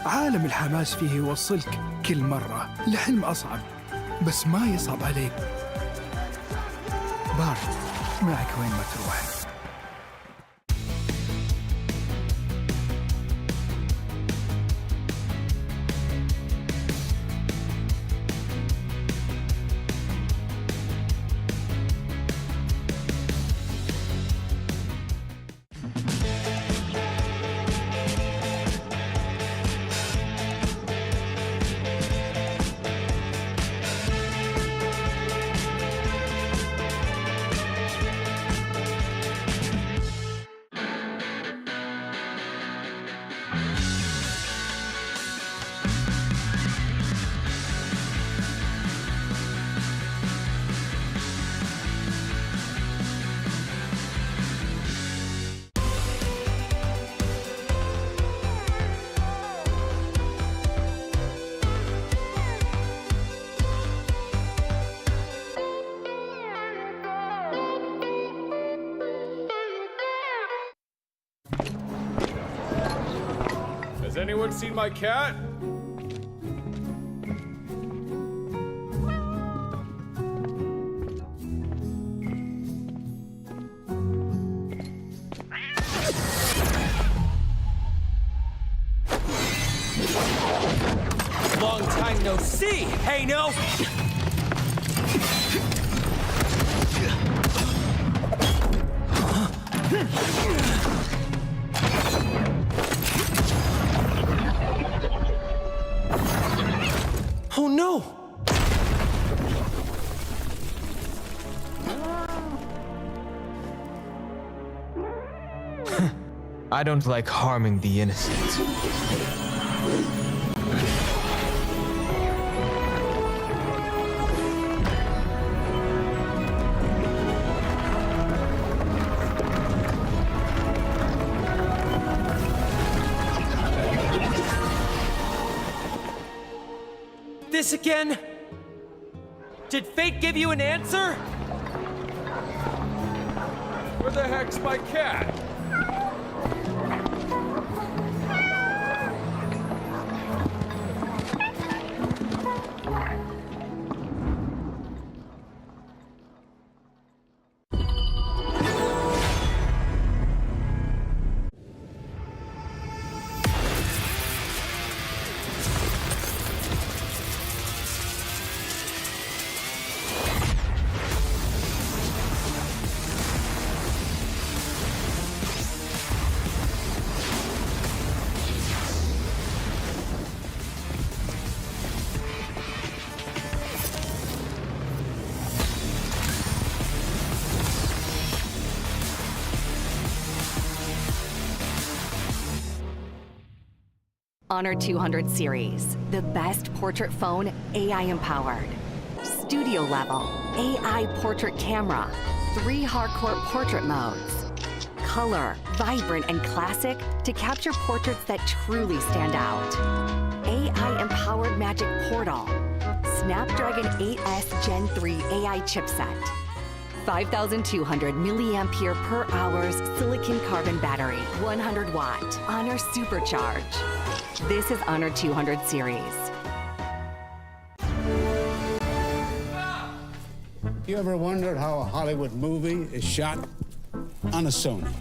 عالم الحماس فيه يوصلك كل مرة لحلم أصعب، بس ما يصعب عليك. بارت معك وين ما تروح. Has anyone seen my cat? Long time no see, hey no! Oh no! I don't like harming the innocent. This again? Did fate give you an answer? Where the heck's my cat? Honor 200 series, the best portrait phone AI empowered. Studio level, AI portrait camera, 3 hardcore portrait modes. Color, vibrant and classic to capture portraits that truly stand out. AI empowered magic portal. Snapdragon 8S Gen 3 AI chipset. 5,200 milliampere per hours silicon carbon battery, 100 watt, Honor Supercharge. This is Honor 200 series. You ever wondered how a Hollywood movie is shot? On a Sony.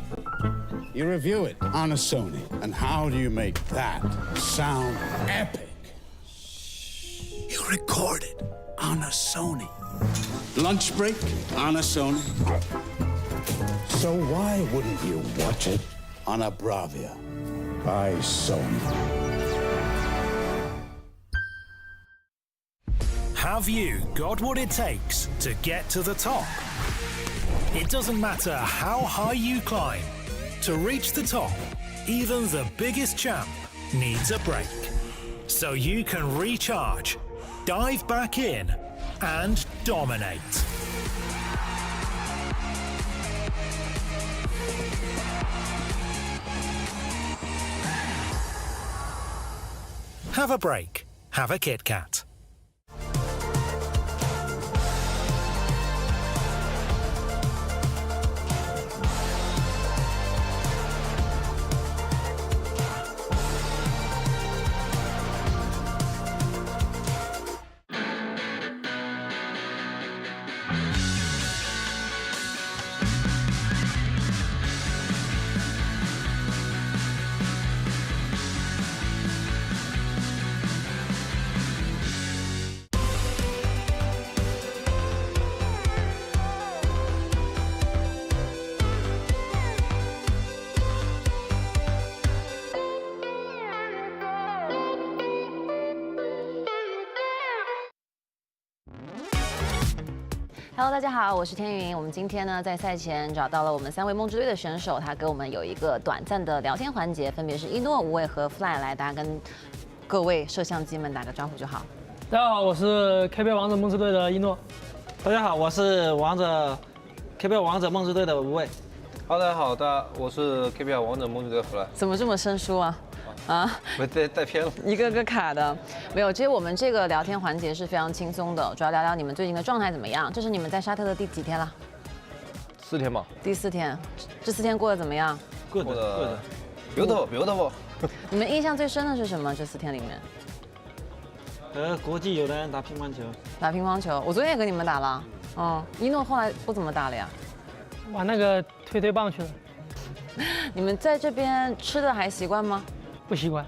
You review it on a Sony. And how do you make that sound epic? You record it on a Sony. Lunch break on a Sony. So why wouldn't you watch it on a Bravia by Sony? Have you got what it takes to get to the top? It doesn't matter how high you climb. To reach the top, even the biggest champ needs a break. So you can recharge, dive back in, and dominate. Have a break. Have a Kit Kat. Hello， 大家好，我是天云。我们今天呢，在赛前找到了我们3位梦之队的选手，他跟我们有一个短暂的聊天环节，分别是一诺、无畏和 Fly。来，大家跟各位摄像机们打个招呼就好。大家好，我是 KPL 王者梦之队的一诺。大家好，我是KPL 王者梦之队的无畏。大家好，我是 KPL 王者梦之队的 Fly。怎么这么生疏啊？啊，带偏了，一个个卡的，没有。其实我们这个聊天环节是非常轻松的，主要聊聊你们最近的状态怎么样。这是你们在沙特的第几天了？4天吧。第4天，这4天过得怎么样？过得 beautiful。你们印象最深的是什么？这4天里面？和国际友人打乒乓球。打乒乓球，我昨天也跟你们打了。一诺后来不怎么打了呀？玩那个推棒去了。你们在这边吃的还习惯吗？不习惯，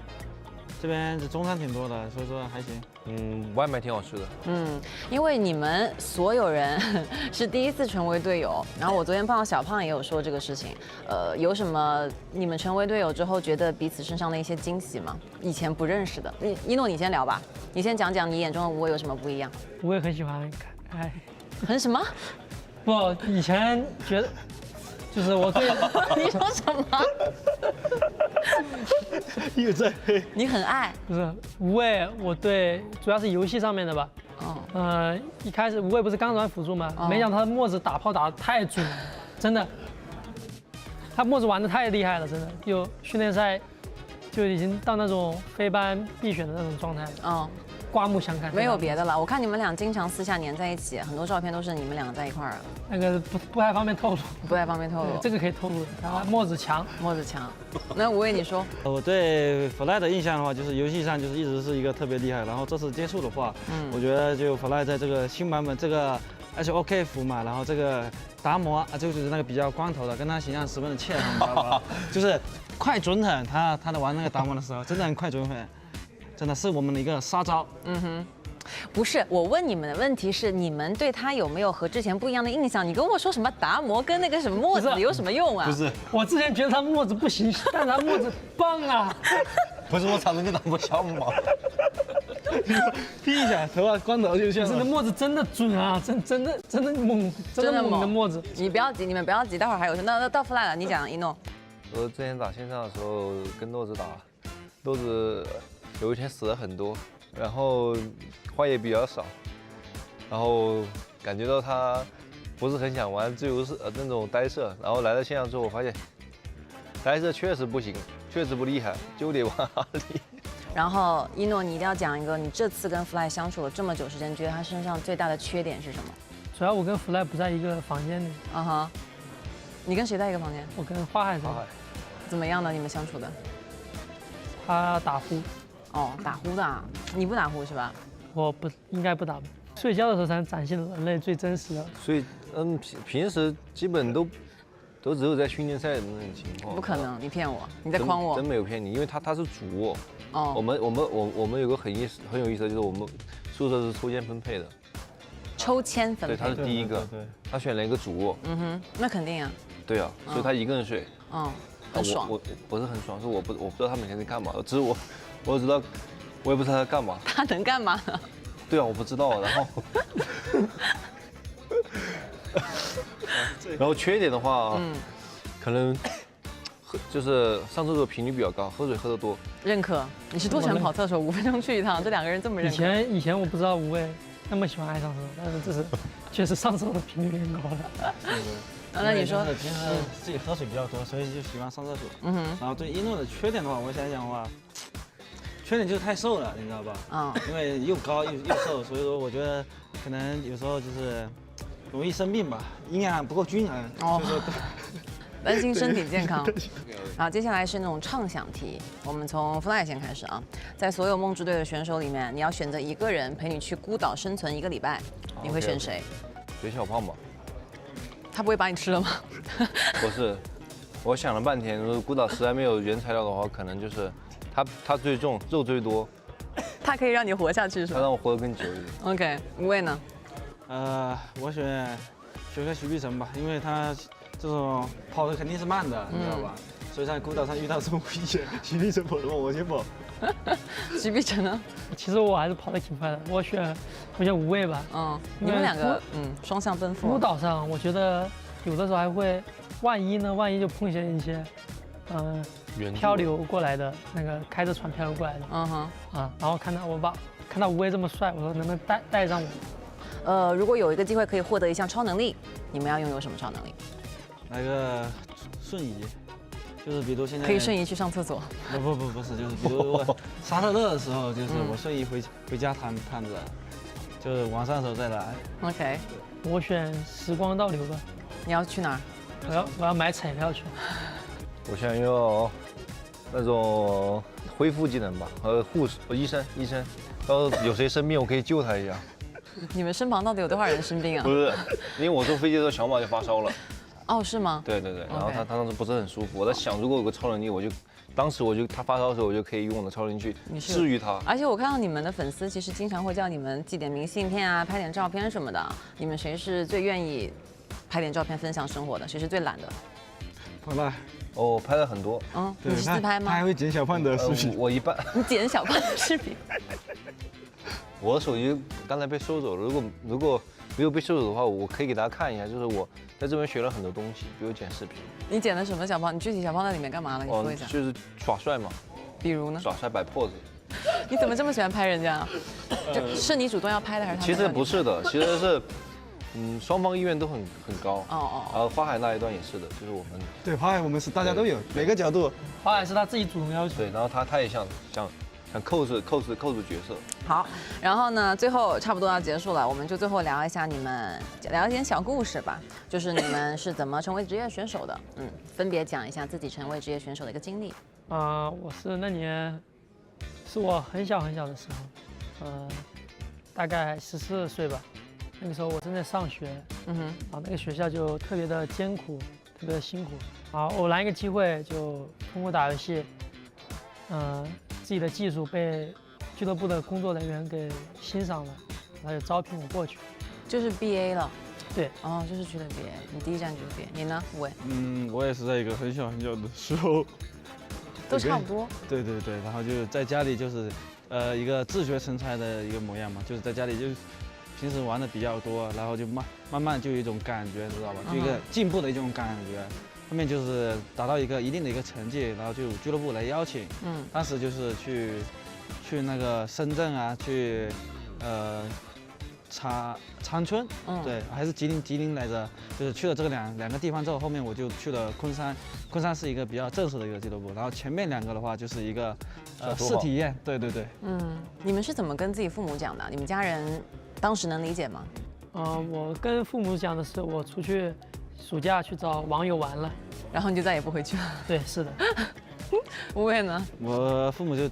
这边中餐挺多的，所以说还行。外卖挺好吃的。因为你们所有人是第一次成为队友，然后我昨天碰到小胖也有说这个事情。有什么你们成为队友之后觉得彼此身上的一些惊喜吗？以前不认识的，一诺你先聊吧，你先讲讲你眼中的无畏有什么不一样。无畏很喜欢很什么？不，以前觉得。就是我对你说什么？又在黑。你很爱？不是无畏，我对主要是游戏上面的吧。一开始无畏不是刚转辅助吗？没想到他墨子打炮打得太准了，真的。他墨子玩得太厉害了，真的。就训练赛就已经到那种非班必选的那种状态。刮目相看。没有别的了，我看你们俩经常私下黏在一起，很多照片都是你们两个在一块儿。那个不太方便透露。不太方便透露。这个可以透露。墨子强。墨子强。那无畏你说。我对 Fly 的印象的话，就是游戏上就是一直是一个特别厉害，然后这次接触的话，我觉得就 Fly 在这个新版本这个 HoK 服嘛，然后这个达摩啊，就是那个比较光头的，跟他形象十分的切合，你知道吧？就是快准狠，他在玩那个达摩的时候，真的很快准狠。真的是我们的一个杀招。不是，我问你们的问题是，你们对他有没有和之前不一样的印象？你跟我说什么达摩跟那个什么墨子有什么用啊？不是，我之前觉得他墨子不行，但他墨子棒啊。不是我长得跟达摩像吗？劈一下，头发光头就像。真的墨子真的准啊，真的猛，真的猛的墨子。你不要急，你们不要急，待会儿还有事。那到 Fly 了，你讲一诺。我之前打线上的时候跟诺子打，诺子。有一天死了很多，然后话也比较少，然后感觉到他不是很想玩自由式那种呆射，然后来到线上之后，我发现呆射确实不行，确实不厉害，就得玩哈利。然后一诺，你一定要讲一个，你这次跟 Fly 相处了这么久时间，觉得他身上最大的缺点是什么？主要我跟 Fly 不在一个房间里。你跟谁在一个房间？我跟花海在。怎么样呢？你们相处的？他打呼。打呼的啊？你不打呼是吧？我不应该不打吧。睡觉的时候才能展现人类最真实的。所以，平时基本都只有在训练赛的那种情况。不可能，你骗我，你在诓我。真没有骗你，因为他是主卧。我们有个很有意思的，就是我们宿舍是抽签分配的。抽签分配。对，他是第一个，他选了一个主卧。那肯定啊。对啊，所以他一个人睡。很爽。我不是很爽，是我不知道他每天在干嘛，只是我知道，我也不知道他干嘛。他能干嘛呢？对啊，我不知道。然后缺点的话，可能就是上厕所频率比较高，喝水喝得多。认可。你是多喜欢跑厕所，5分钟去一趟，这2个人这么认可。以前我不知道无畏那么喜欢爱上厕所，但是这是确实上厕所的频率变高了。那你说，平时自己喝水比较多，所以就喜欢上厕所。然后对一诺的缺点的话，我想想的话。缺点就是太瘦了，你知道吧？因为又高又瘦，所以说我觉得可能有时候就是容易生病吧，营养不够均衡。担心身体健康。好，接下来是那种畅想题，我们从 Fly 先开始啊。在所有梦之队的选手里面，你要选择一个人陪你去孤岛生存1个礼拜，你会选谁？选小胖吧。他不会把你吃了吗？不是，我想了半天，如果孤岛实在没有原材料的话，可能就是。他最重，肉最多，他可以让你活下去是吧？他让我活得更久一点。OK， 无畏呢？我选个徐碧晨吧，因为他这种跑的肯定是慢的，你知道吧？所以在孤岛上遇到这种危险，徐碧晨跑的话，我先跑。徐碧晨呢？其实我还是跑得挺快的，我选无畏吧。你们两个双向奔赴。孤岛上，我觉得有的时候还会，万一就碰见一些，漂流过来的那个开着船漂流过来的，然后看到无畏这么帅，我说能不能带上我？如果有一个机会可以获得一项超能力，你们要拥有什么超能力？来个瞬移。就是比如现在可以瞬移去上厕所。不是，就是比如我沙特热的时候，就是我瞬移回家躺着，就是晚上的时候再来。OK， 我选时光倒流吧。你要去哪儿？我要买彩票去。我想拥有那种恢复技能吧，和护士、医生，到时候有谁生病，我可以救他一下。你们身旁到底有多少人生病啊？不是，因为我坐飞机的时候小马就发烧了。哦，是吗？对，然后他当时不是很舒服，我在想，如果有个超能力，当时他发烧的时候，我就可以用我的超能力去治愈他。而且我看到你们的粉丝其实经常会叫你们寄点明信片啊，拍点照片什么的。你们谁是最愿意拍点照片分享生活的？谁是最懒的？好吧。哦，拍了很多。你是自拍吗？他还会剪小胖的视频。我一半。你剪小胖的视频？我的手机刚才被收走了，如果没有被收走的话，我可以给大家看一下，就是我在这边学了很多东西，比如剪视频。你剪的什么小胖？你具体小胖在里面干嘛了？你说一下。就是耍帅嘛。比如呢？耍帅摆 pose。你怎么这么喜欢拍人家？是你主动要拍的还是他？其实不是的，其实是，双方意愿都很高。然后花海那一段也是的，就是我们。对，花海我们是大家都有，每个角度。花海是他自己主动要求。对，然后他也想扣住角色。好，然后呢，最后差不多要结束了，我们就最后聊一下聊一点小故事吧，就是你们是怎么成为职业选手的？分别讲一下自己成为职业选手的一个经历。我是那年，是我很小的时候，大概14岁吧，那个时候我正在上学，那个学校就特别的艰苦，特别的辛苦，偶然一个机会就通过打游戏，自己的技术被俱乐部的工作人员给欣赏了，然后就招聘我过去，就是 BA 了。对，就是去了 BA， 你第一站就是 BA， 你呢，吴伟？我也是在一个很小的时候，都差不多。对，然后就在家里就是一个自学成才的一个模样嘛，就是在家里就平时玩的比较多，然后就慢慢就有一种感觉，知道吧？就一个进步的一种感觉。后面就是达到一定的一个成绩，然后就俱乐部来邀请，当时就是去那个深圳啊，去长春，对，还是吉林来着，就是去了这个两个地方之后，后面我就去了昆山，昆山是一个比较正式的一个俱乐部，然后前面2个的话就是一个试体验，对。你们是怎么跟自己父母讲的？你们家人当时能理解吗？我跟父母讲的是我出去暑假去找网友玩了，然后你就再也不回去了。对，是的。吴伟呢？我父母就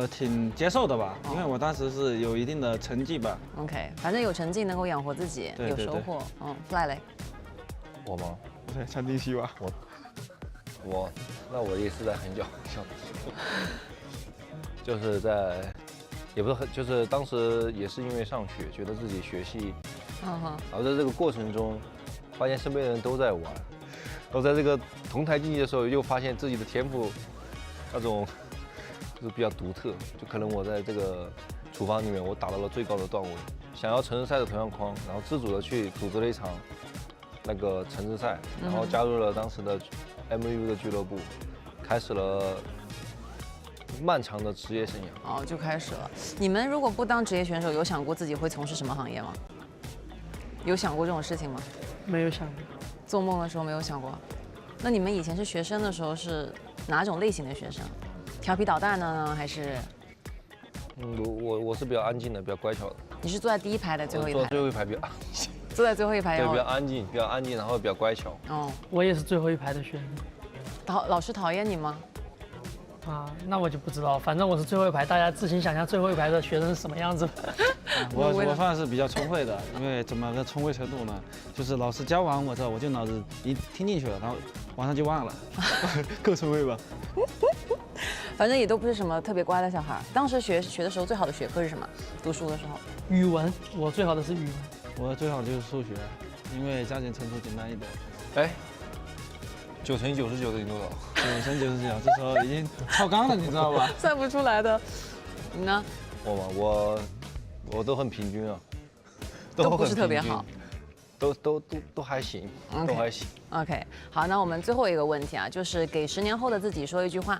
挺接受的吧，因为我当时是有一定的成绩吧。OK， 反正有成绩能够养活自己，有收获。Fly 嘞？我吗？对，传递希望。那我也是在很小的时候，就是也不是就是当时也是因为上学，觉得自己学习，然后在这个过程中，发现身边的人都在玩，然后在这个同台竞技的时候，又发现自己的天赋，那种就是比较独特，就可能我在这个厨房里面，我达到了最高的段位，想要城市赛的同样框，然后自主的去组织了一场那个城市赛，然后加入了当时的 MU 的俱乐部，开始了漫长的职业生涯。就开始了。你们如果不当职业选手，有想过自己会从事什么行业吗？有想过这种事情吗？没有想过。做梦的时候没有想过。那你们以前是学生的时候是哪种类型的学生？调皮捣蛋的呢，还是？我是比较安静的，比较乖巧的。你是坐在第一排的最后一排？坐最后一排比较安静。坐在最后一排。对，比较安静，然后比较乖巧。我也是最后一排的学生。老师讨厌你吗？那我就不知道，反正我是最后一排，大家自行想象最后一排的学生是什么样子。我算是比较聪慧的，因为怎么个聪慧程度呢？就是老师教完我之后，我就脑子一听进去了，然后晚上就忘了，够聪慧吧？反正也都不是什么特别乖的小孩。当时学的时候最好的学科是什么？读书的时候？语文，我最好的是语文。我最好就是数学，因为加减乘除简单一点。99%的赢多少？99%，这时候已经超纲了，你知道吧？算不出来的。你呢？我都很平均啊，都不是特别好。都还行，都还行。OK， 好，那我们最后一个问题啊，就是给10年后的自己说一句话。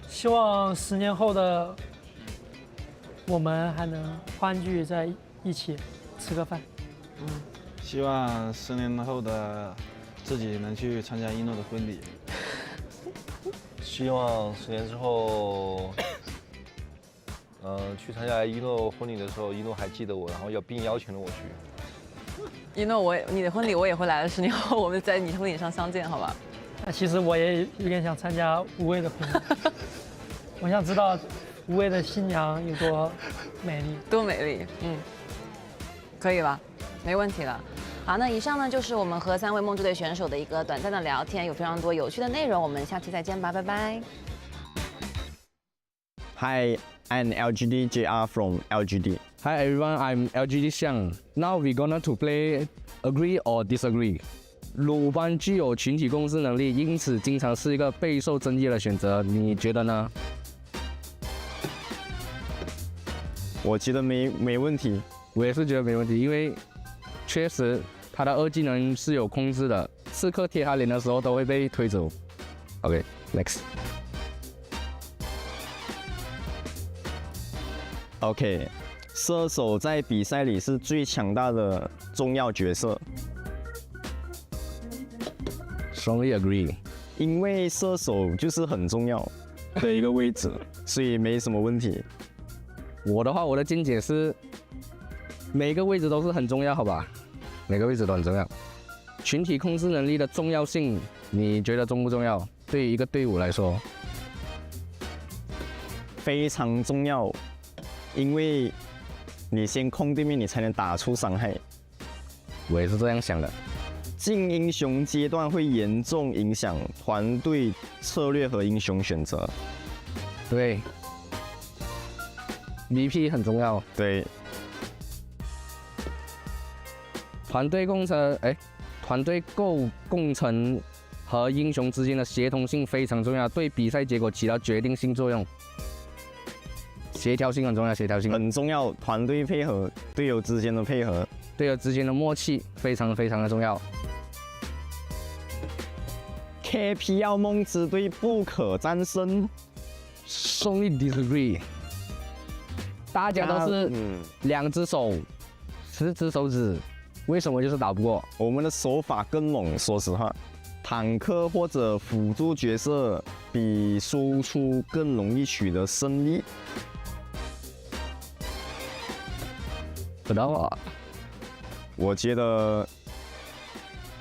希望10年后的我们还能欢聚在一起吃个饭。希望10年后的自己能去参加一诺的婚礼。希望10年之后，去参加一诺婚礼的时候，一诺还记得我，然后并邀请了我去。一诺，你的婚礼我也会来的，10年后我们在你婚礼上相见，好吧？那其实我也有点想参加无畏的婚礼，我想知道无畏的新娘有多美丽，多美丽，可以吧？没问题了。好，那以上呢就是我们和3位梦之队选手的一个短暂的聊天，有非常多有趣的内容，我们下期再见吧，拜拜。Hi, I'm LGD JR from LGD. Hi everyone, I'm LGD Xiang. Now we're gonna to play Agree or Disagree. 鲁班具有群体共识能力，因此经常是一个备受争议的选择。你觉得呢？我觉得没问题，我也是觉得没问题，因为确实他的2技能是有控制的，刺客贴他脸的时候都会被推走。OK, next. OK， 射手在比赛里是最强大的重要角色。Strongly agree， 因为射手就是很重要的一个位置，所以没什么问题。我的话，我的见解是，每个位置都是很重要，好吧？每个位置都很重要。群体控制能力的重要性，你觉得重不重要？对于一个队伍来说，非常重要。因为你先控对面，你才能打出伤害。我也是这样想的。进英雄阶段会严重影响团队策略和英雄选择。对 ，VP 很重要。对，团队共成和英雄之间的协同性非常重要，对比赛结果起到决定性作用。协调性很重要，协调性很重要，团队配合，队友之间的配合，队友之间的默契非常的重要。KPL 梦之队不可战胜。Strongly disagree。大家都是2只手，10只手指，为什么就是打不过？我们的手法更猛，说实话，坦克或者辅助角色比输出更容易取得胜利。不知道啊，我觉得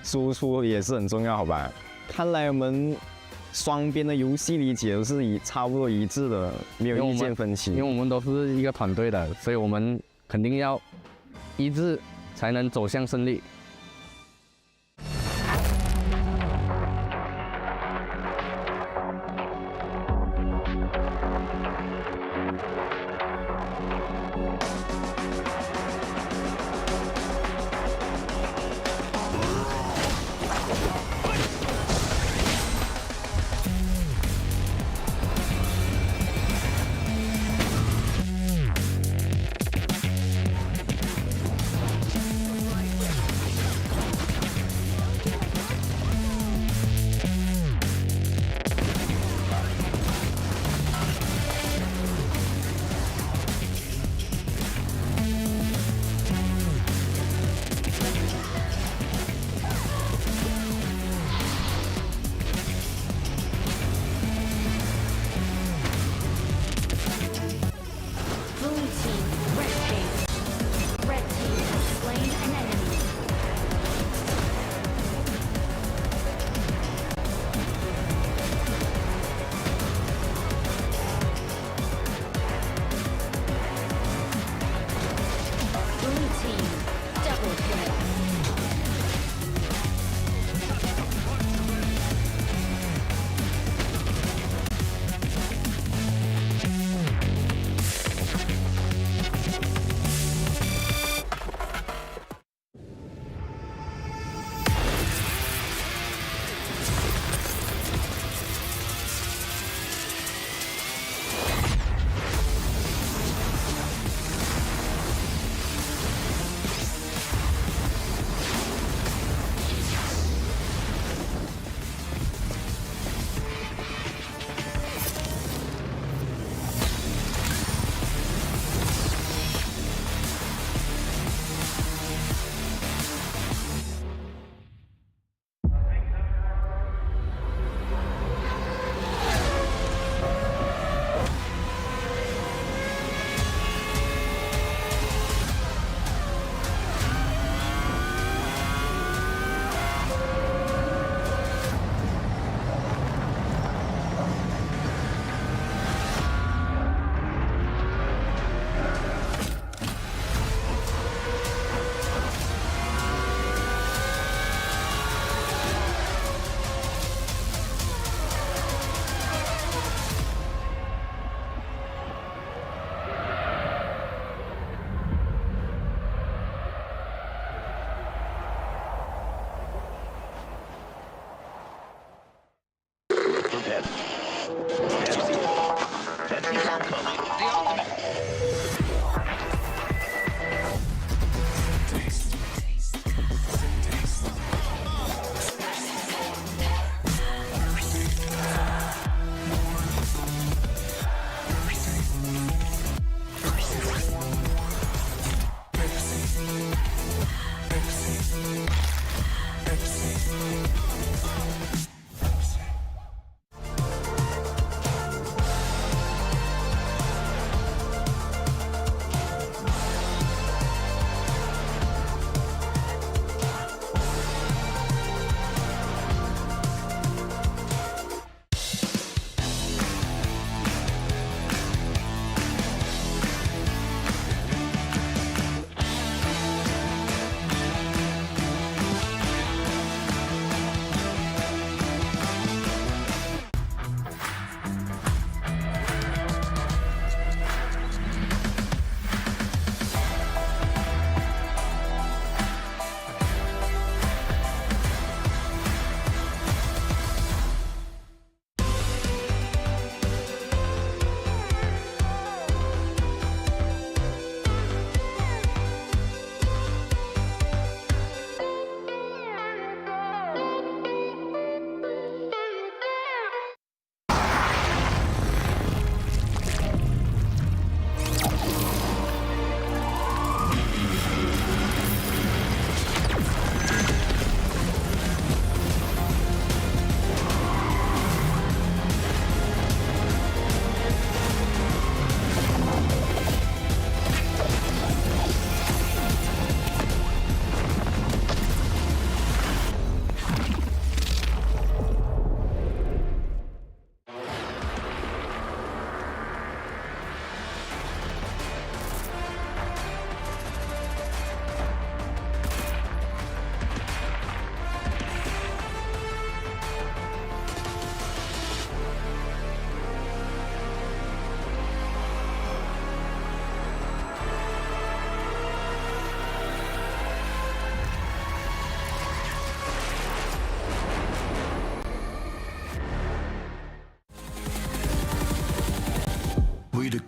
输出也是很重要，好吧？看来我们双边的游戏理解都是差不多一致的，没有意见分歧。因为我们都是一个团队的，所以我们肯定要一致，才能走向胜利。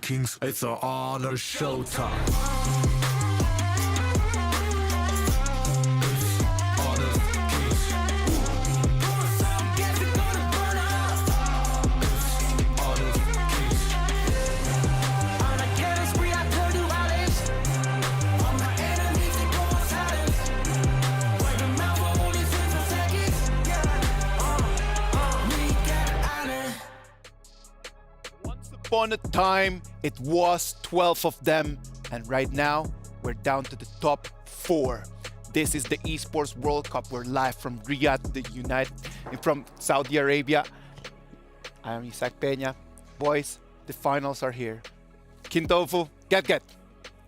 kings, it's an honor showtime. Upon a time, it was 12 of them, and right now, we're down to the top 4. This is the Esports World Cup. We're live from Riyadh, from Saudi Arabia. I am Isaac Peña. Boys, the finals are here. King Tofu, get.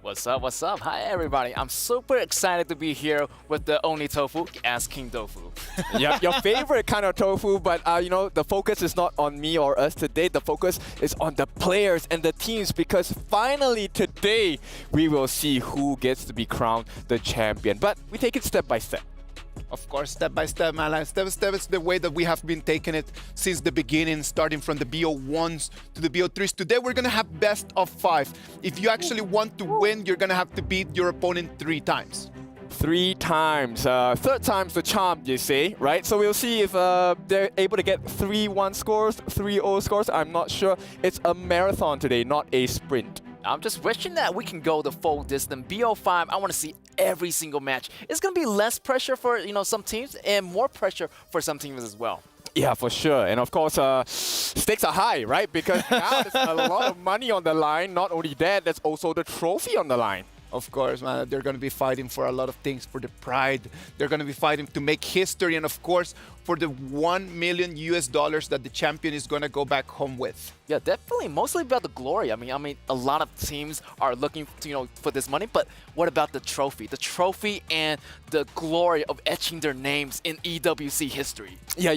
What's up, what's up? Hi everybody, I'm super excited to be here with the only tofu as King Tofu. Yeah, your favorite kind of tofu, but you know, the focus is not on me or us today. The focus is on the players and the teams, because finally today we will see who gets to be crowned the champion. But we take it step by step. Of course, step by step, man. Step by step is the way that we have been taking it since the beginning, starting from the BO1s to the BO3s. Today, we're going to have best of 5. If you actually want to win, you're going to have to beat your opponent 3 times. 3 times. Third time's the charm, you say, right? So we'll see if they're able to get 3-1 scores, 3-0 scores. I'm not sure. It's a marathon today, not a sprint. I'm just wishing that we can go the full distance. BO5, I want to see every single match. It's going to be less pressure for some teams and more pressure for some teams as well. Yeah, for sure. And of course, stakes are high, right? Because now there's a lot of money on the line. Not only that, there's also the trophy on the line. Of course, man, they're going to be fighting for a lot of things, for the pride. They're going to be fighting to make history, and of course, for the $1 million that the champion is going to go back home with. Yeah, definitely. Mostly about the glory. I mean, a lot of teams are looking, for this money. But what about the trophy? The trophy and the glory of etching their names in EWC history. Yeah,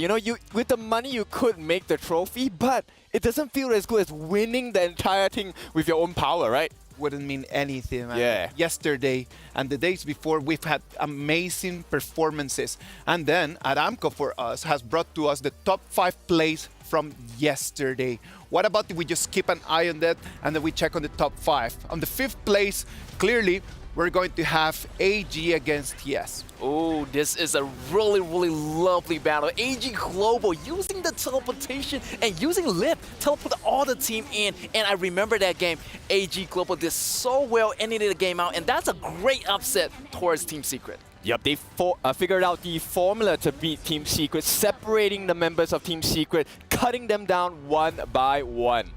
with the money you could make the trophy, but it doesn't feel as good as winning the entire thing with your own power, right? Wouldn't mean anything, man. Yeah. Yesterday and the days before, we've had amazing performances. And then Aramco for us has brought to us the top 5 plays from yesterday. What about if we just keep an eye on that and then we check on the top 5? On the 5th place, clearly, we're going to have AG against TS. Oh, this is a really, really lovely battle. AG Global using the teleportation and using Lift, teleport all the team in. And I remember that game. AG Global did so well ending the game out, and that's a great upset towards Team Secret. Yep, they figured out the formula to beat Team Secret, separating the members of Team Secret, cutting them down one by one.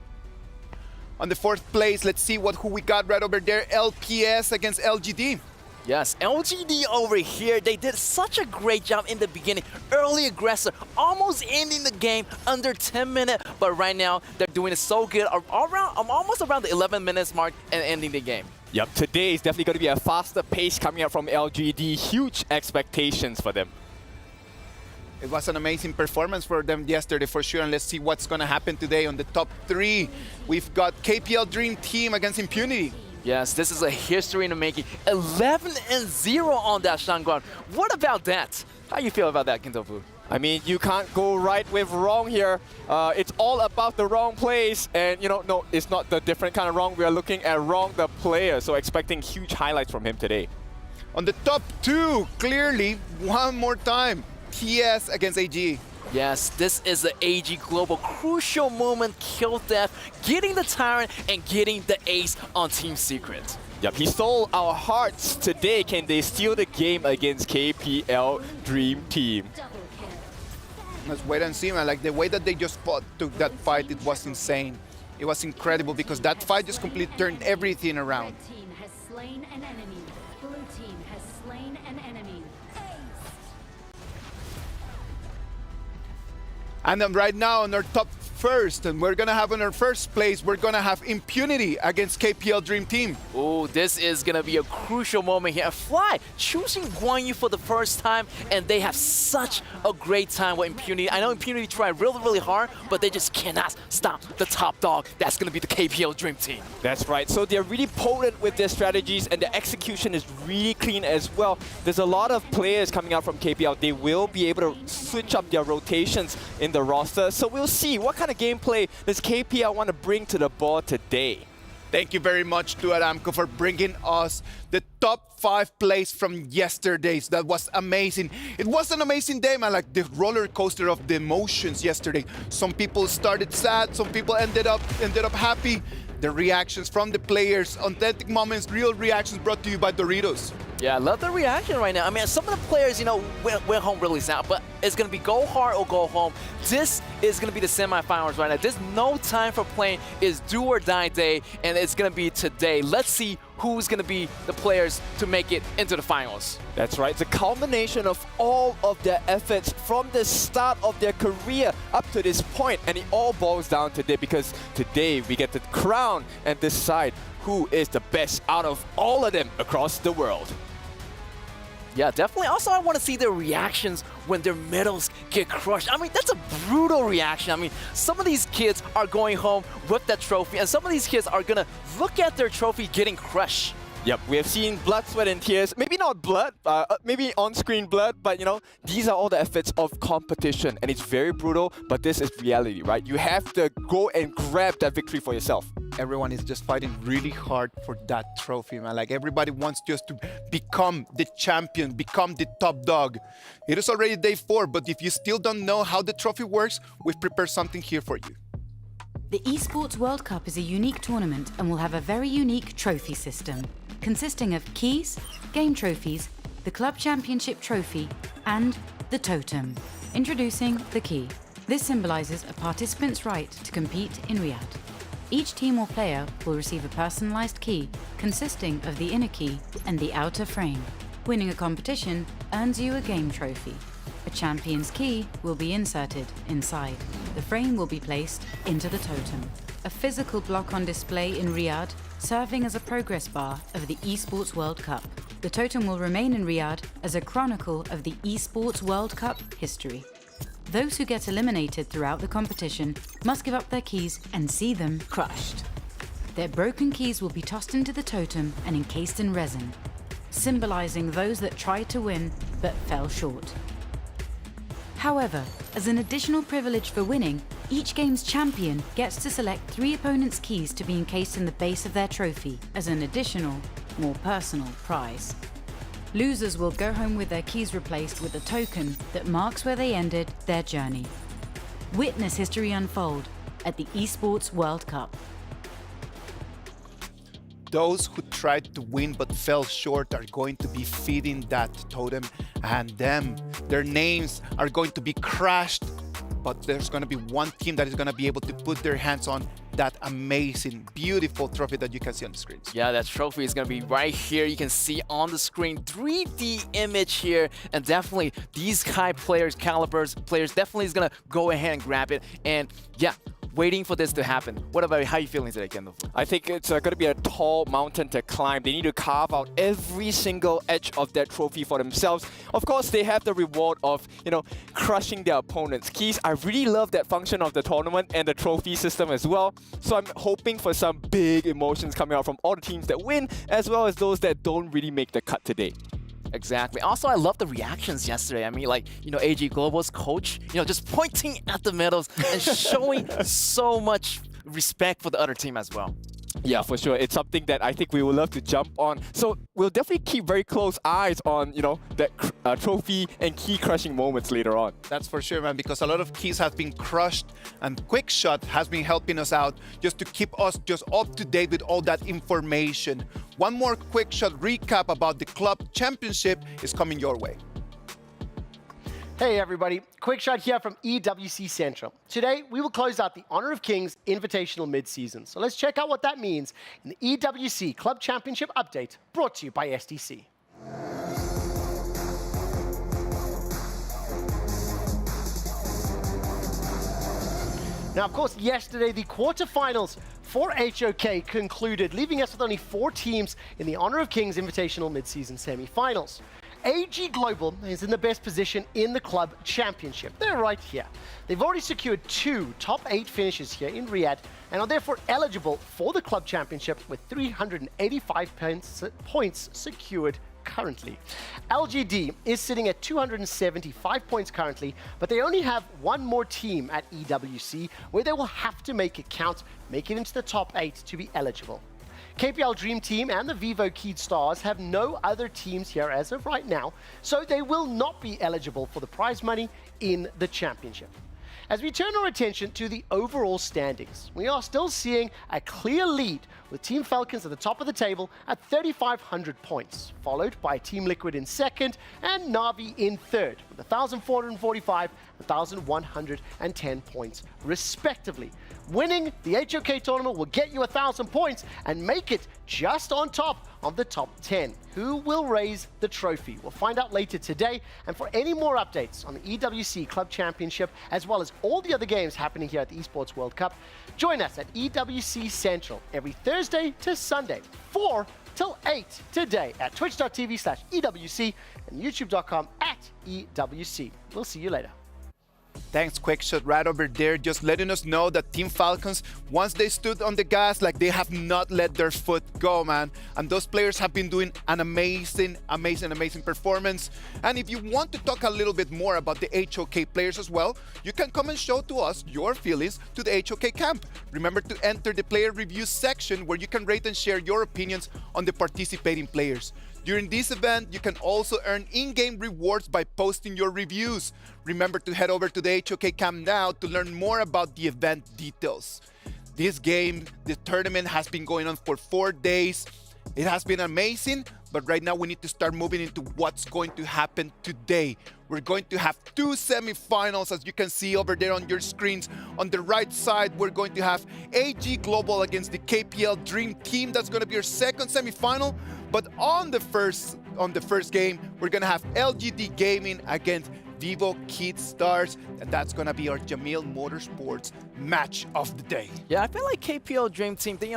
On the 4th place, let's see who we got right over there. LPS against LGD. Yes, LGD over here, they did such a great job in the beginning. Early aggressor, almost ending the game under 10 minutes. But right now, they're doing it so good. I'm almost around the 11 minutes mark and ending the game. Yep, today is definitely going to be a faster pace coming up from LGD. Huge expectations for them. It was an amazing performance for them yesterday, for sure. And let's see what's going to happen today on the top 3. We've got KPL Dream Team against Impunity. Yes, this is a history in the making. 11-0 on that Shangguan. What about that? How you feel about that, King Tofu? I mean, you can't go right with wrong here. It's all about the wrong plays. And, no, it's not the different kind of wrong. We are looking at wrong the player. So expecting huge highlights from him today. On the top 2, clearly, one more time, TS against AG. Yes, this is the AG Global crucial moment, kill death, getting the Tyrant and getting the ace on Team Secret. Yep, he stole our hearts today. Can they steal the game against KPL Dream Team? Let's wait and see, man. Like the way that they just took that fight, it was insane. It was incredible because that fight just completely turned everything around. Red team has slain an enemy. Blue team has slain an enemy. And then right now on our top 1st, and we're gonna have in our 1st place, we're gonna have Impunity against KPL Dream Team. Oh, this is gonna be a crucial moment here. Fly choosing Guan Yu for the first time, and they have such a great time with Impunity. I know Impunity tried really, really hard, but they just cannot stop the top dog. That's gonna be the KPL Dream Team. That's right. So they're really potent with their strategies, and the execution is really clean as well. There's a lot of players coming out from KPL. They will be able to switch up their rotations in the roster. So we'll see what kind of gameplay does KPL want to bring to the board today. Thank you very much to Aramco for bringing us the top 5 plays from yesterday's. That was amazing. It was an amazing day, man, like the roller coaster of the emotions yesterday. Some people started sad, some people ended up happy. The reactions from the players, authentic moments, real reactions brought to you by Doritos. Yeah, I love the reaction right now. I mean, some of the players, you know, went home really sad, but it's going to be go hard or go home. This is going to be the semifinals right now. There's no time for playing. It's do or die day, and it's going to be today. Let's see who's going to be the players to make it into the finals. That's right. It's a culmination of all of their efforts from the start of their career up to this point, and it all boils down today because today we get to crown and decide who is the best out of all of them across the world. Yeah, definitely. Also, I want to see their reactions when their medals get crushed. I mean, that's a brutal reaction. I mean, some of these kids are going home with that trophy, and some of these kids are going to look at their trophy getting crushed. Yep, we have seen blood, sweat, and tears. Maybe not blood, maybe on-screen blood, but you know, these are all the efforts of competition, and it's very brutal, but this is reality, right? You have to go and grab that victory for yourself. Everyone is just fighting really hard for that trophy, man. Like, everybody wants just to become the champion, become the top dog. It is already day 4, but if you still don't know how the trophy works, we've prepared something here for you. The Esports World Cup is a unique tournament and will have a very unique trophy system, consisting of keys, game trophies, the Club Championship trophy, and the totem. Introducing the key. This symbolizes a participant's right to compete in Riyadh. Each team or player will receive a personalized key consisting of the inner key and the outer frame. Winning a competition earns you a game trophy. A champion's key will be inserted inside. The frame will be placed into the totem. A physical block on display in Riyadh, serving as a progress bar of the Esports World Cup. The totem will remain in Riyadh as a chronicle of the Esports World Cup history. Those who get eliminated throughout the competition must give up their keys and see them crushed. Their broken keys will be tossed into the totem and encased in resin, symbolizing those that tried to win but fell short. However, as an additional privilege for winning, each game's champion gets to select 3 opponents' keys to be encased in the base of their trophy as an additional, more personal prize. Losers will go home with their keys replaced with a token that marks where they ended their journey. Witness history unfold at the Esports World Cup. Those who tried to win but fell short are going to be feeding that totem, and their names are going to be crashed, but there's going to be one team that is going to be able to put their hands on that amazing, beautiful trophy that you can see on the screen. Yeah, that trophy is going to be right here. You can see on the screen 3D image here, and definitely these high players, calibers players, definitely is going to go ahead and grab it. And yeah, waiting for this to happen. What about you? How are you feeling today, Kendall? I think it's going to be a tall mountain to climb. They need to carve out every single edge of that trophy for themselves. Of course, they have the reward of, you know, crushing their opponents' keys. I really love that function of the tournament and the trophy system as well. So I'm hoping for some big emotions coming out from all the teams that win, as well as those that don't really make the cut today. Exactly. Also, I love the reactions yesterday. I mean, like, you know, AG Global's coach, you know, just pointing at the medals and showing so much respect for the other team as well. Yeah, for sure. It's something that I think we would love to jump on. So we'll definitely keep very close eyes on, you know, that trophy and key crushing moments later on. That's for sure, man, because a lot of keys have been crushed, and QuickShot has been helping us out just to keep us just up to date with all that information. One more QuickShot recap about the club championship is coming your way. Hey everybody, QuickShot here from EWC Central. Today, we will close out the Honor of Kings Invitational Midseason. So let's check out what that means in the EWC Club Championship update brought to you by SDC. Now, of course, yesterday, the quarterfinals for HoK concluded, leaving us with only 4 teams in the Honor of Kings Invitational Midseason semi-finals. AG Global is in the best position in the club championship. They're right here. They've already secured 2 top 8 finishes here in Riyadh and are therefore eligible for the club championship with 385 points secured currently. LGD is sitting at 275 points currently, but they only have one more team at EWC where they will have to make it count, make it into the top 8 to be eligible. KPL Dream Team and the Vivo Keyed Stars have no other teams here as of right now, so they will not be eligible for the prize money in the championship. As we turn our attention to the overall standings, we are still seeing a clear lead with Team Falcons at the top of the table at 3,500 points, followed by Team Liquid in second and Na'Vi in third with 1,445 and 1,110 points respectively. Winning the HoK tournament will get you 1,000 points and make it just on top of the top 10. Who will raise the trophy? We'll find out later today. And for any more updates on the EWC Club Championship, as well as all the other games happening here at the Esports World Cup, join us at EWC Central every Thursday to Sunday, 4 till 8 today at twitch.tv/EWC and youtube.com/EWC. We'll see you later. Thanks, Quickshot, right over there, just letting us know that Team Falcons, once they stood on the gas, like they have not let their foot go, man. And those players have been doing an amazing performance. And if you want to talk a little bit more about the HoK players as well, you can come and show to us your feelings to the HoK camp. Remember to enter the player review section where you can rate and share your opinions on the participating players. During this event, you can also earn in-game rewards by posting your reviews. Remember to head over to the HoK camp now to learn more about the event details. This game, the tournament has been going on for 4 days. It has been amazing, but right now we need to start moving into what's going to happen today. We're going to have 2 semifinals, as you can see over there on your screens. On the right side, we're going to have AG Global against the KPL Dream Team. That's going to be our second semifinal. But on the first game, we're going to have LGD Gaming against Vivo Keyed Stars, and that's gonna be our Jamil Motorsports match of the day. Yeah, I feel like KPL Dream Team, they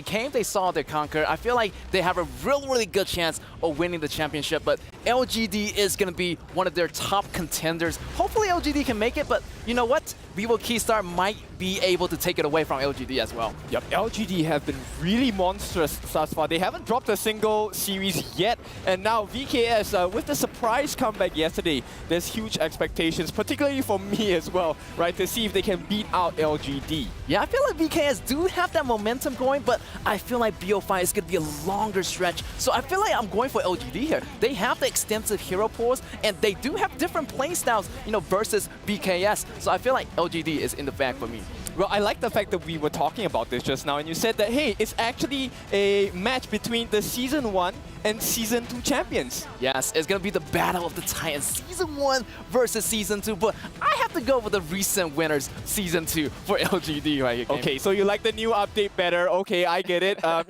came, they saw, they conquered. I feel like they have a really good chance of winning the championship, but LGD is gonna be one of their top contenders. Hopefully LGD can make it, but you know what? Vivo Keyed Star might be able to take it away from LGD as well. Yep, LGD have been really monstrous thus far. They haven't dropped a single series yet, and now VKS, with the surprise comeback yesterday, there's huge expectations, particularly for me as well, right, to see if they can beat out LGD. Yeah, I feel like VKS do have that momentum going, but I feel like BO5 is going to be a longer stretch, so I feel like I'm going for LGD here. They have the extensive hero pools, and they do have different playstyles, versus VKS, so I feel like LGD is in the bag for me. Well, I like the fact that we were talking about this just now, and you said that, hey, it's actually a match between the Season 1 and Season 2 champions. Yes, it's going to be the battle of the Titans, Season 1 versus Season 2, but I have to go with the recent winners, Season 2, for LGD right here. Okay, so you like the new update better. Okay, I get it. I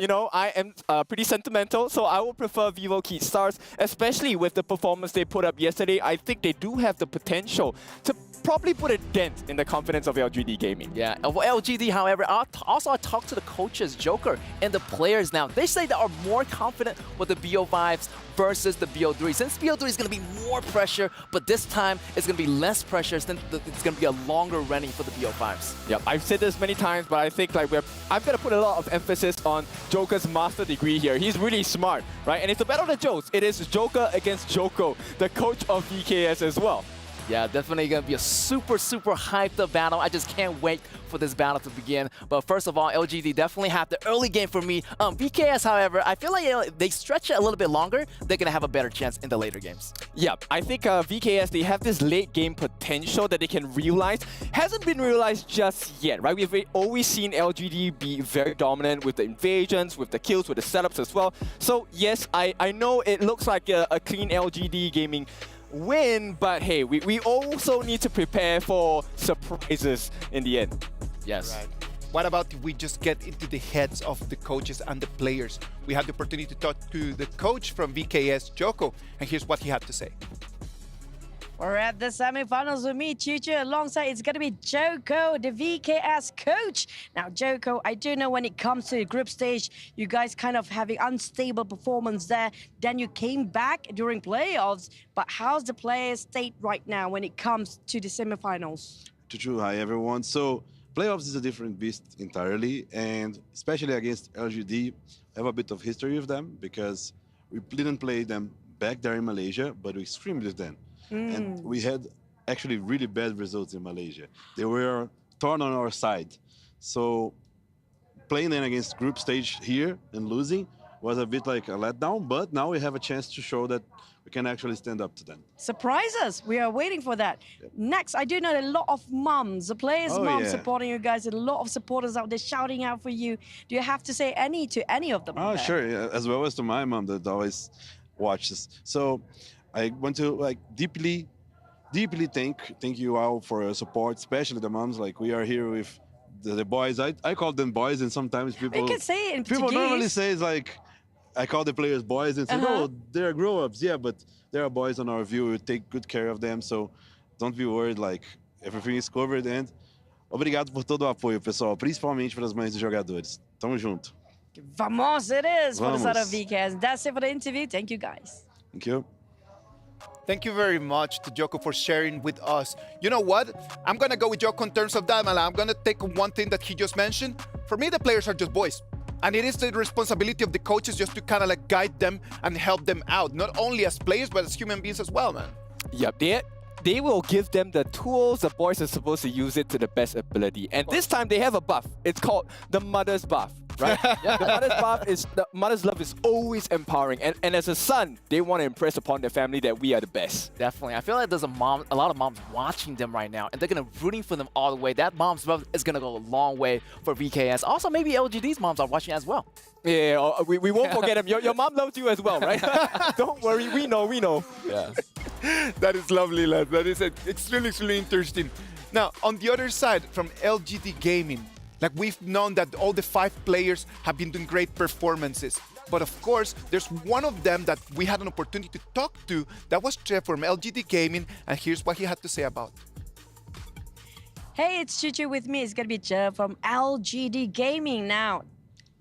am pretty sentimental, so I would prefer Vivo Keyed Stars, especially with the performance they put up yesterday. I think they do have the potential to probably put a dent in the confidence of LGD Gaming. Yeah, and for LGD, however, I talked to the coaches, Joker, and the players now. They say they are more confident with the BO5s versus the BO3. Since BO3 is going to be more pressure, but this time it's going to be less pressure since it's going to be a longer running for the BO5s. Yep, I've said this many times, but I think like I'm going to put a lot of emphasis on Joker's master degree here. He's really smart, right? And it's a battle of the Jokes. It is Joker against Joko, the coach of VKS as well. Yeah, definitely going to be a super hyped up battle. I just can't wait for this battle to begin. But first of all, LGD definitely have the early game for me. VKS, however, I feel like they stretch it a little bit longer. They're going to have a better chance in the later games. Yeah, I think VKS, they have this late game potential that they can realize. Hasn't been realized just yet, right? We've always seen LGD be very dominant with the invasions, with the kills, with the setups as well. So yes, I know it looks like a clean LGD Gaming win, but hey, we also need to prepare for surprises in the end. Yes. Right. What about if we just get into the heads of the coaches and the players? We had the opportunity to talk to the coach from VKS, Joko, and here's what he had to say. We're at the semifinals with me, Chuchu. Alongside, it's going to be Joko, the VKS coach. Now, Joko, I do know when it comes to the group stage, you guys kind of having unstable performance there. Then you came back during playoffs. But how's the players' state right now when it comes to the semifinals? Chuchu, hi everyone. So playoffs is a different beast entirely, and especially against LGD, I have a bit of history with them because we didn't play them back there in Malaysia, but we scrimed with them. And we had actually really bad results in Malaysia. They were torn on our side. So playing then against group stage here and losing was a bit like a letdown, but now we have a chance to show that we can actually stand up to them. Surprise us. We are waiting for that. Next, I do know a lot of moms, the players' moms supporting you guys, and a lot of supporters out there shouting out for you. Do you have to say any to any of them? Oh, sure. Yeah, as well as to my mom that always watches. So I want to deeply thank you all for your support, especially the moms. Like we are here with the boys. I call them boys, and sometimes people. You can say it in People Portuguese. normally say it's like I call the players boys and say, no, they're grown-ups. Yeah, but there are boys on our view. We take good care of them, so don't be worried. Like everything is covered. And obrigado por todo o apoio, pessoal, principalmente para as mães dos jogadores. Tamo junto. Vamos, it is for the Vamos. side of VKS. That's it for the interview. Thank you, guys. Thank you. Thank you very much to Joko for sharing with us. You know what? I'm going to go with Joko in terms of that, Mala. I'm going to take one thing that he just mentioned. For me, the players are just boys. And it is the responsibility of the coaches just to kind of like guide them and help them out. Not only as players, but as human beings as well, man. Yep, they will give them the tools. The boys are supposed to use it to the best ability. And this time they have a buff. It's called the mother's buff, right? The mother's buff is, the mother's love is always empowering. And as a son, they want to impress upon their family that we are the best. Definitely. I feel like there's a lot of moms watching them right now, and they're going to rooting for them all the way. That mom's love is going to go a long way for VKS. Also, maybe LGD's moms are watching as well. Yeah, we won't forget them. Your mom loves you as well, right? Don't worry, we know. Yeah. That is lovely, lad. That is extremely interesting. Now, on the other side, from LGD Gaming, like we've known that all the 5 players have been doing great performances. But of course, there's one of them that we had an opportunity to talk to. That was Jeff from LGD Gaming, and here's what he had to say about it. Hey, it's Chuchu with me. It's going to be Jeff from LGD Gaming now.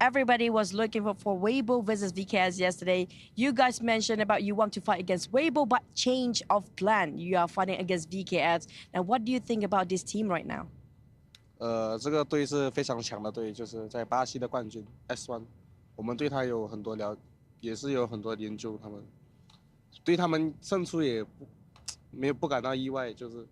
Everybody was looking for Weibo versus VKS yesterday. You guys mentioned about you want to fight against Weibo, but change of plan. You are fighting against VKS. Now, what do you think about this team right now? 这个队是非常强的队，就是在巴西的冠军 S1， 我们对他有很多也是有很多研究，他们对他们胜出也不感到意外，就是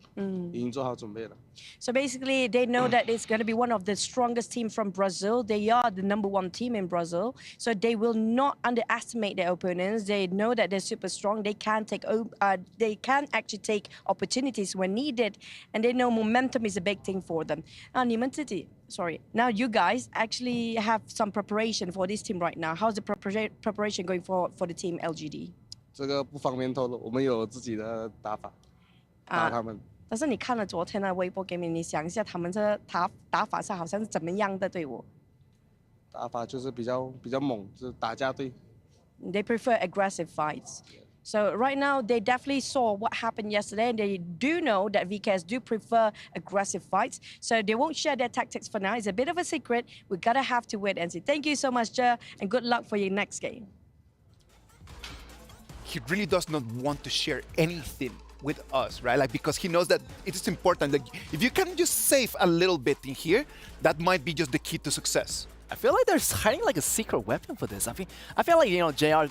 已经做好准备了。So basically, they know that it's going to be one of the strongest team from Brazil. They are the #1 team in Brazil, so they will not underestimate their opponents. They know that they're super strong. They can actually take opportunities when needed, and they know momentum is a big thing for them. Now you guys actually have some preparation for this team right now. How's the preparation going for the team LGD? 这个不方便透露，我们有自己的打法，打他们。但是你看了昨天的微博给你想一下，他们这打法是好像是怎么样的队伍？打法就是比较猛，就是打架队。They prefer aggressive fights. So right now, they definitely saw what happened yesterday, and they do know that VKS do prefer aggressive fights. So they won't share their tactics for now. It's a bit of a secret. We gotta have to wait and see. Thank you so much, Jer, and good luck for your next game. He really does not want to share anything with us, right? Like, because he knows that it is important that if you can just save a little bit in here, that might be just the key to success. I feel like they're hiding like a secret weapon for this. I feel like, you know, JR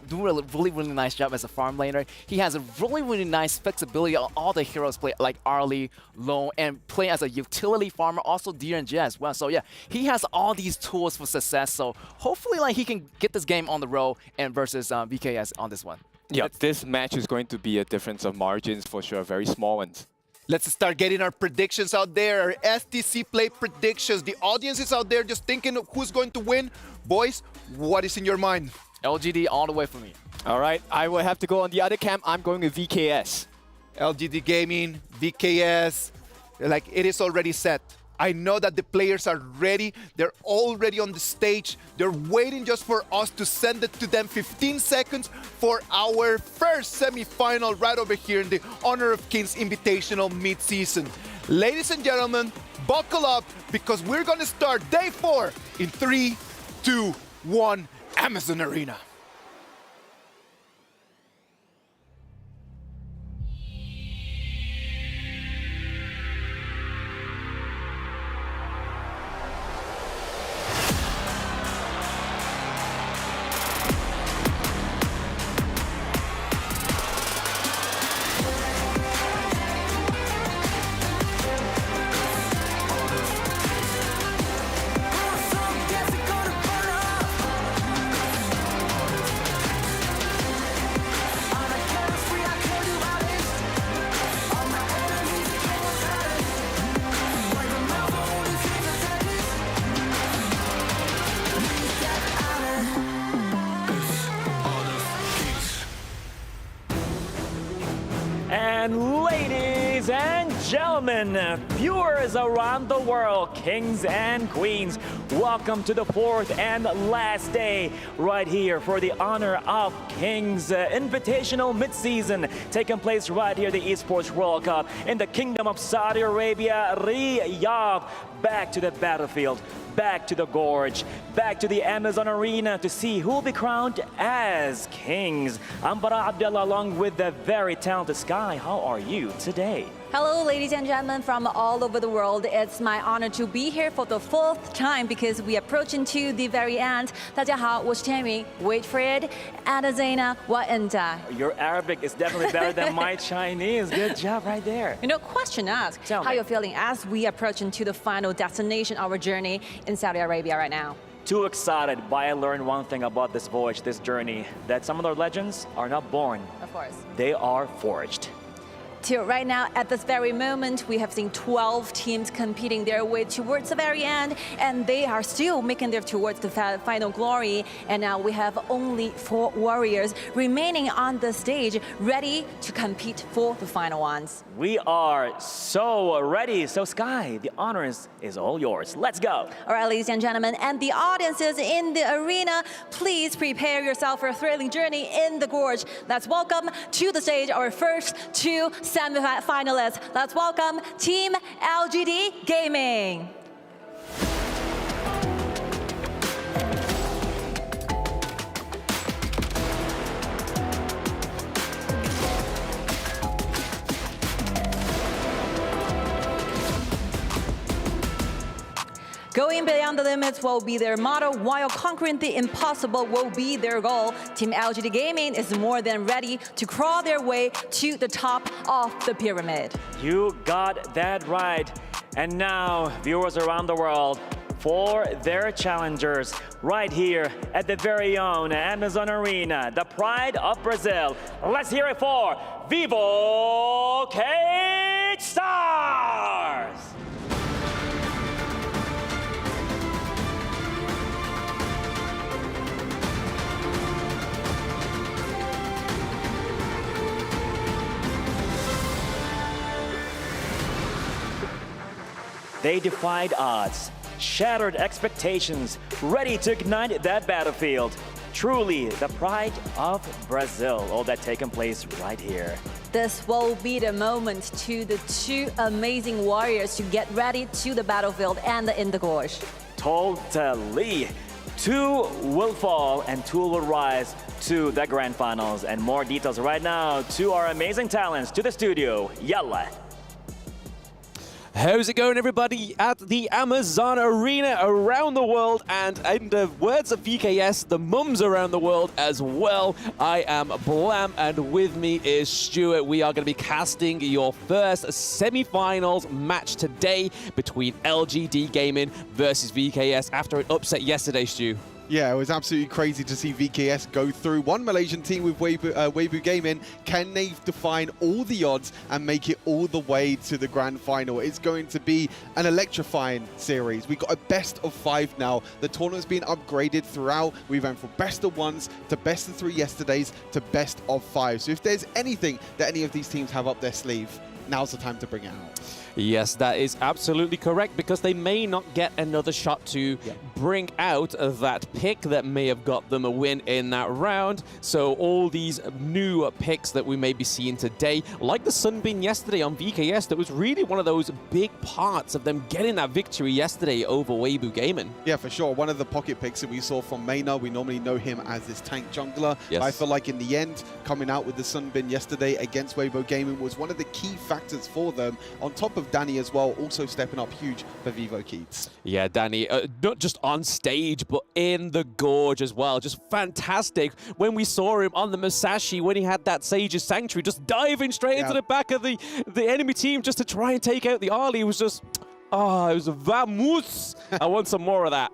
doing a really nice job as a farm laner. He has a really nice flexibility on all the heroes play, like Arlie, Lone, and play as a utility farmer, also Deer and Jet as well. So yeah, he has all these tools for success. So hopefully, like, he can get this game on the road and versus VKS on this one. Yeah, this match is going to be a difference of margins for sure, very small ones. Let's start getting our predictions out there, our STC Play predictions. The audience is out there just thinking of who's going to win. Boys, what is in your mind? LGD all the way for me. All right, I will have to go on the other camp. I'm going with VKS. LGD Gaming, VKS, like it is already set. I know that the players are ready. They're already on the stage. They're waiting just for us to send it to them. 15 seconds for our first semi-final right over here in the Honor of Kings Invitational mid-season. Ladies and gentlemen, buckle up because we're going to start day 4 in 3, 2, 1, Amazon Arena. And ladies and gentlemen, viewers around the world, kings and queens, welcome to the fourth and last day right here for the Honor of Kings Invitational Midseason, taking place right here, the Esports World Cup in the Kingdom of Saudi Arabia, Riyadh. Back to the battlefield, back to the gorge, back to the Amazon Arena to see who will be crowned as kings. I'm Bara Abdullah along with the very talented Sky. How are you today? Hello, ladies and gentlemen from all over the world. It's my honor to be here for the fourth time because we approach into the very end. 大家好，我是天明. Wait for it. Ana Zaina wa enta. Your Arabic is definitely better than my Chinese. Good job right there. You know, question asked, how you're feeling as we approach into the final destination, our journey in Saudi Arabia right now? Too excited, but I learned one thing about this voyage, this journey, that some of the legends are not born. Of course. They are forged. Till right now, at this very moment, we have seen 12 teams competing their way towards the very end, and they are still making their towards the final glory. And now we have only 4 warriors remaining on the stage, ready to compete for the final ones. We are so ready. So Sky, the honors is all yours. Let's go. All right, ladies and gentlemen, and the audiences in the arena, please prepare yourself for a thrilling journey in the gorge. Let's welcome to the stage our first 2 semi-finalists. Let's welcome Team LGD Gaming. Going beyond the limits will be their motto, while conquering the impossible will be their goal. Team LGD Gaming is more than ready to crawl their way to the top of the pyramid. You got that right. And now, viewers around the world, for their challengers, right here at the very own Amazon Arena, the pride of Brazil. Let's hear it for Vivo Stars! They defied odds, shattered expectations, ready to ignite that battlefield. Truly the pride of Brazil, all that taking place right here. This will be the moment to the 2 amazing warriors to get ready to the battlefield and in the gorge. Totally. 2 will fall and 2 will rise to the grand finals. And more details right now to our amazing talents, to the studio. Yalla. How's it going, everybody, at the Amazon Arena around the world, and in the words of VKS, the mums around the world as well. I am Blam, and with me is Stuart. We are going to be casting your first semi-finals match today between LGD Gaming versus VKS after an upset yesterday, Stu. Yeah, it was absolutely crazy to see VKS go through. One Malaysian team with Weibo Gaming. Can they define all the odds and make it all the way to the grand final? It's going to be an electrifying series. We've got a best of 5 now. The tournament's been upgraded throughout. We went from best of 1s to best of 3 yesterdays to best of 5. So if there's anything that any of these teams have up their sleeve, now's the time to bring it out. Yes, that is absolutely correct, because they may not get another shot to bring out that pick that may have got them a win in that round. So all these new picks that we may be seeing today, like the Sunbeam yesterday on VKS, that was really one of those big parts of them getting that victory yesterday over Weibo Gaming. Yeah, for sure. One of the pocket picks that we saw from Maynard, we normally know him as this tank jungler. Yes. I feel like in the end, coming out with the Sunbeam yesterday against Weibo Gaming was one of the key factors for them, on top of Danny as well, also stepping up huge for Vivo Keats. Yeah, Danny, not just on stage, but in the gorge as well. Just fantastic. When we saw him on the Musashi, when he had that Sage's Sanctuary, just diving straight into the back of the enemy team just to try and take out the Ali, it was just, it was vamos. I want some more of that.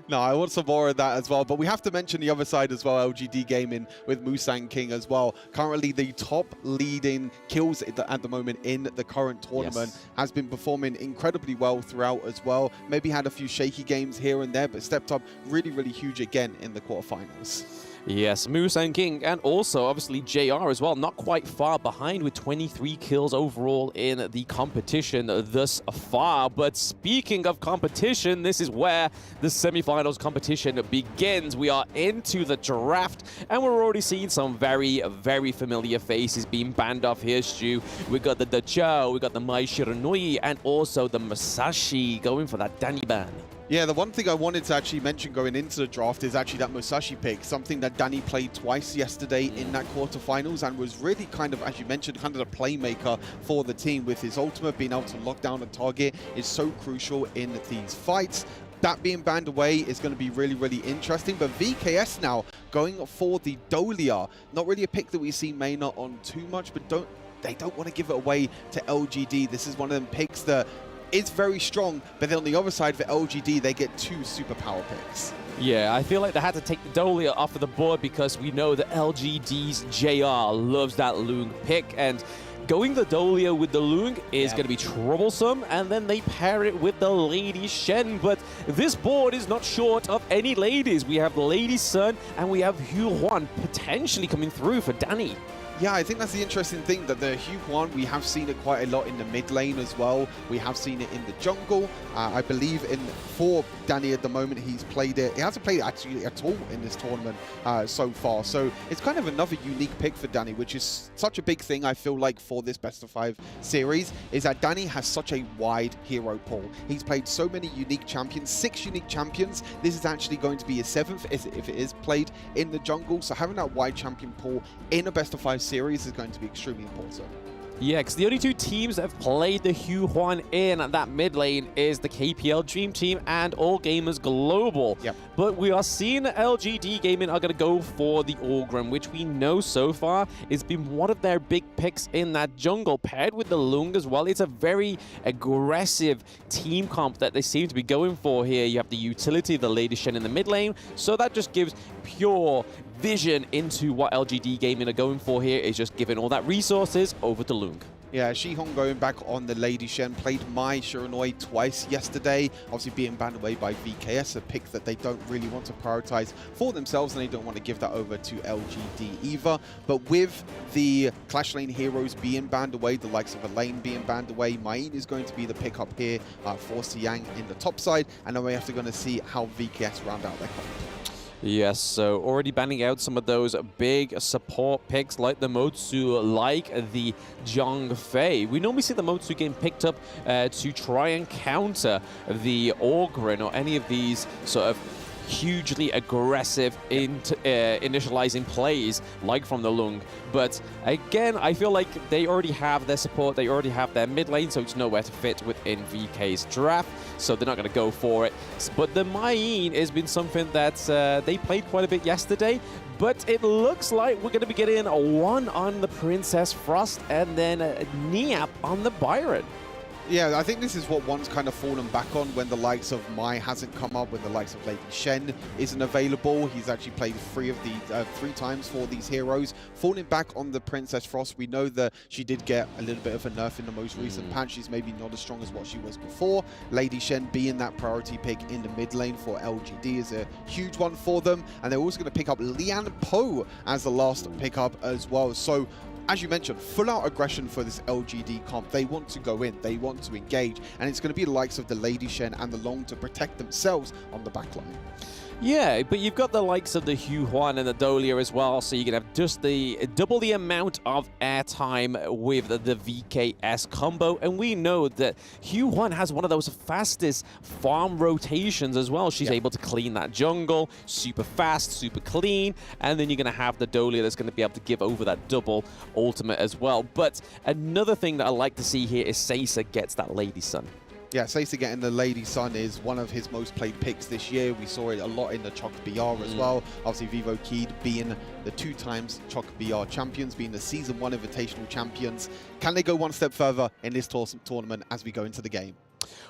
No, I want some more of that as well. But we have to mention the other side as well, LGD Gaming with Musang King as well. Currently the top leading kills at the moment in the current tournament. Has been performing incredibly well throughout as well. Maybe had a few shaky games here and there, but stepped up really, really huge again in the quarterfinals. Yes, Moose and King, and also obviously JR as well, not quite far behind with 23 kills overall in the competition thus far. But speaking of competition, this is where the semi-finals competition begins. We are into the draft, and we're already seeing some very, very familiar faces being banned off here, Stu. We got the Dachau, we got the Mai Shiranui, and also the Musashi going for that Danny ban. Yeah, the one thing I wanted to actually mention going into the draft is actually that Musashi pick, something that Danny played twice yesterday in that quarterfinals and was really kind of, as you mentioned, kind of the playmaker for the team with his ultimate. Being able to lock down a target is so crucial in these fights. That being banned away is going to be really, really interesting. But VKS now going for the Dolia. Not really a pick that we see Maynard on too much, but they don't want to give it away to LGD. This is one of them picks that is very strong, but then on the other side for LGD, they get 2 superpower picks. Yeah, I feel like they had to take the Dolia off of the board because we know that LGD's JR loves that Lung pick, and going the Dolia with the Lung is going to be troublesome, and then they pair it with the Lady Shen. But this board is not short of any ladies. We have the Lady Sun, and we have Hu Huan potentially coming through for Danny. Yeah, I think that's the interesting thing, that the Hu Huan, we have seen it quite a lot in the mid lane as well. We have seen it in the jungle. I believe for Danny at the moment, he's played it. He hasn't played it actually at all in this tournament so far. So it's kind of another unique pick for Danny, which is such a big thing, I feel like, for this best of 5 series, is that Danny has such a wide hero pool. He's played so many unique champions, 6 unique champions. This is actually going to be his 7th if it is played in the jungle. So having that wide champion pool in a best of 5 series is going to be extremely important. Yeah, because the only 2 teams that have played the Hu Huan in that mid lane is the KPL Dream Team and All Gamers Global. Yep. But we are seeing LGD Gaming are going to go for the Orgrim, which we know so far has been one of their big picks in that jungle, paired with the Lung as well. It's a very aggressive team comp that they seem to be going for here. You have the utility, the Lady Shen in the mid lane, so that just gives pure vision into what LGD Gaming are going for here, is just giving all that resources over to Lung. Yeah, Shihong going back on the Lady Shen, played Mai Shiranui twice yesterday, obviously being banned away by VKS, a pick that they don't really want to prioritize for themselves, and they don't want to give that over to LGD either. But with the Clash Lane heroes being banned away, the likes of Elaine being banned away, Main is going to be the pick up here for Siang in the top side, and then we have to go to see how VKS round out their comp. Yes, so already banning out some of those big support picks like the Motsu, like the Zhang Fei. We normally see the Motsu getting picked up to try and counter the Orgrin or any of these sort of hugely aggressive initializing plays like from the Lung. But again, I feel like they already have their support, they already have their mid lane, so it's nowhere to fit within VK's draft, so they're not going to go for it. But the Main has been something that they played quite a bit yesterday, but it looks like we're going to be getting one on the Princess Frost and then Niap on the Byron. Yeah, I think this is what one's kind of fallen back on when the likes of Mai hasn't come up, when the likes of Lady Shen isn't available. He's actually played 3 times for these heroes. Falling back on the Princess Frost, we know that she did get a little bit of a nerf in the most recent patch. She's maybe not as strong as what she was before. Lady Shen being that priority pick in the mid lane for LGD is a huge one for them. And they're also going to pick up Lian Po as the last pickup as well. So, as you mentioned, full-out aggression for this LGD comp. They want to go in, they want to engage, and it's going to be the likes of the Lady Shen and the Long to protect themselves on the backline. Yeah, but you've got the likes of the Hu Huan and the Dolia as well, so you can have just double the amount of airtime with the VKS combo. And we know that Hu Huan has one of those fastest farm rotations as well. She's able to clean that jungle, super fast, super clean, and then you're going to have the Dolia that's going to be able to give over that double ultimate as well. But another thing that I like to see here is Seiza gets that Lady Sun. Yeah, Seiza getting the Lady Sun is one of his most played picks this year. We saw it a lot in the HoK BR as well. Obviously, Vivo Keed being the 2 times HoK BR champions, being the Season 1 Invitational champions. Can they go one step further in this tournament as we go into the game?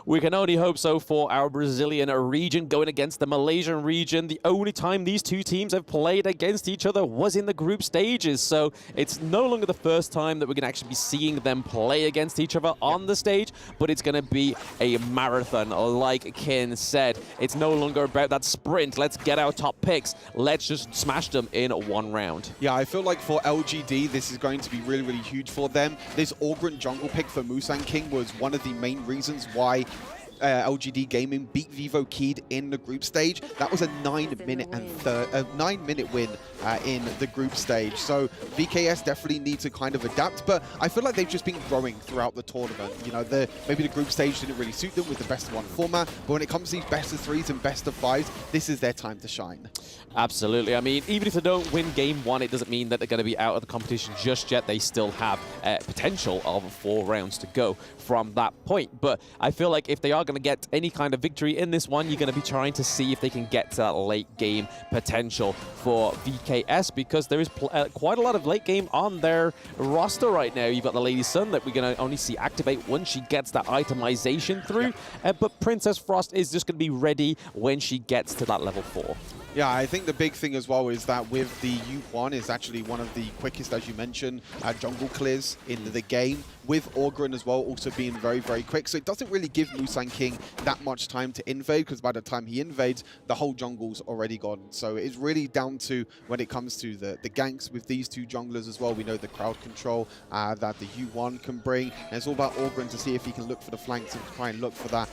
We can only hope so for our Brazilian region going against the Malaysian region. The only time these two teams have played against each other was in the group stages, so it's no longer the first time that we're going to actually be seeing them play against each other on the stage, but it's going to be a marathon. Like Kin said, it's no longer about that sprint. Let's get our top picks. Let's just smash them in one round. Yeah, I feel like for LGD, this is going to be really, really huge for them. This Orgren jungle pick for Musang King was one of the main reasons why LGD Gaming beat Vivo Keyed in the group stage. That was a 9-minute win in the group stage. So VKS definitely need to kind of adapt, but I feel like they've just been growing throughout the tournament. You know, maybe the group stage didn't really suit them with the best of one format, but when it comes to these best of threes and best of fives, this is their time to shine. Absolutely. I mean, even if they don't win game one, it doesn't mean that they're going to be out of the competition just yet. They still have potential of 4 rounds to go from that point. But I feel like if they are going to get any kind of victory in this one, you're going to be trying to see if they can get to that late game potential for VKS, because there is quite a lot of late game on their roster right now. You've got the Lady Sun that we're going to only see activate once she gets that itemization through. But Princess Frost is just going to be ready when she gets to that level 4. Yeah, I think the big thing as well is that with the U1 is actually one of the quickest, as you mentioned, jungle clears in the game, with Orgren as well also being very, very quick. So it doesn't really give Musang King that much time to invade, because by the time he invades, the whole jungle's already gone. So it's really down to when it comes to the ganks with these two junglers as well. We know the crowd control that the U1 can bring. And it's all about Orgren to see if he can look for the flanks and try and look for that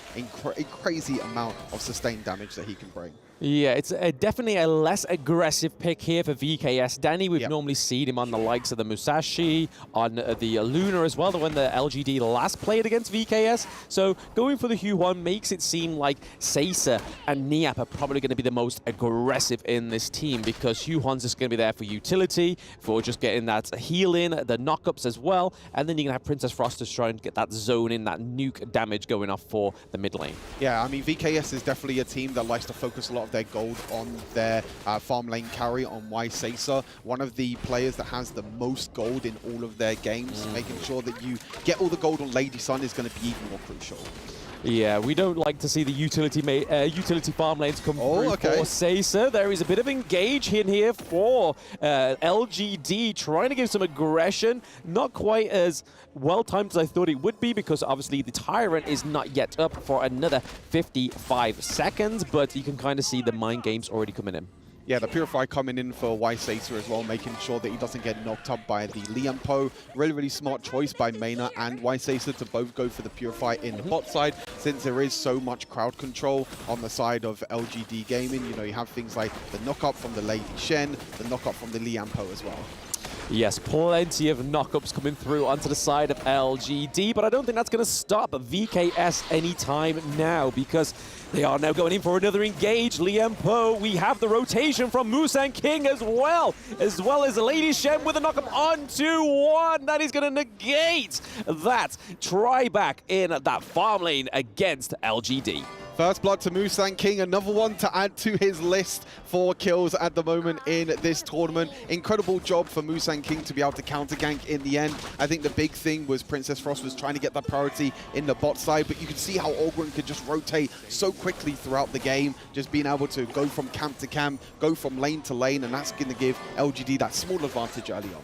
crazy amount of sustained damage that he can bring. Yeah, it's definitely a less aggressive pick here for VKS. Danny, we've normally seen him on the likes of the Musashi, on the Luna as well, when the LGD last played against VKS. So going for the Huan makes it seem like Seiza and Niap are probably going to be the most aggressive in this team, because Huan's just going to be there for utility, for just getting that heal in, the knockups as well, and then you're going to have Princess Frost to try and get that zone in, that nuke damage going off for the mid lane. Yeah, I mean, VKS is definitely a team that likes to focus a lot of their gold on their farm lane carry, on Seiza, one of the players that has the most gold in all of their games. Making sure that you get all the gold on Lady Sun is going to be even more crucial. Yeah, we don't like to see the utility farm lanes come through for Seiza. There is a bit of engage in here for LGD, trying to give some aggression. Not quite as well-timed as I thought it would be, because obviously the Tyrant is not yet up for another 55 seconds, but you can kind of see the mind games already coming in. Yeah, the Purify coming in for Seiza as well, making sure that he doesn't get knocked up by the Lianpo. Really, really smart choice by Mena and Seiza to both go for the Purify in the bot side, since there is so much crowd control on the side of LGD Gaming. You know, you have things like the knock-up from the Lady Shen, the knock-up from the Lianpo as well. Yes, plenty of knockups coming through onto the side of LGD, but I don't think that's going to stop VKS anytime now, because they are now going in for another engage. Lianpo, we have the rotation from Musang King as well as Lady Shen with a knockup onto one. That is going to negate that try back in that farm lane against LGD. First blood to Musang King, another one to add to his list for kills at the moment in this tournament. Incredible job for Musang King to be able to counter gank in the end. I think the big thing was Princess Frost was trying to get that priority in the bot side, but you can see how Orgren could just rotate so quickly throughout the game, just being able to go from camp to camp, go from lane to lane, and that's going to give LGD that small advantage early on.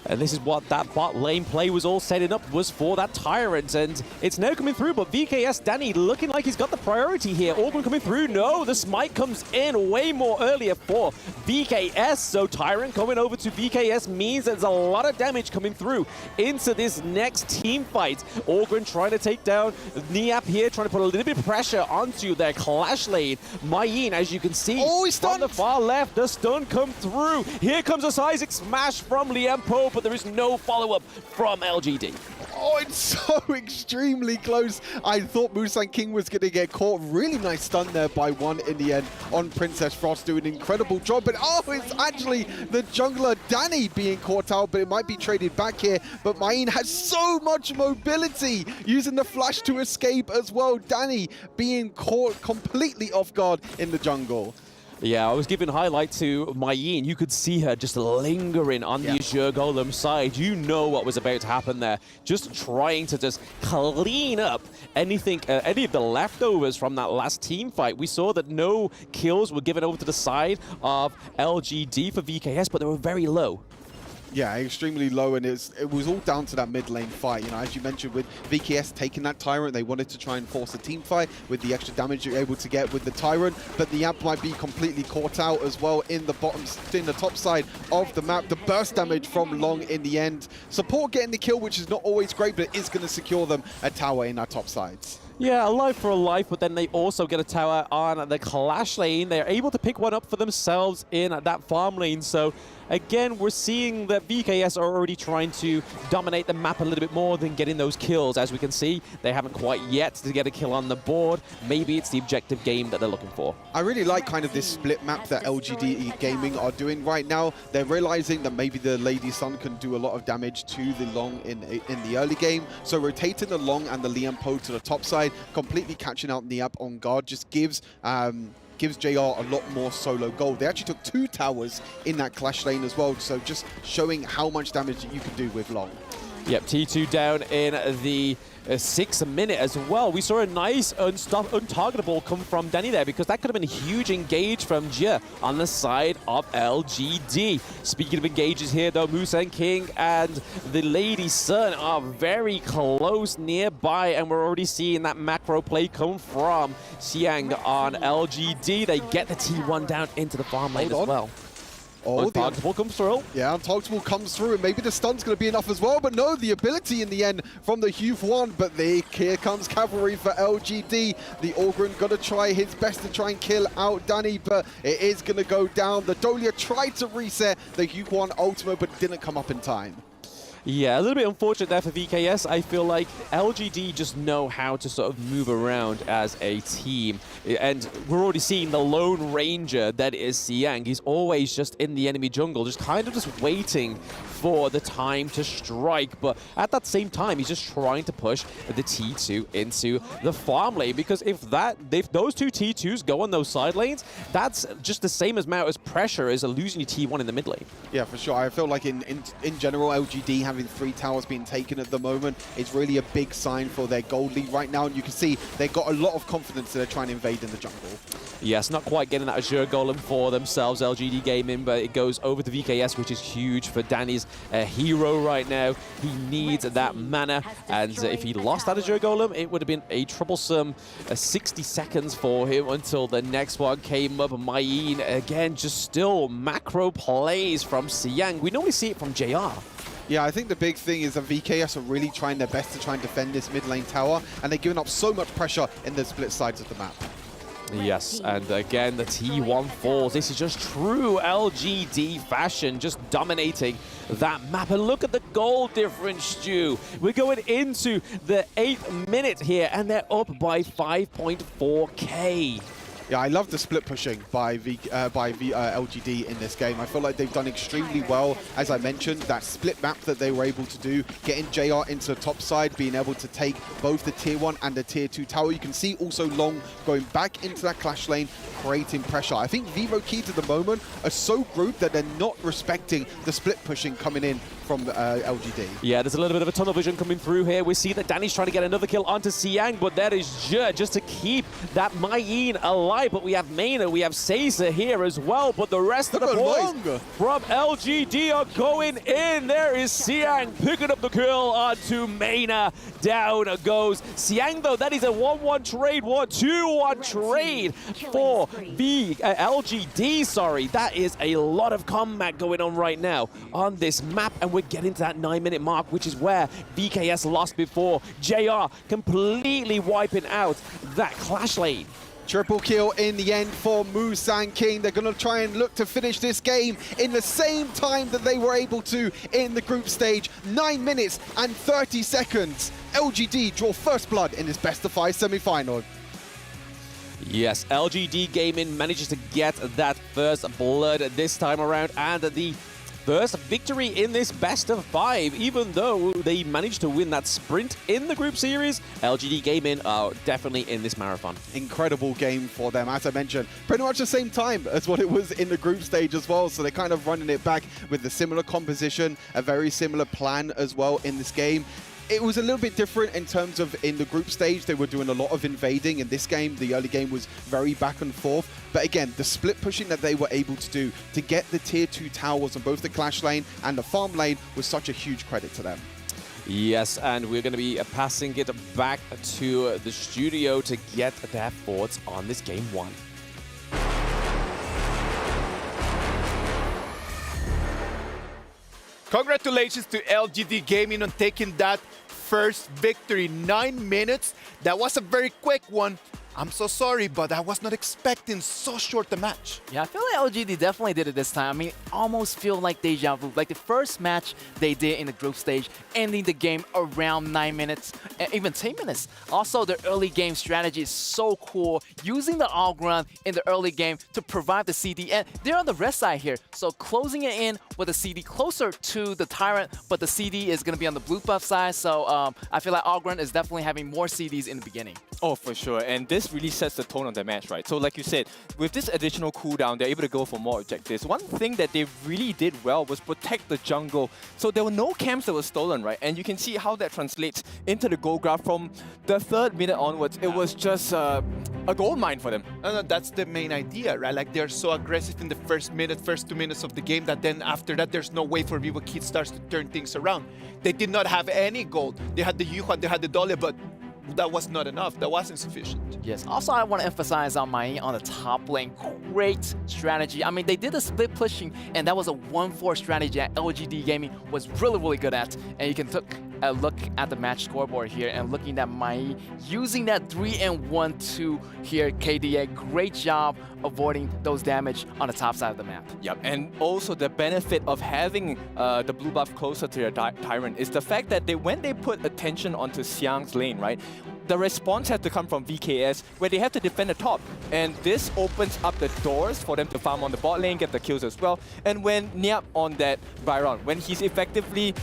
And this is what that bot lane play was all setting up, was for that Tyrant. And it's now coming through, but VKS, Danny, looking like he's got the priority here. Orgren coming through. No, the smite comes in way more earlier for VKS. So Tyrant coming over to VKS means there's a lot of damage coming through into this next team fight. Orgren trying to take down Niap here, trying to put a little bit of pressure onto their clash lane. Mayin, as you can see, on the far left, the stun come through. Here comes a seismic smash from Lianpo, but there is no follow-up from LGD. Oh, it's so extremely close. I thought Musang King was going to get caught. Really nice stun there by one in the end on Princess Frost, doing an incredible job. But oh, it's actually the jungler Danny being caught out, but it might be traded back here. But Mayin has so much mobility, using the flash to escape as well. Danny being caught completely off guard in the jungle. Yeah, I was giving highlight to Mayin. You could see her just lingering on the Azure Golem side. You know what was about to happen there. Just trying to just clean up anything, any of the leftovers from that last team fight. We saw that no kills were given over to the side of LGD for VKS, but they were very low. Yeah, extremely low, and it was all down to that mid lane fight. You know, as you mentioned, with VKS taking that Tyrant, they wanted to try and force a team fight with the extra damage you're able to get with the Tyrant, but the Amp might be completely caught out as well in the top side of the map. The burst damage from Long in the end. Support getting the kill, which is not always great, but it is going to secure them a tower in our top sides. Yeah, a life for a life, but then they also get a tower on the Clash lane. They're able to pick one up for themselves in that farm lane. So again, we're seeing that VKS are already trying to dominate the map a little bit more than getting those kills. As we can see, they haven't quite yet to get a kill on the board. Maybe it's the objective game that they're looking for. I really like kind of this split map that LGD Gaming are doing right now. They're realizing that maybe the Lady Sun can do a lot of damage to the Long in the early game. So rotating the Long and the Liam Poe to the top side, completely catching out Niap on guard, just gives JR a lot more solo gold. They actually took 2 towers in that Clash lane as well, so just showing how much damage you can do with Long. Yep, T2 down in the 6th minute as well. We saw a nice untargetable come from Danny there, because that could have been a huge engage from Jia on the side of LGD. Speaking of engages here though, Musa King and the Lady Sun are very close nearby, and we're already seeing that macro play come from Xiang on LGD. They get the T1 down into the farm lane as well. Oh, Untargetable comes through. Yeah, Untargetable comes through, and maybe the stun's going to be enough as well, but no, the ability in the end from the Youth 1, but here comes Cavalry for LGD. The Ogryn going to try his best to try and kill out Danny, but it is going to go down. The Dolia tried to reset the Youth 1 ultimate, but didn't come up in time. Yeah, a little bit unfortunate there for VKS. I feel like LGD just know how to sort of move around as a team. And we're already seeing the Lone Ranger that is Xiang. He's always just in the enemy jungle, just kind of just waiting for the time to strike. But at that same time, he's just trying to push the T2 into the farm lane, because if those 2 T2s go on those side lanes, that's just the same amount as pressure as losing your T1 in the mid lane. Yeah, for sure. I feel like in general, LGD having 3 towers being taken at the moment is really a big sign for their gold lead right now, and you can see they've got a lot of confidence that they're trying to invade in the jungle. Yes, not quite getting that Azure Golem for themselves, LGD Gaming, but it goes over to VKS, which is huge for Danny's hero right now. He needs that mana, and if he lost that Azure Golem, it would have been a troublesome 60 seconds for him until the next one came up. Mayin, again, just still macro plays from Xiang. We normally see it from JR. Yeah, I think the big thing is that VKS are really trying their best to try and defend this mid lane tower, and they're giving up so much pressure in the split sides of the map. Yes, and again, the T1 falls. This is just true LGD fashion, just dominating that map. And look at the goal difference, Stu. We're going into the 8th minute here, and they're up by 5.4K. Yeah, I love the split pushing by LGD in this game. I feel like they've done extremely well. As I mentioned, that split map that they were able to do, getting JR into the top side, being able to take both the tier 1 and the tier 2 tower. You can see also Long going back into that Clash lane, creating pressure. I think Vivo Keys at the moment are so grouped that they're not respecting the split pushing coming in from LGD. Yeah, there's a little bit of a tunnel vision coming through here. We see that Danny's trying to get another kill onto Xiang, but that is just to keep that Mayin alive. But we have Maina, we have Caesar here as well, but the rest of the boys from LGD are going in. There is Xiang picking up the kill onto Maina. Down goes Xiang, though. That is a 1-1 trade, 2-1 trade for LGD, sorry. That is a lot of combat going on right now on this map, and we're getting to that 9-minute mark, which is where VKS lost before. JR completely wiping out that Clash lane. Triple kill in the end for Musang King. They're going to try and look to finish this game in the same time that they were able to in the group stage. 9 minutes and 30 seconds. LGD draw first blood in this best-of-5 semi-final. Yes, LGD Gaming manages to get that first blood this time around, and the first victory in this best of 5. Even though they managed to win that sprint in the group series, LGD Gaming are definitely in this marathon. Incredible game for them. As I mentioned, pretty much the same time as what it was in the group stage as well. So they're kind of running it back with a similar composition, a very similar plan as well in this game. It was a little bit different in terms of in the group stage, they were doing a lot of invading. In this game, the early game was very back and forth. But again, the split pushing that they were able to do to get the tier 2 towers on both the clash lane and the farm lane was such a huge credit to them. Yes, and we're going to be passing it back to the studio to get their thoughts on this game 1. Congratulations to LGD Gaming on taking that first victory. 9 minutes. That was a very quick one. I'm so sorry, but I was not expecting so short a match. Yeah, I feel like LGD definitely did it this time. I mean, almost feel like deja vu. Like the first match they did in the group stage, ending the game around 9 minutes, even 10 minutes. Also, their early game strategy is so cool, using the all ground in the early game to provide the CD. And they're on the red side here, so closing it in with a CD closer to the Tyrant, but the CD is going to be on the blue buff side. So I feel like all ground is definitely having more CDs in the beginning. Oh, for sure. And this really sets the tone of the match, right? So like you said, with this additional cooldown, they're able to go for more objectives. One thing that they really did well was protect the jungle. So there were no camps that were stolen, right? And you can see how that translates into the gold graph from the 3rd minute onwards. It was just a gold mine for them. No, that's the main idea, right? Like they're so aggressive in the first 2 minutes of the game that then after that, there's no way for Vivo Kid Stars to turn things around. They did not have any gold. They had the Yuhan, they had the Dole, but that was not enough. That wasn't sufficient. Yes. Also, I want to emphasize on Mai on the top lane. Great strategy. I mean, they did a split pushing, and that was a 1-4 strategy that LGD Gaming was really, really good at. And you can take a look at the match scoreboard here and looking at Mai using that 3-1-2 here. KDA, great job avoiding those damage on the top side of the map. Yep, and also the benefit of having the blue buff closer to your Tyrant is the fact that when they put attention onto Xiang's lane, right, the response has to come from VKS, where they have to defend the top. And this opens up the doors for them to farm on the bot lane, get the kills as well. And when Niap on that Byron, when he's effectively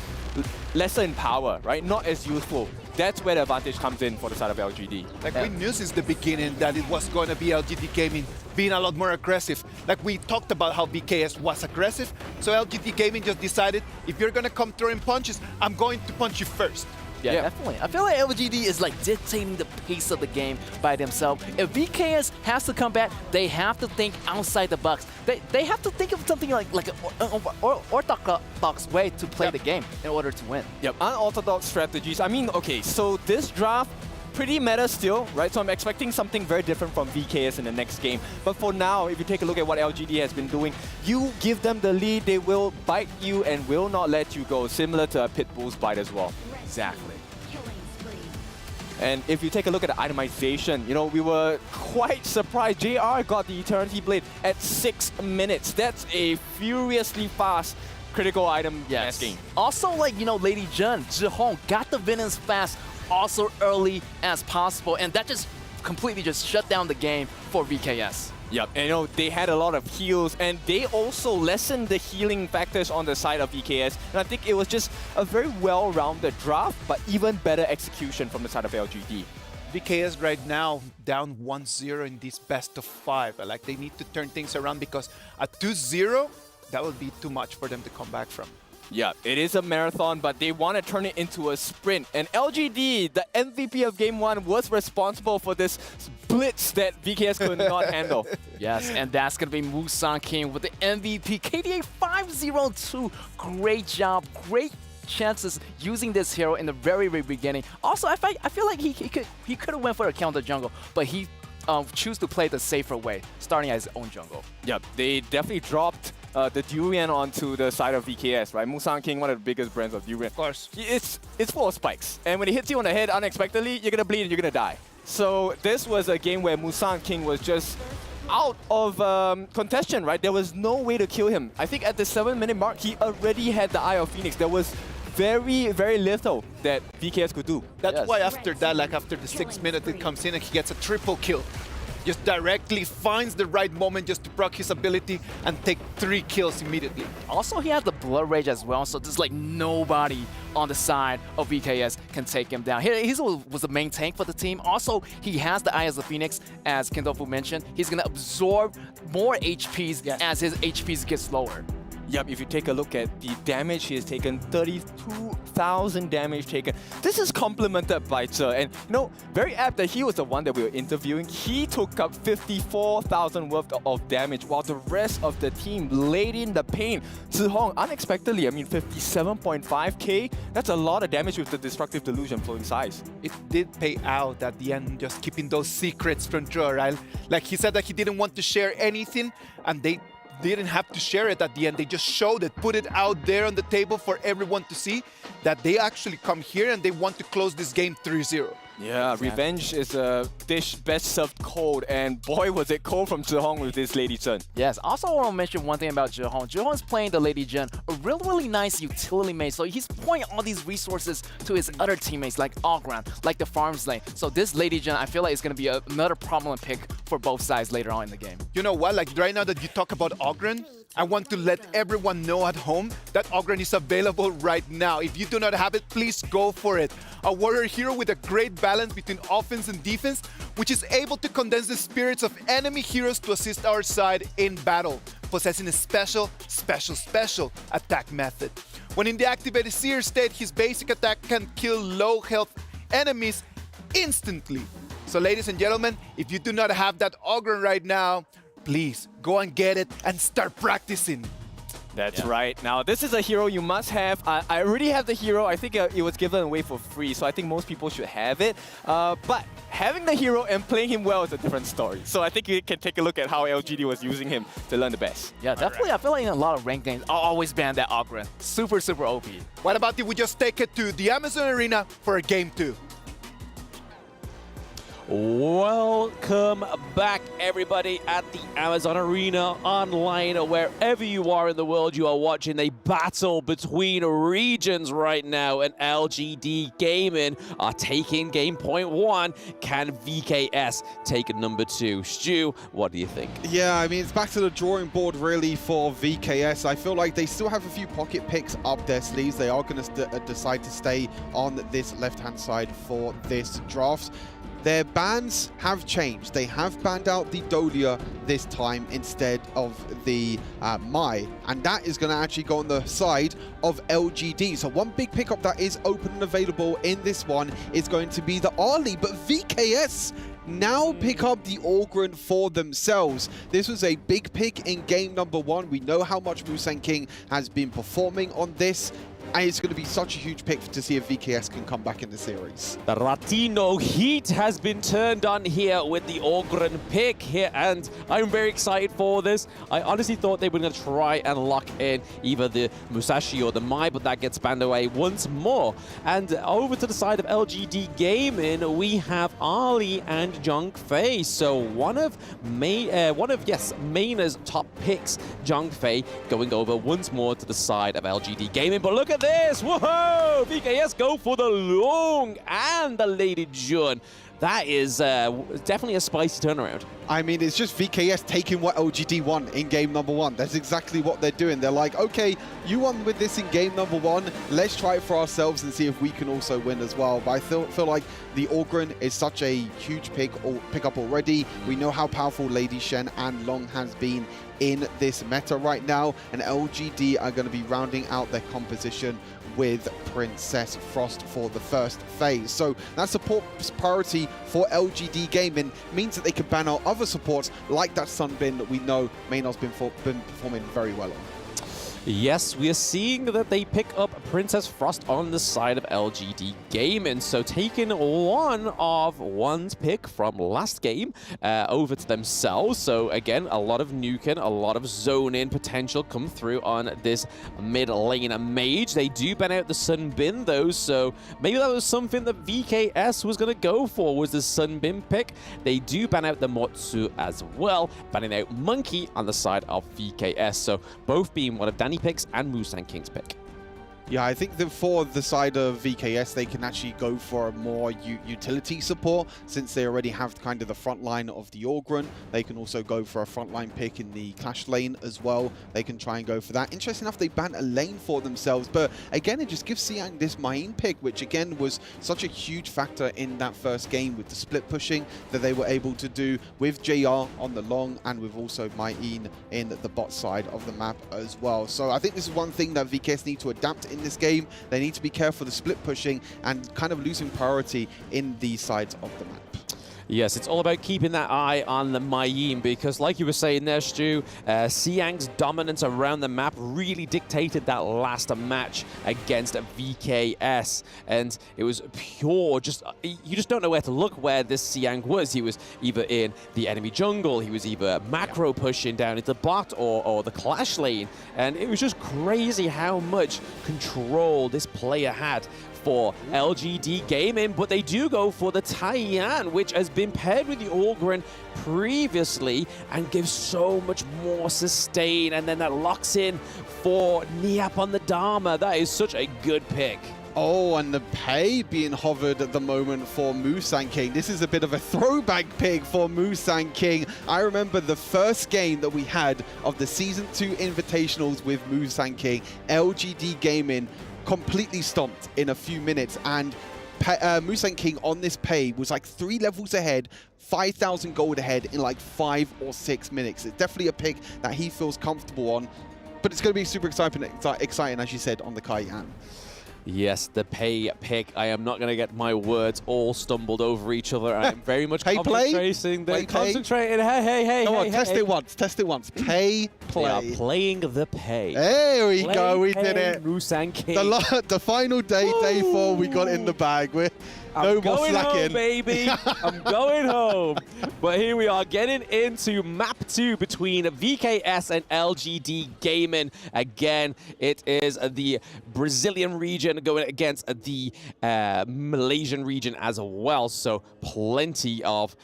lesser in power, right, not as useful, that's where the advantage comes in for the side of LGD. Like we knew since the beginning that it was going to be LGD Gaming being a lot more aggressive. Like we talked about how VKS was aggressive, so LGD Gaming just decided, if you're going to come throwing punches, I'm going to punch you first. Yeah, definitely. I feel like LGD is like dictating the pace of the game by themselves. If VKS has to come back, they have to think outside the box. They have to think of something like an orthodox way to play the game in order to win. Yep, unorthodox strategies. I mean, okay, so this draft, pretty meta still, right? So I'm expecting something very different from VKS in the next game. But for now, if you take a look at what LGD has been doing, you give them the lead, they will bite you and will not let you go, similar to a Pitbull's bite as well. Exactly. And if you take a look at the itemization, you know, we were quite surprised. JR got the Eternity Blade at 6 minutes. That's a furiously fast critical item masking. Also, like, you know, Lady Jun, Zhihong got the Venons fast, also early as possible, and that just completely just shut down the game for VKS. Yep, and you know, they had a lot of heals, and they also lessened the healing factors on the side of VKS. And I think it was just a very well-rounded draft, but even better execution from the side of LGD. VKS right now down 1-0 in this best of 5. Like they need to turn things around because at 2-0, that would be too much for them to come back from. Yeah, it is a marathon, but they want to turn it into a sprint. And LGD, the MVP of Game 1, was responsible for this blitz that VKS could not handle. Yes, and that's going to be Musang King with the MVP. KDA 502. Great job, great chances using this hero in the very, very beginning. Also, I feel like he could have went for a counter jungle, but he choose to play the safer way, starting as his own jungle. Yep, they definitely dropped the Durian onto the side of VKS, right? Musang King, one of the biggest brands of Durian. Of course. It's full of spikes. And when it hits you on the head unexpectedly, you're going to bleed and you're going to die. So this was a game where Musang King was just out of contention, right? There was no way to kill him. I think at the 7-minute mark, he already had the Eye of Phoenix. There was very, very little that VKS could do. That's why after that, like after the 6 minutes, it comes in and he gets a triple kill. just directly finds the right moment just to proc his ability and take 3 kills immediately. Also, he has the Blood Rage as well, so there's like nobody on the side of VKS can take him down. He was the main tank for the team. Also, he has the Eye of the Phoenix, as Kendofu mentioned. He's going to absorb more HPs as his HPs gets lower. Yep, if you take a look at the damage, he has taken 32,000 damage taken. This is complemented by Zhe, and you know, very apt that he was the one that we were interviewing. He took up 54,000 worth of damage, while the rest of the team laid in the pain. Zihong, unexpectedly, I mean, 57.5k, that's a lot of damage with the Destructive Delusion flowing size. It did pay out at the end, just keeping those secrets from Zhe, right? Like he said that he didn't want to share anything, and they didn't have to share it at the end. They just showed it, put it out there on the table for everyone to see that they actually come here and they want to close this game 3-0. Yeah, revenge is a dish best served cold, and boy was it cold from Zhehong with this Lady Zhen. Yes, also I want to mention one thing about Zhehong. Zhehong's playing the Lady Zhen, a really nice utility mate, so he's pouring all these resources to his other teammates like Ogran, like the farms lane. So this Lady Zhen, I feel like is going to be another prominent pick for both sides later on in the game. You know what, like right now that you talk about Ogran, I want to let everyone know at home that Ogran is available right now. If you do not have it, please go for it. A warrior hero with a great balance between offense and defense, which is able to condense the spirits of enemy heroes to assist our side in battle, possessing a special attack method. When in the activated Seer state, his basic attack can kill low health enemies instantly. So ladies and gentlemen, if you do not have that Ogran right now, please go and get it and start practicing. That's right. Now, this is a hero you must have. I already have the hero. I think it was given away for free, so I think most people should have it. But having the hero and playing him well is a different story. So I think you can take a look at how LGD was using him to learn the best. Yeah, definitely. I feel like in a lot of ranked games, I'll always ban that Ogran. Super OP. What about if we just take it to the Amazon Arena for a game 2? Welcome back, everybody, at the Amazon Arena online. Wherever you are in the world, you are watching a battle between regions right now, and LGD Gaming are taking game point 1. Can VKS take number 2? Stu, what do you think? Yeah, I mean, it's back to the drawing board, really, for VKS. I feel like they still have a few pocket picks up their sleeves. They are going to decide to stay on this left-hand side for this draft. Their bans have changed. They have banned out the Dolia this time instead of the Mai, and that is going to actually go on the side of LGD. So one big pickup that is open and available in this one is going to be the Ali, but VKS now pick up the Ogran for themselves. This was a big pick in game number 1. We know how much Musang King has been performing on this, and it's going to be such a huge pick to see if VKS can come back in the series. The Latino heat has been turned on here with the Ogran pick here, and I'm very excited for this. I honestly thought they were going to try and lock in either the Musashi or the Mai, but that gets banned away once more. And over to the side of LGD Gaming, we have Ali and Jung Fei. So one of Mayna's top picks, Jung Fei, going over once more to the side of LGD Gaming. But look at this! Whoa! VKS go for the Long and the Lady Jun. That is definitely a spicy turnaround. I mean, it's just VKS taking what LGD won in game number 1. That's exactly what they're doing. They're like, okay, you won with this in game number 1. Let's try it for ourselves and see if we can also win as well. But I feel like the Ogran is such a huge pick-up already. We know how powerful Lady Shen and Long has been in this meta right now, and LGD are going to be rounding out their composition with Princess Frost for the first phase. So that support priority for LGD Gaming means that they can ban out other supports like that Sunbin that we know Maynard's been performing very well on. Yes, we are seeing that they pick up Princess Frost on the side of LGD Gaming. So taking one of one's pick from last game over to themselves. So again, a lot of nuking, a lot of zone-in potential come through on this mid lane mage. They do ban out the Sunbin though, so maybe that was something that VKS was going to go for, was the Sunbin pick. They do ban out the Motsu as well, banning out Monkey on the side of VKS. So both being one of Danny picks and Musang King's pick. Yeah, I think that for the side of VKS, they can actually go for a more utility support since they already have kind of the front line of the Orgren. They can also go for a frontline pick in the Clash lane as well. They can try and go for that. Interesting enough, they banned a lane for themselves, but again, it just gives Siang this Main pick, which again was such a huge factor in that first game with the split pushing that they were able to do with JR on the long and with also Main in the bot side of the map as well. So I think this is one thing that VKS need to adapt in this game. They need to be careful of the split pushing and kind of losing priority in these sides of the map. Yes, it's all about keeping that eye on the Mayim because, like you were saying there, Stu, Siang's dominance around the map really dictated that last match against VKS. And it was pure, you just don't know where to look where this Siang was. He was either in the enemy jungle, he was either macro pushing down into bot or the Clash lane. And it was just crazy how much control this player had for LGD Gaming, but they do go for the Taiyan, which has been paired with the Orgren previously and gives so much more sustain, and then that locks in for Niap on the Dharma. That is such a good pick. Oh, and the pay being hovered at the moment for Musang King. This is a bit of a throwback pick for Musang King. I remember the first game that we had of the Season 2 Invitationals with Musang King, LGD Gaming completely stomped in a few minutes, and Musang King on this pay was like 3 levels ahead, 5,000 gold ahead in like 5 or 6 minutes. It's definitely a pick that he feels comfortable on, but it's going to be super exciting, as you said, on the Cayenne. Yes, the pay pick. I am not going to get my words all stumbled over each other. I am very much concentrating. They're concentrating. Hey. Come on, test it once. Test it once. Pay, play. They are playing the pay. There we go. We did it. Musang King. The final day, day 4, we got in the bag. No more slacking. Home, baby. I'm going home. But here we are getting into map 2 between VKS and LGD Gaming. Again, it is the Brazilian region going against the Malaysian region as well. So plenty of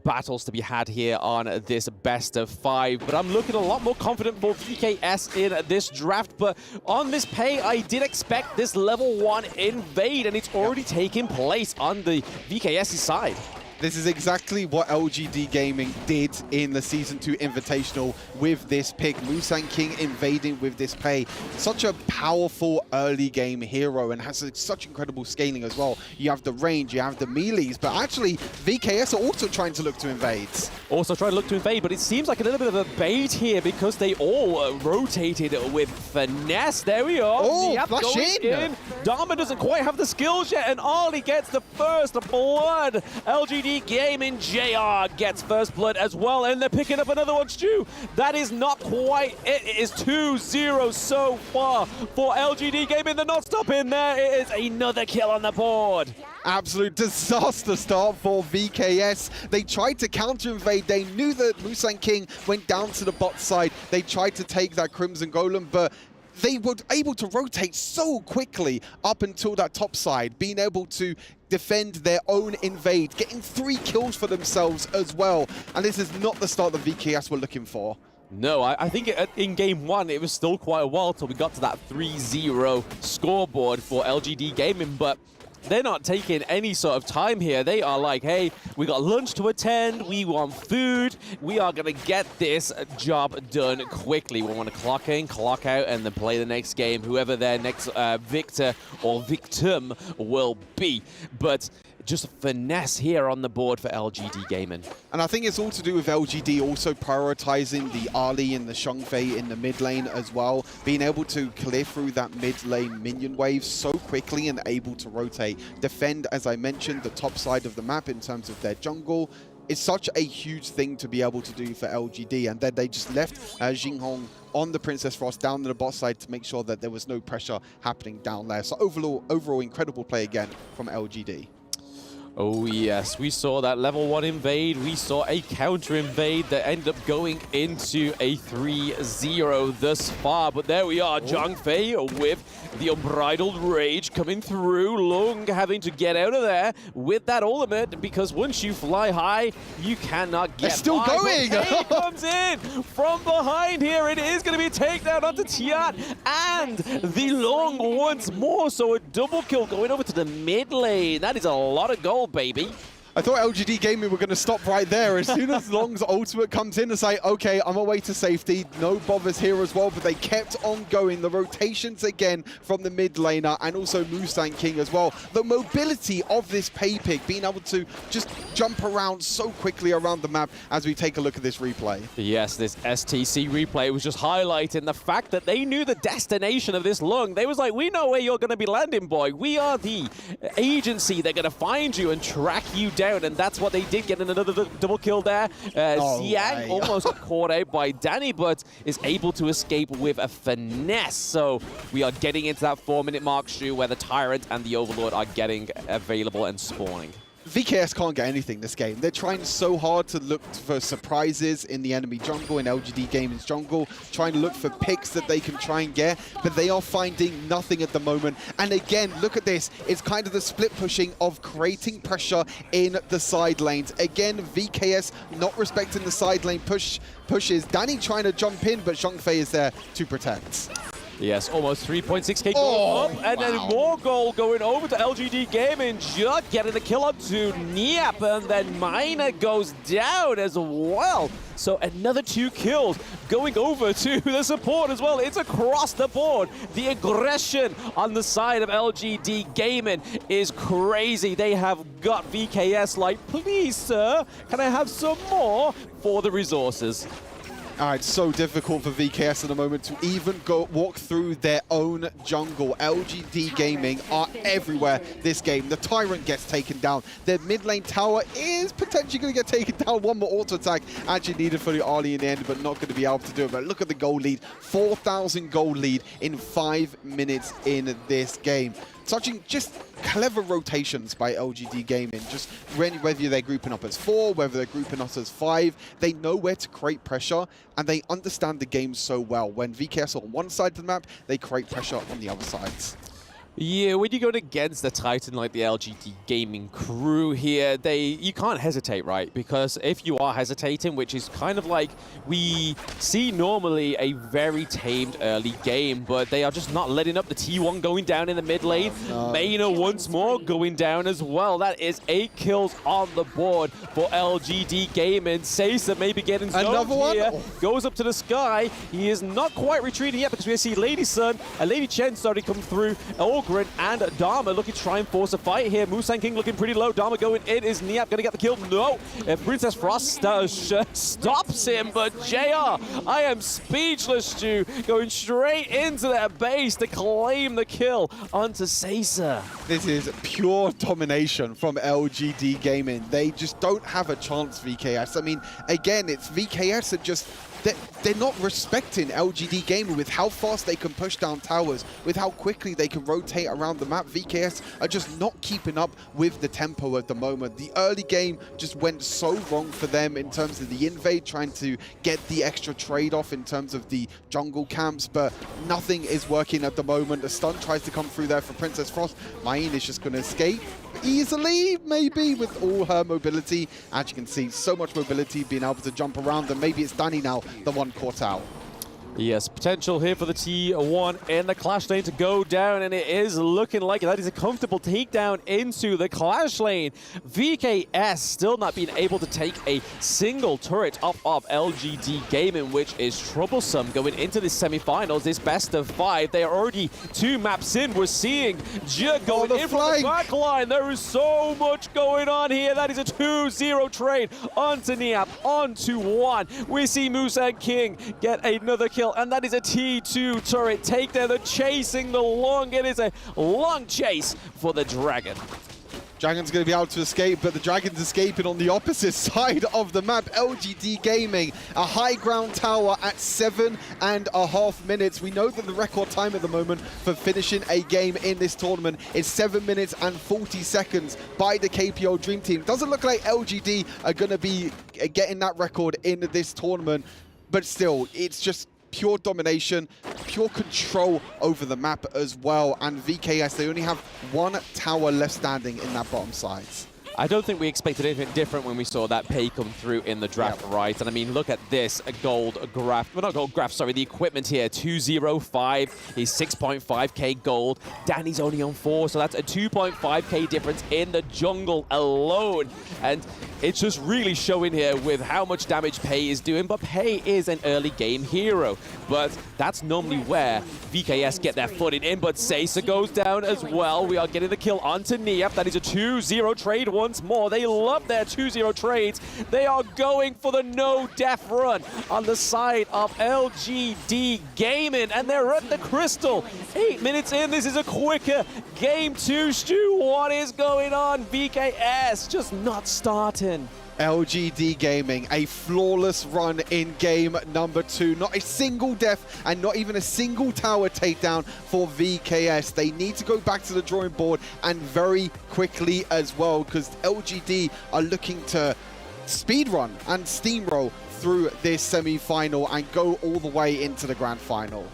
battles to be had here on this best of 5, but I'm looking a lot more confident for VKS in this draft. But on this pay, I did expect this level 1 invade, and it's already taking place on the VKS side. This is exactly what LGD Gaming did in the Season 2 Invitational with this pick. Musang King invading with this pay. Such a powerful early game hero and has such incredible scaling as well. You have the range, you have the melees, but actually VKS are also trying to look to invade. Also trying to look to invade, but it seems like a little bit of a bait here because they all rotated with finesse. There we are. Oh, Yep, flash in. Dharma doesn't quite have the skills yet, and Ollie gets the first blood. LGD Gaming JR gets first blood as well, and they're picking up another one, Stu. That is not quite it. It is 2-0 so far for LGD Gaming. They're not stopping there. It is another kill on the board. Absolute disaster start for VKS. They tried to counter-invade. They knew that Musang King went down to the bot side. They tried to take that Crimson Golem, but they were able to rotate so quickly up until that top side, being able to defend their own invade, getting 3 kills for themselves as well. And this is not the start that VKS were looking for. No, I think in game 1, it was still quite a while till we got to that 3-0 scoreboard for LGD Gaming, but they're not taking any sort of time here. They are like, hey, we got lunch to attend, we want food, we are going to get this job done quickly. We want to clock in, clock out, and then play the next game, whoever their next victor or victim will be. But just finesse here on the board for LGD Gaming. And I think it's all to do with LGD also prioritizing the Ali and the Shangfei in the mid lane as well, being able to clear through that mid lane minion wave so quickly and able to rotate. Defend, as I mentioned, the top side of the map in terms of their jungle. It's such a huge thing to be able to do for LGD, and then they just left Jinghong on the Princess Frost down to the bot side to make sure that there was no pressure happening down there. So overall incredible play again from LGD. Oh yes, we saw that level 1 invade, we saw a counter invade that ended up going into a 3-0 thus far, but there we are, Zhang Fei with the Unbridled Rage coming through, Lung having to get out of there with that ultimate, because once you fly high, you cannot get They're still by. going! He comes in from behind here, it is going to be a takedown onto Tiat, and the Lung once more, so a double kill going over to the mid lane. That is a lot of gold, baby. I thought LGD Gaming were going to stop right there. As soon as Long's ultimate comes in and say, okay, I'm away to safety, no bothers here as well, but they kept on going. The rotations again from the mid laner and also Mustang King as well. The mobility of this Pay Pig, being able to just jump around so quickly around the map as we take a look at this replay. Yes, this STC replay was just highlighting the fact that they knew the destination of this Lung. They was like, we know where you're going to be landing, boy. We are the agency. They're going to find you and track you down. And that's what they did, getting another double kill there. Xiang almost caught out by Danny, but is able to escape with a finesse. So we are getting into that 4-minute mark, Stu, where the Tyrant and the Overlord are getting available and spawning. VKS can't get anything this game. They're trying so hard to look for surprises in the enemy jungle, in LGD Gaming's jungle, trying to look for picks that they can try and get, but they are finding nothing at the moment. And again, look at this. It's kind of the split pushing of creating pressure in the side lanes. Again, VKS not respecting the side lane pushes. Danny trying to jump in, but Zhang Fei is there to protect. Yes, almost 3.6k gold up, and then more gold going over to LGD Gaming, just getting the kill up to Niap, and then Miner goes down as well. So another 2 kills going over to the support as well. It's across the board. The aggression on the side of LGD Gaming is crazy. They have got VKS like, please, sir, can I have some more for the resources? All right, so difficult for VKS at the moment to even walk through their own jungle. LGD Gaming are everywhere this game. The Tyrant gets taken down. Their mid lane tower is potentially going to get taken down. One more auto attack actually needed for the Arlie in the end, but not going to be able to do it. But look at the gold lead. 4,000 gold lead in 5 minutes in this game. Such just clever rotations by LGD Gaming. Just whether they're grouping up as 4, whether they're grouping up as 5, they know where to create pressure, and they understand the game so well. When VKS are on one side of the map, they create pressure on the other sides. Yeah, when you're going against a Titan like the LGD Gaming crew here, you can't hesitate, right? Because if you are hesitating, which is kind of like we see normally a very tamed early game, but they are just not letting up. The T1 going down in the mid lane. Maina once more going down as well. That is 8 kills on the board for LGD Gaming. Seiza maybe getting zoned here. Goes up to the sky. He is not quite retreating yet because we see Lady Sun and Lady Chen starting to come through. And Dharma looking to try and force a fight here. Mustang King looking pretty low. Dharma going in. Is Niap going to get the kill? No. Princess Frost stops him, but JR, I am speechless, Stu. Going straight into their base to claim the kill onto Seiza. This is pure domination from LGD Gaming. They just don't have a chance, VKS. I mean, again, it's VKS that just... They're not respecting LGD Gaming with how fast they can push down towers, with how quickly they can rotate around the map. VKS are just not keeping up with the tempo at the moment. The early game just went so wrong for them in terms of the invade, trying to get the extra trade-off in terms of the jungle camps, but nothing is working at the moment. The stun tries to come through there for Princess Frost. Maine is just going to escape easily, maybe, with all her mobility. As you can see, so much mobility, being able to jump around, and maybe it's Danny now, the one caught out. Yes, potential here for the T1 in the Clash lane to go down, and it is looking like that is a comfortable takedown into the Clash lane. VKS still not being able to take a single turret off of LGD Gaming, which is troublesome going into the semifinals, this best of 5. They are already 2 maps in. We're seeing Jia going in from the back line. There is so much going on here. That is a 2-0 trade onto Niap, onto 1. We see Musa King get another kill, and that is a T2 turret takedown. They're chasing the Long. It is a long chase for the Dragon. Dragon's going to be able to escape, but the Dragon's escaping on the opposite side of the map. LGD Gaming, a high ground tower at 7.5 minutes. We know that the record time at the moment for finishing a game in this tournament is 7 minutes and 40 seconds by the KPO Dream Team. Doesn't look like LGD are going to be getting that record in this tournament, but still, it's just pure domination, pure control over the map as well. And VKS, they only have one tower left standing in that bottom side. I don't think we expected anything different when we saw that pay come through in the draft, right? And I mean, look at this gold graph. Well, not gold graph, sorry, the equipment here. 205 is 6.5k gold. Danny's only on 4, so that's a 2.5k difference in the jungle alone. And it's just really showing here with how much damage Pei is doing. But Pei is an early game hero. But that's normally where VKS get their footing in. But Seiza goes down as well. We are getting the kill onto Niap. That is a 2-0 trade once more. They love their 2-0 trades. They are going for the no-death run on the side of LGD Gaming. And they're at the crystal. 8 minutes in. This is a quicker game 2. Stu, what is going on? VKS just not starting. LGD Gaming, a flawless run in game number 2. Not a single death and not even a single tower takedown for VKS. They need to go back to the drawing board and very quickly as well, because LGD are looking to speedrun and steamroll through this semi-final and go all the way into the grand final.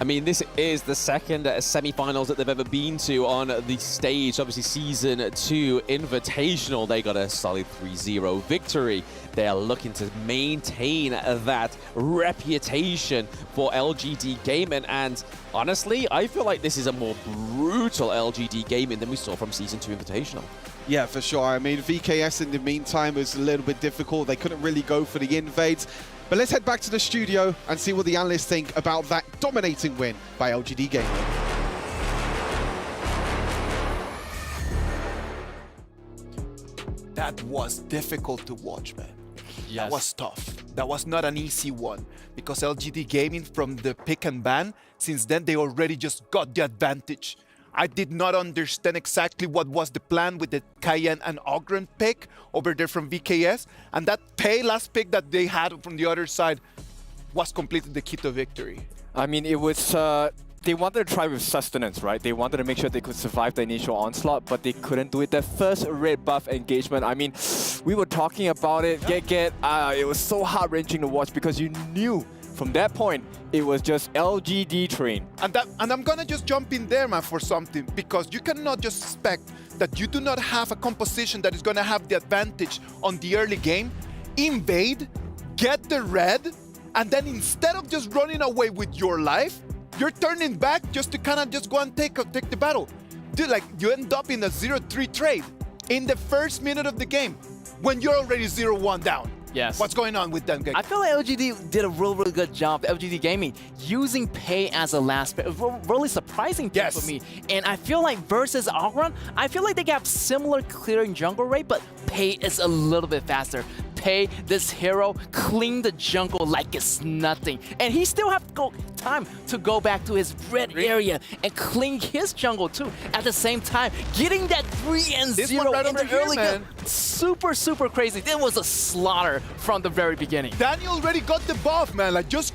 I mean, this is the second semi-finals that they've ever been to on the stage. Obviously, Season 2 Invitational, they got a solid 3-0 victory. They are looking to maintain that reputation for LGD Gaming. And honestly, I feel like this is a more brutal LGD Gaming than we saw from Season 2 Invitational. Yeah, for sure. I mean, VKS in the meantime was a little bit difficult. They couldn't really go for the invades. But let's head back to the studio and see what the analysts think about that dominating win by LGD Gaming. That was difficult to watch, man. Yes. That was tough. That was not an easy one, because LGD Gaming, from the pick and ban, since then they already just got the advantage. I did not understand exactly what was the plan with the Cayenne and Ogren pick over there from VKS. And that last pick that they had from the other side was completely the key to victory. I mean, it was, they wanted to try with sustenance, right? They wanted to make sure they could survive the initial onslaught, but they couldn't do it. Their first red buff engagement, I mean, we were talking about it, it was so heart-wrenching to watch, because you knew from that point, it was just LGD train. And I'm gonna just jump in there, man, for something, because you cannot just expect that you do not have a composition that is gonna have the advantage on the early game, invade, get the red, and then instead of just running away with your life, you're turning back just to kind of just go and take the battle. Dude, like, you end up in a 0-3 trade in the first minute of the game when you're already 0-1 down. Yes. What's going on with them guys? I feel like LGD did a really good job, LGD Gaming, using Pei as a last pick. Really surprising pick for me. And I feel like versus Ogron, I feel like they got similar clearing jungle rate, but Pei is a little bit faster. Pei, this hero, clean the jungle like it's nothing. And he still have time to go back to his red area and clean his jungle too. At the same time, getting that 3-0 right in the here, early game. Super, super crazy. It was a slaughter from the very beginning. Danny already got the buff, man. Like, just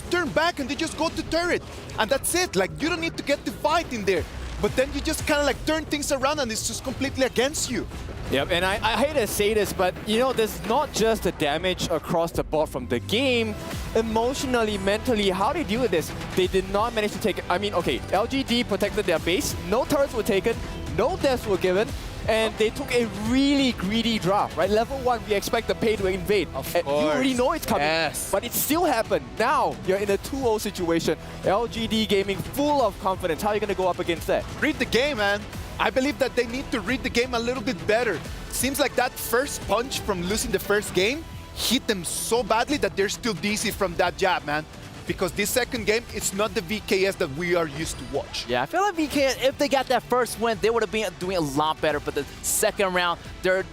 turn back and they just go to turret. And that's it. Like, you don't need to get the fight in there. But then you just kind of like turn things around and it's just completely against you. Yep, and I hate to say this, but you know, there's not just the damage across the board from the game. Emotionally, mentally, how they deal with this? They did not manage to take it. I mean, okay, LGD protected their base, no turrets were taken, no deaths were given, and they took a really greedy draft, right? Level 1, we expect the Pei to invade. Of course. You already know it's coming, but it still happened. Now, you're in a 2-0 situation. LGD Gaming full of confidence. How are you going to go up against that? Read the game, man. I believe that they need to read the game a little bit better. Seems like that first punch from losing the first game hit them so badly that they're still dizzy from that jab, man. Because this second game, it's not the VKS that we are used to watch. Yeah, I feel like VKS, if they got that first win, they would have been doing a lot better. But the second round, their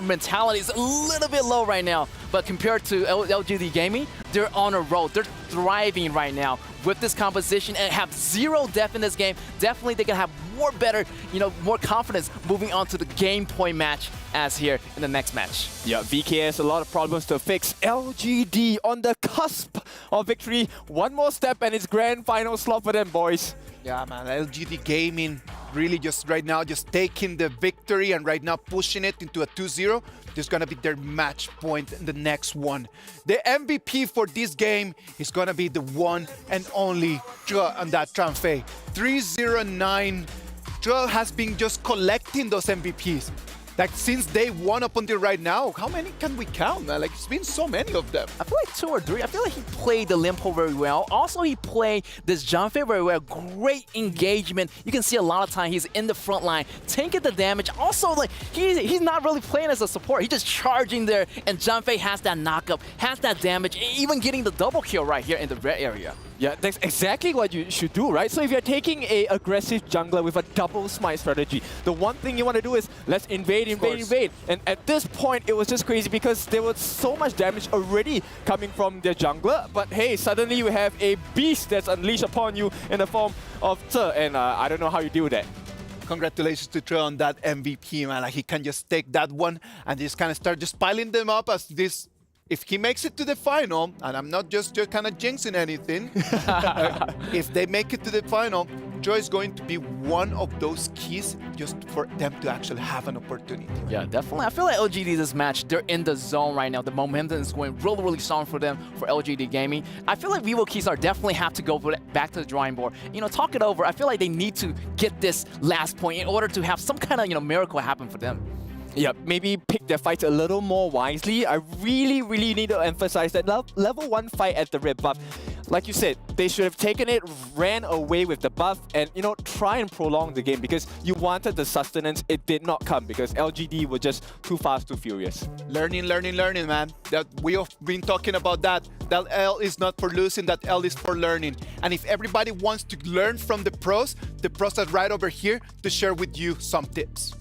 mentality is a little bit low right now. but compared to LGD Gaming, they're on a roll. They're thriving right now with this composition and have 0 death in this game. Definitely they can have more confidence moving on to the game point match as here in the next match. Yeah, VKS, a lot of problems to fix. LGD on the cusp of victory. One more step and it's grand final slot for them, boys. Yeah, man, LGD Gaming really just right now just taking the victory and right now pushing it into a 2-0. This is going to be their match point in the next one. The MVP for this game is going to be the one and only Zhe on that Tranfei. 309. Zhe has been just collecting those MVPs. Like since day one up until right now, how many can we count, man? Like it's been so many of them. I feel like 2 or 3. I feel like he played the Limpo very well. Also, he played this Janfei very well. Great engagement. You can see a lot of time he's in the front line, taking the damage. Also, like he's not really playing as a support. He's just charging there, and Janfei has that knockup, has that damage, even getting the double kill right here in the red area. Yeah, that's exactly what you should do, right? So if you're taking a aggressive jungler with a double smite strategy, the one thing you want to do is let's invade. And at this point, it was just crazy because there was so much damage already coming from their jungler. But hey, suddenly you have a beast that's unleashed upon you in the form of Zhe, and I don't know how you deal with that. Congratulations to Zhe on that MVP, man. Like he can just take that one and just kind of start just piling them up as this. If he makes it to the final, and I'm not just kind of jinxing anything, if they make it to the final, Zhe is going to be one of those keys just for them to actually have an opportunity. Yeah, definitely. I feel like LGD this match, they're in the zone right now. The momentum is going really, really strong for them, for LGD Gaming. I feel like Vivo Keys are definitely have to go back to the drawing board. Talk it over. I feel like they need to get this last point in order to have some kind of, miracle happen for them. Yeah, maybe pick their fights a little more wisely. I really, really need to emphasize that level 1 fight at the red buff. Like you said, they should have taken it, ran away with the buff, and try and prolong the game because you wanted the sustenance. It did not come because LGD were just too fast, too furious. Learning, man. That we have been talking about that. That L is not for losing, that L is for learning. And if everybody wants to learn from the pros are right over here to share with you some tips.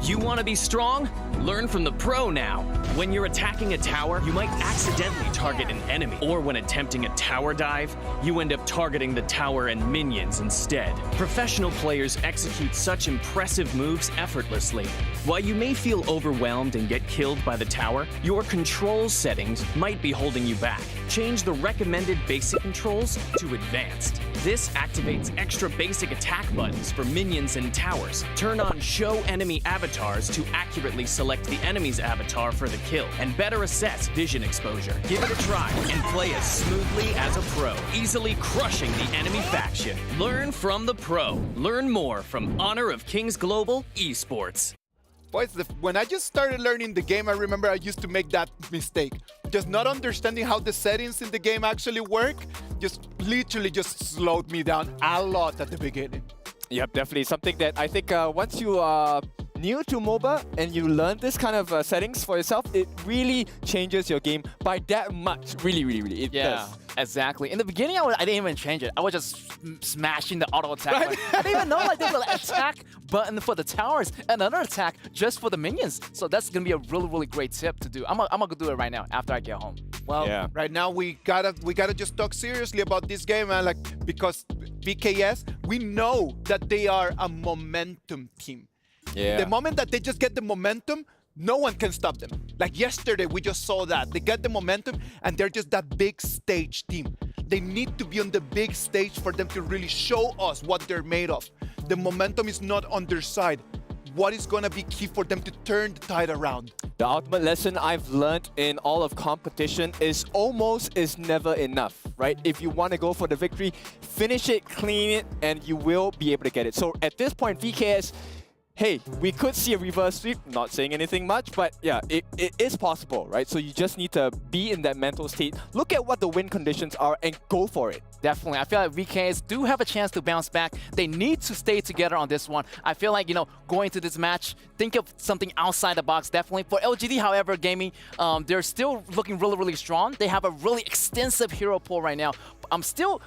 You want to be strong? Learn from the pro now. When you're attacking a tower, you might accidentally target an enemy. Or when attempting a tower dive, you end up targeting the tower and minions instead. Professional players execute such impressive moves effortlessly. While you may feel overwhelmed and get killed by the tower, your control settings might be holding you back. Change the recommended basic controls to advanced. This activates extra basic attack buttons for minions and towers. Turn on show enemy avatars to accurately select the enemy's avatar for the kill and better assess vision exposure. Give it a try and play as smoothly as a pro, easily crushing the enemy faction. Learn from the pro. Learn more from Honor of Kings Global Esports. Boys, when I just started learning the game, I remember I used to make that mistake. Just not understanding how the settings in the game actually work, just literally just slowed me down a lot at the beginning. Yep, definitely. Something that I think once you are new to MOBA and you learn this kind of settings for yourself, it really changes your game by that much. Really, it does. Exactly. In the beginning, I didn't even change it. I was just smashing the auto attack. Right? I didn't even know there's an attack button for the towers and another attack just for the minions. So that's gonna be a really, really great tip to do. I'm gonna do it right now after I get home. Well, right now we gotta just talk seriously about this game, man. Because VKS, we know that they are a momentum team. Yeah. The moment that they just get the momentum, no one can stop them. Like yesterday, we just saw that. They get the momentum, and they're just that big stage team. They need to be on the big stage for them to really show us what they're made of. The momentum is not on their side. What is going to be key for them to turn the tide around? The ultimate lesson I've learned in all of competition is almost is never enough, right? If you want to go for the victory, finish it, clean it, and you will be able to get it. So at this point, VKS, hey, we could see a reverse sweep, not saying anything much, but yeah, it is possible, right? So you just need to be in that mental state, look at what the win conditions are, and go for it. Definitely. I feel like VKS do have a chance to bounce back. They need to stay together on this one. I feel like, going to this match, think of something outside the box, definitely. For LGD, however, Gaming, they're still looking really, really strong. They have a really extensive hero pool right now. I'm still,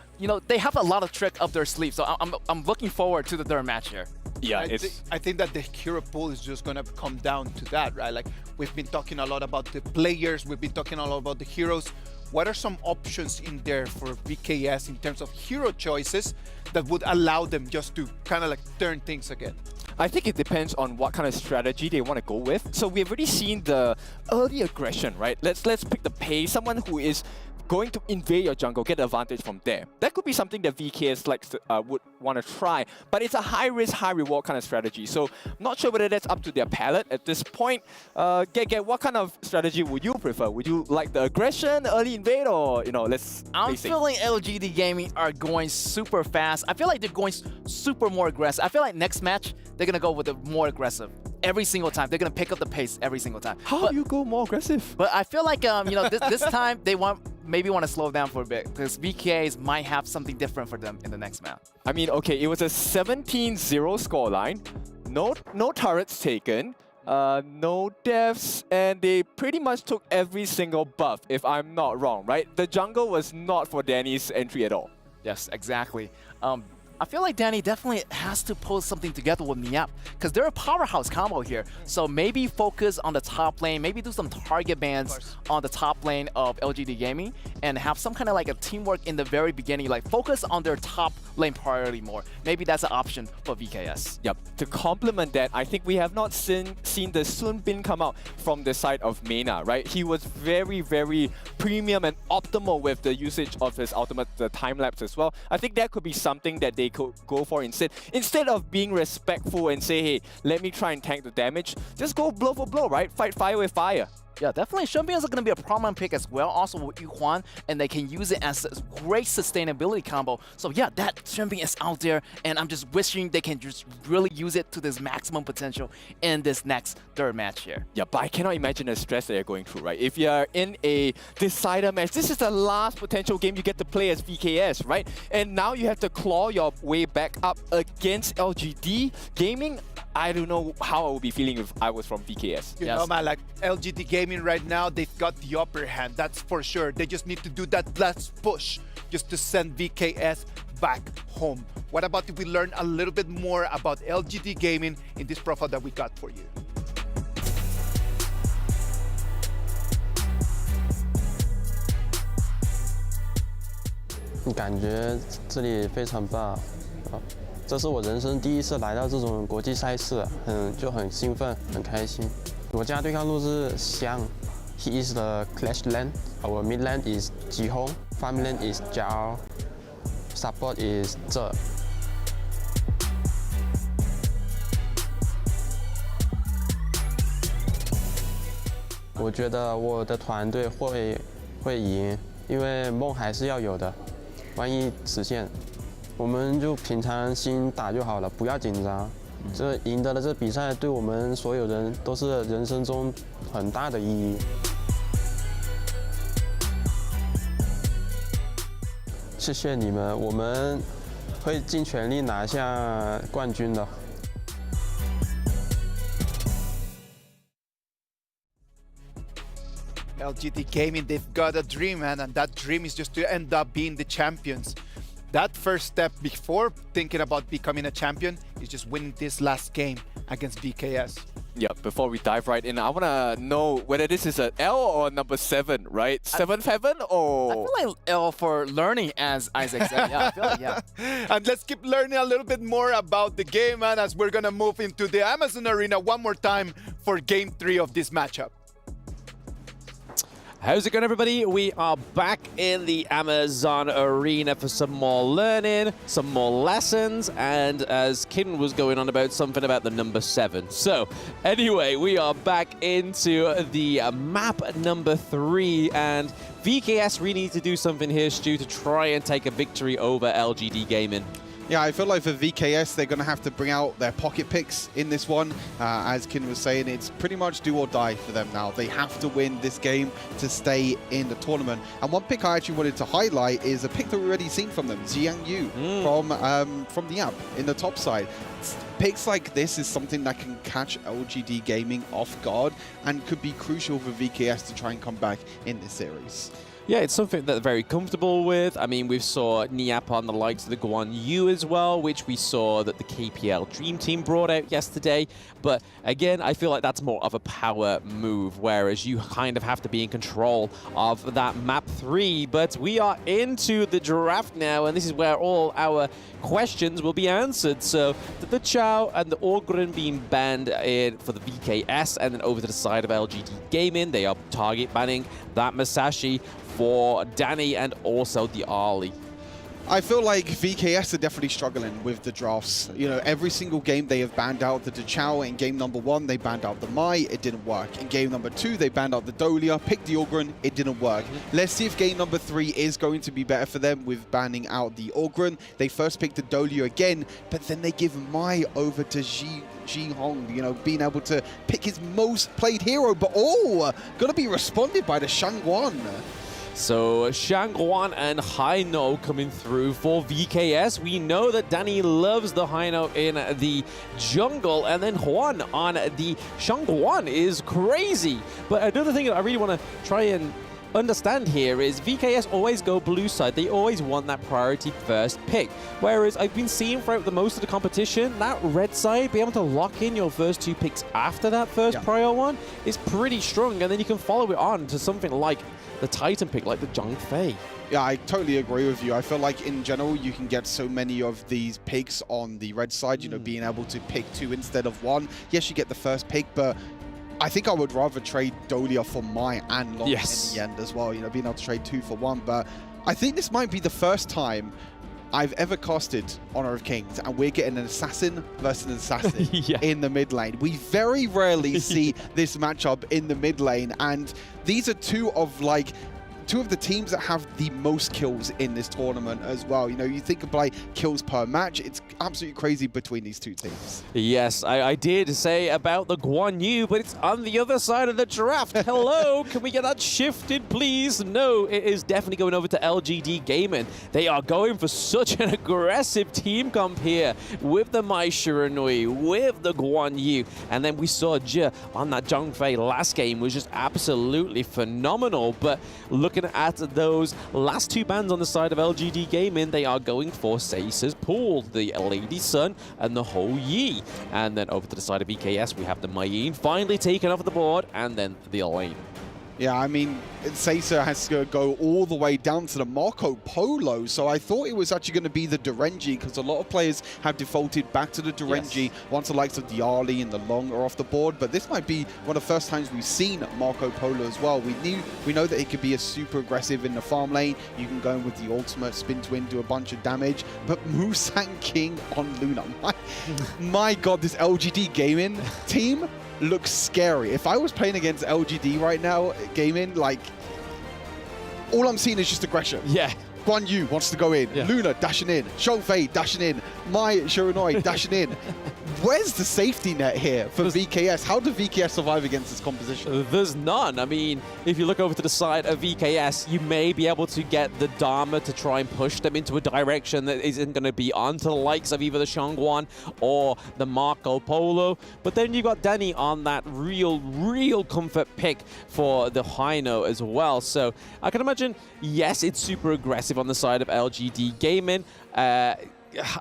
they have a lot of trick up their sleeve, so I'm looking forward to the third match here. Yeah, I think that the hero pool is just gonna come down to that, right? Like we've been talking a lot about the players, we've been talking a lot about the heroes. What are some options in there for VKS in terms of hero choices that would allow them just to kind of like turn things again? I think it depends on what kind of strategy they want to go with. So we've already seen the early aggression, right? Let's pick the pace. Someone who is going to invade your jungle, get the advantage from there. That could be something that VKS would want to try, but it's a high risk, high reward kind of strategy. So I'm not sure whether that's up to their palette at this point. Get what kind of strategy would you prefer? Would you like the aggression, the early invade, or I'm feeling LGD Gaming are going super fast. I feel like they're going super more aggressive. I feel like next match they're gonna go with the more aggressive. Every single time they're gonna pick up the pace every single time. How do you go more aggressive? But I feel like this time they maybe want to slow down for a bit because VKs might have something different for them in the next map. I mean, okay, it was a 17-0 scoreline, no turrets taken, no deaths, and they pretty much took every single buff, if I'm not wrong, right? The jungle was not for Danny's entry at all. Yes, exactly. I feel like Danny definitely has to pull something together with Miap because they're a powerhouse combo here. So maybe focus on the top lane, maybe do some target bans on the top lane of LGD Gaming and have some kind of like a teamwork in the very beginning, like focus on their top lane priority more. Maybe that's an option for VKS. Yep. To complement that, I think we have not seen the Sun Bin come out from the side of Mena, right? He was very, very premium and optimal with the usage of his ultimate, the time lapse as well. I think that could be something that they could go for instead of being respectful and say, hey, let me try and tank the damage, just go blow for blow, right? Fight fire with fire. Yeah, definitely. Shenbian is going to be a prominent pick as well, also with Yuhuan, and they can use it as a great sustainability combo. So yeah, that Shenbian is out there, and I'm just wishing they can just really use it to this maximum potential in this next third match here. Yeah, but I cannot imagine the stress that you're going through, right? If you're in a decider match, this is the last potential game you get to play as VKS, right? And now you have to claw your way back up against LGD Gaming. I don't know how I would be feeling if I was from VKS. You know, man, like LGD Gaming right now, they've got the upper hand, that's for sure. They just need to do that last push just to send VKS back home. What about if we learn a little bit more about LGD Gaming in this profile that we got for you? 感觉这里非常棒，这是我人生第一次来到这种国际赛事，就很兴奋，很开心。我家对抗路是香 ，He is the Clash Lane, our mid lane is Jihong, farm lane is Jiao, support is 这。我觉得我的团队会赢，因为梦还是要有的。 万一实现，我们就平常心打就好了，不要紧张。这赢得了这比赛，对我们所有人都是人生中很大的意义。谢谢你们，我们会尽全力拿下冠军的。 LGD Gaming, they've got a dream, man, and that dream is just to end up being the champions. That first step before thinking about becoming a champion is just winning this last game against VKS. Yeah, before we dive right in, I want to know whether this is an L or number 7, right? 7th heaven or? I feel like L for learning, as Isaac said. Yeah, I feel like, yeah. And let's keep learning a little bit more about the game, man, as we're going to move into the Amazon Arena one more time for Game 3 of this matchup. How's it going, everybody? We are back in the Amazon Arena for some more learning, some more lessons, and as Kin was going on about something about the number 7. So, anyway, we are back into the map number 3, and VKS really need to do something here, Stu, to try and take a victory over LGD Gaming. Yeah, I feel like for VKS, they're going to have to bring out their pocket picks in this one. As Kin was saying, it's pretty much do or die for them now. They have to win this game to stay in the tournament. And one pick I actually wanted to highlight is a pick that we've already seen from them, Jiang Yu, from the app in the top side. Picks like this is something that can catch LGD Gaming off guard and could be crucial for VKS to try and come back in this series. Yeah, it's something that they're very comfortable with. I mean, we saw Niap on the likes of the Guan Yu as well, which we saw that the KPL Dream Team brought out yesterday. But again, I feel like that's more of a power move, whereas you kind of have to be in control of that map 3. But we are into the draft now, and this is where all our questions will be answered. So the Chow and the Ogren being banned for the VKS, and then over to the side of LGD Gaming, they are target banning that Masashi for Danny and also the Ali. I feel like VKS are definitely struggling with the drafts. You know, every single game they have banned out the Dachau. In game number 1, they banned out the Mai, it didn't work. In game number 2, they banned out the Dolia, picked the Ogren, it didn't work. Let's see if game number 3 is going to be better for them with banning out the Ogren. They first picked the Dolia again, but then they give Mai over to Ji Hong, you know, being able to pick his most played hero, but gonna be responded by the Shangguan. So Shangguan and Haino coming through for VKS. We know that Danny loves the Haino in the jungle, and then Juan on the Shangguan is crazy. But another thing that I really want to try and understand here is VKS always go blue side. They always want that priority first pick. Whereas I've been seeing throughout the most of the competition, that red side, be able to lock in your first 2 picks after that first prior one is pretty strong. And then you can follow it on to something like the Titan pick, like the Zhang Fei. Yeah, I totally agree with you. I feel like in general, you can get so many of these picks on the red side, you know, being able to pick 2 instead of 1. Yes, you get the first pick, but I think I would rather trade Dolia for Mai and Long in the end as well, you know, being able to trade 2 for 1. But I think this might be the first time I've ever casted Honor of Kings, and we're getting an assassin versus an assassin in the mid lane. We very rarely see this matchup in the mid lane, and these are two of the teams that have the most kills in this tournament as well. You know, you think of like kills per match, it's absolutely crazy between these 2 teams. Yes, I did say about the Guan Yu, but it's on the other side of the draft. Hello, can we get that shifted, please? No, it is definitely going over to LGD Gaming. They are going for such an aggressive team comp here with the Mai Shiranui, with the Guan Yu, and then we saw Jia on that Zhang Fei last game was just absolutely phenomenal. But looking at those last 2 bans on the side of LGD Gaming, they are going for Seisa's pool, the Lady Sun and the Ho Yi. And then over to the side of VKS, we have the Mayin finally taken off the board, and then the Elaine. Yeah, I mean, Seisa has to go all the way down to the Marco Polo, so I thought it was actually going to be the Durenji, because a lot of players have defaulted back to the Durenji once the likes of the Ali and the Long are off the board, but this might be one of the first times we've seen Marco Polo as well. We know that it could be a super aggressive in the farm lane. You can go in with the ultimate, spin twin, do a bunch of damage, but Musang King on Luna. My God, this LGD Gaming team looks scary. If I was playing against LGD right now, Gaming, like, all I'm seeing is just aggression. Yeah. Guan Yu wants to go in. Yeah. Luna dashing in. Zhang Fei dashing in. Mai Shiranui dashing in. Where's the safety net here for VKS? How do VKS survive against this composition? There's none. I mean, if you look over to the side of VKS, you may be able to get the Dharma to try and push them into a direction that isn't going to be onto the likes of either the Shangguan or the Marco Polo. But then you got Danny on that real comfort pick for the Haino as well. So I can imagine, yes, it's super aggressive on the side of LGD Gaming.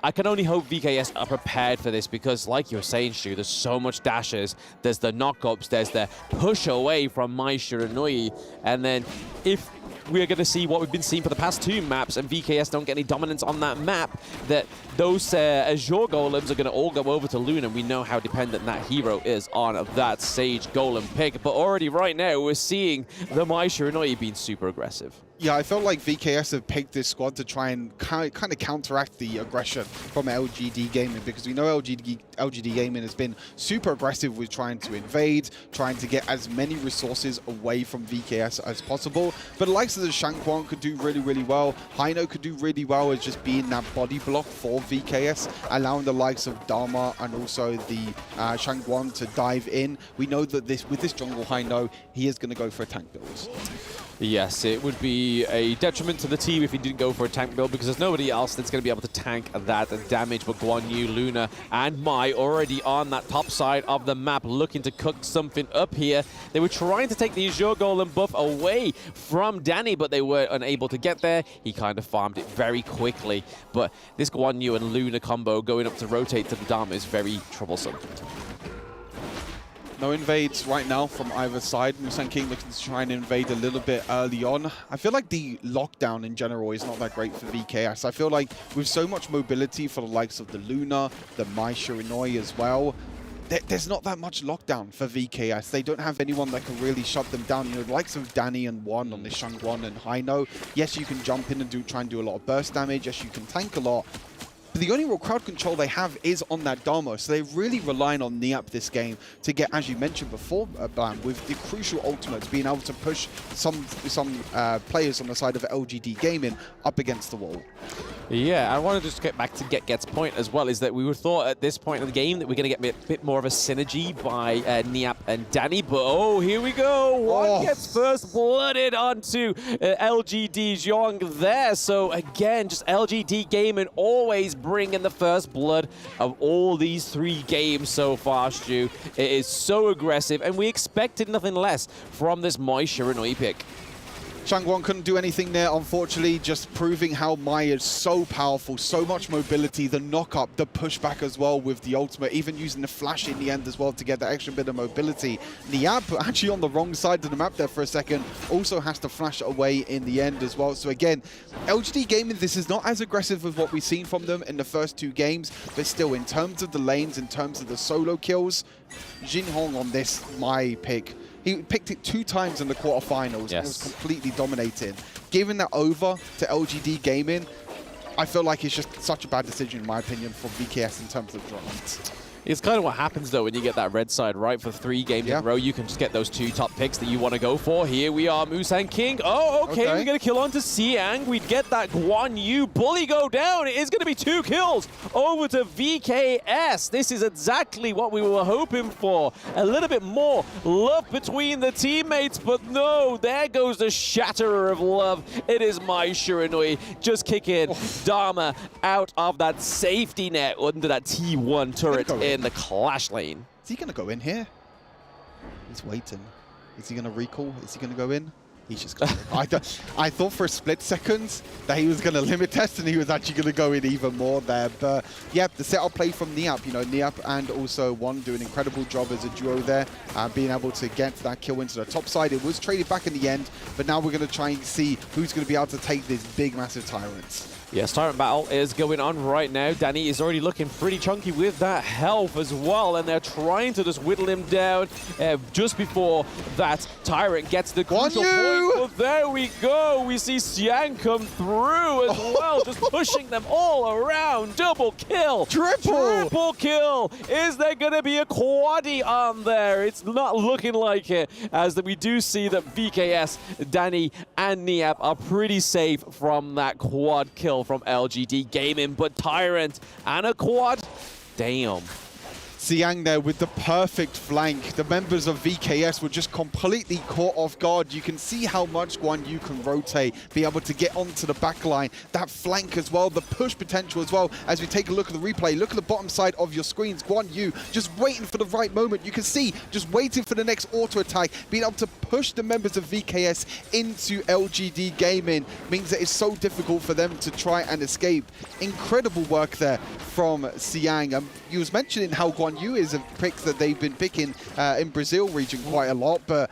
I can only hope VKS are prepared for this, because like you were saying, Stu, there's so much dashes. There's the knockups, there's the push away from Mai Shiranui. And then if we're going to see what we've been seeing for the past 2 maps and VKS don't get any dominance on that map, that those Azure Golems are going to all go over to Luna. We know how dependent that hero is on that Sage Golem pick. But already right now, we're seeing the Mai Shiranui being super aggressive. Yeah, I felt like VKS have picked this squad to try and kind of counteract the aggression from LGD Gaming, because we know LGD Gaming has been super aggressive with trying to invade, trying to get as many resources away from VKS as possible. But the likes of the Shangguan could do really well. Haino could do really well as just being that body block for VKS, allowing the likes of Dharma and also the Shangguan to dive in. We know that with this jungle Haino, he is going to go for a tank build. Yes, it would be a detriment to the team if he didn't go for a tank build, because there's nobody else that's going to be able to tank that damage. But Guan Yu, Luna, and Mai already on that top side of the map, looking to cook something up here. They were trying to take the Azure Golem buff away from Danny, but they were unable to get there. He kind of farmed it very quickly. But this Guan Yu and Luna combo going up to rotate to the Dharma is very troublesome. No invades right now from either side. Musang King looking to try and invade a little bit early on. I feel like the lockdown in general is not that great for VKS. I feel like with so much mobility for the likes of the Luna, the Mai Shiranui as well, there's not that much lockdown for VKS. They don't have anyone that can really shut them down. You know, the likes of Danny and Juan on the Shangguan and Haino. Yes, you can jump in and try and do a lot of burst damage. Yes, you can tank a lot. But the only real crowd control they have is on that Dharma, so they're really relying on Niap this game to get, as you mentioned before, Bam, with the crucial ultimates, being able to push some players on the side of LGD Gaming up against the wall. Yeah, I want to just get back to Get's point as well, is that we would thought at this point of the game that we're going to get a bit more of a synergy by Niap and Danny, but oh, here we go. One gets first blooded onto LGD Zhong there. So again, just LGD Gaming always bringing the first blood of all these 3 games so far, Stu. It is so aggressive, and we expected nothing less from this Mai Shiranui pick. Shangguan couldn't do anything there, unfortunately, just proving how Mai is so powerful, so much mobility, the knock-up, the pushback as well with the ultimate, even using the flash in the end as well to get that extra bit of mobility. Niap, actually on the wrong side of the map there for a second, also has to flash away in the end as well. So again, LGD Gaming, this is not as aggressive as what we've seen from them in the first 2 games, but still, in terms of the lanes, in terms of the solo kills, Jin Hong on this Mai pick, he picked it 2 times in the quarterfinals. Yes. And it was completely dominated. Giving that over to LGD Gaming, I feel like it's just such a bad decision, in my opinion, for VKS in terms of drafts. It's kind of what happens, though, when you get that red side, right? For 3 games in a row, you can just get those 2 top picks that you want to go for. Here we are, Musang King. Oh, okay, we're going to kill on to Xiang. We'd get that Guan Yu bully go down. It is going to be 2 kills over to VKS. This is exactly what we were hoping for. A little bit more love between the teammates, but no, there goes the shatterer of love. It is Mai Shiranui just kicking Dharma out of that safety net under that T1 turret in the clash lane. Is he going to go in here? He's waiting. Is he going to recall? Is he going to go in? He's just going to I thought for a split second that he was going to limit test and he was actually going to go in even more there. But yeah, the setup play from Niap, you know, Niap and also Juan do an incredible job as a duo there, being able to get that kill into the top side. It was traded back in the end, but now we're going to try and see who's going to be able to take these big, massive Tyrants. Yes, Tyrant battle is going on right now. Danny is already looking pretty chunky with that health as well, and they're trying to just whittle him down just before that Tyrant gets the crucial point. But there we go. We see Xiang come through as well, just pushing them all around. Double kill. Triple kill. Is there going to be a quaddy on there? It's not looking like it, as we do see that VKS, Danny, and Niap are pretty safe from that quad kill from LGD Gaming, but Tyrant and a quad, damn. Xiang there with the perfect flank. The members of VKS were just completely caught off guard. You can see how much Guan Yu can rotate, be able to get onto the back line. That flank as well, the push potential as well. As we take a look at the replay, look at the bottom side of your screens. Guan Yu just waiting for the right moment. You can see just waiting for the next auto attack, being able to push the members of VKS into LGD Gaming means that it's so difficult for them to try and escape. Incredible work there from Xiang. You was mentioning how Guan Yu is a pick that they've been picking in Brazil region quite a lot, but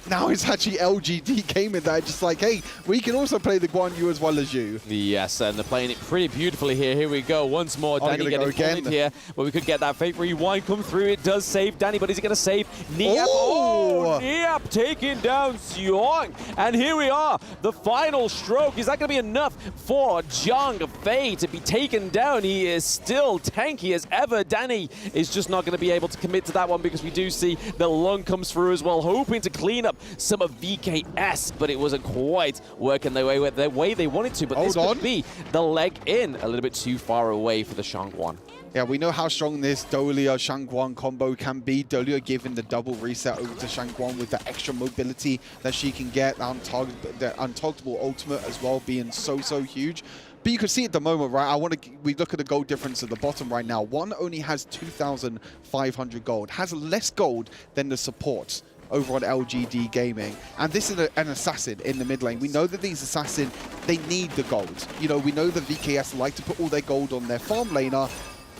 now it's actually LGD Gaming that are just like, hey, we can also play the Guan Yu as well as you. Yes, and they're playing it pretty beautifully here. Here we go. Once more, Danny getting bullied here, but we could get that fake rewind come through. It does save Danny, but is it going to save Niap? Oh, Niap taking down Xiong. And here we are, the final stroke. Is that going to be enough for Zhang Fei to be taken down? He is still tanky as ever. Danny is just not going to be able to commit to that one because we do see the lung comes through as well, hoping to clean up some of VKS, but it wasn't quite working the way they wanted to. But this could be the leg in a little bit too far away for the Shangguan. Yeah, we know how strong this Dolia Shangguan combo can be. Dolia giving the double reset over to Shangguan with the extra mobility that she can get. The untargetable ultimate as well being so huge. But you can see at the moment, right, we look at the gold difference at the bottom right now. One only has 2,500 gold, has less gold than the supports over on LGD Gaming. And this is an assassin in the mid lane. We know that these assassins, they need the gold. You know, we know the VKS like to put all their gold on their farm laner,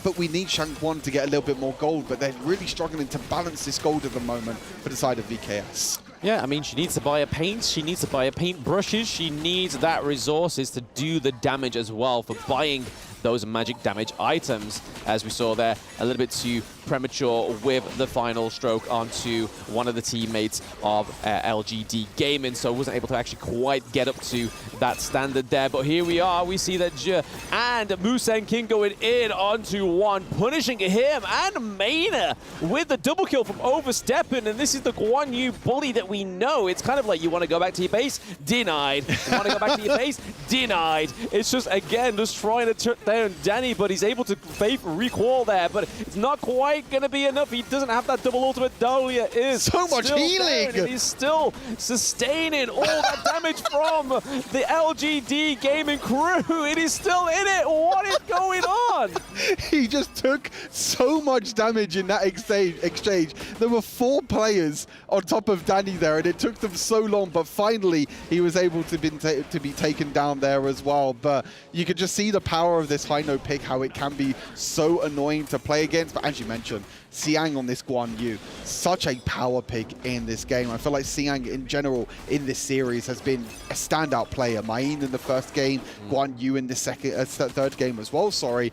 but we need Shangguan to get a little bit more gold, but they're really struggling to balance this gold at the moment for the side of VKS. Yeah, I mean, she needs to buy her paints, she needs to buy her paint brushes, she needs that resources to do the damage as well for buying those magic damage items, as we saw there, a little bit too premature with the final stroke onto one of the teammates of LGD Gaming, so wasn't able to actually quite get up to that standard there. But here we are, we see that J and Musang King going in onto one, punishing him, and Maina with the double kill from overstepping, and this is the Guan Yu bully that we know. It's kind of like, you want to go back to your base? Denied. You want to go back to your base? Denied. It's just, again, just trying to turn down Danny, but he's able to faith recall there, but it's not quite going to be enough. He doesn't have that double ultimate. Dahlia is so much healing. Down, he's still sustaining all that damage from the LGD Gaming crew. It is still in it. What is going on? He just took so much damage in that exchange. There were 4 players on top of Danny there, and it took them so long, but finally he was able to be taken down there as well. But you could just see the power of this high note pick, how it can be so annoying to play against. But as you mentioned, Xiang on this Guan Yu, such a power pick in this game. I feel like Xiang in general in this series has been a standout player. Main in the first game, Guan Yu in the third game as well, sorry.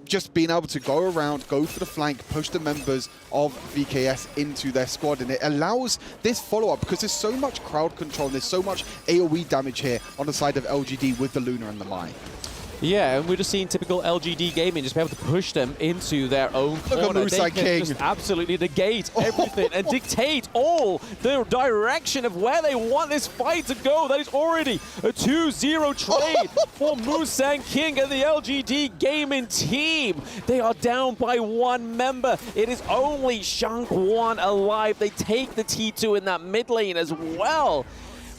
Just being able to go around, go for the flank, push the members of VKS into their squad, and it allows this follow-up because there's so much crowd control, and there's so much AoE damage here on the side of LGD with the Luna and the Mai. Yeah, and we're just seeing typical LGD Gaming just be able to push them into their own corner. They can just absolutely negate everything and dictate all the direction of where they want this fight to go. That is already a 2-0 trade for Musang King and the LGD Gaming team. They are down by 1 member. It is only Shangguan alive. They take the T2 in that mid lane as well.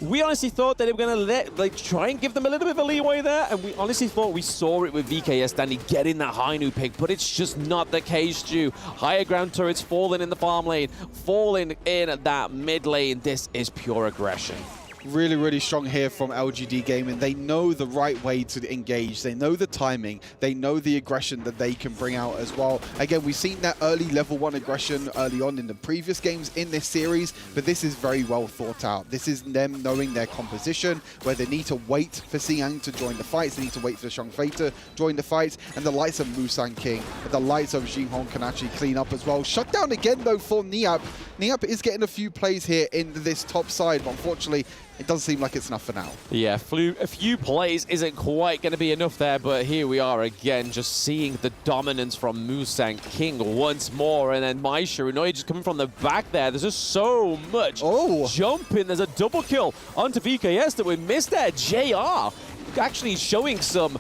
We honestly thought that they were going to try and give them a little bit of a leeway there, and we honestly thought we saw it with VKS Danny getting that high new pick, but it's just not the case, Stu. Higher ground turrets falling in the farm lane, falling in that mid lane. This is pure aggression. Really strong here from LGD Gaming. They know the right way to engage. They know the timing. They know the aggression that they can bring out as well. Again, we've seen that early level 1 aggression early on in the previous games in this series, but this is very well thought out. This is them knowing their composition, where they need to wait for Xiang to join the fights. They need to wait for Shangfei to join the fights, and the likes of Musang King, the likes of Jinhong can actually clean up as well. Shut down again, though, for Niap. Niap is getting a few plays here in this top side, but unfortunately, it doesn't seem like it's enough for now. Yeah, a few plays isn't quite going to be enough there, but here we are again, just seeing the dominance from Musang King once more, and then Maisha Unoi just coming from the back there. There's just so much jumping. There's a double kill onto VKS that we missed there. JR actually showing some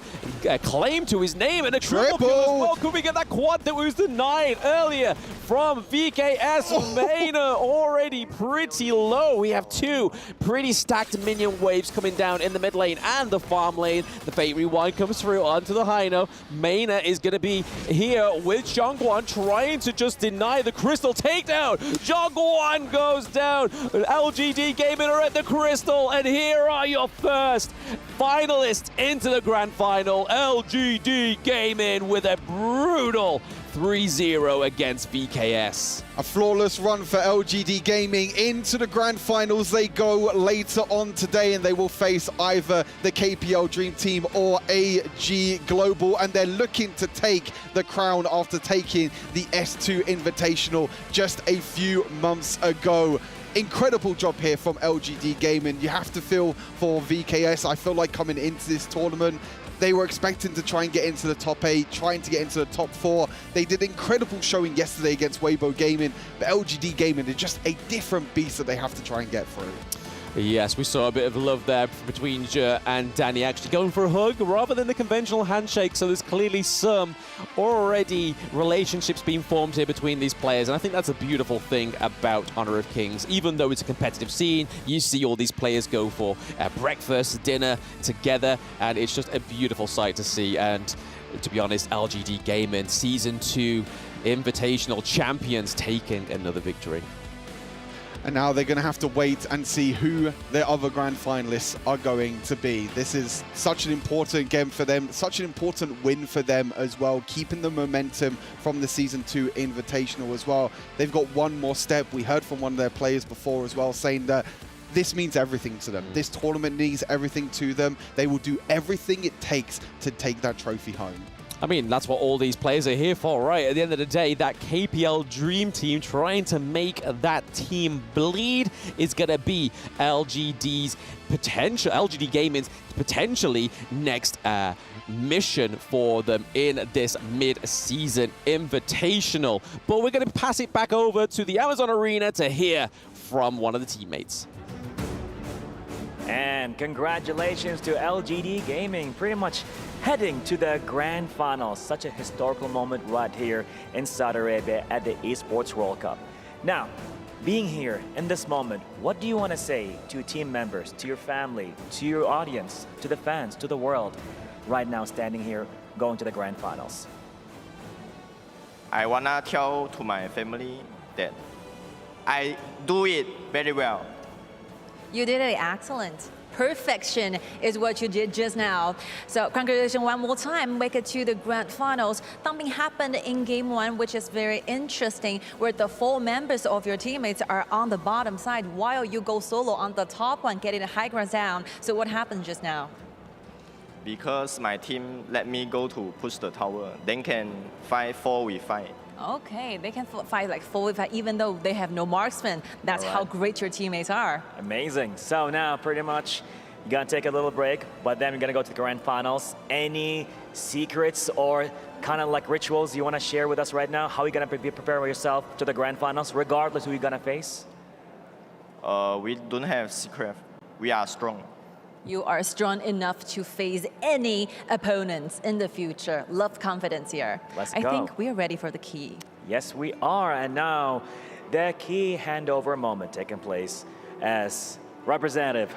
claim to his name, and a triple kill as well. Could we get that quad that was denied earlier from VKS? Maina already pretty low. We have 2 pretty stacked minion waves coming down in the mid lane and the farm lane. The Fate Rewind comes through onto the Hino. Maina is going to be here with Shangguan trying to just deny the crystal takedown. Shangguan goes down. LGD Gaming are at the crystal, and here are your first finalists into the grand final. LGD Gaming with a brutal 3-0 against VKS. A flawless run for LGD Gaming. Into the grand finals they go later on today, and they will face either the KPL Dream Team or AG Global, and they're looking to take the crown after taking the S2 Invitational just a few months ago. Incredible job here from LGD Gaming. You have to feel for VKS. I feel like coming into this tournament, they were expecting to try and get into the top 8, trying to get into the top 4. They did incredible showing yesterday against Weibo Gaming, but LGD Gaming is just a different beast that they have to try and get through. Yes, we saw a bit of love there between Je and Danny, actually going for a hug rather than the conventional handshake. So there's clearly some already relationships being formed here between these players. And I think that's a beautiful thing about Honor of Kings. Even though it's a competitive scene, you see all these players go for breakfast, dinner together. And it's just a beautiful sight to see. And to be honest, LGD Gaming Season 2 Invitational champions taking another victory. And now they're going to have to wait and see who their other grand finalists are going to be. This is such an important game for them, such an important win for them as well, keeping the momentum from the Season 2 Invitational as well. They've got one more step. We heard from one of their players before as well, saying that this means everything to them. This tournament means everything to them. They will do everything it takes to take that trophy home. I mean, that's what all these players are here for, right? At the end of the day, that KPL Dream Team trying to make that team bleed is going to be LGD Gaming's potentially next mission for them in this mid-season invitational. But we're going to pass it back over to the Amazon Arena to hear from one of the teammates. And congratulations to LGD Gaming, pretty much heading to the grand finals. Such a historical moment right here in Saudi Arabia at the Esports World Cup. Now, being here in this moment, what do you want to say to your team members, to your family, to your audience, to the fans, to the world, right now standing here going to the grand finals? I want to tell to my family that I do it very well. You did it excellent. Perfection is what you did just now. So congratulations one more time, make it to the grand finals. Something happened in game one, which is very interesting, where the 4 members of your teammates are on the bottom side while you go solo on the top one, getting the high ground down. So what happened just now? Because my team let me go to push the tower, then can fight 4v5. Okay, they can fight like 4v5 even though they have no marksman. That's how great your teammates are. Amazing. So now pretty much you're gonna take a little break, but then we're gonna go to the grand finals. Any secrets or kind of like rituals you wanna share with us right now? How are you gonna prepare yourself to the grand finals, regardless who you're gonna face? We don't have secret. We are strong. You are strong enough to face any opponents in the future. Love confidence here. Let's go. I think we are ready for the key. Yes, we are. And now the key handover moment taking place as representative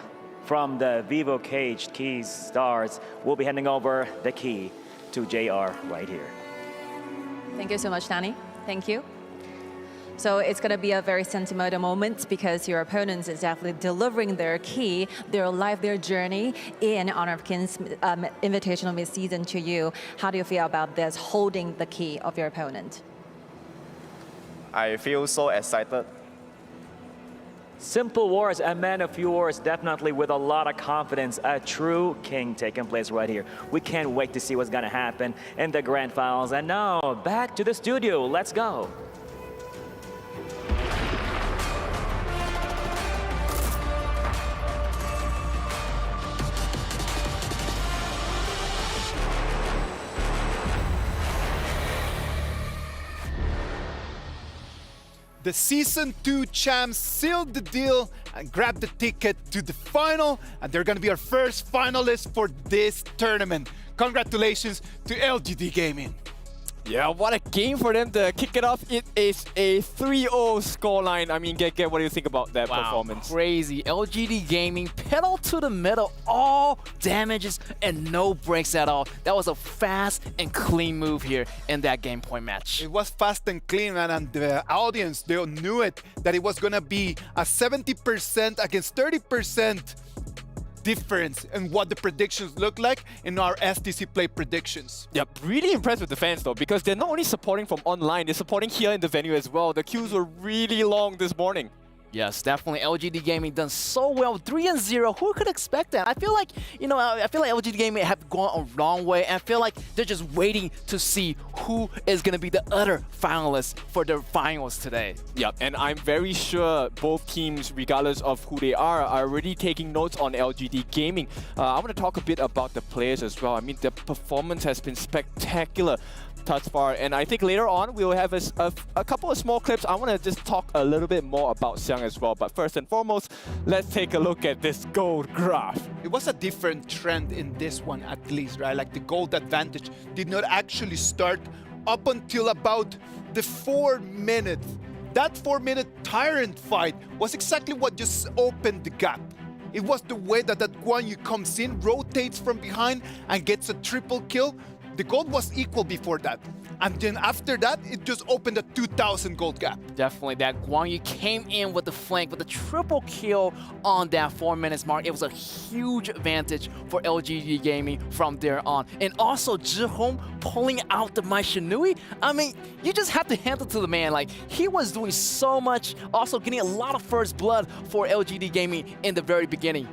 from the Vivo Cage Keys Stars will be handing over the key to JR right here. Thank you so much, Danny. Thank you. So it's going to be a very sentimental moment because your opponents is definitely delivering their key, their life, their journey in Honor of Kings Invitational mid-season to you. How do you feel about this, holding the key of your opponent? I feel so excited. Simple words, a man of few words, definitely with a lot of confidence. A true king taking place right here. We can't wait to see what's going to happen in the grand finals. And now, back to the studio. Let's go. The Season 2 champs sealed the deal and grabbed the ticket to the final, and they're gonna be our first finalists for this tournament. Congratulations to LGD Gaming. Yeah, what a game for them to kick it off. It is a 3-0 scoreline. I mean, get what do you think about that performance? Crazy. LGD Gaming, pedal to the metal, all damages and no breaks at all. That was a fast and clean move here in that game point match. It was fast and clean, and the audience, they knew it, that it was gonna be a 70% against 30% difference in what the predictions look like in our STC Play predictions. Yeah, really impressed with the fans though, because they're not only supporting from online, they're supporting here in the venue as well. The queues were really long this morning. Yes, definitely. LGD Gaming done so well. 3-0. Who could expect that? I feel like, I feel like LGD Gaming have gone a long way, and I feel like they're just waiting to see who is going to be the other finalists for the finals today. Yeah, and I'm very sure both teams, regardless of who they are already taking notes on LGD Gaming. I want to talk a bit about the players as well. I mean, the performance has been spectacular. thus far. And I think later on we'll have a couple of small clips. I want to just talk a little bit more about Xiang as well. But first and foremost, let's take a look at this gold graph. It was a different trend in this one at least, right? Like the gold advantage did not actually start up until about the 4 minutes. That 4-minute Tyrant fight was exactly what just opened the gap. It was the way that Guan Yu comes in, rotates from behind, and gets a triple kill. The gold was equal before that. And then after that, it just opened a 2,000 gold gap. Definitely, that Guan Yu came in with the flank, with a triple kill on that 4 minutes mark. It was a huge advantage for LGD Gaming from there on. And also, Zhihong pulling out the Mai Shinui. I mean, you just have to hand it to the man. Like, he was doing so much, also getting a lot of first blood for LGD Gaming in the very beginning.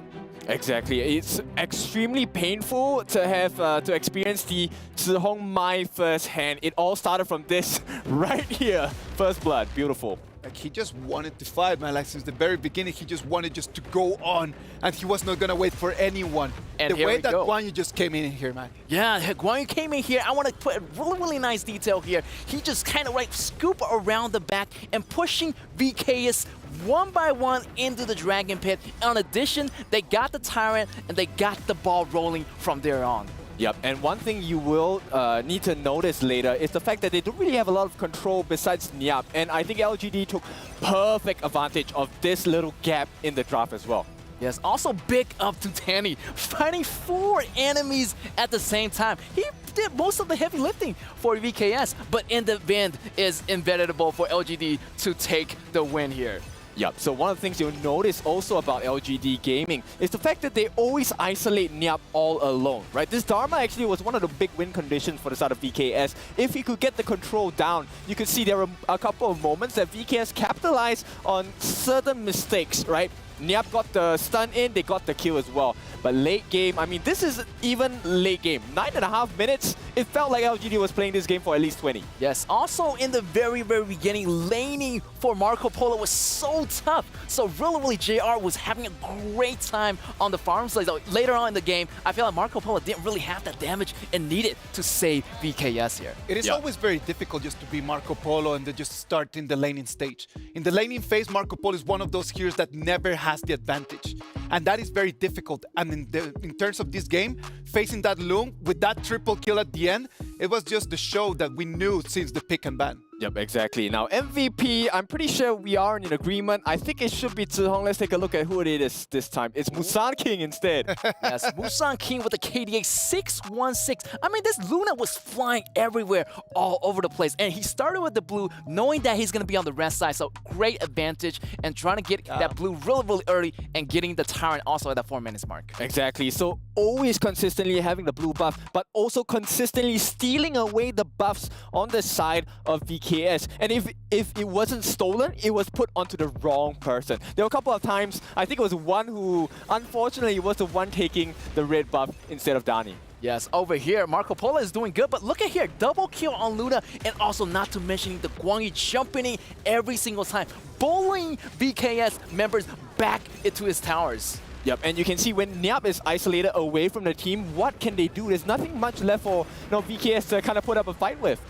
Exactly. It's extremely painful to have to experience the Zhihong Mai first hand. It all started from this right here. First blood. Beautiful. Like, he just wanted to fight, man. Like, since the very beginning, he just wanted just to go on, and he was not gonna wait for anyone. And the way that Guan Yu just came in here, man. Yeah, Guan Yu came in here. I want to put a really nice detail here. He just kind of like scoop around the back and pushing VKS one by one into the Dragon Pit. In addition, they got the Tyrant and they got the ball rolling from there on. Yep, and one thing you will need to notice later is the fact that they don't really have a lot of control besides Niap. And I think LGD took perfect advantage of this little gap in the draft as well. Yes, also big up to Danny, fighting 4 enemies at the same time. He did most of the heavy lifting for VKS, but in the end is inevitable for LGD to take the win here. Yep, so one of the things you'll notice also about LGD Gaming is the fact that they always isolate Niap all alone, right? This Dharma actually was one of the big win conditions for the side of VKS. If he could get the control down, you could see there were a couple of moments that VKS capitalized on certain mistakes, right? Niap got the stun in, they got the kill as well. But late game, I mean, this is even late game. 9.5 minutes, it felt like LGD was playing this game for at least 20. Yes, also in the very beginning, laning for Marco Polo was so tough. So really, JR was having a great time on the farm side. So later on in the game, I feel like Marco Polo didn't really have that damage and needed to save VKS here. It is always very difficult just to be Marco Polo and then just start in the laning stage. In the laning phase, Marco Polo is one of those heroes that never has the advantage. And that is very difficult. And in terms of this game, facing that Loom with that triple kill at the end, it was just the show that we knew since the pick and ban. Yep, exactly. Now, MVP, I'm pretty sure we are in agreement. I think it should be Zhihong. Let's take a look at who it is this time. It's Musan King instead. Yes, Musan King with the KDA 616. I mean, this Luna was flying everywhere, all over the place. And he started with the blue, knowing that he's going to be on the red side. So great advantage and trying to get that blue really early and getting the Tyrant also at that 4 minutes mark. Exactly. So always consistently having the blue buff, but also consistently stealing away the buffs on the side of VKS. And if it wasn't stolen, it was put onto the wrong person. There were a couple of times, I think it was one who, unfortunately, was the one taking the red buff instead of Dani. Yes, over here, Marco Polo is doing good, but look at here, double kill on Luna, and also not to mention the Guan Yu jumping in every single time, bullying VKS members back into his towers. Yep, and you can see when Niap is isolated away from the team, what can they do? There's nothing much left for VKS to kind of put up a fight with.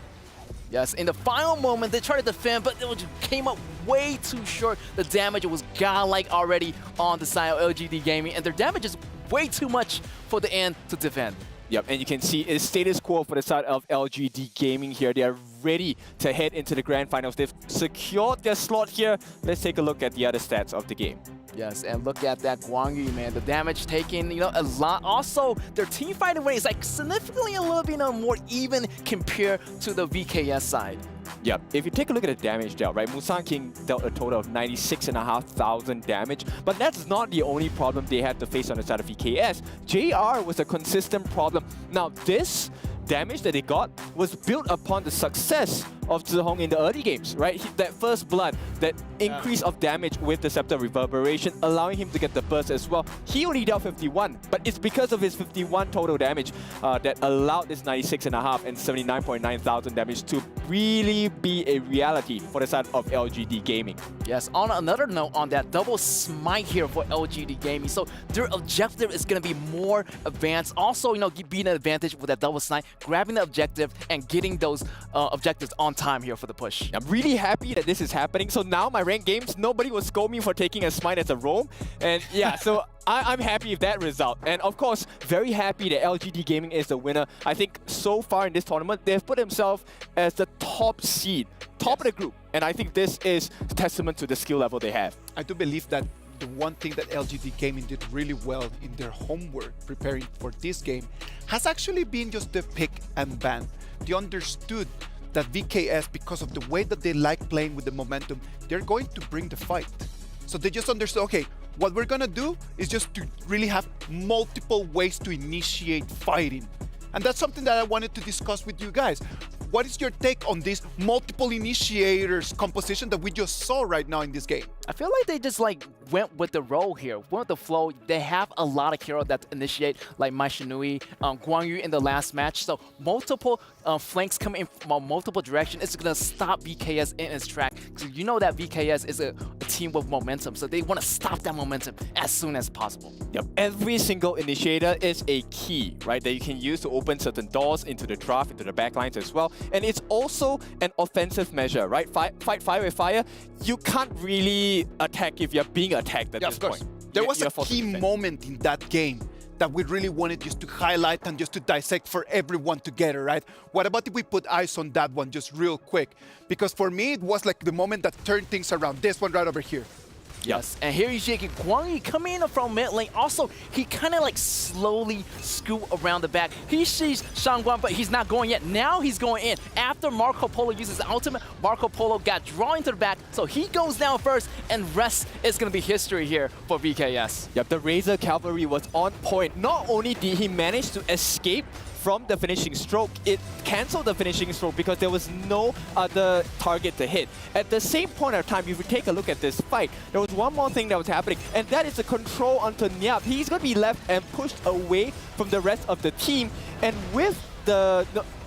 Yes, in the final moment, they tried to defend, but it came up way too short. The damage was godlike already on the side of LGD Gaming, and their damage is way too much for the end to defend. Yep, and you can see it's status quo for the side of LGD Gaming here. They are ready to head into the grand finals. They've secured their slot here. Let's take a look at the other stats of the game. Yes, and look at that Guan Yu, man. The damage taken, a lot. Also, their team fighting rate is like significantly a little bit more even compared to the VKS side. Yep, if you take a look at the damage dealt, right, Musan King dealt a total of 96,500 damage, but that's not the only problem they had to face on the side of VKS. JR was a consistent problem. Now, this damage that they got was built upon the success of Zhihong in the early games, right? That first blood, that increase of damage with the Scepter Reverberation, allowing him to get the burst as well. He only dealt 51, but it's because of his 51 total damage that allowed this 96.5 and 79.9 thousand damage to really be a reality for the side of LGD Gaming. Yes, on another note on that, double smite here for LGD Gaming. So their objective is going to be more advanced. Also, you know, being an advantage with that double smite, grabbing the objective and getting those objectives on time here for the push. I'm really happy that this is happening. So now my ranked games, nobody will scold me for taking a smite as a roam. And yeah, so I'm happy with that result. And of course, very happy that LGD Gaming is the winner. I think so far in this tournament, they've put themselves as the top seed, top of the group. And I think this is testament to the skill level they have. I do believe that the one thing that LGD Gaming did really well in their homework preparing for this game has actually been just the pick and ban. They understood that VKS, because of the way that they like playing with the momentum, they're going to bring the fight. So they just understood, okay, what we're gonna do is just to really have multiple ways to initiate fighting. And that's something that I wanted to discuss with you guys. What is your take on this multiple initiators composition that we just saw right now in this game? I feel like they just like went with the role here, went with the flow. They have a lot of heroes that initiate, like Mai Shinui, Guang Yu in the last match. So multiple flanks coming in from multiple directions. It's gonna stop VKS in its track. So you know that VKS is a team with momentum, so they want to stop that momentum as soon as possible. Yep, every single initiator is a key, right, that you can use to open certain doors into the draft, into the backlines as well. And it's also an offensive measure, right? Fight fire with fire. You can't really attack if you're being attacked at this point. There was a key moment in that game that we really wanted just to highlight and just to dissect for everyone together, right? What about if we put eyes on that one just real quick? Because for me, it was like the moment that turned things around. This one right over here. Yes, and here you see Guang Yu coming in from mid lane. Also, he kind of like slowly scoot around the back. He sees Shangguan, but he's not going yet. Now he's going in. After Marco Polo uses the ultimate, Marco Polo got drawn into the back, so he goes down first, and rest is going to be history here for VKS. Yep, the Razor Cavalry was on point. Not only did he manage to escape from the finishing stroke, it cancelled the finishing stroke because there was no other target to hit. At the same point of time, if you take a look at this fight, there was one more thing that was happening, and that is the control onto Nyap. He's going to be left and pushed away from the rest of the team, and with the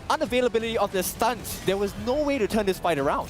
unavailability of the stuns, there was no way to turn this fight around.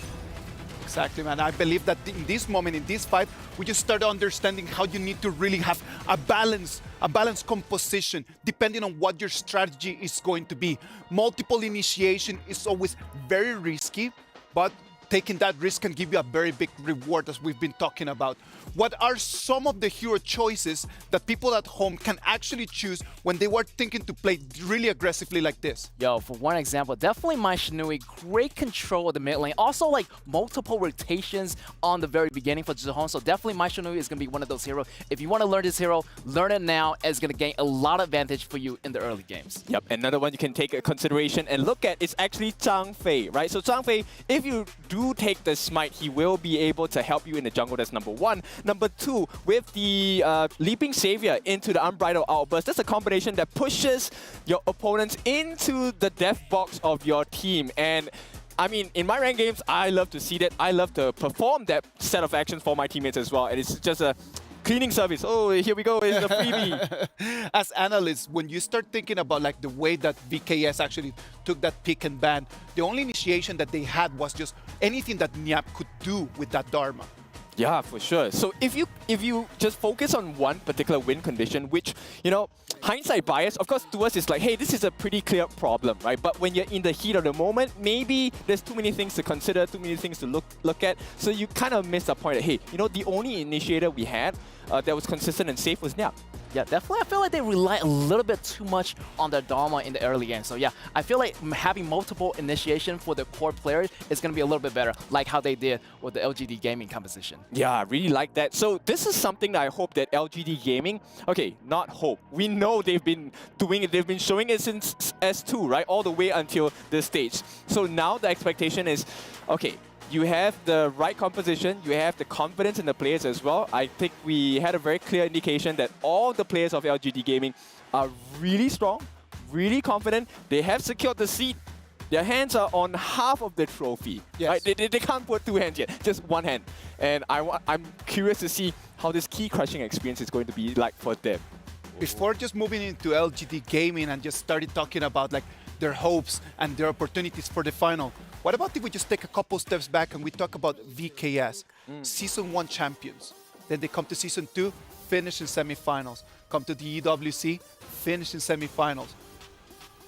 Exactly, man. I believe that in this moment, in this fight, we just started understanding how you need to really have a balanced composition depending on what your strategy is going to be. Multiple initiation is always very risky, but taking that risk can give you a very big reward, as we've been talking about. What are some of the hero choices that people at home can actually choose when they were thinking to play really aggressively like this? Yo, for one example, definitely Mai Shinui, great control of the mid lane. Also, like, multiple rotations on the very beginning for Zhihong, so definitely Mai Shinui is going to be one of those heroes. If you want to learn this hero, learn it now. It's going to gain a lot of advantage for you in the early games. Yep, another one you can take a consideration and look at is actually Zhang Fei, right? So Zhang Fei, if you do take the smite, he will be able to help you in the jungle. That's number one. Number two, with the Leaping Savior into the Unbridled Outburst, that's a combination that pushes your opponents into the death box of your team. And I mean, in my ranked games, I love to see that. I love to perform that set of actions for my teammates as well. And it's just a cleaning service. Oh, here we go, it's a freebie. As analysts, when you start thinking about like the way that VKS actually took that pick and ban, the only initiation that they had was just anything that Nyap could do with that Dharma. Yeah, for sure. So if you just focus on one particular win condition, which, you know, hindsight bias, of course, to us is like, hey, this is a pretty clear problem, right? But when you're in the heat of the moment, maybe there's too many things to consider, too many things to look at. So you kind of miss the point that, hey, you know, the only initiator we had that was consistent and safe was Nyap. Yeah, definitely. I feel like they rely a little bit too much on their Dharma in the early game. So yeah, I feel like having multiple initiation for the core players is going to be a little bit better, like how they did with the LGD Gaming composition. Yeah, I really like that. So this is something that I hope that LGD Gaming, okay, not hope. We know they've been doing it. They've been showing it since S2, right? All the way until this stage. So now the expectation is, okay, you have the right composition, you have the confidence in the players as well. I think we had a very clear indication that all the players of LGD Gaming are really strong, really confident. They have secured the seat Their hands are on half of the trophy. Yes. Right? They can't put two hands yet, just one hand. And I'm curious to see how this key crushing experience is going to be like for them. Before just moving into LGD Gaming and just started talking about like their hopes and their opportunities for the final, what about if we just take a couple steps back and we talk about VKS, Season 1 champions. Then they come to Season 2, finish in semifinals. Come to the EWC, finish in semifinals.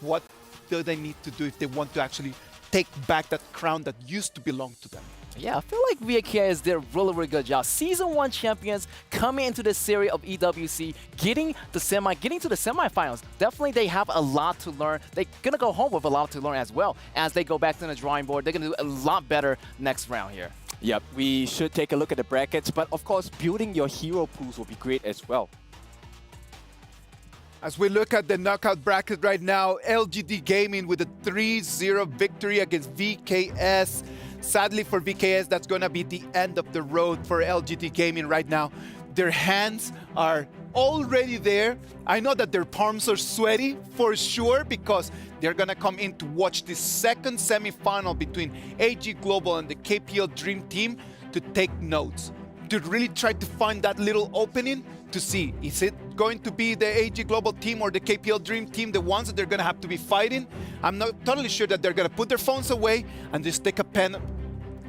What do they need to do if they want to actually take back that crown that used to belong to them? Yeah, I feel like VKS did a really, really good job. Season 1 champions coming into the series of EWC, getting to the semifinals. Definitely they have a lot to learn. They're going to go home with a lot to learn as well. As they go back to the drawing board, they're going to do a lot better next round here. Yep, we should take a look at the brackets, but of course, building your hero pools will be great as well. As we look at the knockout bracket right now, LGD Gaming with a 3-0 victory against VKS. Sadly for VKS, that's going to be the end of the road for LGD Gaming right now. Their hands are already there. I know that their palms are sweaty for sure because they're going to come in to watch the second semifinal between AG Global and the KPL Dream Team to take notes, to really try to find that little opening to see, is it going to be the AG Global team or the KPL Dream Team, the ones that they're going to have to be fighting? I'm not totally sure that they're going to put their phones away and just take a pen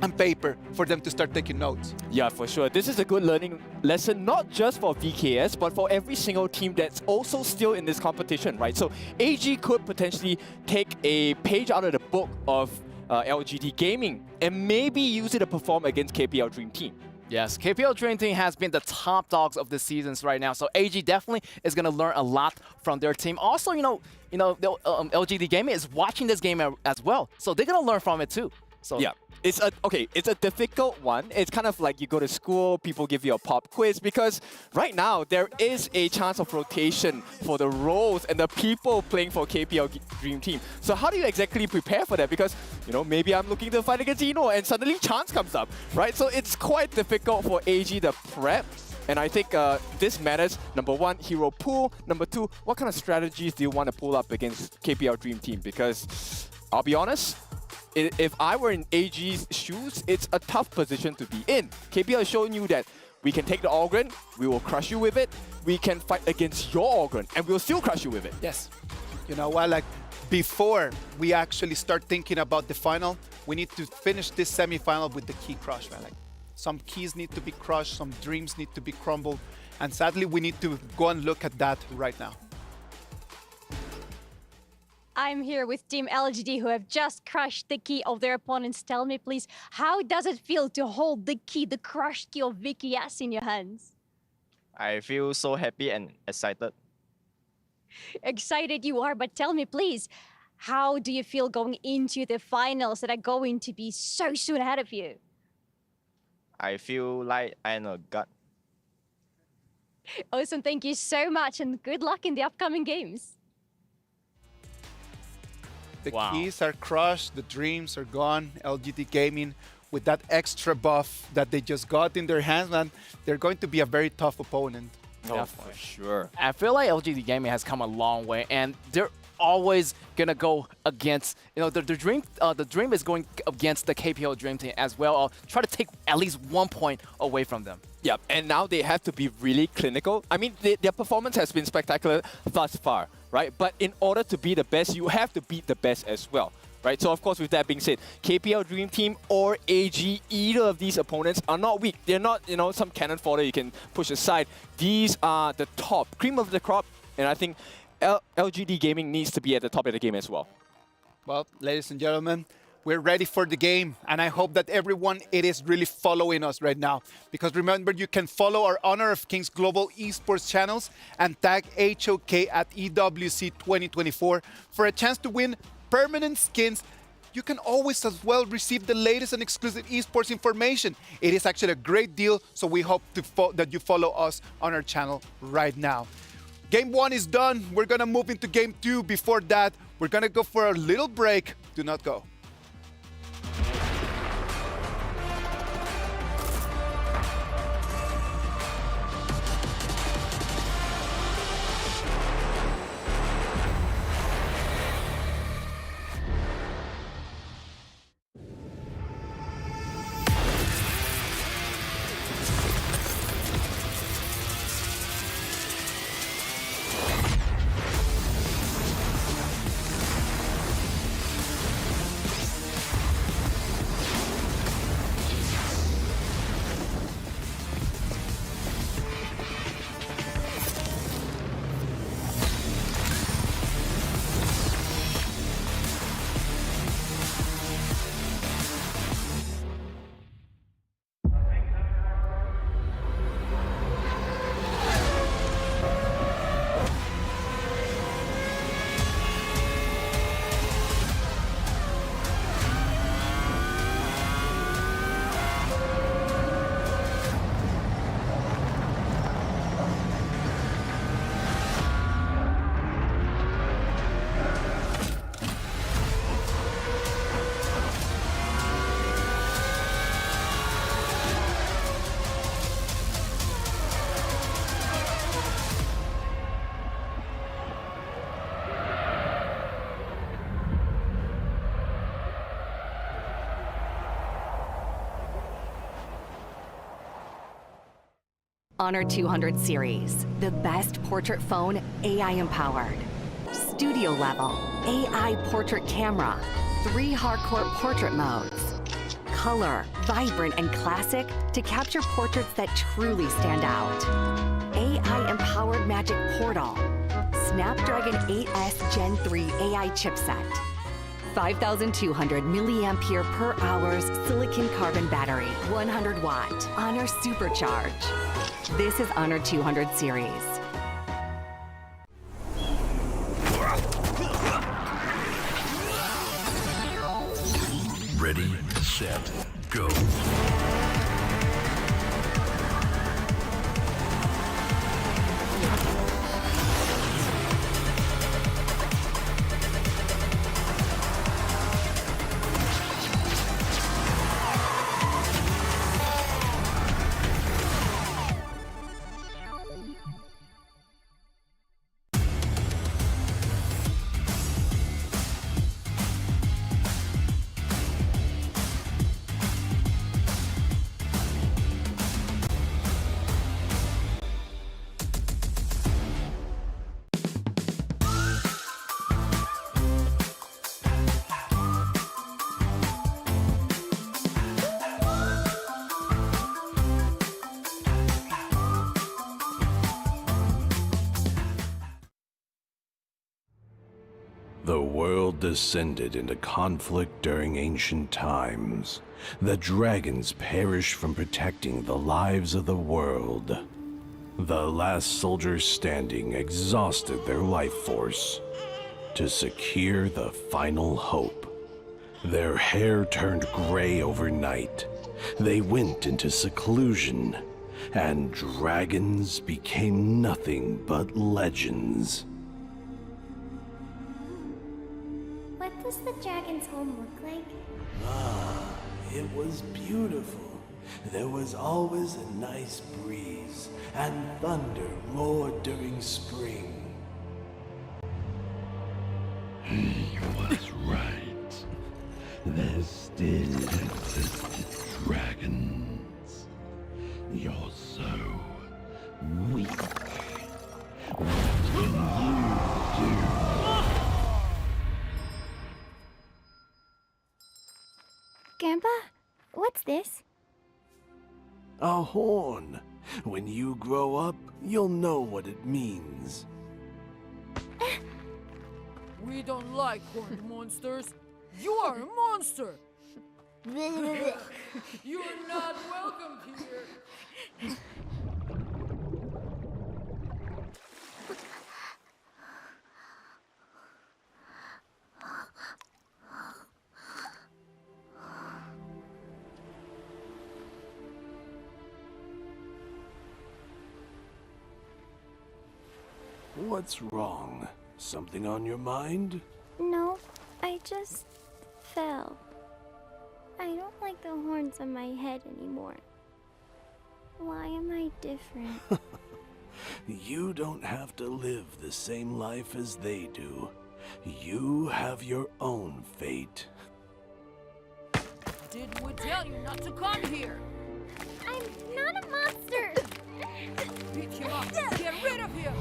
and paper for them to start taking notes. Yeah, for sure. This is a good learning lesson, not just for VKS, but for every single team that's also still in this competition, right? So AG could potentially take a page out of the book of LGD Gaming and maybe use it to perform against KPL Dream Team. Yes, KPL Dream Team has been the top dogs of the seasons right now, so AG definitely is going to learn a lot from their team. Also, LGD Gaming is watching this game as well, so they're going to learn from it too. So yeah, it's a difficult one. It's kind of like you go to school, people give you a pop quiz, because right now there is a chance of rotation for the roles and the people playing for KPL Dream Team. So how do you exactly prepare for that? Because, maybe I'm looking to fight against Eno and suddenly chance comes up, right? So it's quite difficult for AG to prep. And I think this matters. Number one, hero pool. Number two, what kind of strategies do you want to pull up against KPL Dream Team? Because I'll be honest, if I were in AG's shoes, it's a tough position to be in. KPL is showing you that we can take the Ogren, we will crush you with it. We can fight against your Ogren, and we'll still crush you with it. Yes. You know what? Like, before we actually start thinking about the final, we need to finish this semifinal with the key crush, man. Like, some keys need to be crushed, some dreams need to be crumbled, and sadly, we need to go and look at that right now. I'm here with Team LGD who have just crushed the key of their opponents. Tell me, please, how does it feel to hold the key, the crushed key of VKS in your hands? I feel so happy and excited. Excited you are, but tell me, please, how do you feel going into the finals that are going to be so soon ahead of you? I feel like I'm a god. Awesome, thank you so much and good luck in the upcoming games. The keys are crushed, the dreams are gone. LGD Gaming, with that extra buff that they just got in their hands, man, they're going to be a very tough opponent. Oh, for sure. I feel like LGD Gaming has come a long way, and they're always gonna go against, the dream is going against the KPL Dream Team as well. I'll try to take at least 1 point away from them. Yep, and now they have to be really clinical. I mean, their performance has been spectacular thus far, right? But in order to be the best, you have to beat the best as well, right? So of course, with that being said, KPL Dream Team or AG, either of these opponents are not weak. They're not, some cannon fodder you can push aside. These are the top, cream of the crop, and I think LGD Gaming needs to be at the top of the game as well. Well, ladies and gentlemen, we're ready for the game, and I hope that everyone is really following us right now. Because remember, you can follow our Honor of Kings Global Esports channels and tag HoK at EWC 2024 for a chance to win permanent skins. You can always as well receive the latest and exclusive esports information. It is actually a great deal, so we hope that you follow us on our channel right now. Game 1 is done. We're going to move into Game 2. Before that, we're going to go for a little break. Do not go. Honor 200 series, the best portrait phone AI empowered. Studio level, AI portrait camera, 3 hardcore portrait modes. Color, vibrant and classic to capture portraits that truly stand out. AI empowered magic portal. Snapdragon 8S Gen 3 AI chipset. 5,200 milliampere per hours silicon carbon battery, 100 watt, Honor Supercharge. This is Honor 200 series. Ready, set, go. The world descended into conflict during ancient times. The dragons perished from protecting the lives of the world. The last soldiers standing exhausted their life force to secure the final hope. Their hair turned gray overnight. They went into seclusion, and dragons became nothing but legends. What does the dragon's home look like? Ah, it was beautiful. There was always a nice breeze, and thunder roared during spring. He was right. There still existed dragons. You're so weak. What can you do? Grandpa, what's this? A horn. When you grow up, you'll know what it means. We don't like horned monsters. You are a monster. You're not welcome here. What's wrong? Something on your mind? No, I just fell. I don't like the horns on my head anymore. Why am I different? You don't have to live the same life as they do. You have your own fate. Didn't we tell you not to come here? I'm not a monster! Beat him up! Get rid of him!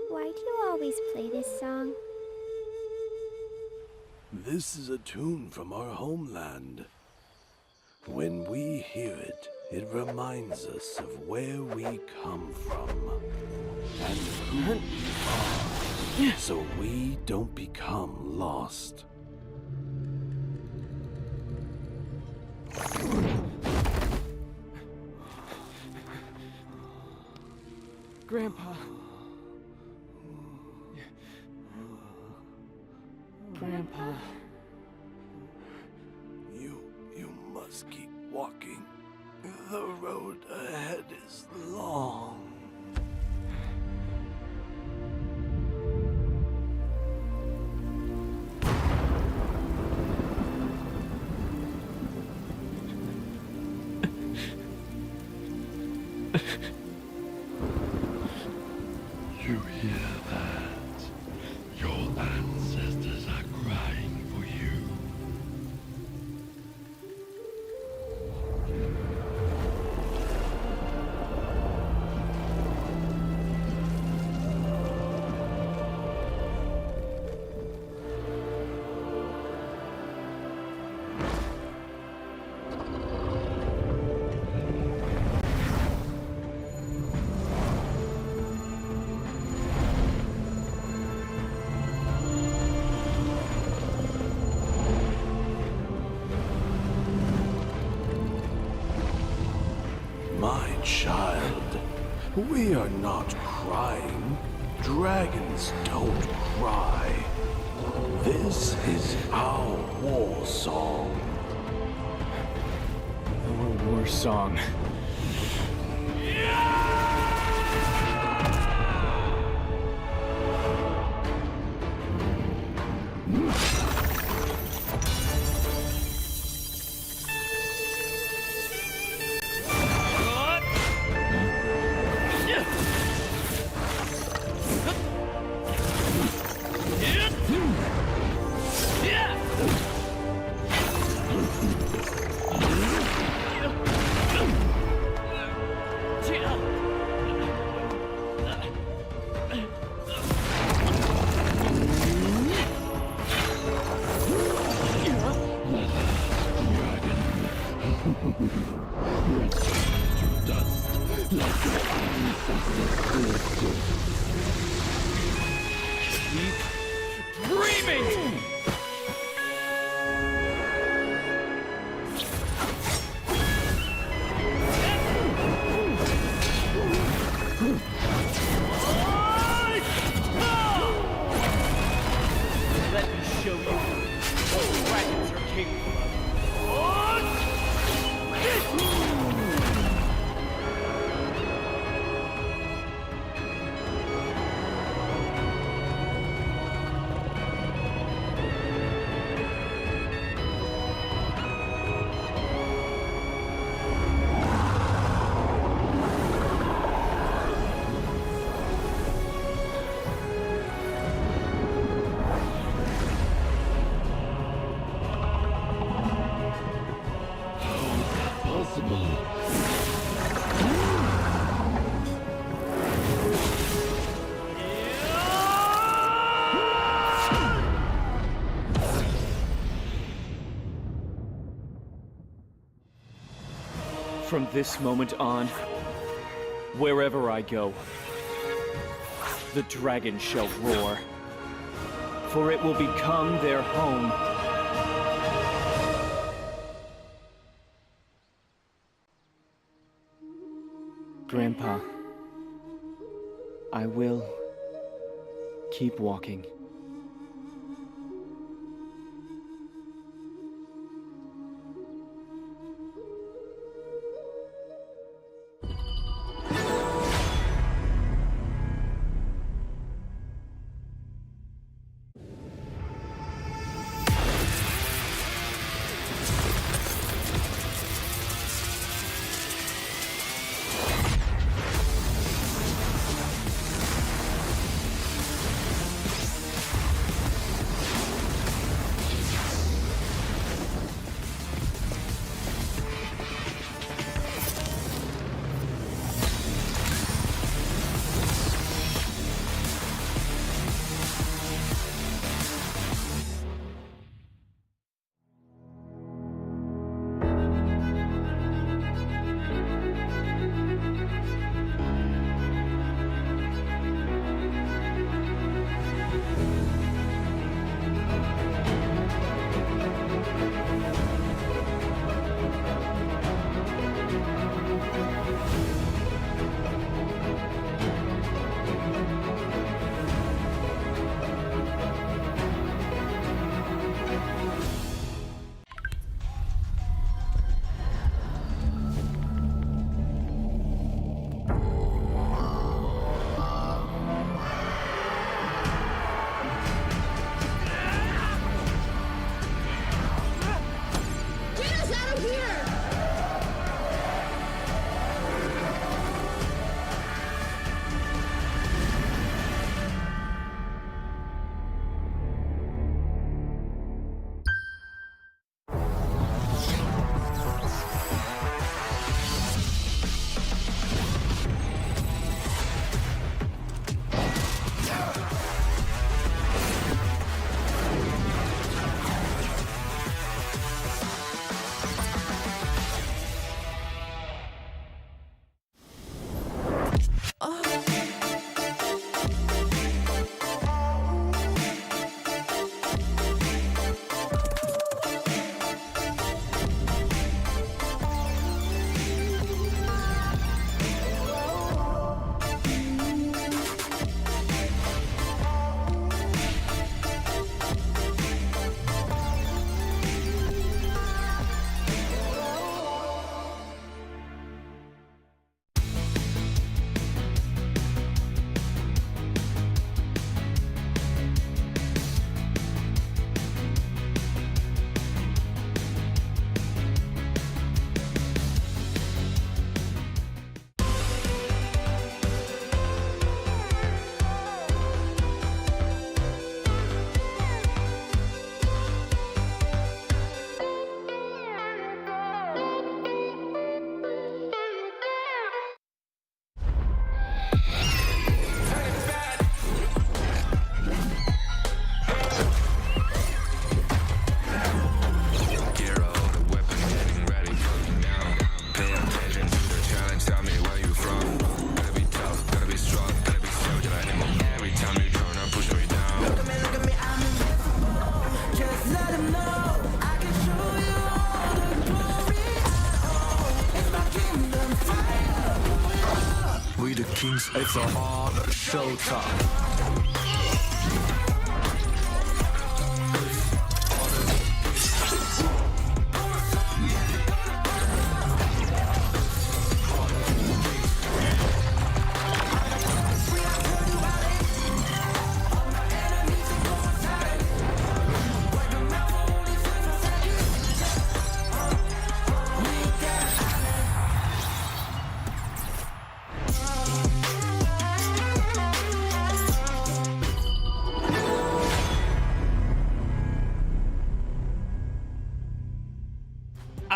Why do you always play this song? This is a tune from our homeland. When we hear it, it reminds us of where we come from and who we are, so we don't become lost. Grandpa. Grandpa. You must keep walking. The road ahead is long. you hear that? Your ancestors are crying for you. My child, we are not crying. Dragons don't cry. This is our war song. Our war song. From this moment on, wherever I go, the dragon shall roar, for it will become their home. Grandpa, I will keep walking. It's a hard showtime.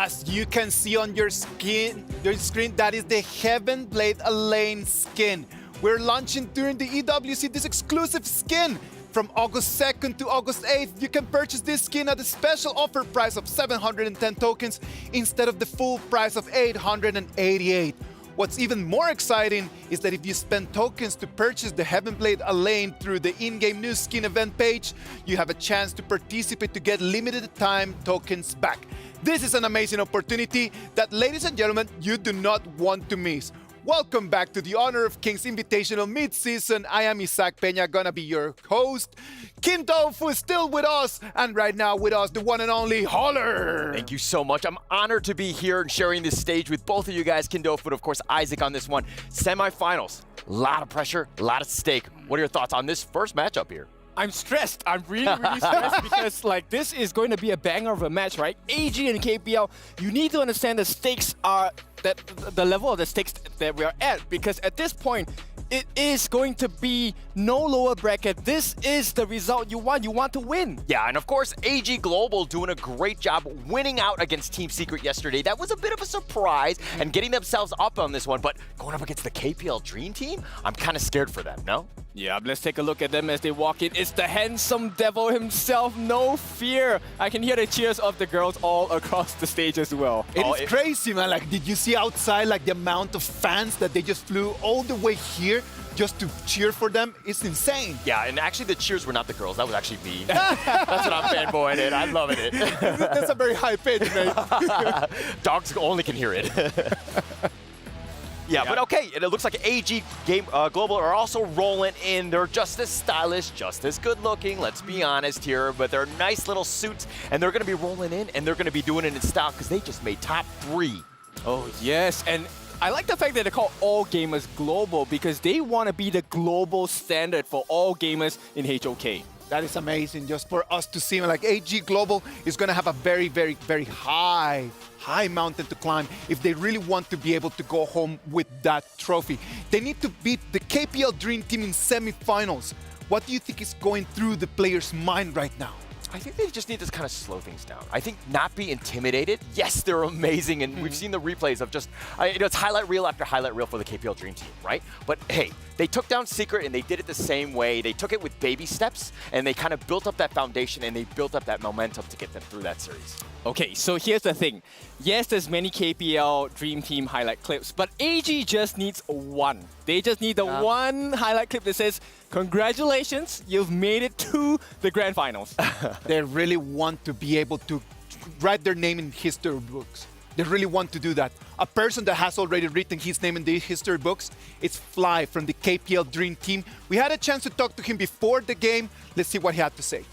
As you can see on your screen, that is the Heaven Blade Elaine skin. We're launching during the EWC this exclusive skin. From August 2nd to August 8th, you can purchase this skin at a special offer price of 710 tokens instead of the full price of 888. What's even more exciting is that if you spend tokens to purchase the Heaven Blade Elaine through the in-game new skin event page, you have a chance to participate to get limited time tokens back. This is an amazing opportunity that, ladies and gentlemen, you do not want to miss. Welcome back to the Honor of Kings Invitational Mid-Season. I am Isaac Peña, gonna be your host. Kim Tofu is still with us, and right now with us, the one and only Holler. Thank you so much. I'm honored to be here and sharing this stage with both of you guys, Kim Tofu, and of course, Isaac on this one. Semifinals, a lot of pressure, a lot at stake. What are your thoughts on this first matchup here? I'm stressed. I'm really stressed because like this is going to be a banger of a match, right? AG and KPL, you need to understand the stakes are that the level of the stakes that we are at, because at this point it is going to be no lower bracket. This is the result you want. You want to win. Yeah, and of course, AG Global doing a great job winning out against Team Secret yesterday. That was a bit of a surprise and getting themselves up on this one, but going up against the KPL Dream Team, I'm kind of scared for them, no? Yeah, let's take a look at them as they walk in. It's the handsome devil himself, no fear. I can hear the cheers of the girls all across the stage as well. It's crazy, man. Like, did you see outside, like, the amount of fans that they just flew all the way here just to cheer for them? It's insane. Yeah, and actually the cheers were not the girls. That was actually me. That's what I'm fanboying in. I'm loving it. That's a very high pitch, man. Dogs only can hear it. Yeah, but okay, and it looks like AG Global are also rolling in. They're just as stylish, just as good looking, let's be honest here, but they're nice little suits, and they're going to be rolling in, and they're going to be doing it in style because they just made top 3. Oh, yes, and I like the fact that they call all gamers global because they want to be the global standard for all gamers in HoK. That is amazing, just for us to see. Like, AG Global is going to have a very, very, very high mountain to climb if they really want to be able to go home with that trophy. They need to beat the KPL Dream Team in semifinals. What do you think is going through the player's mind right now? I think they just need to kind of slow things down. I think not be intimidated. Yes, they're amazing, and we've seen the replays of just, it's highlight reel after highlight reel for the KPL Dream Team, right? But hey, They took down Secret and they did it the same way. They took it with baby steps and they kind of built up that foundation and they built up that momentum to get them through that series. Okay, so here's the thing. Yes, there's many KPL Dream Team highlight clips, but AG just needs one. They just need the one highlight clip that says, congratulations, you've made it to the grand finals. They really want to be able to write their name in history books. They really want to do that. A person that has already written his name in the history books, it's Fly from the KPL Dream Team. We had a chance to talk to him before the game. Let's see what he had to say.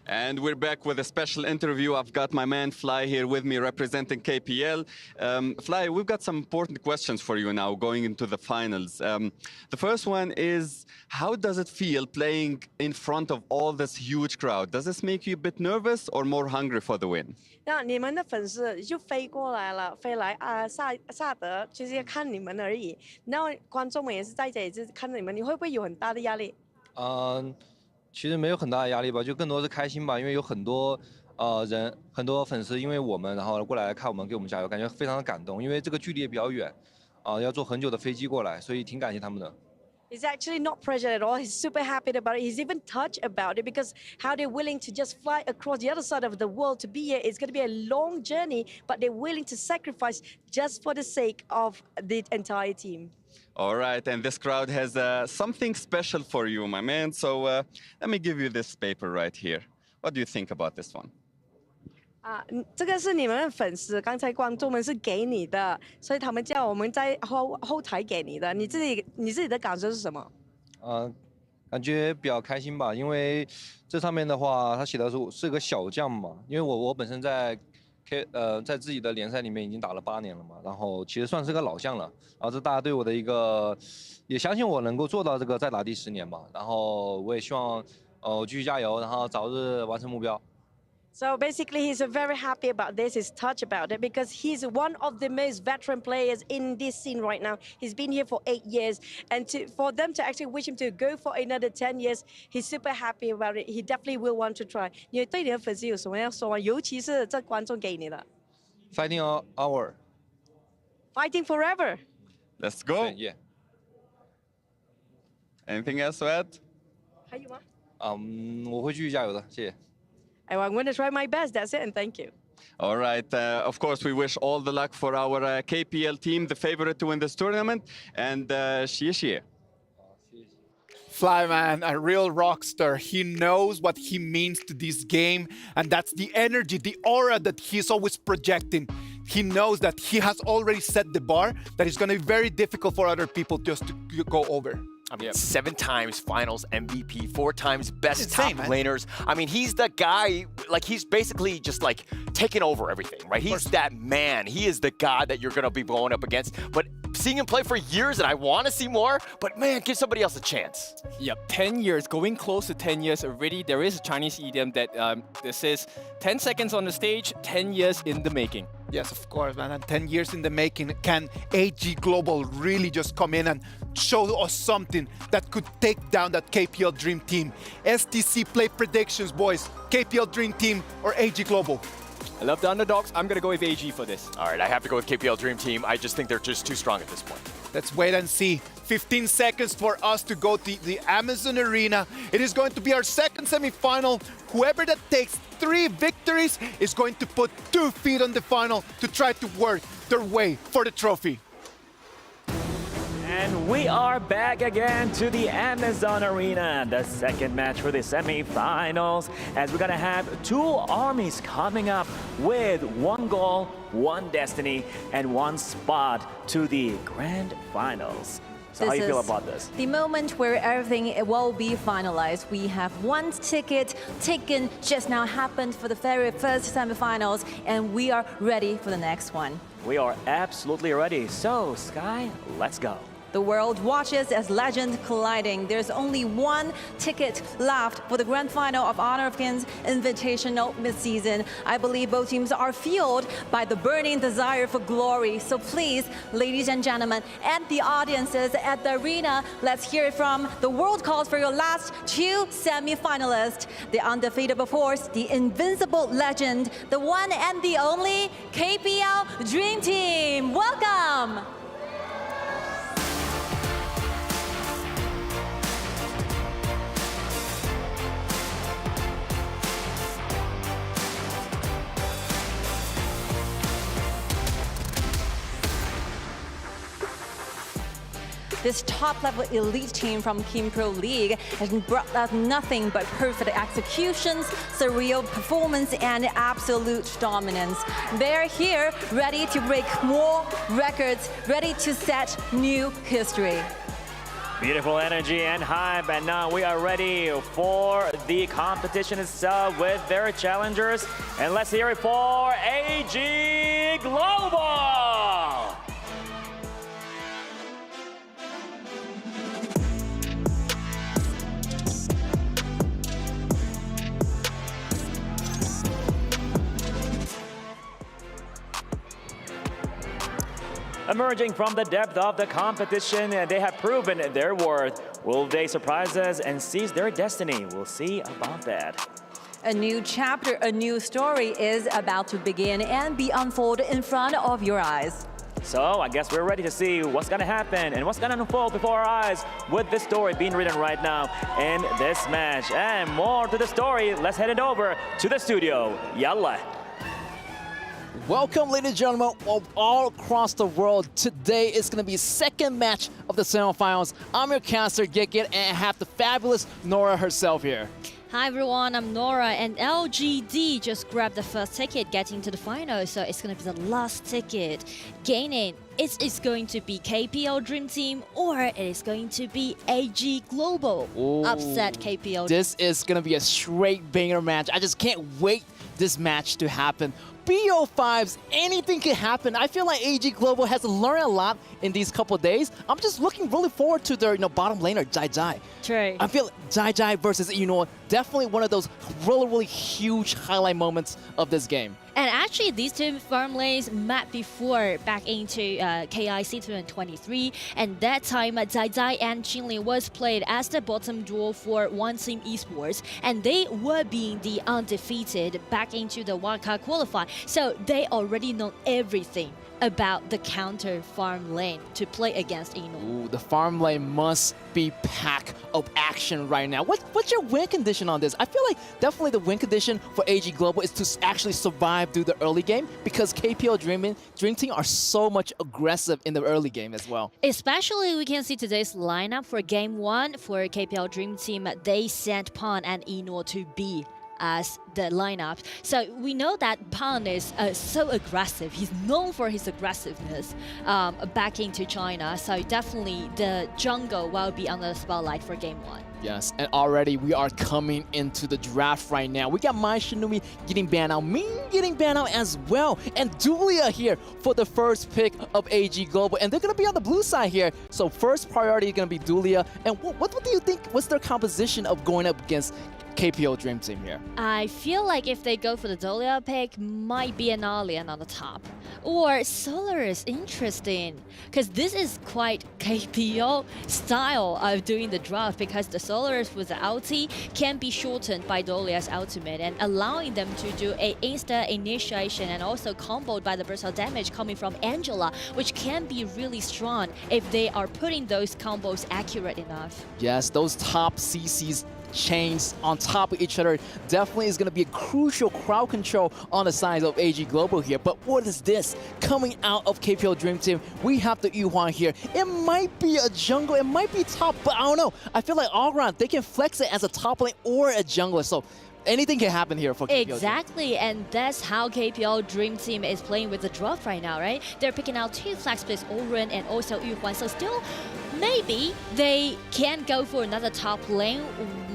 And we're back with a special interview. I've got my man Fly here with me representing KPL. Fly, we've got some important questions for you now going into the finals. The first one is, how does it feel playing in front of all this huge crowd? Does this make you a bit nervous or more hungry for the win? 那你们的粉丝就飞过来了，飞来萨德，就是要看你们而已。然后观众们也是在这里，就是看着你们，你会不会有很大的压力？其实没有很大的压力吧，就更多是开心吧，因为有很多很多粉丝因为我们然后过来看我们，给我们加油，感觉非常的感动。因为这个距离也比较远，要坐很久的飞机过来，所以挺感谢他们的。He's actually not pressured at all. He's super happy about it. He's even touched about it because how they're willing to just fly across the other side of the world to be here. It's going to be a long journey, but they're willing to sacrifice just for the sake of the entire team. All right, and this crowd has something special for you, my man. So let me give you this paper right here. What do you think about this one? 这个是你们的粉丝，刚才观众们是给你的，所以他们叫我们在后台给你的。你自己的感受是什么？感觉比较开心吧，因为这上面的话，他写的是个小将嘛，因为我本身在自己的联赛里面已经打了8年了嘛，然后其实算是个老将了。然后这大家对我的一个，也相信我能够做到这个再打第10年吧。然后我也希望继续加油，然后早日完成目标。So basically, he's very happy about this. He's touched about it because he's one of the most veteran players in this scene right now. He's been here for 8 years, and for them to actually wish him to go for another 10 years, he's super happy about it. He definitely will want to try. 你对你的粉丝有什么要说吗？尤其是这观众给你的。Fighting hour. Fighting forever. Let's go. Yeah. Anything else to add? 还有吗？我会继续加油的，谢谢。I'm going to try my best. That's it, and thank you. All right. Of course, we wish all the luck for our KPL team, the favorite to win this tournament. And xie. Fly, man, a real rock star. He knows what he means to this game, and that's the energy, the aura that he's always projecting. He knows that he has already set the bar, that it's going to be very difficult for other people just to go over. I mean, 7 times finals MVP, 4 times best top laners. I mean, he's the guy, like, he's basically just, like, taking over everything, right? He's that man. He is the guy that you're going to be blowing up against. But seeing him play for years, and I want to see more, but, man, give somebody else a chance. Yep, 10 years, going close to 10 years already. There is a Chinese idiom that says 10 seconds on the stage, 10 years in the making. Yes, of course, man. And 10 years in the making, can AG Global really just come in and show us something that could take down that KPL Dream Team? STC play predictions, boys. KPL Dream Team or AG Global? I love the underdogs. I'm going to go with AG for this. All right, I have to go with KPL Dream Team. I just think they're just too strong at this point. Let's wait and see. 15 seconds for us to go to the Amazon Arena. It is going to be our second semifinal. Whoever that takes 3 victories is going to put 2 feet on the final to try to work their way for the trophy. And we are back again to the Amazon Arena, the second match for the semifinals, as we're gonna have 2 armies coming up with 1 goal, 1 destiny, and 1 spot to the grand finals. So how do you feel about this? The moment where everything will be finalized. We have 1 ticket taken just now, happened for the very first semifinals, and we are ready for the next one. We are absolutely ready. So, Sky, let's go. The world watches as legends colliding. There's only 1 ticket left for the grand final of Honor of Kings Invitational Midseason. I believe both teams are fueled by the burning desire for glory. So please, ladies and gentlemen, and the audiences at the arena, let's hear it from the world calls for your last 2 semi-finalists. The undefeatable force, the invincible legend, the one and the only KPL Dream Team. Welcome! this top-level elite team from Kim Pro League has brought us nothing but perfect executions, surreal performance, and absolute dominance. They're here, ready to break more records, ready to set new history. Beautiful energy and hype, and now we are ready for the competition itself with their challengers. And let's hear it for AG Global! Emerging from the depth of the competition, they have proven their worth. Will they surprise us and seize their destiny? We'll see about that. A new chapter, a new story is about to begin and be unfolded in front of your eyes. So I guess we're ready to see what's gonna happen and what's gonna unfold before our eyes with this story being written right now in this match. And more to the story, let's head it over to the studio. Yalla. Welcome, ladies and gentlemen, all across the world. Today is going to be second match of the semifinals. I'm your caster, Gikit, and I have the fabulous Nora herself here. Hi everyone, I'm Nora, and LGD just grabbed the first ticket getting to the final, so it's going to be the last ticket. Gaining, it's going to be KPL Dream Team or it is going to be AG Global. Ooh, upset KPL. This is going to be a straight banger match. I just can't wait this match to happen. BO5s, anything can happen. I feel like AG Global has learned a lot in these couple days. I'm just looking really forward to their bottom laner, Jai Jai. True. I feel like Jai Jai versus definitely one of those really huge highlight moments of this game. And actually, these two farm lanes met before back into KIC 2023, and that time Zai Zai and Qinli was played as the bottom duo for One Team Esports, and they were being the undefeated back into the Wildcard qualifier, so they already know everything about the counter farm lane to play against Ino. Ooh, the farm lane must be packed of action right now. What's your win condition on this? I feel like definitely the win condition for AG Global is to actually survive through the early game because KPL Dream Team are so much aggressive in the early game as well. Especially we can see today's lineup for game 1 for KPL Dream Team. They sent Pan and Ino to B as the lineup. So we know that Pan is so aggressive. He's known for his aggressiveness back into China. So definitely the jungle will be under the spotlight for game 1. Yes, and already we are coming into the draft right now. We got Mai Shinumi getting banned out, Ming getting banned out as well, and Dulia here for the first pick of AG Global, and they're going to be on the blue side here. So first priority is going to be Dulia, and what do you think, what's their composition of going up against KPL Dream Team here? I feel like if they go for the Dolia pick, might be an Alien on the top. Or Solaris, interesting. Because this is quite KPL style of doing the draft, because the Solaris with the ulti can be shortened by Dolia's ultimate and allowing them to do a insta initiation and also comboed by the burst of damage coming from Angela, which can be really strong if they are putting those combos accurate enough. Yes, those top CCs chains on top of each other definitely is going to be a crucial crowd control on the side of AG Global here. But what is this coming out of KPL Dream Team? We have the Yuhuan here. It might be a jungle, it might be top, but I don't know. I feel like all around they can flex it as a top lane or a jungler. So anything can happen here for KPL. Exactly, and that's how KPL Dream Team is playing with the draft right now, right? They're picking out 2 flag splits, Oren and also Yuhuan. So still, maybe they can go for another top lane.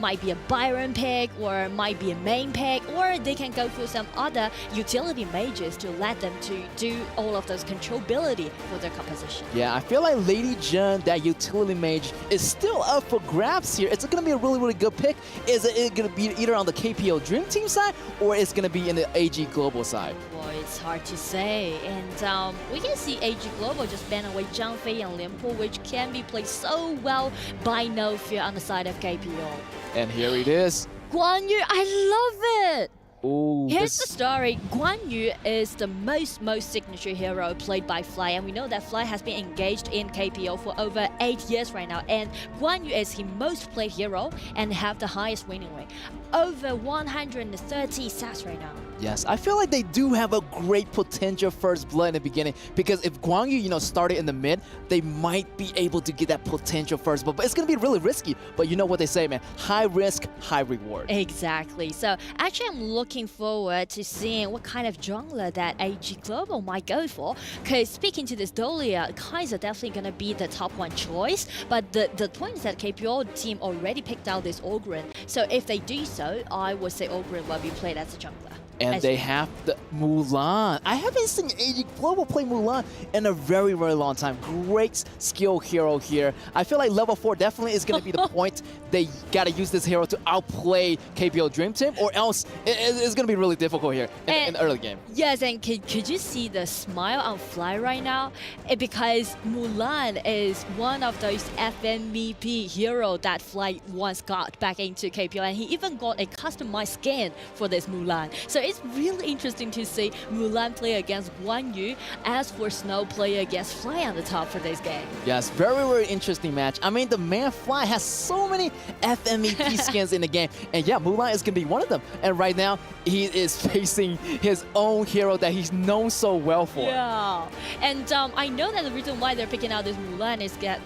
Might be a Byron pick or might be a main pick, or they can go for some other utility mages to let them to do all of those controllability for their composition. Yeah, I feel like Lady Jun, that utility mage, is still up for grabs here. It's going to be a really good pick. Is it going to be either on the KPL Dream Team side or it's going to be in the AG Global side? Well, it's hard to say. And we can see AG Global just ban away Zhang Fei and Lian Po, which can be played so well by No Fear on the side of KPL. And here it is. Guan Yu, I love it! Ooh, here's the story. Guan Yu is the most signature hero played by Fly, and we know that Fly has been engaged in KPL for over 8 years right now, and Guan Yu is his most played hero and have the highest winning rate. Over 130 stats right now. Yes, I feel like they do have a great potential first blood in the beginning, because if Guang Yu, started in the mid, they might be able to get that potential first blood, but it's going to be really risky. But you know what they say, man, high risk, high reward. Exactly. So actually, I'm looking forward to seeing what kind of jungler that AG Global might go for, because speaking to this Dolia, Kaiser definitely going to be the top one choice, but the point is that KPO team already picked out this Ogren, so if they do so, I would say Ogren will be played as a jungler. And they have the Mulan. I haven't seen AG Global play Mulan in a very, very long time. Great skill hero here. I feel like level 4 definitely is going to be the point. They got to use this hero to outplay KPO Dream Team, or else it's going to be really difficult here in the early game. Yes, and could you see the smile on Fly right now? Because Mulan is one of those FMVP hero that Fly once got back into KPO, and he even got a customized skin for this Mulan. So it's really interesting to see Mulan play against Guan Yu, as for Snow play against Fly on the top for this game. Yes, very, very interesting match. I mean, the man Fly has so many FMVP skins in the game, and yeah, Mulan is going to be one of them. And right now, he is facing his own hero that he's known so well for. Yeah, and I know that the reason why they're picking out this Mulan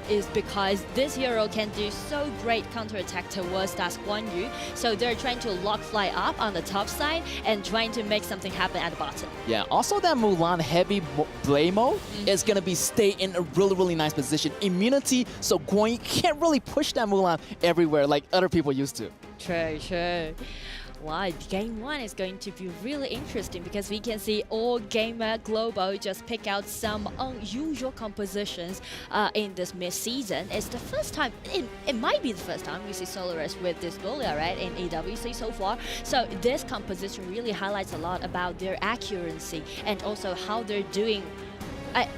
is because this hero can do so great counterattack towards that Guan Yu, so they're trying to lock Fly up on the top side and trying to make something happen at the bottom. Yeah, also that Mulan heavy blade mode is going to be stay in a really, really nice position. Immunity, so Guan Yu can't really push that Mulan everywhere like other people used to. True, true. Wow, game 1 is going to be really interesting, because we can see all gamer global just pick out some unusual compositions in this mid-season. It's the first time, it might be the first time we see Solaris with this Dolia, right, in EWC so far. So this composition really highlights a lot about their accuracy and also how they're doing.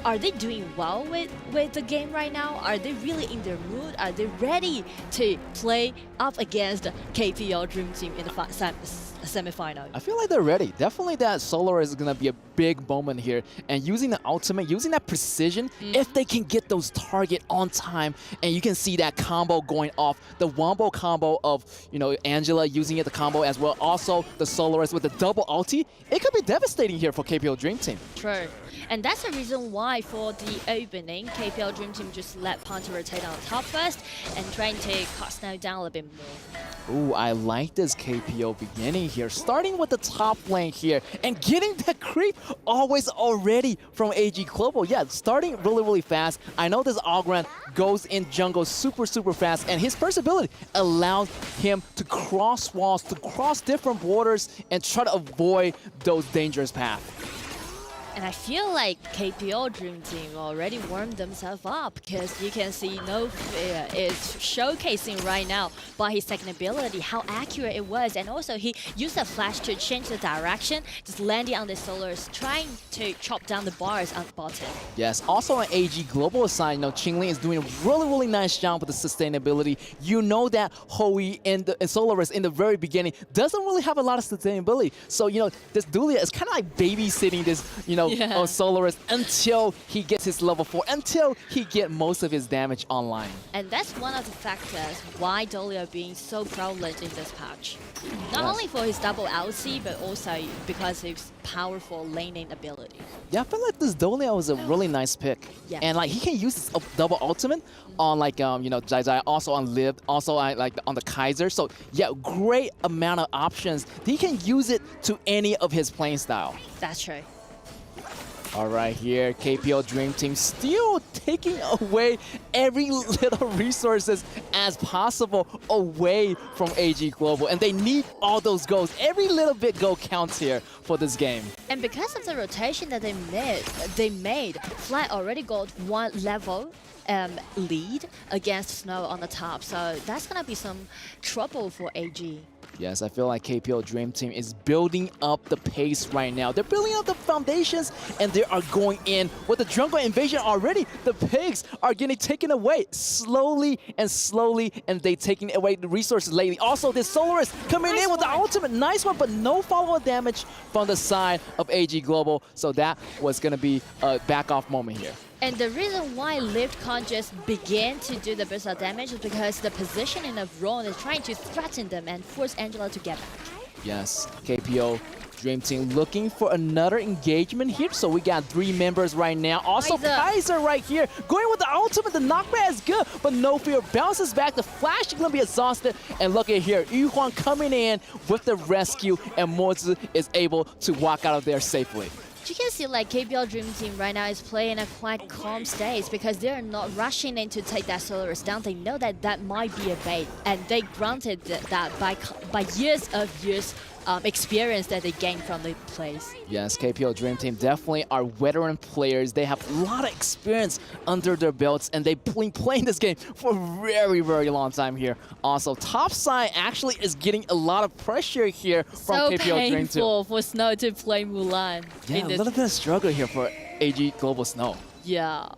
Are they doing well with the game right now? Are they really in their mood? Are they ready to play up against KPO Dream Team in the semi-final? I feel like they're ready. Definitely that Solar is going to be a big moment here. And using the ultimate, using that precision, if they can get those target on time, and you can see that combo going off. The wombo combo of, Angela using it, the combo as well. Also, the Solaris with the double ulti. It could be devastating here for KPO Dream Team. True. And that's the reason why for the opening, KPL Dream Team just let Panther rotate on top first and trying to cut Snow down a little bit more. Ooh, I like this KPO beginning here. Starting with the top lane here and getting that creep already from AG Global. Yeah, starting really, really fast. I know this Ogren goes in jungle super, super fast, and his first ability allows him to cross walls, to cross different borders, and try to avoid those dangerous paths. And I feel like KPO Dream Team already warmed themselves up, because you can see No Fear is showcasing right now by his second ability how accurate it was, and also he used a flash to change the direction, just landing on the Solars, trying to chop down the bars on the bottom. Yes, also on AG Global side, Qingling is doing a really, really nice job with the sustainability. You know that HoK and Solaris in the very beginning doesn't really have a lot of sustainability. So, this Dulia is kind of like babysitting this, on Solaris until he gets his level 4, until he gets most of his damage online. And that's one of the factors why Dolia being so prevalent in this patch. Not only for his double LC, but also because of his powerful laning ability. Yeah, I feel like this Dolia was a really nice pick. Yeah. And he can use his double ultimate on Zai Zai, also on Liv, also on the Kaiser. So yeah, great amount of options. He can use it to any of his playing style. That's true. All right, here, KPO Dream Team still taking away every little resources as possible away from AG Global. And they need all those goals. Every little bit goal counts here for this game. And because of the rotation that they made, Fly already got one level lead against Snow on the top. So that's going to be some trouble for AG. Yes, I feel like KPO Dream Team is building up the pace right now. They're building up the foundations, and they are going in with the jungle invasion already. The pigs are getting taken away slowly, and they taking away the resources lately. Also, this Solaris coming in with the ultimate. Nice one, but no follow-up damage from the side of AG Global. So that was going to be a back-off moment here. And the reason why Liv can't just begin to do the burst of damage is because the positioning of Ron is trying to threaten them and force Angela to get back. Yes, KPO Dream Team looking for another engagement here. So we got 3 members right now. Also, Kaiser right here going with the ultimate. The knockback is good, but No Fear bounces back. The Flash is going to be exhausted. And look at here, Yuhuan coming in with the rescue, and Mozi is able to walk out of there safely. You can see like KPL Dream Team right now is playing a quite calm stage because they're not rushing in to take that Solaris down. They know that that might be a bait, and they granted that by years of experience that they gained from the plays. Yes, KPL Dream Team definitely are veteran players. They have a lot of experience under their belts, and they've been playing this game for a very, very long time here. Also, topside actually is getting a lot of pressure here from KPL Dream Team. So painful for Snow to play Mulan. Yeah, a little bit of struggle here for AG Global Snow. Yeah.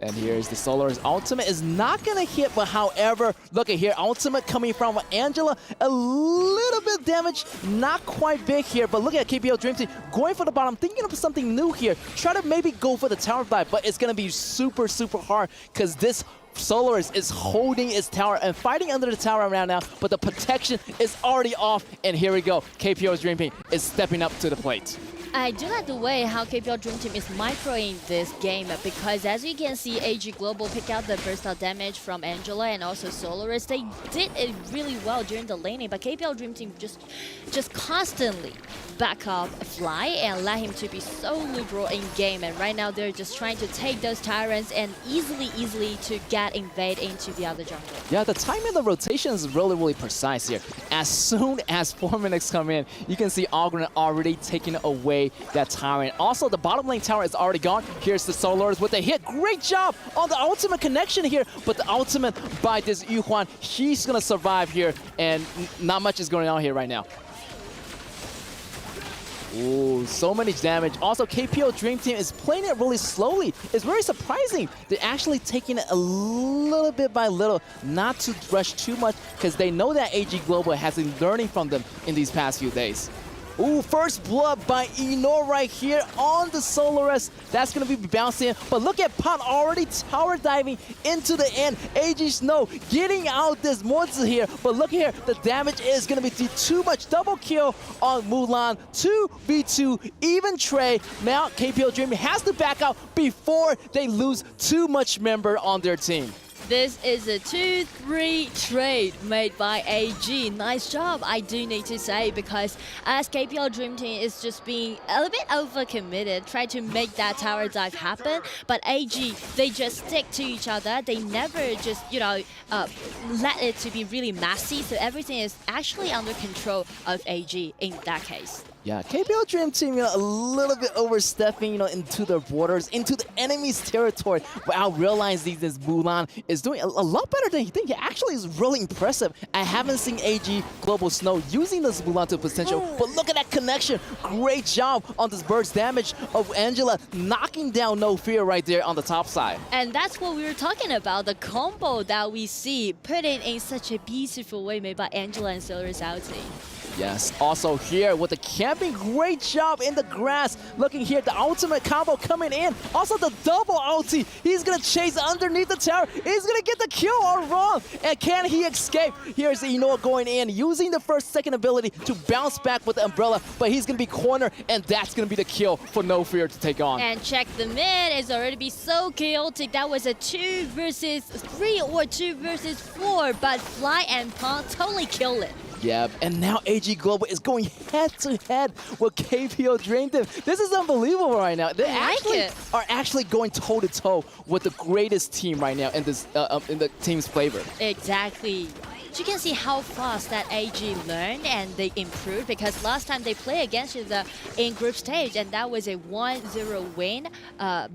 And here's the Solaris ultimate is not gonna hit, but however, look at here, ultimate coming from Angela, a little bit damage, not quite big here, but look at KPL Dream Team going for the bottom, thinking of something new here, try to maybe go for the tower dive, but it's gonna be super, super hard because this Solaris is holding its tower and fighting under the tower right now, but the protection is already off, and here we go, KPL's Dream Team is stepping up to the plate. I do like the way how KPL Dream Team is microing this game because as you can see, AG Global pick out the burst out damage from Angela and also Solaris. They did it really well during the laning, but KPL Dream Team just constantly back up Fly and let him to be so liberal in game. And right now they're just trying to take those tyrants and easily to get invade into the other jungle. Yeah, the timing of the rotation is really, really precise here. As soon as 4 minutes come in, you can see Ogren already taking away that tower. And also, the bottom lane tower is already gone. Here's the Solaris with a hit. Great job on the ultimate connection here. But the ultimate by this Yuhuan, he's going to survive here. And not much is going on here right now. Ooh, so many damage. Also, KPL Dream Team is playing it really slowly. It's very surprising. They're actually taking it a little bit by little, not to rush too much, because they know that AG Global has been learning from them in these past few days. Ooh, first blood by Eno right here on the Solaris. That's going to be bouncing. But look at Pan already tower diving into the end. AG Snow getting out this Mozi here. But look here, the damage is going to be too much. Double kill on Mulan. 2v2, even Trey. Now KPL Dream has to back out before they lose too much member on their team. This is a 2-3 trade made by AG. Nice job, I do need to say, because as KPL Dream Team is just being a little bit overcommitted, try to make that tower dive happen, but AG, they just stick to each other. They never just, let it to be really messy, so everything is actually under control of AG in that case. Yeah, KPL Dream Team, a little bit overstepping, into their borders, into the enemy's territory, without realizing this Mulan is doing a lot better than you think. He actually is really impressive. I haven't seen AG Global Snow using this Mulan to potential, but look at that connection. Great job on this burst damage of Angela, knocking down No Fear right there on the top side. And that's what we were talking about, the combo that we see put it in such a beautiful way made by Angela and Solaris outing. Yes, also here with the camping, great job in the grass. Looking here, the ultimate combo coming in. Also the double ulti. He's going to chase underneath the tower. He's going to get the kill all wrong. And can he escape? Here's Eno going in, using the second ability to bounce back with the umbrella. But he's going to be cornered, and that's going to be the kill for No Fear to take on. And check the mid. It's already be so chaotic. That was a 2 versus 3 or 2 versus 4. But Fly and Pong totally kill it. Yeah, and now AG Global is going head-to-head with KPL Dream Team. This is unbelievable right now. They are actually going toe-to-toe with the greatest team right now in this in the team's flavor. Exactly. You can see how fast that AG learned and they improved, because last time they played against each other in group stage, and that was a 1-0 win on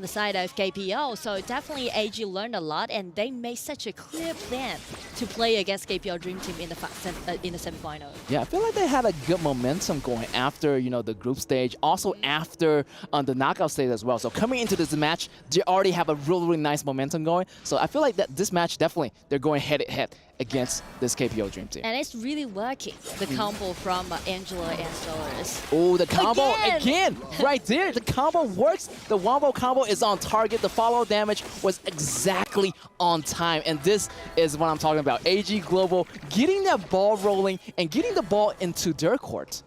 the side of KPL. So definitely AG learned a lot, and they made such a clear plan to play against KPL Dream Team in the semifinal. Yeah, I feel like they had a good momentum going after the group stage, also after the knockout stage as well. So coming into this match, they already have a really, really nice momentum going. So I feel like that this match definitely they're going head-to-head against this KPL Dream Team. And it's really working, the combo from Angela and Solaris. Oh, the combo again right there. The combo works. The wombo combo is on target. The follow damage was exactly on time. And this is what I'm talking about. AG Global getting that ball rolling and getting the ball into their court.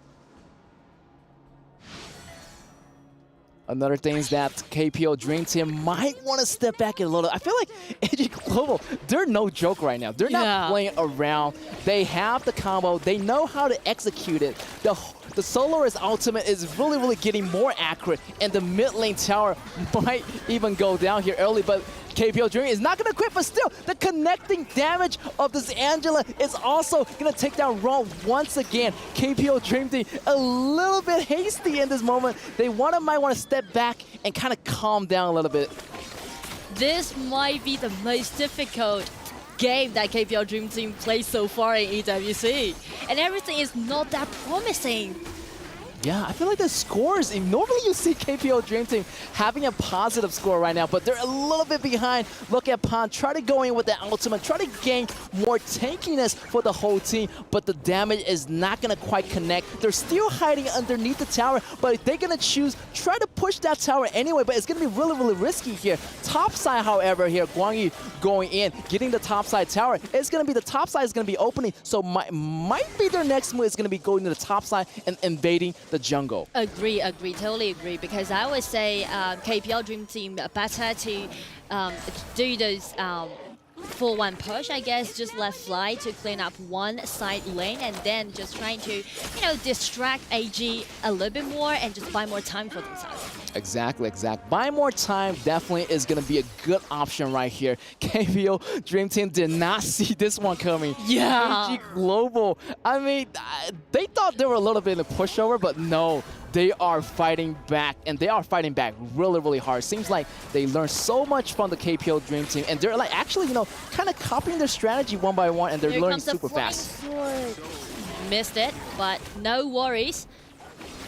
Another thing is that KPL Dream Team might want to step back a little. I feel like AG Global, they're no joke right now. They're not playing around. They have the combo. They know how to execute it. The Soloist ultimate is really, really getting more accurate, and the mid lane tower might even go down here early, but KPL Dream is not going to quit, but still, the connecting damage of this Angela is also going to take down Raw once again. KPL Dream Team a little bit hasty in this moment. They might want to step back and kind of calm down a little bit. This might be the most difficult game that KPL Dream Team played so far in EWC. And everything is not that promising. Yeah, I feel like the scores, normally you see KPL Dream Team having a positive score right now, but they're a little bit behind. Look at Pan, try to go in with the ultimate, try to gain more tankiness for the whole team, but the damage is not going to quite connect. They're still hiding underneath the tower, but if they're going to choose, try to push that tower anyway, but it's going to be really, really risky here. Top side, however, here, Guangyu going in, getting the top side tower. It's going to be, the top side is going to be opening, so might be their next move is going to be going to the top side and invading the jungle. Agree, totally agree. Because I would say KPL Dream Team better to do those 4-1 push, I guess, just let Fly to clean up one side lane and then just trying to, distract AG a little bit more and just buy more time for themselves. Exactly. Buy more time definitely is going to be a good option right here. KPL Dream Team did not see this one coming. Yeah. AG Global, I mean, they thought they were a little bit in a pushover, but no. They are fighting back, and they are fighting back really, really hard. Seems like they learned so much from the KPL Dream Team, and they're like actually, kind of copying their strategy one by one, and they're learning super fast. Missed it, but no worries.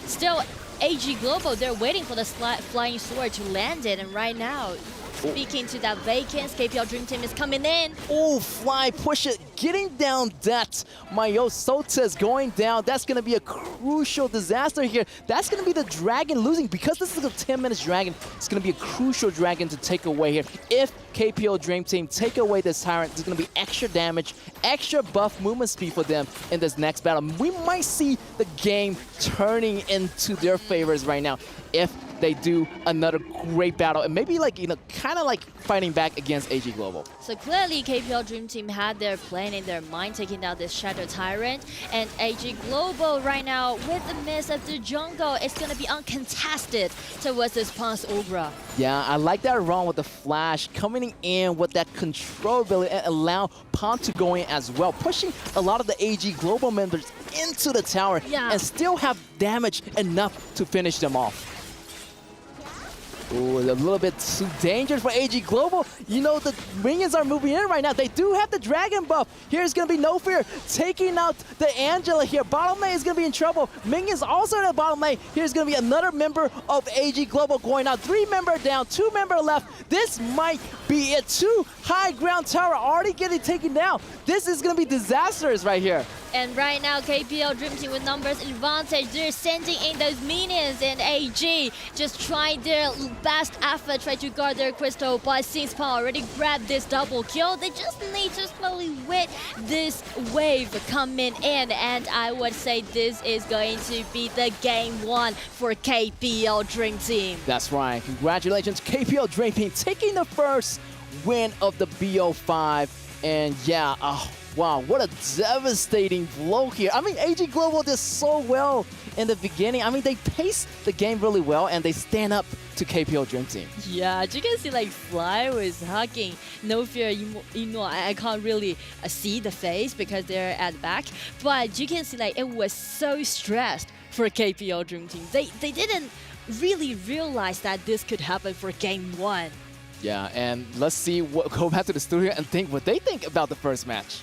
Still, AG Global, they're waiting for the flying sword to land it, and right now, speaking to that vacance, KPL Dream Team is coming in. Oh, Fly, push it, getting down that. Mayo Sota is going down. That's going to be a crucial disaster here. That's going to be the dragon losing. Because this is a 10-minute dragon, it's going to be a crucial dragon to take away here. If KPL Dream Team take away this Tyrant, there's going to be extra damage, extra buff movement speed for them in this next battle. We might see the game turning into their favors right now if they do another great battle and maybe kind of like fighting back against AG Global. So clearly KPL Dream Team had their plan in their mind, taking down this Shadow Tyrant, and AG Global right now with the miss of the jungle, it's going to be uncontested towards this Ponce Obra. Yeah, I like that run with the flash, coming in with that control ability and allow Pan to go in as well, pushing a lot of the AG Global members into the tower and still have damage enough to finish them off. Ooh, a little bit too dangerous for AG Global. The minions are moving in right now. They do have the dragon buff. Here's going to be No Fear taking out the Angela here. Bottom lane is going to be in trouble. Minions also in the bottom lane. Here's going to be another member of AG Global going out. 3 members down, 2 members left. This might be it. 2 high ground tower already getting taken down. This is going to be disastrous right here. And right now, KPL Dream Team with numbers advantage. They're sending in those minions, and AG just trying their best effort, try to guard their crystal. But since Pan already grabbed this double kill, they just need to slowly wait this wave coming in. And I would say this is going to be the game 1 for KPL Dream Team. That's right. Congratulations, KPL Dream Team, taking the first win of the BO5. And yeah, wow, what a devastating blow here. I mean, AG Global did so well in the beginning. I mean, they paced the game really well, and they stand up to KPL Dream Team. Yeah, you can see Fly was hugging No Fear. I can't really see the face because they're at the back, but you can see it was so stressed for KPL Dream Team. They didn't really realize that this could happen for game 1. Yeah, and let's see go back to the studio and think what they think about the first match.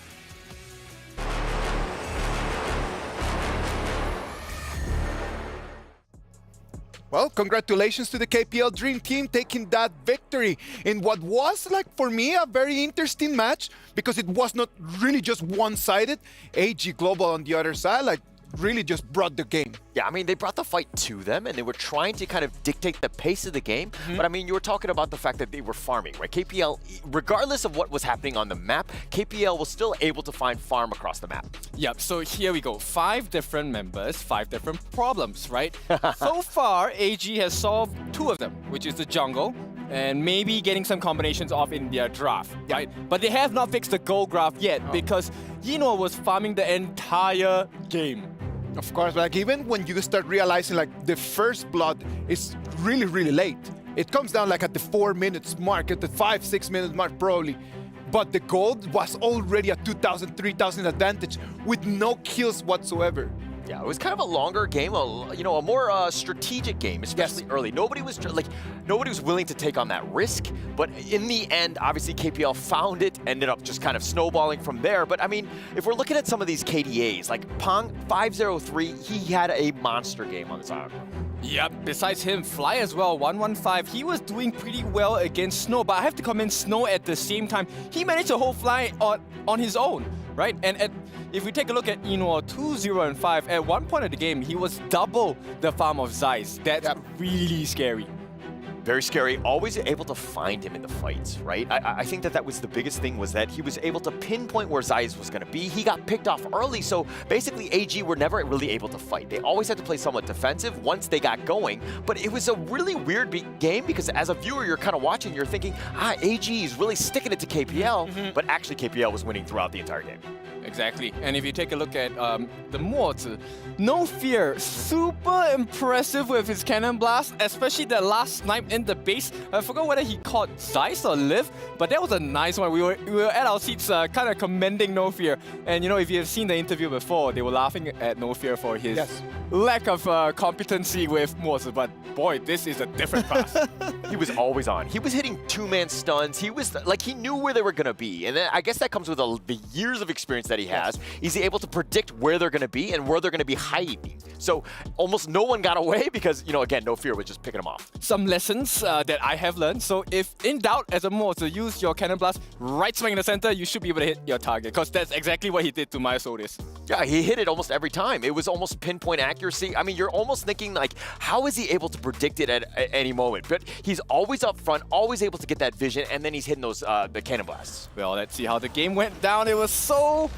Well, congratulations to the KPL Dream Team taking that victory in what was, for me, a very interesting match because it was not really just one-sided. AG Global on the other side, really just brought the game. Yeah, I mean, they brought the fight to them, and they were trying to kind of dictate the pace of the game. But I mean, you were talking about the fact that they were farming, right? KPL, regardless of what was happening on the map, KPL was still able to find farm across the map. Yep, so here we go. 5 different members, 5 different problems, right? So far, AG has solved 2 of them, which is the jungle, and maybe getting some combinations off in their draft, right? But they have not fixed the gold graph yet because Yinor was farming the entire game. Of course, like even when you start realizing like the first blood is really, really late. It comes down like at the 4 minutes mark, at the 5-6 minute mark probably. But the gold was already a 2,000, 3,000 advantage with no kills whatsoever. Yeah, it was kind of a longer game, a more strategic game, especially early. Nobody was willing to take on that risk, but in the end, obviously KPL found it, ended up just kind of snowballing from there. But I mean, if we're looking at some of these KDAs, like Pong 503, he had a monster game on this island. Yep, besides him, Fly as well, 115, he was doing pretty well against Snow, but I have to comment Snow at the same time. He managed to hold Fly on his own, right? And if we take a look at Yinor 2-0 and 5, at one point of the game, he was double the farm of Zeiss. That's really scary. Very scary, always able to find him in the fights, right? I think that was the biggest thing, was that he was able to pinpoint where Zeiss was going to be. He got picked off early, so basically AG were never really able to fight. They always had to play somewhat defensive once they got going, but it was a really weird game because as a viewer, you're kind of watching, you're thinking, AG is really sticking it to KPL, but actually KPL was winning throughout the entire game. Exactly. And if you take a look at the Mozi, No Fear, super impressive with his cannon blast, especially the last snipe in the base. I forgot whether he caught Zeiss or Liv, but that was a nice one. We were at our seats kind of commending No Fear. And you know, if you've seen the interview before, they were laughing at No Fear for his lack of competency with Mozi. But boy, this is a different class. He was always on. He was hitting 2-man stuns. He was like, he knew where they were going to be. And then I guess that comes with the years of experience that he has. He's able to predict where they're going to be and where they're going to be hiding. So almost no one got away because, you know, again, No Fear was just picking them off. Some lessons that I have learned. So if in doubt as a mod to use your cannon blast, right swing in the center, you should be able to hit your target because that's exactly what he did to my Solis. Yeah, he hit it almost every time. It was almost pinpoint accuracy. I mean, you're almost thinking like, how is he able to predict it at any moment? But he's always up front, always able to get that vision, and then he's hitting those the cannon blasts. Well, let's see how the game went down. It was so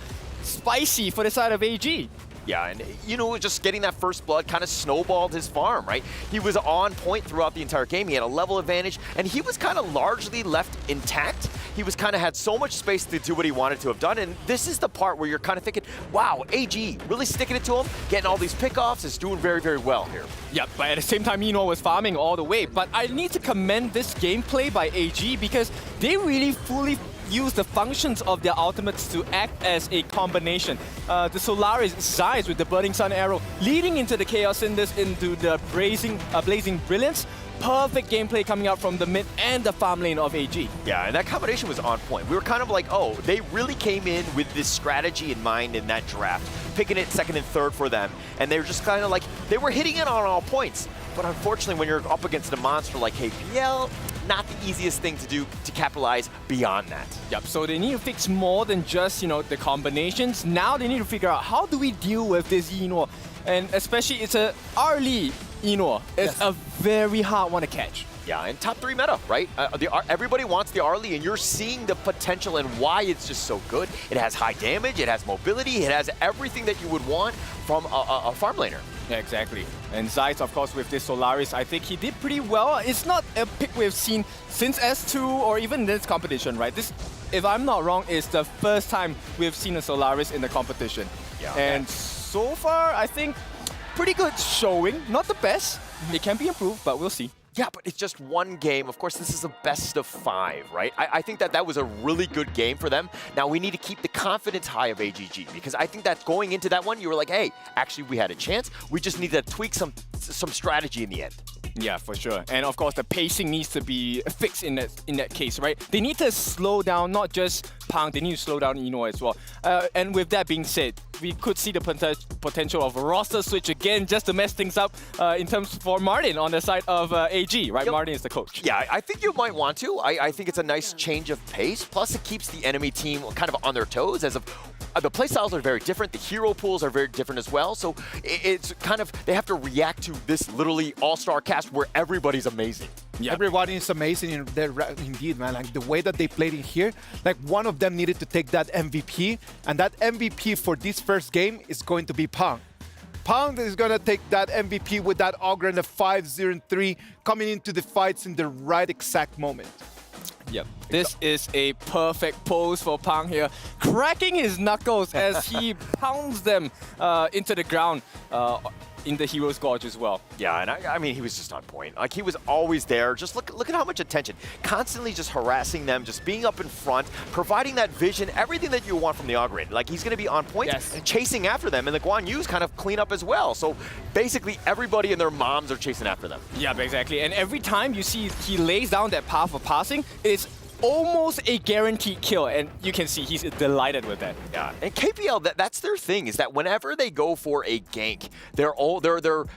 spicy for the side of AG. Yeah, and you know, just getting that first blood kind of snowballed his farm, right? He was on point throughout the entire game. He had a level advantage, and he was kind of largely left intact. He was kind of had so much space to do what he wanted to have done, and this is the part where you're kind of thinking, wow, AG really sticking it to him, getting all these pickoffs, is doing very, very well here. Yeah, but at the same time, Yinor was farming all the way. But I need to commend this gameplay by AG because they really fully use the functions of their ultimates to act as a combination. The Solaris Zeiss with the Burning Sun arrow leading into the Chaos Cinders into the Blazing Brilliance. Perfect gameplay coming out from the mid and the farm lane of AG. Yeah, and that combination was on point. We were kind of like, oh, they really came in with this strategy in mind in that draft, picking it second and third for them. And they were just kind of like, they were hitting it on all points. But unfortunately, when you're up against a monster like KPL, not the easiest thing to do to capitalize beyond that. Yep, so they need to fix more than just, you know, the combinations. Now they need to figure out how do we deal with this Yinor. And especially it's a early Yinor. It's a very hard one to catch. Yeah, and top 3 meta, right? Everybody wants the Arlie, and you're seeing the potential and why it's just so good. It has high damage, it has mobility, it has everything that you would want from a farm laner. Yeah, exactly. And Zeiss, of course, with this Solaris, I think he did pretty well. It's not a pick we've seen since S2 or even this competition, right? This, if I'm not wrong, is the first time we've seen a Solaris in the competition. Yeah. And so far, I think pretty good showing. Not the best. It can be improved, but we'll see. Yeah, but it's just one game. Of course, this is a best of 5, right? I think that was a really good game for them. Now, we need to keep the confidence high of AGG because I think that going into that one, you were like, hey, actually, we had a chance. We just need to tweak some strategy in the end. Yeah, for sure. And of course, the pacing needs to be fixed in that case, right? They need to slow down, not just Pang, they need to slow down Yinor as well. And with that being said, we could see the potential of a roster switch again just to mess things up in terms for Martin on the side of AG, right? Yep. Martin is the coach. Yeah, I think you might want to. I think it's a nice change of pace. Plus, it keeps the enemy team kind of on their toes as of the playstyles are very different. The hero pools are very different as well. So it's kind of, they have to react to this literally all-star cast where everybody's amazing. Yeah. Everybody is amazing indeed, man. Like the way that they played in here, like one of them needed to take that MVP, and that MVP for this first game is going to be Pang. Pang is going to take that MVP with that Augur and the 5-0-3 coming into the fights in the right exact moment. Yep, this is a perfect pose for Pang here, cracking his knuckles as he pounds them into the ground in the Hero's Gorge as well. Yeah, and I mean, he was just on point. Like, he was always there. Just look at how much attention. Constantly just harassing them, just being up in front, providing that vision, everything that you want from the Augur. Like, he's going to be on point, chasing after them, and the Guan Yu's kind of clean up as well. So basically, everybody and their moms are chasing after them. Yeah, exactly. And every time you see he lays down that path of passing, it's almost a guaranteed kill, and you can see he's delighted with that. Yeah, and KPL, that's their thing, is that whenever they go for a gank, their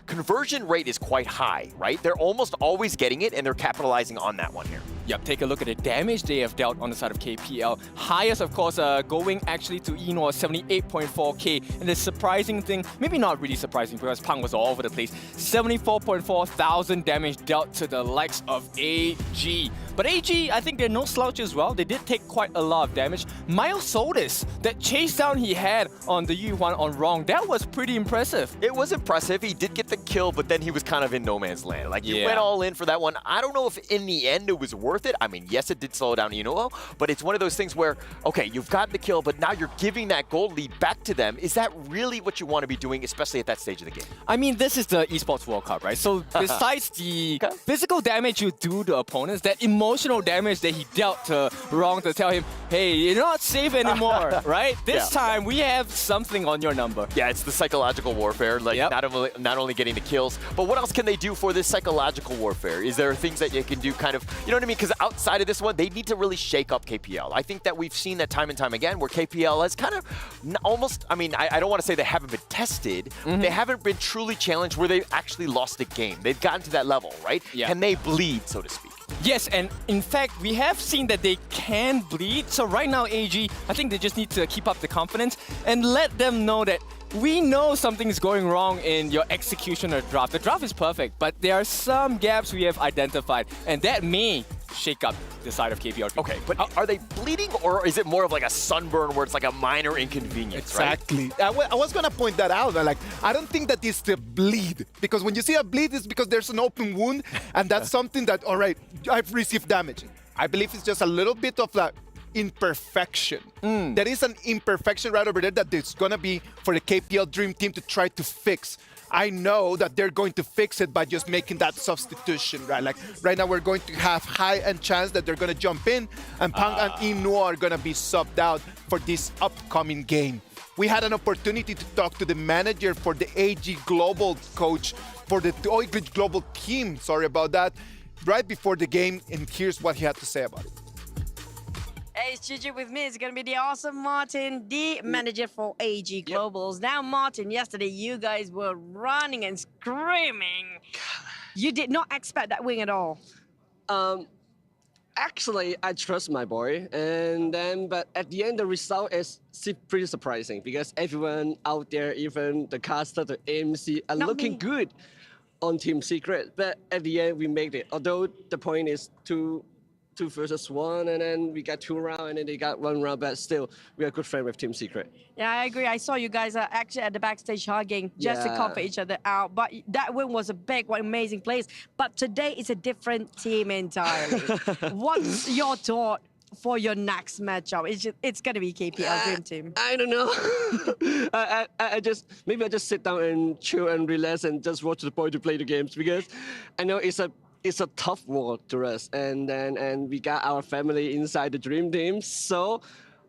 conversion rate is quite high, right? They're almost always getting it, and they're capitalizing on that one here. Yep, take a look at the damage they have dealt on the side of KPL. Highest, of course, going actually to Eno, 78.4k. And the surprising thing, maybe not really surprising because Pang was all over the place, 74.4 thousand damage dealt to the likes of AG. But AG, I think they're no slouch as well. They did take quite a lot of damage. Miles Solis, that chase down he had on the Yuhuan on Wrong, that was pretty impressive. It was impressive. He did get the kill, but then he was kind of in no man's land. Like, you went all in for that one. I don't know if in the end it was worth it. I mean, yes, it did slow down Inoue, but it's one of those things where, okay, you've gotten the kill, but now you're giving that gold lead back to them. Is that really what you want to be doing, especially at that stage of the game? I mean, this is the Esports World Cup, right? So besides the physical damage you do to opponents, that emotional damage that he dealt to Wrong to tell him, hey, you're not safe anymore, right? This time, we have something on your number. Yeah, it's the psychological warfare, like not only getting the kills, but what else can they do for this psychological warfare? Is there things that you can do kind of, you know what I mean? Because outside of this one, they need to really shake up KPL. I think that we've seen that time and time again where KPL has kind of almost, I mean, I don't want to say they haven't been tested. They haven't been truly challenged where they've actually lost a game. They've gotten to that level, right? Yeah. Can they bleed, so to speak? Yes, and in fact, we have seen that they can bleed. So right now, AG, I think they just need to keep up the confidence and let them know that we know something's going wrong in your execution or draft. The draft is perfect, but there are some gaps we have identified, and that may shake up the side of KPL. Okay, but are they bleeding, or is it more of like a sunburn where it's like a minor inconvenience, exactly. Right? I was going to point that out. Like, I don't think that it's the bleed, because when you see a bleed, it's because there's an open wound, and that's something that, all right, I've received damage. I believe it's just a little bit of that imperfection. There is an imperfection right over there that it's going to be for the KPL Dream Team to try to fix. I know that they're going to fix it by just making that substitution, right? Like, right now we're going to have high-end chance that they're going to jump in, and Pang and Inoue are going to be subbed out for this upcoming game. We had an opportunity to talk to the manager for the AG Global coach, for the OIG Global team, sorry about that, right before the game, and here's what he had to say about it. Hey, it's Gigi with me. It's going to be the awesome Martin, the manager for AG Globals. Now, Martin, yesterday you guys were running and screaming. You did not expect that win at all. Actually, I trust my boy, but at the end, the result is pretty surprising because everyone out there, even the caster, the MC, are looking good on Team Secret. But at the end, we made it. Although the point is two versus one, and then we got 2 rounds, and then they got 1 round, but still, we are good friends with Team Secret. Yeah, I agree. I saw you guys are actually at the backstage hugging just to comfort each other out. But that win was a big one, amazing place. But today is a different team entirely. What's your thought for your next matchup? It's going to be KPL Dream Team. I don't know. I just sit down and chill and relax and just watch the boy to play the games because I know it's a tough world to us, and we got our family inside the Dream Team. So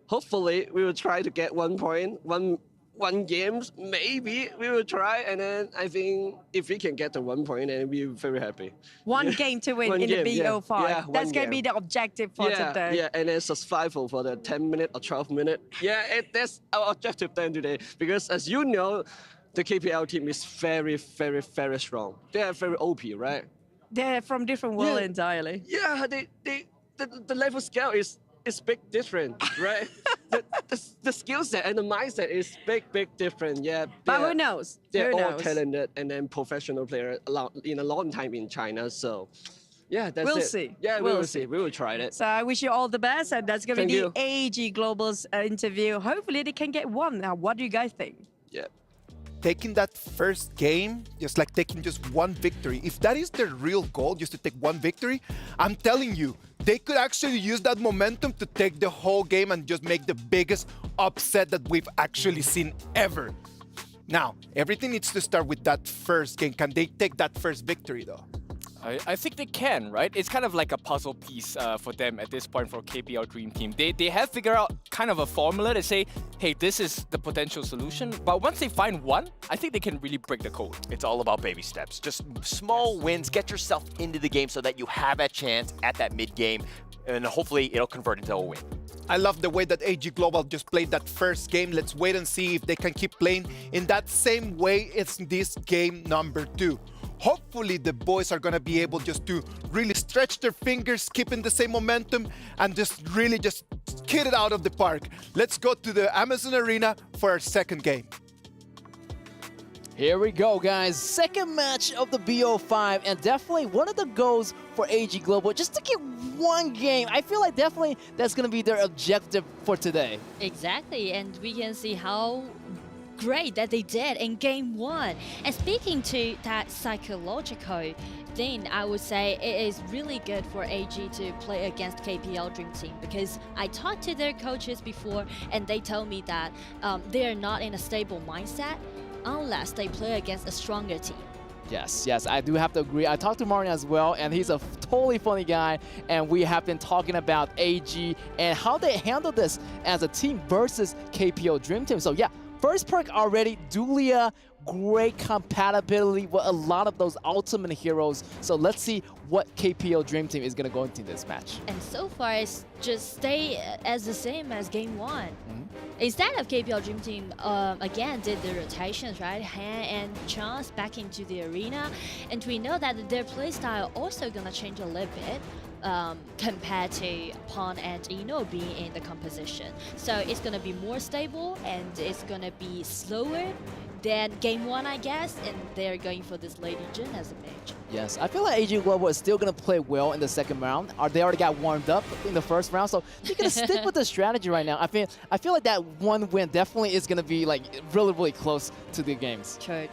hopefully we will try to get 1 point, one games, maybe we will try, and then I think if we can get the 1 point, then we'll be very happy. One game to win in the BO5. Yeah, that's going to be the objective for today. Yeah, and then survival for the 10-minute or 12-minute. Yeah, that's our objective then today, because as you know, the KPL team is very, very, very strong. They are very OP, right? They're from different world entirely. Yeah, the level scale is big different, right? the skill set and the mindset is big different. Yeah. But who knows? They're Who all knows? talented and then professional player in a long time in China. So yeah, that's We'll it. see. Yeah, we We'll will see. see. We will try it. So I wish you all the best, and that's going to be Thank the AG Global's interview. Hopefully they can get one. Now, what do you guys think? Yeah. Taking that first game, just like taking just one victory, if that is their real goal, just to take one victory, I'm telling you, they could actually use that momentum to take the whole game and just make the biggest upset that we've actually seen ever. Now, everything needs to start with that first game. Can they take that first victory, though? I think they can, right? It's kind of like a puzzle piece for them at this point for KPL Dream Team. They have figured out kind of a formula to say, hey, this is the potential solution. But once they find one, I think they can really break the code. It's all about baby steps. Just small wins, get yourself into the game so that you have a chance at that mid-game, and hopefully it'll convert into a win. I love the way that AG Global just played that first game. Let's wait and see if they can keep playing in that same way it's this game number 2. Hopefully the boys are going to be able just to really stretch their fingers, keeping the same momentum, and just really just hit it out of the park. Let's go to the Amazon Arena for our second game. Here we go, guys. Second match of the BO5, and definitely one of the goals for AG Global, just to get one game. I feel like definitely that's going to be their objective for today. Exactly, and we can see how great that they did in game 1. And speaking to that psychological thing, I would say it is really good for AG to play against KPL Dream Team, because I talked to their coaches before and they told me that they are not in a stable mindset unless they play against a stronger team. Yes, I do have to agree. I talked to Martin as well, and he's a totally funny guy, and we have been talking about AG and how they handle this as a team versus KPL Dream Team. So yeah, first perk already, Dulia, great compatibility with a lot of those ultimate heroes. So let's see what KPL Dream Team is going to go into this match. And so far, it's just stay as the same as game 1. Instead of KPL Dream Team, again, did the rotations, right? Han and Chance back into the arena. And we know that their playstyle also going to change a little bit compared to Pon and Eno being in the composition. So it's going to be more stable and it's going to be slower than game 1, I guess. And they're going for this Lady Jin as a mage. Yes, I feel like AG Global is still going to play well in the second round. They already got warmed up in the first round, so they're going to stick with the strategy right now. I feel like that one win definitely is going to be like really close to the games. True.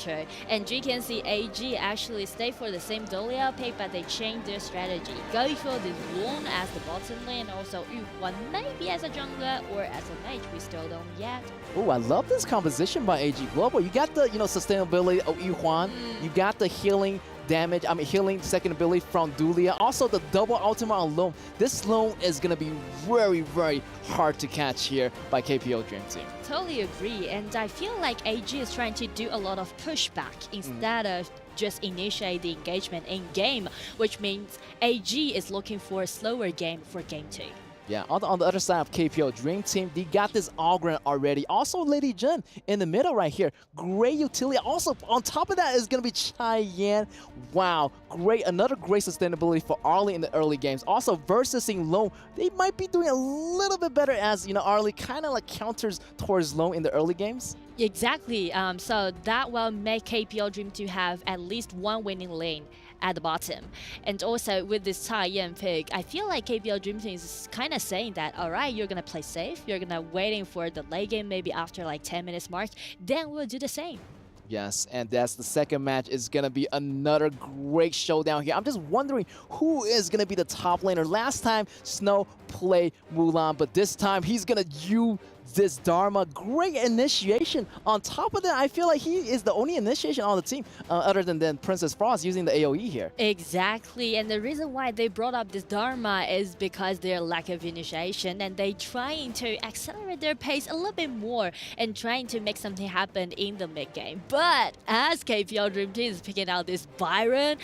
And you can see AG actually stay for the same Dolia pick, but they changed their strategy. Going for this Lone as the bottom lane, also Yuhuan maybe as a jungler or as a mage. We still don't yet. Oh, I love this composition by AG Global. You got the sustainability of Yuhuan. You got the healing damage, healing second ability from Dulia. Also the double ultimate on Lone. This Lone is going to be very hard to catch here by KPL Dream Team. Totally agree, and I feel like AG is trying to do a lot of pushback instead of just initiate the engagement in game, which means AG is looking for a slower game for game 2. Yeah, on the other side of KPL Dream Team, they got this Algren already. Also, Lady Jin in the middle right here. Great utility. Also, on top of that is going to be Cheyenne. Wow, great. Another great sustainability for Arlie in the early games. Also, versus Lone, they might be doing a little bit better as, Arlie kind of like counters towards Lone in the early games. Exactly. So that will make KPL Dream to have at least one winning lane at the bottom. And also with this Cheyenne pick, I feel like KPL Dream Team is kind of saying that, all right, you're going to play safe. You're going to waiting for the late game maybe after like 10 minutes mark. Then we'll do the same. Yes, and that's the second match. Is going to be another great showdown here. I'm just wondering who is going to be the top laner. Last time, Snow played Mulan, but this time he's going to use this Dharma. Great initiation. On top of that, I feel like he is the only initiation on the team other than Princess Frost using the AoE here. Exactly, and the reason why they brought up this Dharma is because their lack of initiation, and they trying to accelerate their pace a little bit more and trying to make something happen in the mid game. But as KPL Dream Team is picking out this Byron,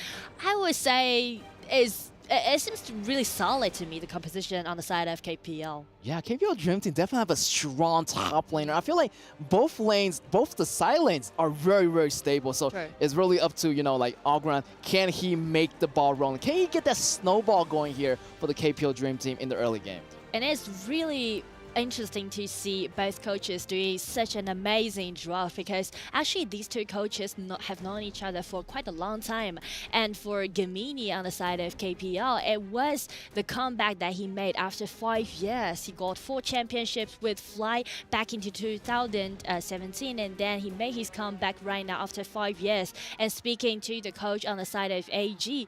I would say it seems really solid to me, the composition on the side of KPL. Yeah, KPL Dream Team definitely have a strong top laner. I feel like both lanes, both the side lanes are very stable. So it's really up to, like Algren, can he make the ball rolling? Can he get that snowball going here for the KPL Dream Team in the early game? And it's really interesting to see both coaches doing such an amazing draft, because actually these two coaches have known each other for quite a long time. And for Gemini on the side of KPL, it was the comeback that he made after 5 years. He got 4 championships with Fly back into 2017, and then he made his comeback right now after 5 years. And speaking to the coach on the side of AG,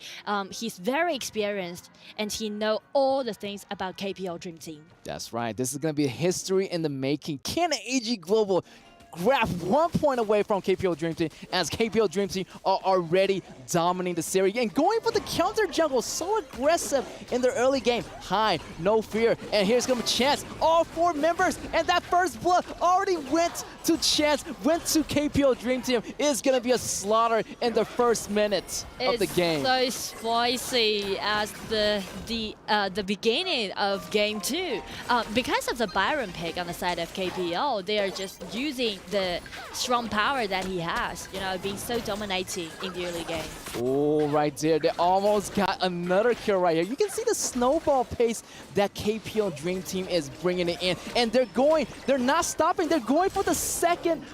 he's very experienced and he knows all the things about KPL Dream Team. That's right. This is going to be a history in the making. Can AG Global grab 1 point away from KPL Dream Team, as KPL Dream Team are already dominating the series and going for the counter jungle, so aggressive in their early game. High, no fear, and here's gonna be Chance. All 4 members, and that first blood already went to Chance, went to KPL Dream Team. It's gonna be a slaughter in the first minute of the game. It's so spicy as the beginning of game 2. Because of the Byron pick on the side of KPL, they are just using the strong power that he has, you know, being so dominating in the early game. Oh, right there. They almost got another kill right here. You can see the snowball pace that KPL Dream Team is bringing it in. And they're not stopping. They're going for the second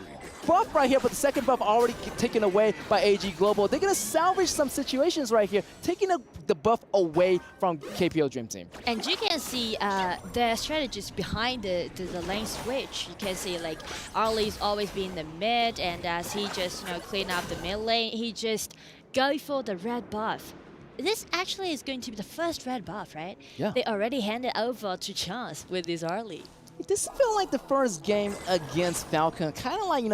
buff right here, but the second buff already taken away by AG Global. They're going to salvage some situations right here, taking the buff away from KPL Dream Team. And you can see the strategies behind the lane switch. You can see like Arlie's always be in the mid, and as he just clean up the mid lane, he just go for the red buff. This actually is going to be the first red buff, right? Yeah. They already handed over to Chance with this Arlie. This felt like the first game against Falcon, kind of like,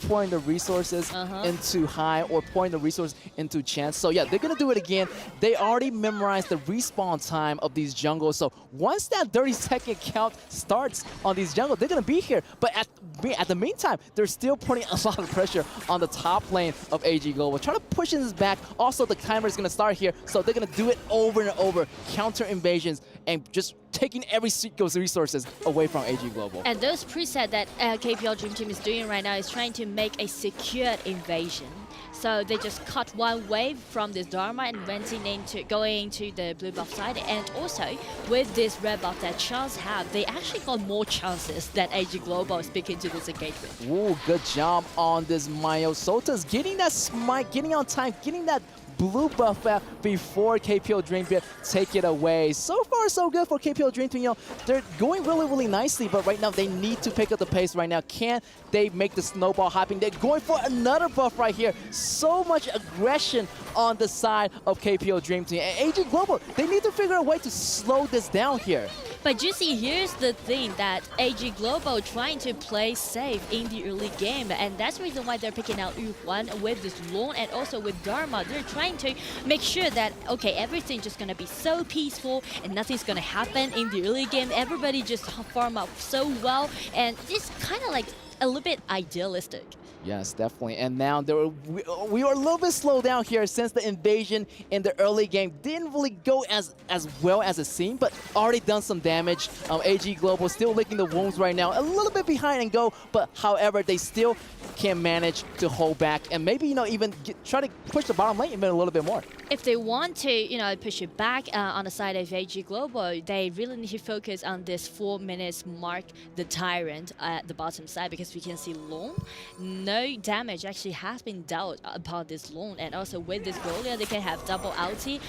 pouring the resources into High or pouring the resources into Chance. So yeah, they're going to do it again. They already memorized the respawn time of these jungles. So once that 30-second count starts on these jungles, they're going to be here. But at the meantime, they're still putting a lot of pressure on the top lane of AG Global, trying to push this back. Also, the timer is going to start here, so they're going to do it over and over, counter invasions, and just taking every those resources away from AG Global. And those presets that KPL Dream Team is doing right now is trying to make a secured invasion. So they just cut one wave from this Dharma and going into the blue buff side. And also, with this red buff that Chance have, they actually got more chances than AG Global speaking to this engagement. Ooh, good job on this Mayo. Sota's getting that smite, getting on time, getting that blue buff out before KPL Dream Team take it away. So far, so good for KPL Dream Team. They're going really, really nicely, but right now they need to pick up the pace right now. Can they make the snowball hopping? They're going for another buff right here. So much aggression on the side of KPL Dream Team. And AG Global, they need to figure a way to slow this down here. But you see, here's the thing that AG Global trying to play safe in the early game, and that's the reason why they're picking out Yu-Huan with this Lone and also with Dharma. They're trying to make sure that, okay, everything's just gonna be so peaceful and nothing's gonna happen in the early game. Everybody just farm up so well, and it's kind of like a little bit idealistic. Yes, definitely. And now we were a little bit slowed down here since the invasion in the early game didn't really go as well as it seemed, but already done some damage. AG Global still licking the wounds right now, a little bit behind and go, but however, they still can manage to hold back and maybe, even try to push the bottom lane even a little bit more. If they want to, push it back on the side of AG Global, they really need to focus on this 4 minutes mark, the Tyrant at the bottom side, because we can see Lone. No damage actually has been dealt upon this Lone, and also with this Golia, they can have double ulti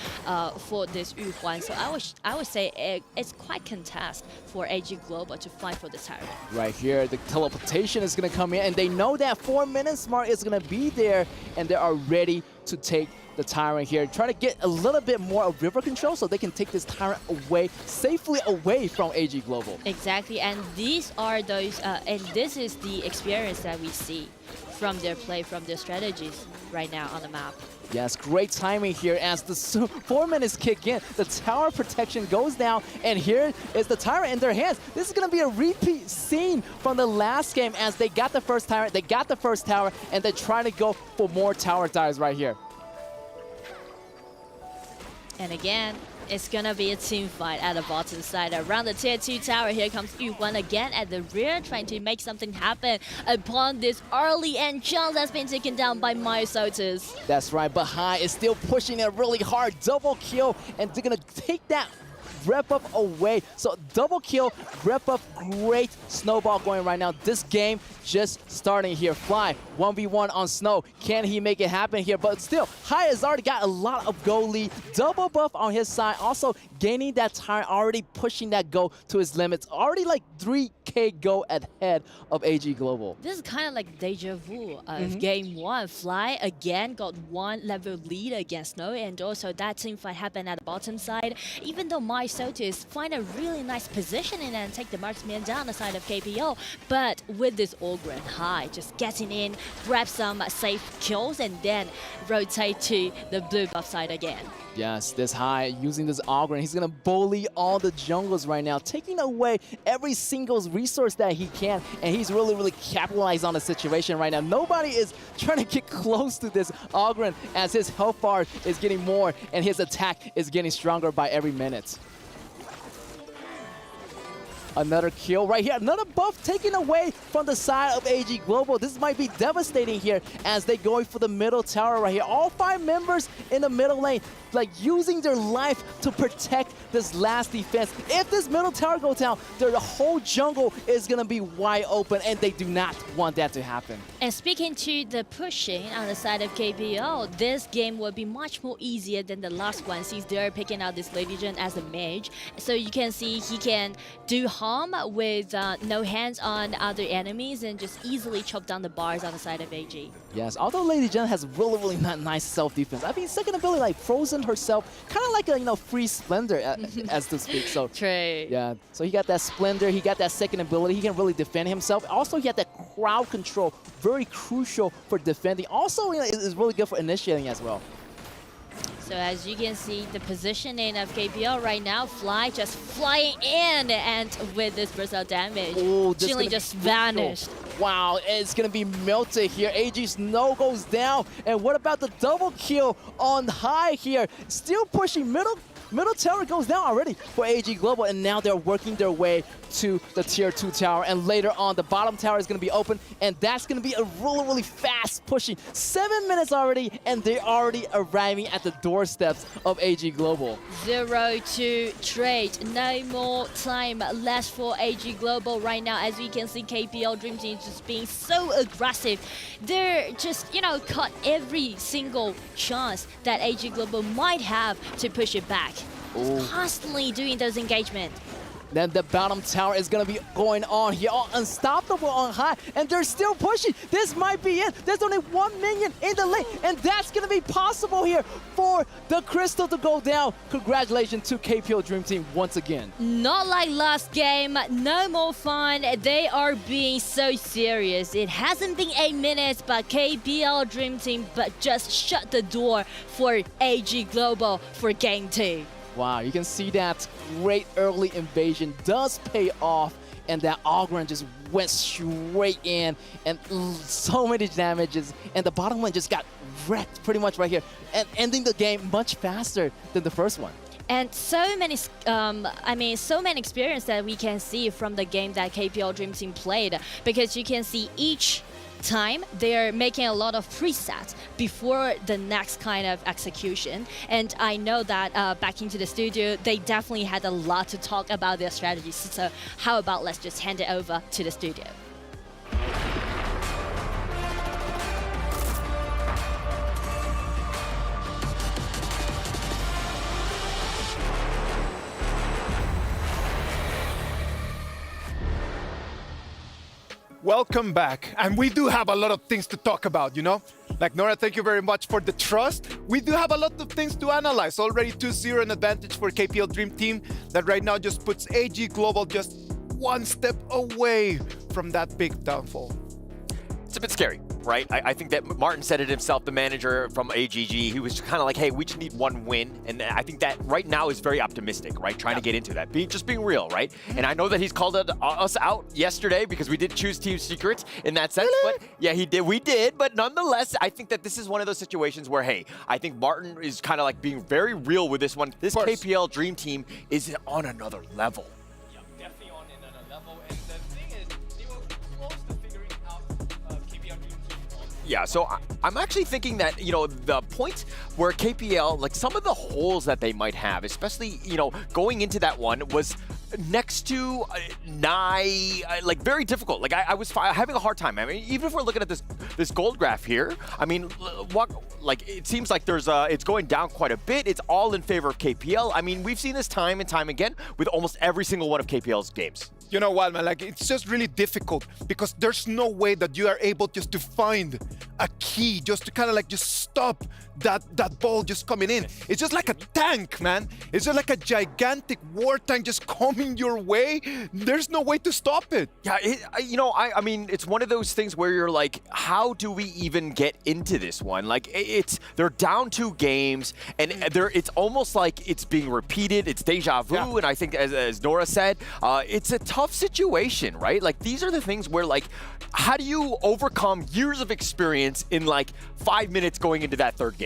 for this Yu-Huan. So I would say it's quite contest for AG Global to fight for this Tyrant. Right here, the teleportation is going to come in, and they know that 4 minutes mark is going to be there, and they are ready to take the Tyrant here. Try to get a little bit more of river control so they can take this Tyrant safely away from AG Global. Exactly, and these are those, and this is the experience that we see from their play, from their strategies right now on the map. Yes, great timing here as the 4 minutes kick in. The tower protection goes down, and here is the Tyrant in their hands. This is going to be a repeat scene from the last game as they got the first Tyrant, they got the first tower, and they're trying to go for more tower dives right here. And again, it's gonna be a team fight at the bottom side. Around the tier 2 tower, here comes Yu-Huan again at the rear, trying to make something happen upon this early, and Chance has been taken down by Myosotis. That's right, but High is still pushing it really hard. Double kill, and they're gonna take that Rep Up away. So double kill, Rep Up, great snowball going right now. This game just starting here. Fly, 1v1 on Snow. Can he make it happen here? But still, Hai has already got a lot of goal lead. Double buff on his side. Also gaining that time, already pushing that goal to his limits. Already like 3K goal ahead of AG Global. This is kind of like deja vu of game one. Fly again got 1 level lead against Snow, and also that team fight happened at the bottom side. Even though My Sotis find a really nice positioning and take the marksman down the side of KPO, but with this Ogre Hai just getting in, grab some safe kills, and then rotate to the blue buff side again. Yes, this Hai using this Ogre, he's gonna bully all the jungles right now, taking away every single resource that he can, and he's really capitalized on the situation right now. Nobody is trying to get close to this Ogre as his health bar is getting more and his attack is getting stronger by every minute. Another kill right here. Another buff taken away from the side of AG Global. This might be devastating here as they going for the middle tower right here. All 5 members in the middle lane, like using their life to protect this last defense. If this middle tower goes down, the whole jungle is going to be wide open, and they do not want that to happen. And speaking to the pushing on the side of KPO, this game will be much more easier than the last one since they're picking out this Lady Jin as a mage. So you can see he can do harm with no hands on other enemies and just easily chop down the bars on the side of AG. Yes, although Lady Jin has really nice self-defense. I mean, second ability like frozen herself, kind of like a free Splendor as to speak. So true. Yeah, so he got that Splendor, he got that second ability, he can really defend himself. Also, he had that crowd control, very crucial for defending. Also, is really good for initiating as well. So as you can see, the positioning of KPL right now, Fly just flying in, and with this burst out damage, Chilling just vanished. Wow, it's gonna be melted here. AG Snow goes down, and what about the double kill on Hai here? Still pushing middle tower goes down already for AG Global, and now they're working their way to the tier 2 tower, and later on the bottom tower is going to be open, and that's going to be a really fast pushing. 7 minutes already, and they're already arriving at the doorsteps of AG Global. 0-2 trade, no more time left for AG Global right now. As we can see, KPL Dream Team just being so aggressive. They're just, caught every single chance that AG Global might have to push it back. Just constantly doing those engagements. Then the bottom tower is going to be going on here. Unstoppable on Hai, and they're still pushing. This might be it. There's only 1 minion in the lane, and that's going to be possible here for the crystal to go down. Congratulations to KPL Dream Team once again. Not like last game, no more fun. They are being so serious. It hasn't been 8 minutes, but KPL Dream Team just shut the door for AG Global for game 2. Wow, you can see that great early invasion does pay off, and that Ogren just went straight in, and so many damages, and the bottom lane just got wrecked pretty much right here, and ending the game much faster than the first one. And so many, so many experience that we can see from the game that KPL Dream Team played, because you can see each time they're making a lot of presets before the next kind of execution, and I know that back into the studio they definitely had a lot to talk about their strategies. So how about let's just hand it over to the studio. Welcome back, and we do have a lot of things to talk about, Like Nora, thank you very much for the trust. We do have a lot of things to analyze. Already 2-0 an advantage for KPL Dream Team that right now just puts AG Global just 1 step away from that big downfall. It's a bit scary, right? I think that Martin said it himself, the manager from AGG. He was kind of like, hey, we just need 1 win. And I think that right now is very optimistic, right? Trying to get into that, just being real, right? And I know that he's called us out yesterday because we did choose Team Secret in that sense. Really? But yeah, he did. We did. But nonetheless, I think that this is one of those situations where, hey, I think Martin is kind of like being very real with this one. This KPL Dream Team is on another level. Definitely on another level, and the thing is, they were close to figuring out KPL Dream Team on Yeah, so I'm actually thinking that, you know, the point where KPL, like some of the holes that they might have, especially, you know, going into that one was next to like very difficult. Like I was having a hard time. I mean, even if we're looking at this gold graph here, I mean, like it seems like there's it's going down quite a bit. It's all in favor of KPL. I mean, we've seen this time and time again with almost every single one of KPL's games. You know what, man, like it's just really difficult because there's no way that you are able just to find a key just to kind of like just stop that ball just coming in. It's just like a tank, man. It's just like a gigantic war tank just coming your way. There's no way to stop it. Yeah, you know, I mean, it's one of those things where you're like, how do we even get into this one? Like, they're down 2 games, and it's almost like it's being repeated. It's deja vu, and I think, as Nora said, it's a tough situation, right? Like, these are the things where, like, how do you overcome years of experience in, like, 5 minutes going into that 3rd game?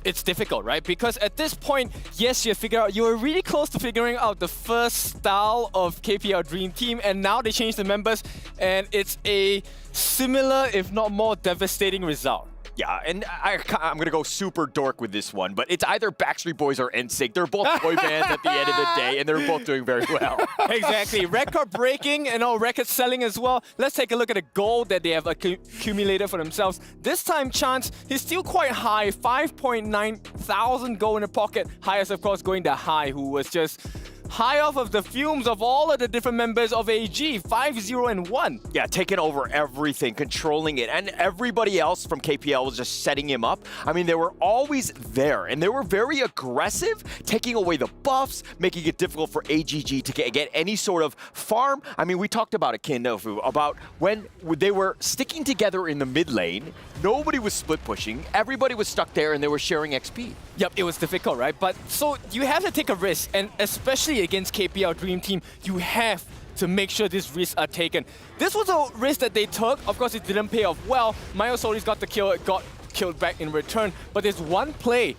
It's difficult, right? Because at this point, yes, you were really close to figuring out the first style of KPL Dream Team, and now they changed the members, and it's a similar, if not more devastating result. Yeah, and I'm going to go super dork with this one, but it's either Backstreet Boys or NSYNC. They're both boy bands at the end of the day, and they're both doing very well. Exactly. Record breaking and record selling as well. Let's take a look at the gold that they have accumulated for themselves. This time, Chance, he's still quite high, 5.9 thousand gold in the pocket. Highest, of course, going to High, who was just high off of the fumes of all of the different members of AG, 5-0-1. Yeah, taking over everything, controlling it, and everybody else from KPL was just setting him up. I mean, they were always there, and they were very aggressive, taking away the buffs, making it difficult for AGG to get any sort of farm. I mean, we talked about it, Kinnofu, about when they were sticking together in the mid lane, nobody was split pushing, everybody was stuck there, and they were sharing XP. Yep, it was difficult, right? But so you have to take a risk, and especially against KPL Dream Team, you have to make sure these risks are taken. This was a risk that they took. Of course, it didn't pay off well. Solis got the kill, got killed back in return. But there's one play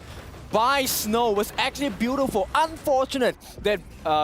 by Snow was actually beautiful. Unfortunate that,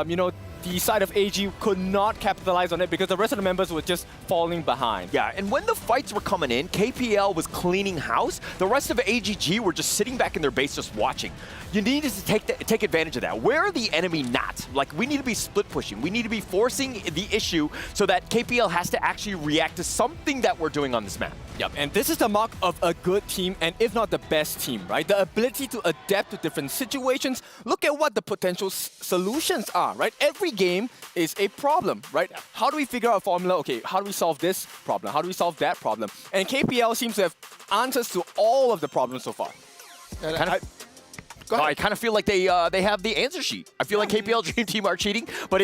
you know, the side of AG could not capitalize on it because the rest of the members were just falling behind. Yeah, and when the fights were coming in, KPL was cleaning house. The rest of AGG were just sitting back in their base just watching. You needed to take advantage of that. Where are the enemy not? Like, we need to be split pushing. We need to be forcing the issue so that KPL has to actually react to something that we're doing on this map. Yep, and this is the mark of a good team, and if not the best team, right? The ability to adapt to different situations. Look at what the potential solutions are, right? Every game is a problem, right? How do we figure out a formula? Okay, how do we solve this problem? How do we solve that problem? And KPL seems to have answers to all of the problems so far. I kind of feel like they have the answer sheet. I feel like KPL Dream Team are cheating, but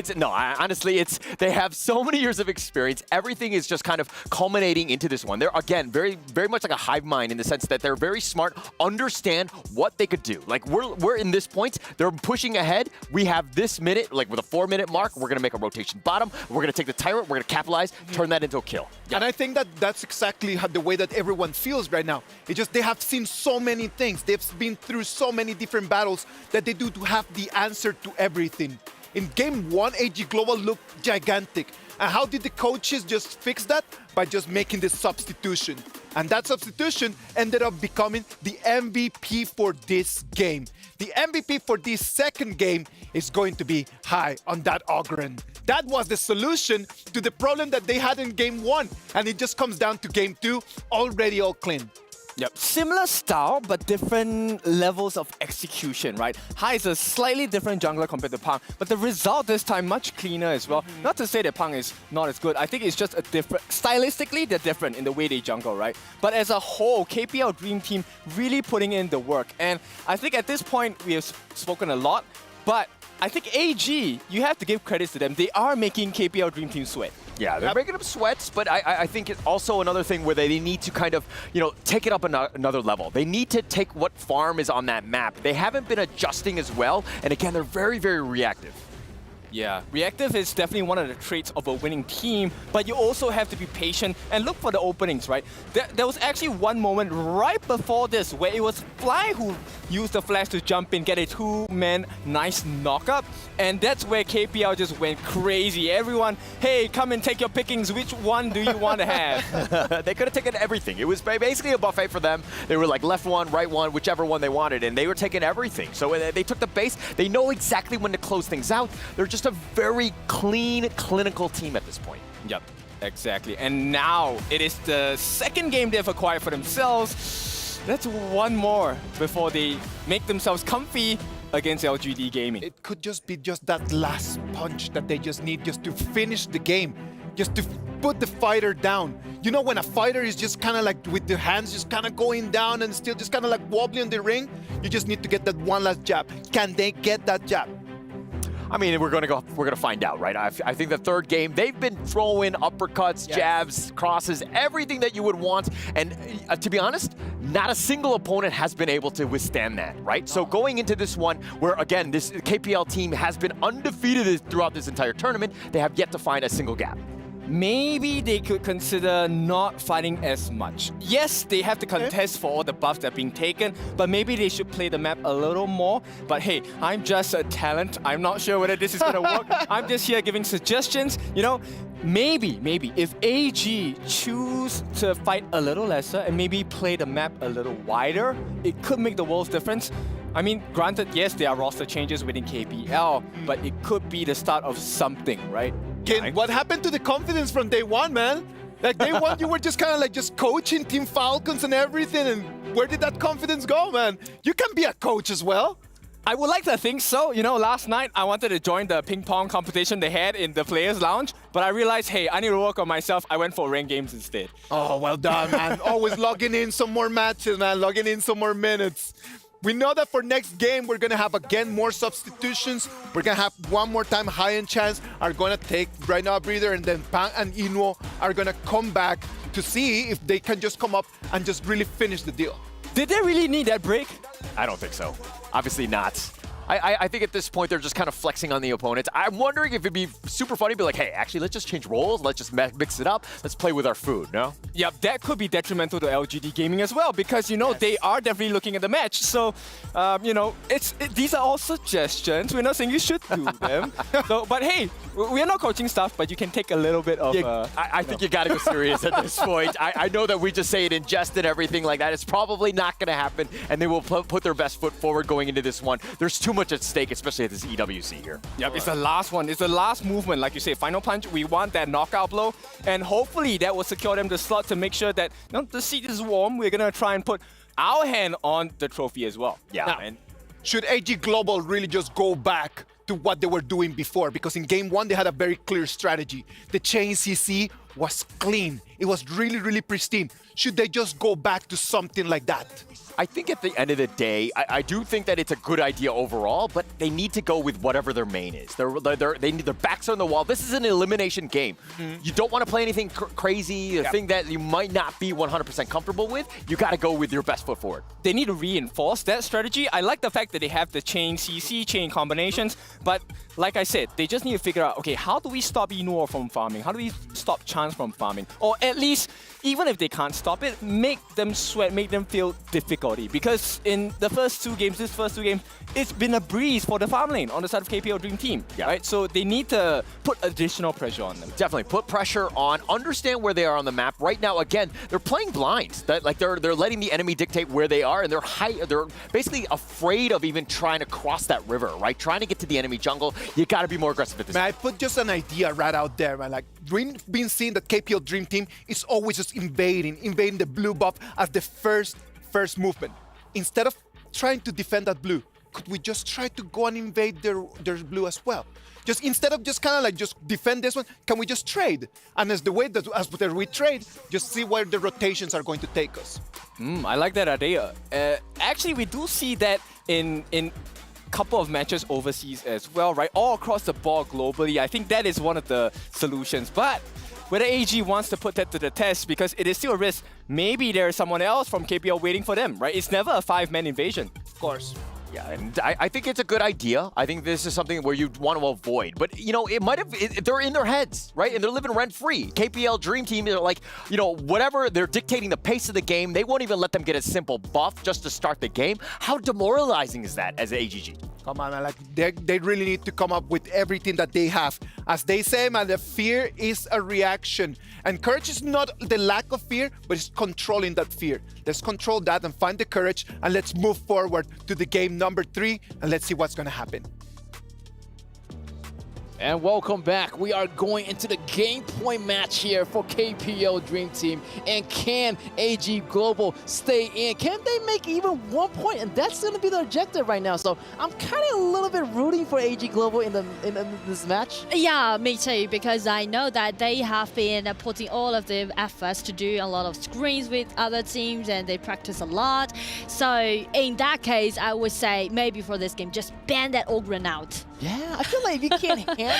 honestly, they have so many years of experience. Everything is just kind of culminating into this one. They're, again, very, very much like a hive mind in the sense that they're very smart, understand what they could do. Like, we're in this point, they're pushing ahead. We have this minute, like with a 4-minute mark, we're going to make a rotation bottom. We're going to take the tyrant, we're going to capitalize, turn that into a kill. Yeah. And I think that's exactly the way that everyone feels right now. It's just they have seen so many things. They've been through so many different battles that they do to have the answer to everything. In game 1, AG Global looked gigantic. And how did the coaches just fix that? By just making this substitution. And that substitution ended up becoming the MVP for this game. The MVP for this second game is going to be High on that Ogren. That was the solution to the problem that they had in game 1. And it just comes down to game 2, already all clean. Yep, similar style, but different levels of execution, right? High is a slightly different jungler compared to Pang, but the result this time much cleaner as well. Not to say that Pang is not as good, I think it's just a different, stylistically they're different in the way they jungle, right? But as a whole, KPL Dream Team really putting in the work, and I think at this point we have spoken a lot, but I think AG, you have to give credits to them. They are making KPL Dream Team sweat. Yeah, they're making up sweats, but I think it's also another thing where they need to kind of, you know, take it up another level. They need to take what farm is on that map. They haven't been adjusting as well, and again, they're very, very reactive. Yeah, reactive is definitely one of the traits of a winning team, but you also have to be patient and look for the openings, right? There was actually one moment right before this where it was Fly who used the flash to jump in, get a two-man nice knock-up, and that's where KPL just went crazy. Everyone, hey, come and take your pickings. Which one do you want to have? They could have taken everything. It was basically a buffet for them. They were like left one, right one, whichever one they wanted, and they were taking everything. So they took the base. They know exactly when to close things out. They're just a very clean, clinical team at this point. Yep, exactly. And now it is the second game they've acquired for themselves. That's one more before they make themselves comfy against LGD Gaming. It could just be just that last punch that they just need just to finish the game, just to put the fighter down. You know when a fighter is just kind of like with the hands just kind of going down and still just kind of like wobbling in the ring, you just need to get that one last jab. Can they get that jab? I mean, we're gonna find out, right? I think the third game, they've been throwing uppercuts, jabs, crosses, everything that you would want. And to be honest, not a single opponent has been able to withstand that, right? So going into this one, where again, this KPL team has been undefeated throughout this entire tournament, they have yet to find a single gap. Maybe they could consider not fighting as much. Yes, they have to contest for all the buffs that are being taken, but maybe they should play the map a little more. But hey, I'm just a talent. I'm not sure whether this is gonna work. I'm just here giving suggestions. You know, maybe if AG choose to fight a little lesser and maybe play the map a little wider, it could make the world's difference. I mean, granted, yes, there are roster changes within KPL, but it could be the start of something, right? Ken, what happened to the confidence from day one, man? Like day one, you were just kind of like just coaching Team Falcons and everything, and where did that confidence go, man? You can be a coach as well. I would like to think so. You know, last night I wanted to join the ping pong competition they had in the Players Lounge, but I realized, hey, I need to work on myself. I went for ranked games instead. Oh, well done, man. Always logging in some more matches, man. Logging in some more minutes. We know that for next game, we're going to have, again, more substitutions. We're going to have one more time high-end chance are going to take right now a breather, and then Pang and Inuo are going to come back to see if they can just come up and just really finish the deal. Did they really need that break? I don't think so. Obviously not. I think at this point, they're just kind of flexing on the opponents. I'm wondering if it'd be super funny to be like, hey, actually, let's just change roles. Let's just mix it up. Let's play with our food, no? Yeah, that could be detrimental to LGD Gaming as well, because, you know, they are definitely looking at the match. So, you know, these are all suggestions. We're not saying you should do them. But hey, we're not coaching stuff, but you can take a little bit of... I think you got to go serious at this point. I know that we just say it in jest and everything like that. It's probably not going to happen, and they will put their best foot forward going into this one. There's too much at stake, especially at this EWC here. Yep, it's the last one. It's the last movement. Like you say, final punch, we want that knockout blow, and hopefully that will secure them the slot to make sure that the seat is warm. We're going to try and put our hand on the trophy as well. Yeah. Now, should AG Global really just go back to what they were doing before? Because in game one, they had a very clear strategy. The chain CC was clean. It was really, really pristine. Should they just go back to something like that? I think at the end of the day, I do think that it's a good idea overall, but they need to go with whatever their main is. They need their backs on the wall. This is an elimination game. You don't want to play anything crazy, a thing that you might not be 100% comfortable with. You got to go with your best foot forward. They need to reinforce that strategy. I like the fact that they have the chain CC, chain combinations, but like I said, they just need to figure out, okay, how do we stop Inuo from farming? How do we stop Chance from farming? Or at least, even if they can't stop it, make them sweat, make them feel difficulty. Because in the first two games, it's been a breeze for the farm lane on the side of KPL Dream Team, right? So they need to put additional pressure on them. Definitely put pressure on, understand where they are on the map. Right now, again, they're playing blind. They're letting the enemy dictate where they are, and they're basically afraid of even trying to cross that river, right? Trying to get to the enemy jungle. You got to be more aggressive at this point. I put just an idea right out there, man. Like, we've been seeing that KPL Dream Team is always just invading the blue buff as the first movement. Instead of trying to defend that blue, could we just try to go and invade their blue as well? Just instead of just kind of like just defend this one, can we just trade? And as we trade, just see where the rotations are going to take us. I like that idea. Actually, we do see that in couple of matches overseas as well, right? All across the board globally. I think that is one of the solutions. But whether AG wants to put that to the test, because it is still a risk, maybe there's someone else from KPL waiting for them, right? It's never a 5-man invasion. Of course. Yeah, and I think it's a good idea. I think this is something where you want to avoid. But, you know, it might have, they're in their heads, right? And they're living rent-free. KPL Dream Team, they're like, you know, whatever, they're dictating the pace of the game. They won't even let them get a simple buff just to start the game. How demoralizing is that as AGG? Come on, man. Like they really need to come up with everything that they have. As they say, man, the fear is a reaction. And courage is not the lack of fear, but it's controlling that fear. Let's control that and find the courage, and let's move forward to the game number 3, and let's see what's going to happen. And welcome back. We are going into the game point match here for KPL Dream Team. And can AG Global stay in? Can they make even 1 point? And that's going to be the objective right now. So I'm kind of a little bit rooting for AG Global in this match. Yeah, me too, because I know that they have been putting all of their efforts to do a lot of screens with other teams, and they practice a lot. So in that case, I would say maybe for this game, just ban that Ogren out. Yeah, I feel like if you can't handle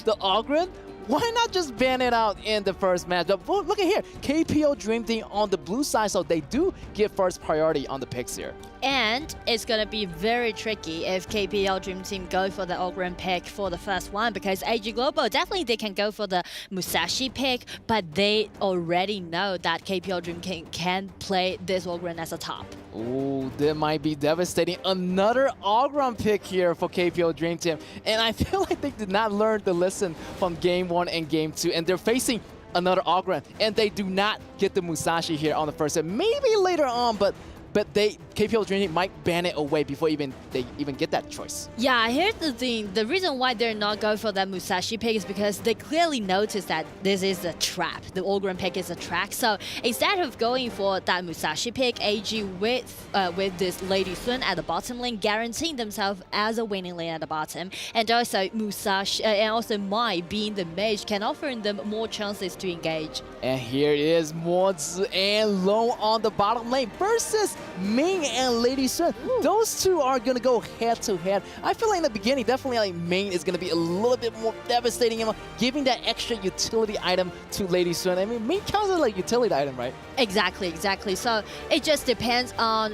the Ogren, why not just ban it out in the first match? But look at here, KPL Dream Team on the blue side, so they do get first priority on the picks here. And it's going to be very tricky if KPL Dream Team go for the Ogren pick for the first one, because AG Global, definitely they can go for the Musashi pick, but they already know that KPL Dream Team can play this Ogren as a top. Ooh, that might be devastating. Another Ogren pick here for KPL Dream Team. And I feel like they did not learn the lesson from Game 1 and Game 2, and they're facing another Ogren, and they do not get the Musashi here on the first set. Maybe later on, but KPL Dream Team might ban it away before they even get that choice. Yeah, here's the thing. The reason why they're not going for that Musashi pick is because they clearly noticed that this is a trap. The Ogren pick is a trap. So instead of going for that Musashi pick, AG with this Lady Sun at the bottom lane, guaranteeing themselves as a winning lane at the bottom, and also Musashi and also Mai being the mage can offer them more chances to engage. And here it is, Mozi and Lone on the bottom lane versus Ming and Lady Sun. Those two are going to go head-to-head. I feel like in the beginning, definitely like Ming is going to be a little bit more devastating, you know, giving that extra utility item to Lady Sun. I mean, Ming counts as like utility item, right? Exactly. So it just depends on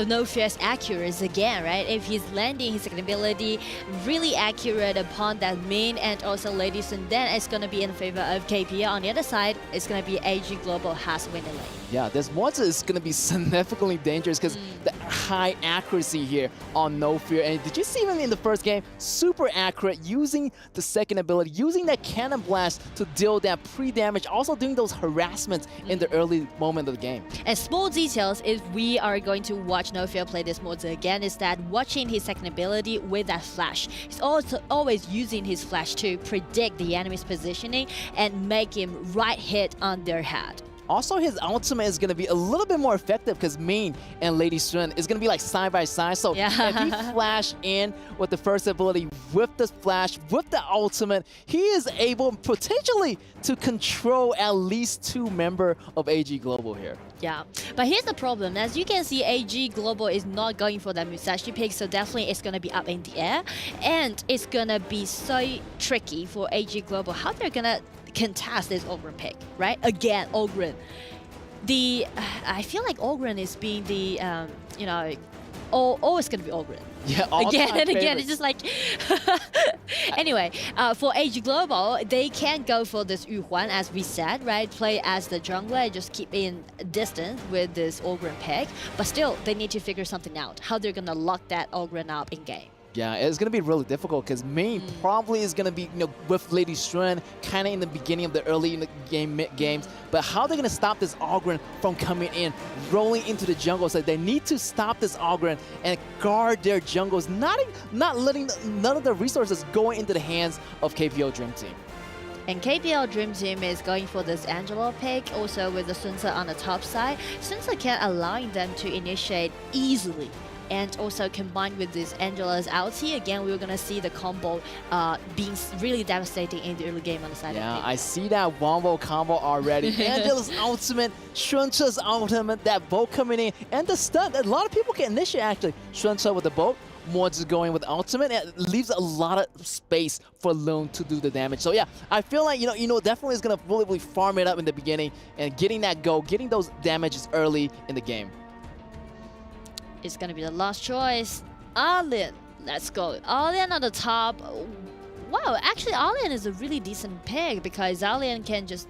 No Fear's accuracy again, right? If he's landing his ability really accurate upon that main and also Lady Sun, then it's going to be in favor of KPL. On the other side, it's going to be AG Global has winning lane. Yeah, this Mozi is going to be significantly dangerous because the high accuracy here on No Fear. And did you see him in the first game? Super accurate, using the second ability, using that Cannon Blast to deal that pre-damage, also doing those harassments in the early moment of the game. And small details, if we are going to watch No Fear play this Mozi again, is that watching his second ability with that flash. He's also always using his flash to predict the enemy's positioning and make him right hit on their head. Also, his ultimate is going to be a little bit more effective because Ming and Lady Sun is going to be like side by side. So if he flash in with the first ability, with the flash, with the ultimate, he is able potentially to control at least 2 members of AG Global here. Yeah, but here's the problem. As you can see, AG Global is not going for that Musashi pick, so definitely it's going to be up in the air. And it's going to be so tricky for AG Global how they're going to contest this Ogren pick, right? Again, Ogren. I feel like Ogren is being the, you know, always going to be Ogren. Yeah, again and again. It's just like... Anyway, for AG Global, they can go for this Yu Huan, as we said, right? Play as the jungler, just keep in distance with this Ogren pick. But still, they need to figure something out, how they're going to lock that Ogren up in game. Yeah, it's going to be really difficult because Ming probably is going to be, you know, with Lady Sun kind of in the beginning of the early in the game, mid-games. But how they're going to stop this Ogren from coming in, rolling into the jungle? So they need to stop this Ogren and guard their jungles, not letting none of the resources go into the hands of KPL Dream Team. And KPL Dream Team is going for this Angelo pick, also with the Sun Ce on the top side. Sun Ce can allowing them to initiate easily. And also combined with this Angela's ulti, again, we're going to see the combo being really devastating in the early game on the side of Yeah, I see that wombo combo already. Angela's ultimate, Sun Ce's ultimate, that bolt coming in, and the stun. A lot of people can initiate, actually. Sun Ce with the bolt, Mozi going with the ultimate. It leaves a lot of space for Loon to do the damage. So yeah, I feel like, you know, definitely is going to really farm it up in the beginning and getting that go, getting those damages early in the game. is gonna be the last choice. Alien, let's go. Alien on the top. Wow, actually Alien is a really decent pick because Alien can just,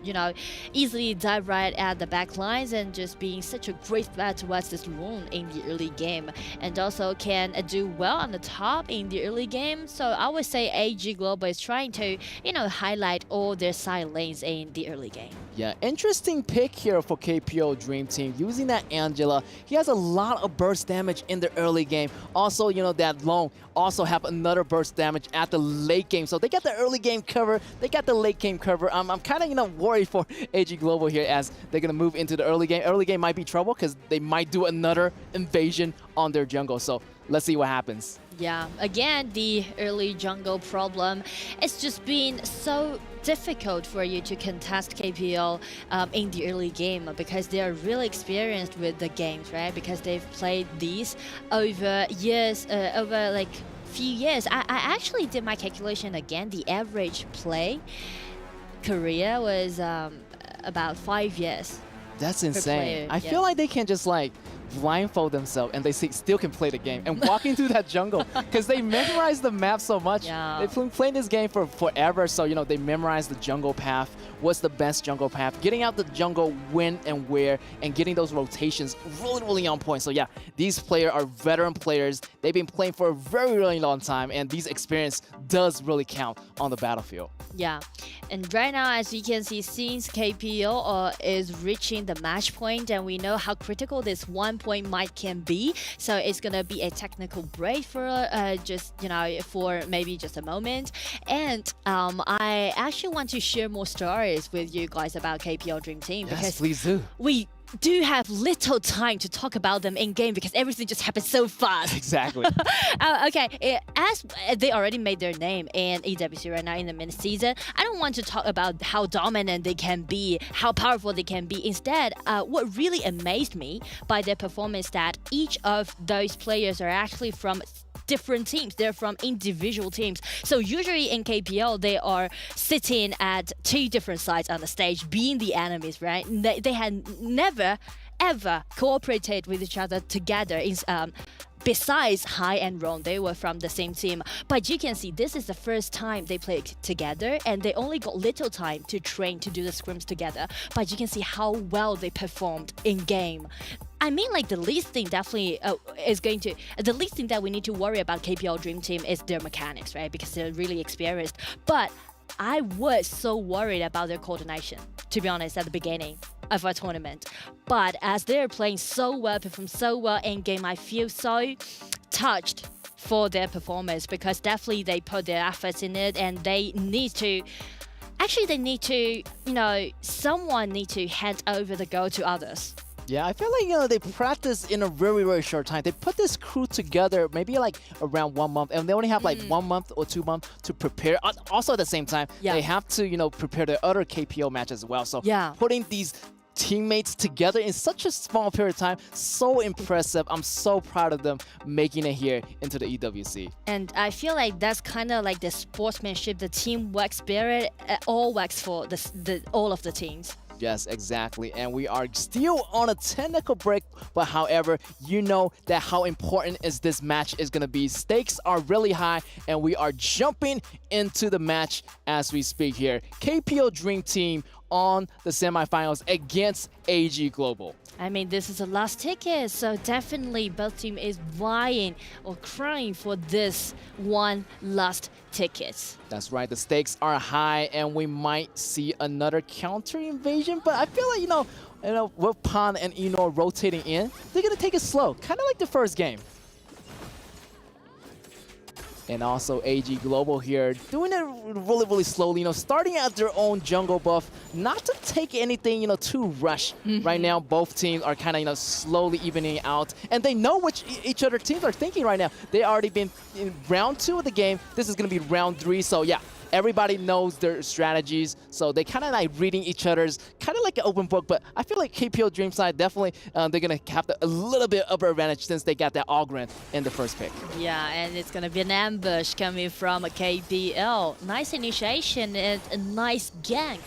easily dive right at the back lines and just being such a great threat towards this rune in the early game. And also can do well on the top in the early game. So I would say AG Global is trying to, highlight all their side lanes in the early game. Yeah, interesting pick here for KPO Dream Team using that Angela. He has a lot of burst damage in the early game. Also, that Long also have another burst damage at the late game. So they got the early game cover, they got the late game cover. I'm kind of worried for AG Global here as they're gonna move into the early game. Early game might be trouble because they might do another invasion on their jungle. So let's see what happens. Yeah, again, the early jungle problem. It's just been so difficult for you to contest KPL in the early game because they are really experienced with the games, right? Because they've played these over years, over like few years. I actually did my calculation again. The average play career was about 5 years. That's insane. I yeah. feel like they can just blindfold themselves and they still can play the game and walking through that jungle because they memorize the map so much. Yeah. They've been playing this game for forever, so they memorize the jungle path. What's the best jungle path? Getting out the jungle when and where and getting those rotations really on point. So yeah, these players are veteran players. They've been playing for a very long time and these experience does really count on the battlefield. Yeah, and right now, as you can see, since KPO is reaching the match point, and we know how critical this 1 point might can be, so it's gonna be a technical break for for maybe just a moment. And I actually want to share more stories with you guys about KPO Dream Team because please do. We do have little time to talk about them in game because everything just happens so fast. Exactly. Okay, as they already made their name in EWC right now in the mid-season, I don't want to talk about how dominant they can be, how powerful they can be. Instead, what really amazed me by their performance that each of those players are actually from different teams. They're from individual teams. So usually in KPL, they are sitting at 2 different sides on the stage, being the enemies, right? They had never, ever cooperated with each other together. Besides Hai and Ron, they were from the same team. But you can see this is the first time they played together and they only got little time to train to do the scrims together. But you can see how well they performed in game. I mean, the least thing definitely the least thing that we need to worry about KPL Dream Team is their mechanics, right? Because they're really experienced. But I was so worried about their coordination, to be honest, at the beginning of our tournament. But as they're playing so well, perform so well in game, I feel so touched for their performance because definitely they put their efforts in it and they need to. Actually, they need to, someone need to hand over the goal to others. Yeah, I feel like, they practice in a very short time. They put this crew together maybe around 1 month and they only have 1 month or 2 months to prepare. Also at the same time, they have to, prepare the other KPO matches as well. So putting these teammates together in such a small period of time, so impressive. I'm so proud of them making it here into the EWC. And I feel like that's kind of like the sportsmanship, the teamwork spirit, all works for all of the teams. Yes, exactly. And we are still on a technical break, but however, that how important is this match is going to be. Stakes are really high, and we are jumping into the match as we speak here. KPO Dream Team on the semifinals against AG Global. I mean, this is the last ticket, so definitely both team is vying or crying for this one last ticket. That's right, the stakes are high and we might see another counter invasion, but I feel like, with Pan and Eno rotating in, they're gonna take it slow, kind of like the first game. And also AG Global here, doing it really slowly, starting at their own jungle buff, not to take anything, too rush. Right now, both teams are kind of, slowly evening out, and they know what each other teams are thinking right now. They already been in round 2 of the game. This is going to be round 3, so yeah. Everybody knows their strategies, so they kind of reading each other's, kind of like an open book. But I feel like KPO Dream Side definitely they're gonna have a little bit upper advantage since they got that Ogren in the first pick. Yeah, and it's gonna be an ambush coming from KPL. Nice initiation and a nice gank.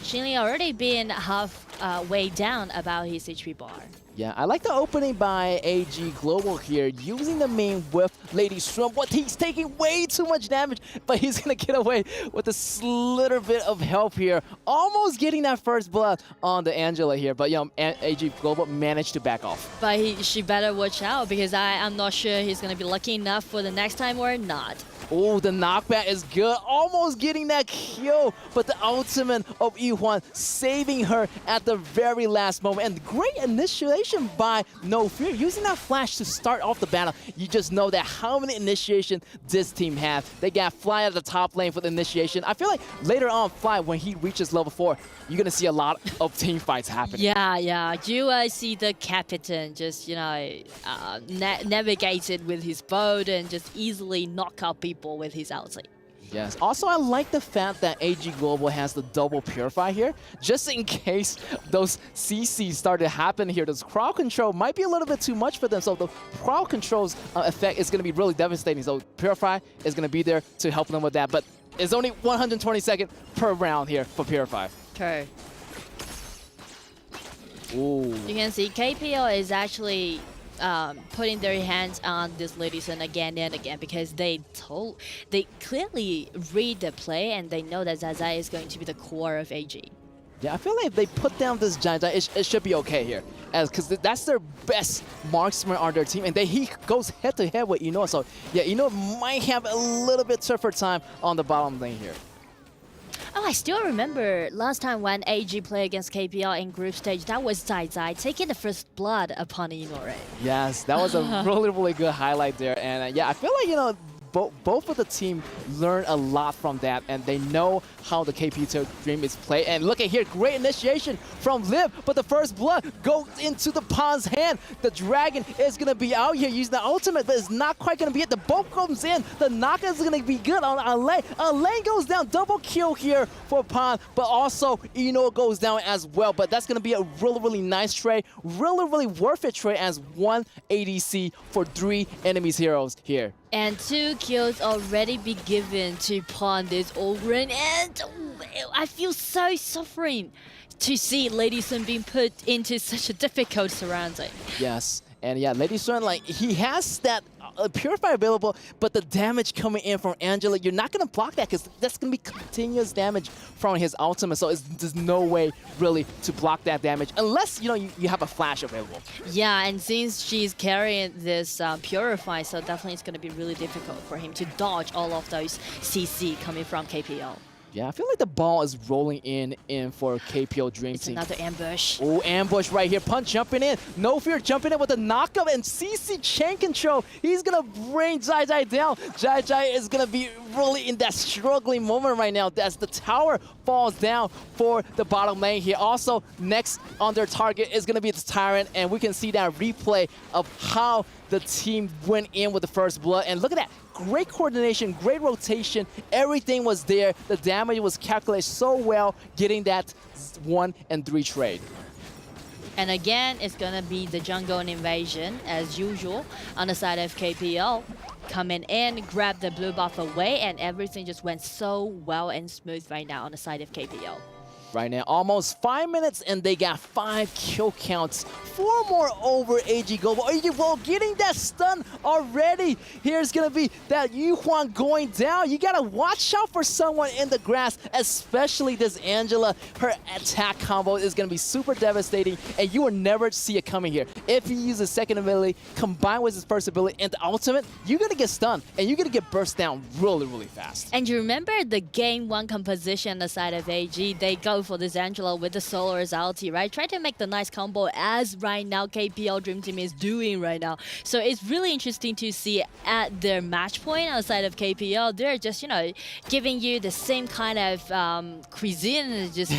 Shinli already been half way down about his HP bar. Yeah, I like the opening by AG Global here, using the main with Lady Storm, but he's taking way too much damage, but he's going to get away with a slither bit of help here, almost getting that first blood on the Angela here, but AG Global managed to back off. But she better watch out, because I'm not sure he's going to be lucky enough for the next time or not. Oh, the knockback is good, almost getting that kill, but the ultimate of Yuan saving her at the very last moment. And great initiation by No Fear, using that flash to start off the battle. You just know that how many initiation this team has. They got Fly at the top lane for the initiation. I feel like later on, Fly, when he reaches level 4, you're going to see a lot of team fights happening. Yeah. You see the captain just, navigated with his boat and just easily knock out people with his ulti. Yes. Also, I like the fact that AG Global has the double Purify here, just in case those CCs start to happen here. This crowd control might be a little bit too much for them, so the crowd control's effect is going to be really devastating. So Purify is going to be there to help them with that, but it's only 120 seconds per round here for Purify. True. Ooh. You can see KPL is actually putting their hands on this Lidison again and again, because they clearly read the play and they know that Zai is going to be the core of AG. Yeah, I feel like if they put down this Giant, it should be okay here, because that's their best marksman on their team, and he goes head-to-head with Inoue. So yeah, Inoue might have a little bit tougher time on the bottom lane here. Oh, I still remember last time when AG played against KPL in group stage, that was Zai taking the first blood upon Inoue. Yes, that was a really good highlight there. And yeah, I feel like, both of the team learned a lot from that, and they know how the KP2 Dream is played. And look at here, great initiation from Liv, but the first blood goes into the Pawn's hand. The Dragon is going to be out here using the ultimate, but it's not quite going to be it. The bolt comes in. The knock is going to be good on Alain. Alain goes down, double kill here for Pawn, but also Inoue goes down as well. But that's going to be a really nice trade. Really worth it trade as 1 ADC for 3 enemies heroes here. And 2 kills already be given to Pawn this over, and I feel so suffering to see Lady Sun being put into such a difficult surrounding. Yes, and yeah, Lady Sun, he has that Purify available, but the damage coming in from Angela, you're not going to block that, because that's going to be continuous damage from his ultimate, so there's no way really to block that damage, unless, you have a flash available. Yeah, and since she's carrying this Purify, so definitely it's going to be really difficult for him to dodge all of those CC coming from KPL. Yeah, I feel like the ball is rolling in for KPL Dream Team. It's another ambush. Oh, ambush right here. Punch jumping in. No Fear jumping in with a knockup, and CC chain control. He's going to bring Jai down. Jai is going to be really in that struggling moment right now as the tower falls down for the bottom lane here. Also, next on their target is going to be the Tyrant, and we can see that replay of how the team went in with the first blood. And look at that. Great coordination, great rotation, everything was there. The damage was calculated so well, getting that 1 and 3 trade. And again, it's gonna be the jungle invasion as usual on the side of KPL. Coming in, grab the blue buff away, and everything just went so well and smooth right now on the side of KPL. Right now, almost 5 minutes, and they got 5 kill counts. 4 more over AG Global. AG Global getting that stun already. Here's going to be that Yuan going down. You got to watch out for someone in the grass, especially this Angela. Her attack combo is going to be super devastating, and you will never see it coming here. If you use his second ability combined with his first ability and the ultimate, you're going to get stunned, and you're going to get burst down really fast. And you remember the game 1 composition on the side of AG? They go for this Angela with the Solar's ulti, right? Try to make the nice combo as right now KPL Dream Team is doing right now. So it's really interesting to see at their match point outside of KPL, they're just, giving you the same kind of cuisine, just,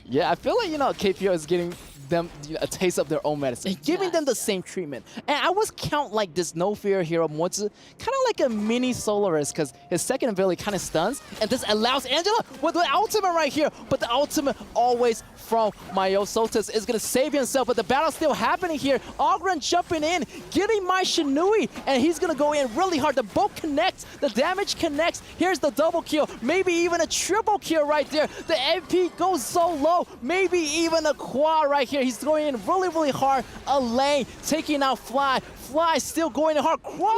Yeah, I feel like, KPL is getting them a taste of their own medicine, giving them the same treatment. And I was count like this No Fear hero Mozu, kind of like a mini Solaris, because his second ability kind of stuns, and this allows Angela with the ultimate right here. but the ultimate always from Myosotis is going to save himself, but the battle's still happening here. Ogren jumping in, getting my Shinui, and he's going to go in really hard. The bolt connects, the damage connects. Here's the double kill, maybe even a triple kill right there. The MP goes so low, maybe even a quad right here. He's going in really, really hard. A lane taking out Fly. Fly still going in hard. Quadra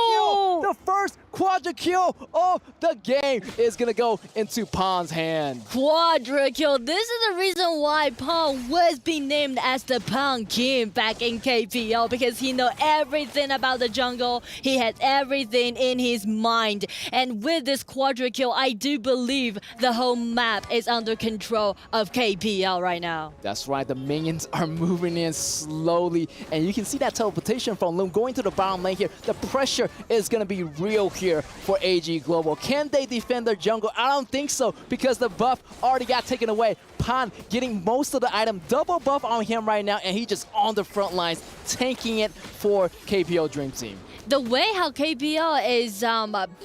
kill! The first quadra kill of the game is going to go into Pon's hand. Quadra kill. This is the reason why Pon was being named as the Pon King back in KPL, because he knows everything about the jungle. He has everything in his mind. And with this quadra kill, I do believe the whole map is under control of KPL right now. That's right, the minions are moving in slowly, and you can see that teleportation from Loom going to the bottom lane here. The pressure is going to be real here for AG Global. Can they defend their jungle? I don't think so, because the buff already got taken away. Pan getting most of the item, double buff on him right now, and he just on the front lines, tanking it for KPL Dream Team. The way how KPL is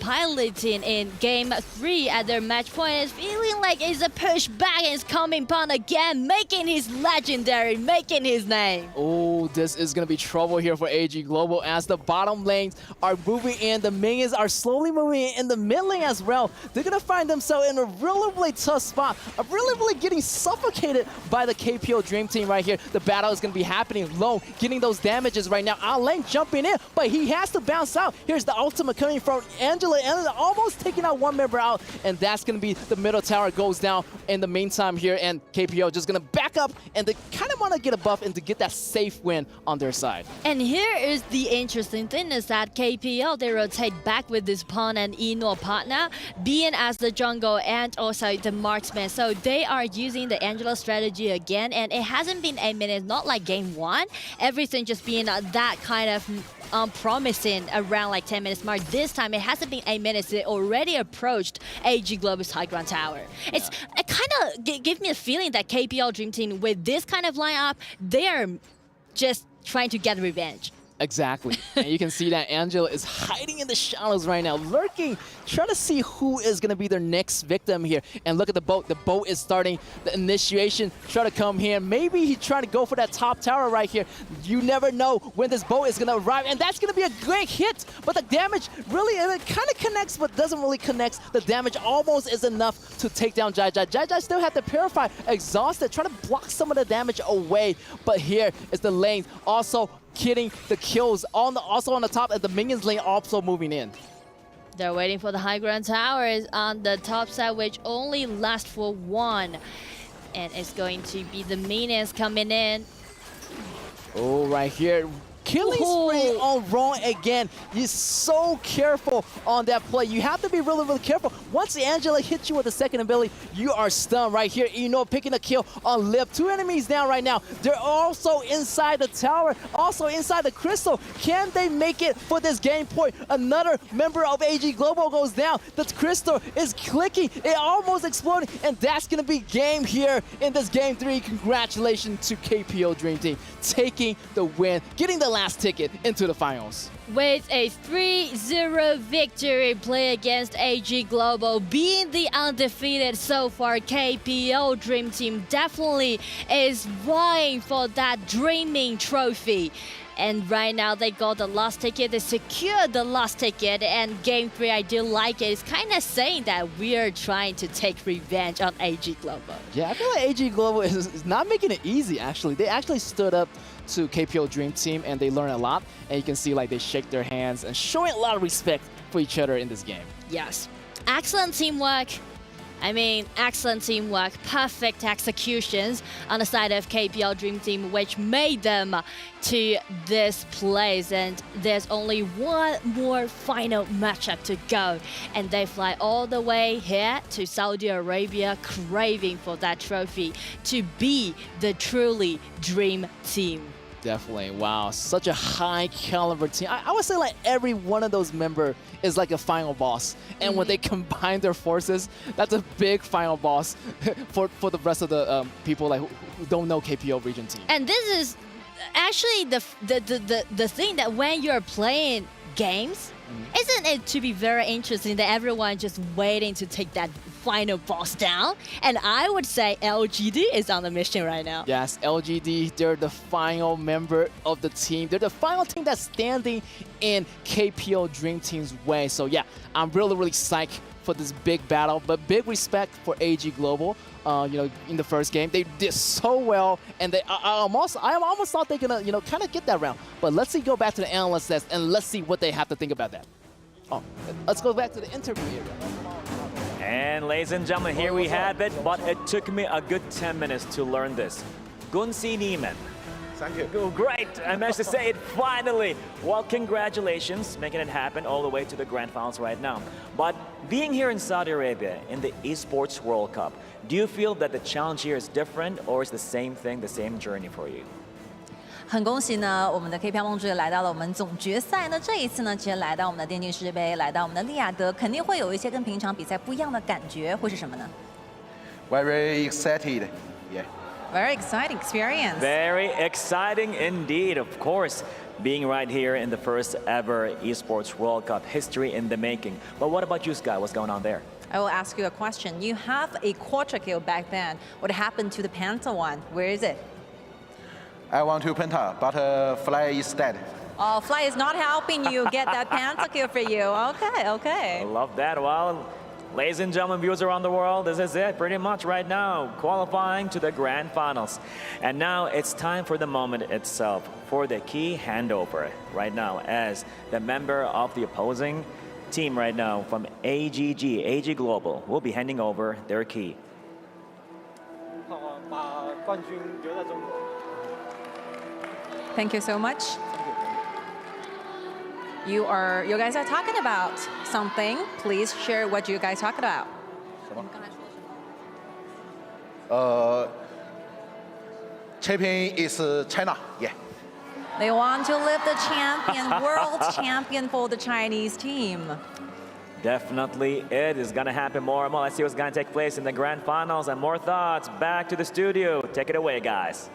piloting in Game 3 at their match point is feeling like it's a push back and it's coming Pan again, making his legendary, making his name. Oh, this is going to be trouble here for AG Global as the bottom lanes are moving in. The minions are slowly moving in the mid lane as well. They're going to find themselves in a really, really tough spot. Really getting suffocated by the KPL Dream Team right here. The battle is going to be happening low, getting those damages right now. Out lane jumping in, but he has to bounce out. Here's the ultimate coming from Angela. Angela almost taking out one member out, and that's going to be the middle tower goes down in the meantime here, and KPL just going to back up, and they kind of want to get a buff and to get that safe win on their side. And here is the interesting thing is that KPL, they rotate back with this Pawn and Eno partner, being as the jungle and also the marksman. So they are using the Angela strategy again, and it hasn't been a minute, not like game 1. Everything just being that kind of promising around like 10 minutes mark. This time it hasn't been 8 minutes. They already approached AG Global's high ground tower. It kind of gives me a feeling that KPL Dream Team with this kind of lineup, they are just trying to get revenge. Exactly. And you can see that Angela is hiding in the shadows right now, lurking, trying to see who is going to be their next victim here. And look at the boat. The boat is starting the initiation, try to come here. Maybe he's trying to go for that top tower right here. You never know when this boat is going to arrive. And that's going to be a great hit. But the damage really, it kind of connects, but doesn't really connect. The damage almost is enough to take down Jai Jai. Jai Jai still had to purify, exhausted, trying to block some of the damage away. But here is the lane. Also, getting the kills also on the top, and the minions lane also moving in. They're waiting for the high ground towers on the top side, which only lasts for 1. And it's going to be the minions coming in. Oh, right here. Killing spree on Ron again. You're so careful on that play. You have to be really careful. Once Angela hits you with the second ability, you are stunned right here. You know, picking a kill on Lip. 2 enemies down right now. They're also inside the tower, also inside the crystal. Can they make it for this game point? Another member of AG Global goes down. The crystal is clicking. It almost exploded, and that's going to be game here in this game 3. Congratulations to KPL Dream Team taking the win, getting the last ticket into the finals. With a 3-0 victory play against AG Global, being the undefeated so far, KPL Dream Team definitely is vying for that dreaming trophy. And right now they got the last ticket, they secured the last ticket, and game 3, I do like it. It's kind of saying that we are trying to take revenge on AG Global. Yeah, I feel like AG Global is not making it easy, actually. They actually stood up to KPL Dream Team, and they learned a lot. And you can see like they shake their hands and showing a lot of respect for each other in this game. Yes. Excellent teamwork. I mean, excellent teamwork, perfect executions on the side of KPL Dream Team, which made them to this place. And there's only one more final matchup to go. And they fly all the way here to Saudi Arabia, craving for that trophy to be the truly Dream Team. Definitely. Wow, such a high caliber team. I would say like every one of those members is like a final boss. And when they combine their forces, that's a big final boss for the rest of the people like who don't know KPL region team. And this is actually the thing that when you're playing games, isn't it to be very interesting that everyone just waiting to take that final boss down? And I would say LGD is on the mission right now. Yes, LGD, they're the final member of the team. They're the final team that's standing in KPL Dream Team's way. So yeah, I'm really, really psyched for this big battle, but big respect for AG Global. In the first game, they did so well, and I almost thought they're gonna, kind of get that round. But let's go back to the analyst test, and let's see what they have to think about that. Oh, let's go back to the interview area. And ladies and gentlemen, here we have it, but it took me a good 10 minutes to learn this. Gunsi Niemann. Thank you. Oh, great, I managed to say it finally. Well, congratulations, making it happen all the way to the grand finals right now. But being here in Saudi Arabia in the Esports World Cup, do you feel that the challenge here is different, or is the same thing, the same journey for you? 很恭喜呢，我们的 KPL 梦之队来到了我们总决赛呢。这一次呢，其实来到我们的电竞世界杯，来到我们的利雅得，肯定会有一些跟平常比赛不一样的感觉，会是什么呢 Very excited. Yeah. Very exciting experience. Very exciting indeed, of course. Being right here in the first ever Esports World Cup, history in the making. But what about you, Sky? What's going on there? I will ask you a question. You have a quadra kill back then. What happened to the Penta one? Where is it? I want to Penta, but Fly is dead. Oh, Fly is not helping you get that Penta kill for you. Okay, okay. I love that. Well, ladies and gentlemen, viewers around the world, this is it pretty much right now, qualifying to the grand finals. And now it's time for the moment itself, for the key handover right now, as the member of the opposing team right now from AG Global will be handing over their key. Thank you so much. You guys are talking about something. Please share what you guys talking about. Champion is China. Yeah. They want to lift the champion, world champion for the Chinese team. Definitely, it is going to happen more and more. Let's see what's going to take place in the grand finals, and more thoughts back to the studio. Take it away, guys.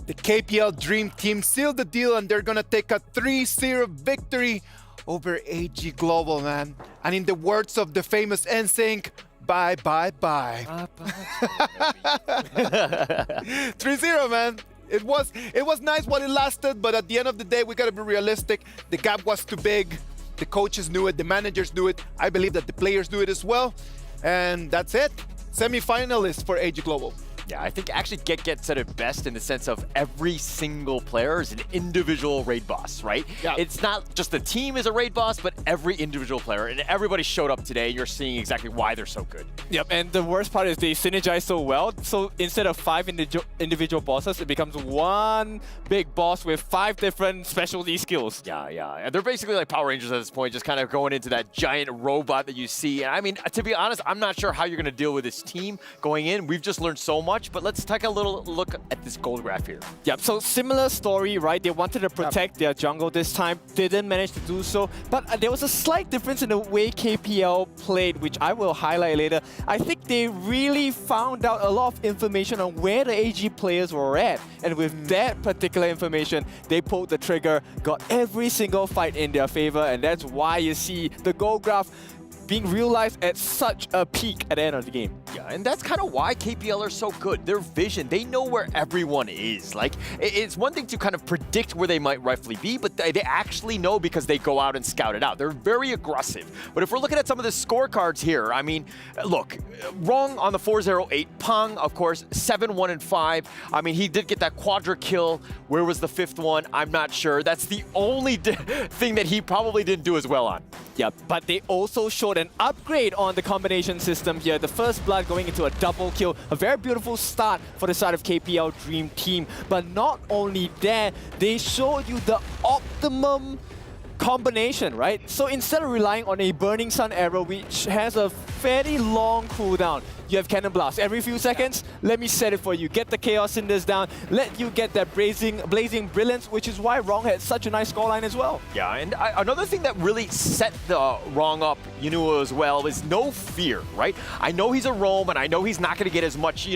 The KPL Dream Team sealed the deal, and they're gonna take a 3-0 victory over AG Global, man. And in the words of the famous NSYNC, bye, bye, bye. 3-0, man. It was nice while it lasted, but at the end of the day, we gotta be realistic. The gap was too big. The coaches knew it, the managers knew it. I believe that the players knew it as well. And that's it. Semi-finalists for AG Global. Yeah, I think actually Get said it best in the sense of every single player is an individual raid boss, right? Yeah. It's not just the team is a raid boss, but every individual player, and everybody showed up today. You're seeing exactly why they're so good. Yep, and the worst part is they synergize so well. So instead of 5 individual bosses, it becomes one big boss with 5 different specialty skills. Yeah. And they're basically like Power Rangers at this point, just kind of going into that giant robot that you see. And I mean, to be honest, I'm not sure how you're going to deal with this team going in. We've just learned so much. But let's take a little look at this gold graph here. Yep, so similar story, right? They wanted to protect their jungle this time, didn't manage to do so. But there was a slight difference in the way KPL played, which I will highlight later. I think they really found out a lot of information on where the AG players were at. And with that particular information, they pulled the trigger, got every single fight in their favor, and that's why you see the gold graph being realized at such a peak at the end of the game. Yeah, and that's kind of why KPL are so good. Their vision, they know where everyone is. Like, it's one thing to kind of predict where they might rightfully be, but they actually know because they go out and scout it out. They're very aggressive. But if we're looking at some of the scorecards here, I mean, look, Rong on the 4-0-8, Pang, of course, 7-1-5. I mean, he did get that quadra kill. Where was the 5th one? I'm not sure. That's the only thing that he probably didn't do as well on. Yep, but they also showed an upgrade on the combination system here. The first blood going into a double kill. A very beautiful start for the side of KPL Dream Team. But not only that, they showed you the optimum combination, right? So instead of relying on a Burning Sun arrow, which has a fairly long cooldown. You have Cannon Blast every few seconds. Let me set it for you. Get the Chaos Cinders down. Let you get that blazing brilliance, which is why Rong had such a nice scoreline as well. Yeah, and another thing that really set the Rong up, as well, is no fear, right? I know he's a roam, and I know he's not going to get as much,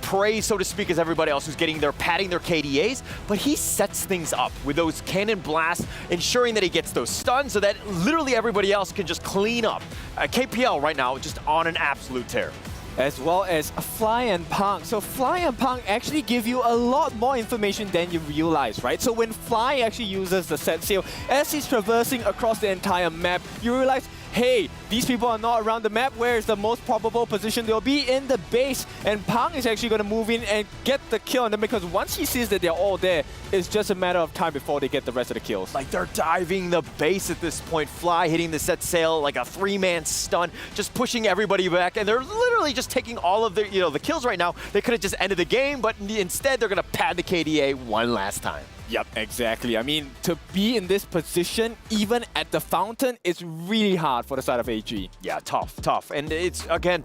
praise, so to speak, as everybody else who's patting their KDAs, but he sets things up with those Cannon Blasts, ensuring that he gets those stuns so that literally everybody else can just clean up. KPL right now just on an absolute tear. As well as Fly and Pang. So Fly and Pang actually give you a lot more information than you realize, right? So when Fly actually uses the set sail, as he's traversing across the entire map, you realize, hey, these people are not around the map. Where is the most probable position? They'll be in the base, and Pang is actually going to move in and get the kill on them, because once he sees that they're all there, it's just a matter of time before they get the rest of the kills. Like, they're diving the base at this point. Fly hitting the set sail like a three-man stun, just pushing everybody back, and they're literally just taking all of their, the kills right now. They could have just ended the game, but instead they're going to pad the KDA one last time. Yep, exactly. I mean, to be in this position, even at the fountain, it's really hard for the side of AG. Yeah, tough. And it's, again,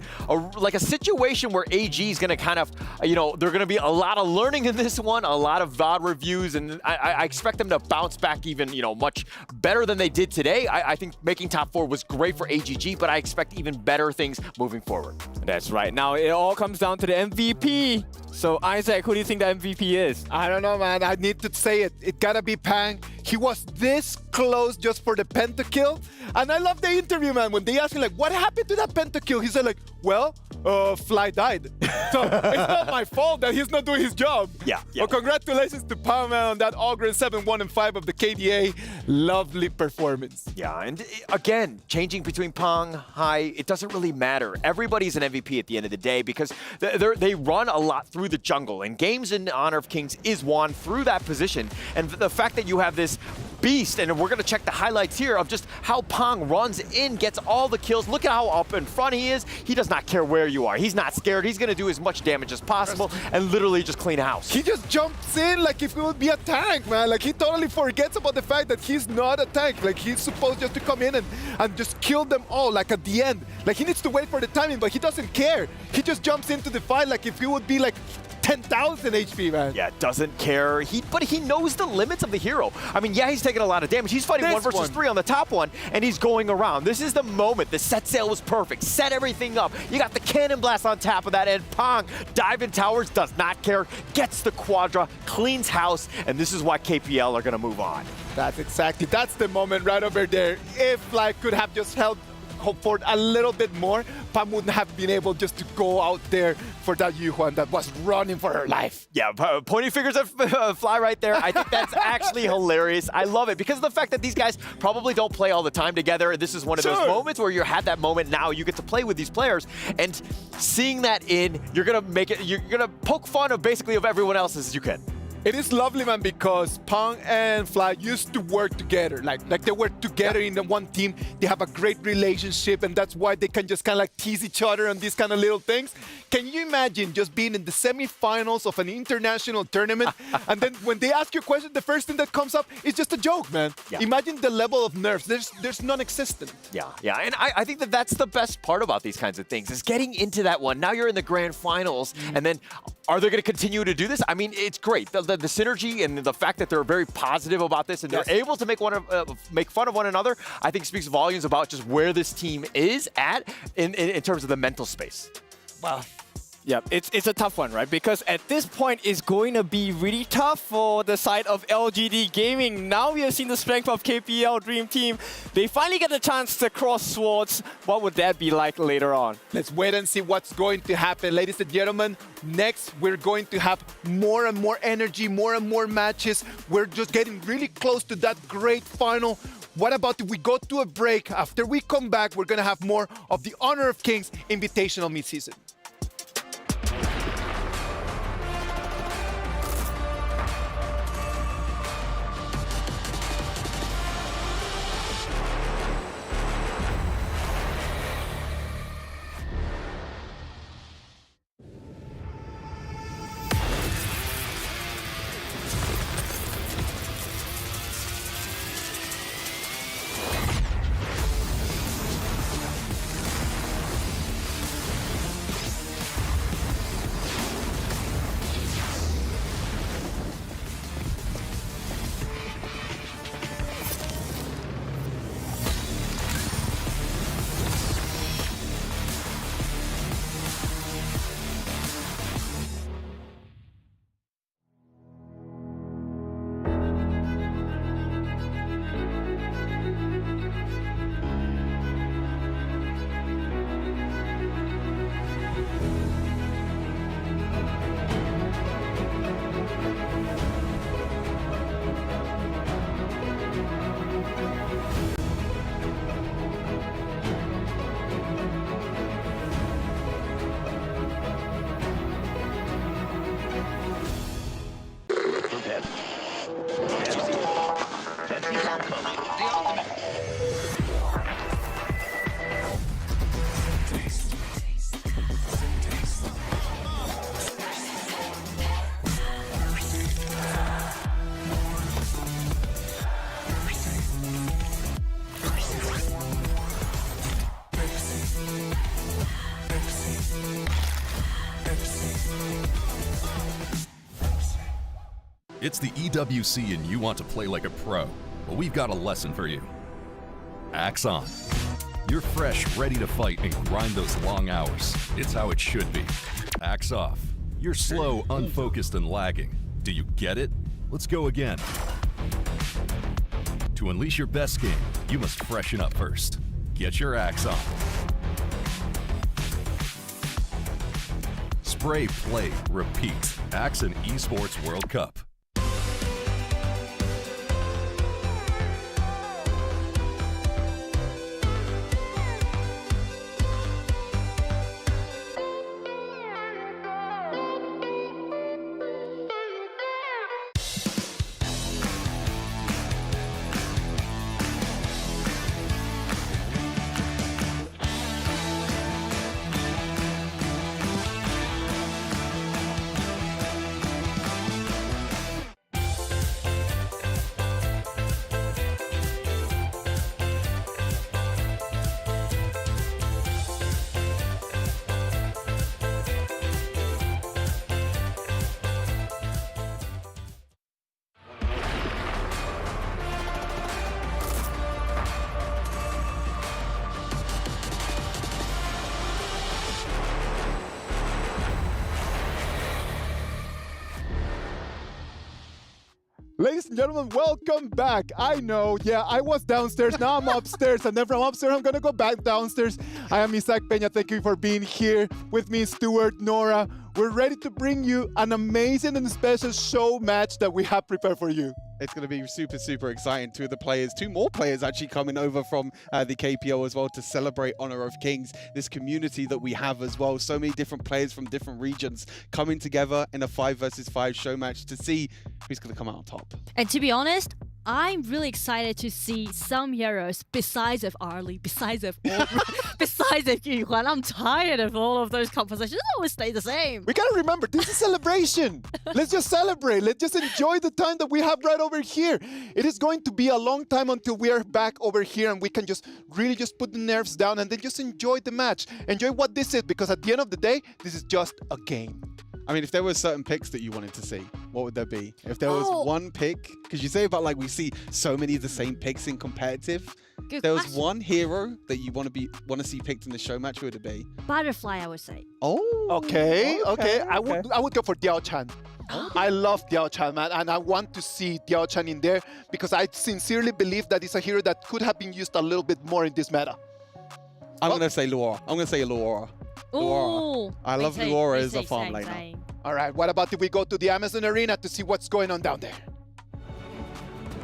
like a situation where AG is going to kind of, they're going to be a lot of learning in this one, a lot of VOD reviews, and I expect them to bounce back even, much better than they did today. I think making top 4 was great for AGG, but I expect even better things moving forward. That's right. Now, it all comes down to the MVP. So, Isaac, who do you think the MVP is? I don't know, man. I need to say it. It gotta be Pang. He was this close just for the pentakill. And I love the interview, man. When they asked him, like, what happened to that pentakill? He said, like, well, Fly died. So it's not my fault that he's not doing his job. Yeah. Well, congratulations to Pang, man, on that Ogre 7-1 and 5 of the KDA. Lovely performance. Yeah, and again, changing between Pang, Hai, it doesn't really matter. Everybody's an MVP at the end of the day because they run a lot through the jungle, and games in Honor of Kings is won through that position. And the fact that you have this beast, and we're going to check the highlights here of just how Pang runs in, gets all the kills. Look at how up in front he is. He does not care where you are. He's not scared. He's going to do as much damage as possible and literally just clean house. He just jumps in like if it would be a tank, man. Like, he totally forgets about the fact that he's not a tank. Like, he's supposed just to come in and just kill them all, like, at the end. Like, he needs to wait for the timing, but he doesn't care. He just jumps into the fight like if he would be like 10,000 HP, man. Yeah, doesn't care. But he knows the limits of the hero. I mean, yeah, he's taking a lot of damage. He's fighting 1 versus 3 on the top one, and he's going around. This is the moment. The set sail was perfect. Set everything up. You got the cannon blast on top of that, and Pang, diving towers, does not care, gets the quadra, cleans house, and this is why KPL are going to move on. That's the moment right over there. If like could have just held for a little bit more, Pam wouldn't have been able just to go out there for that Yuhuan that was running for her life. Yeah, pointing fingers at Fly right there. I think that's actually hilarious. I love it because of the fact that these guys probably don't play all the time together. This is one of those moments where you had that moment. Now you get to play with these players, and seeing that you're gonna poke fun of basically of everyone else as you can. It is lovely, man, because Pang and Fly used to work together. Like they work together in the one team. They have a great relationship, and that's why they can just kind of like tease each other on these kind of little things. Can you imagine just being in the semifinals of an international tournament, and then when they ask you a question, the first thing that comes up is just a joke, man? Yeah. Imagine the level of nerves. There's non-existent. Yeah, and I think that that's the best part about these kinds of things is getting into that one. Now you're in the grand finals, and then are they going to continue to do this? I mean, it's great. The synergy and the fact that they're very positive about this and they're able to make fun of one another, I think speaks volumes about just where this team is at in terms of the mental space. Wow. Yeah, it's a tough one, right? Because at this point, it's going to be really tough for the side of LGD Gaming. Now we have seen the strength of KPL Dream Team. They finally get the chance to cross swords. What would that be like later on? Let's wait and see what's going to happen, ladies and gentlemen. Next, we're going to have more and more energy, more and more matches. We're just getting really close to that great final. What about if we go to a break? After we come back, we're going to have more of the Honor of Kings Invitational Midseason. It's the EWC and you want to play like a pro. Well, we've got a lesson for you. Axe on. You're fresh, ready to fight and grind those long hours. It's how it should be. Axe off. You're slow, unfocused, and lagging. Do you get it? Let's go again. To unleash your best game, you must freshen up first. Get your axe on. Spray, play, repeat. Axe and Esports World Cup. Ladies and gentlemen, welcome back. I know, yeah, I was downstairs, now I'm upstairs, and then from upstairs, I'm gonna go back downstairs. I am Isaac Peña, thank you for being here with me, Stuart, Nora. We're ready to bring you an amazing and special show match that we have prepared for you. It's going to be super, super exciting. Two more players actually coming over from the KPL as well to celebrate Honor of Kings, this community that we have as well. So many different players from different regions coming together in a 5 versus 5 show match to see who's going to come out on top. And to be honest, I'm really excited to see some heroes besides of Arlie, besides of Yuhuan. I'm tired of all of those compositions. They always stay the same. We gotta remember, this is celebration. Let's just celebrate. Let's just enjoy the time that we have right over here. It is going to be a long time until we are back over here and we can just really just put the nerves down and then just enjoy the match. Enjoy what this is, because at the end of the day, this is just a game. I mean, if there were certain picks that you wanted to see, what would there be? If there was one pick, because you say about like we see so many of the same picks in competitive. If there was one hero that you want to see picked in the show match, who would it be? Butterfly, I would say. Oh, okay. I would go for Diao Chan. I love Diao Chan, man, and I want to see Diao Chan in there because I sincerely believe that it's a hero that could have been used a little bit more in this meta. I'm going to say Luora. I'm going to say Luora. Ooh, I love Luora as a farm laner. All right, what about if we go to the Amazon Arena to see what's going on down there?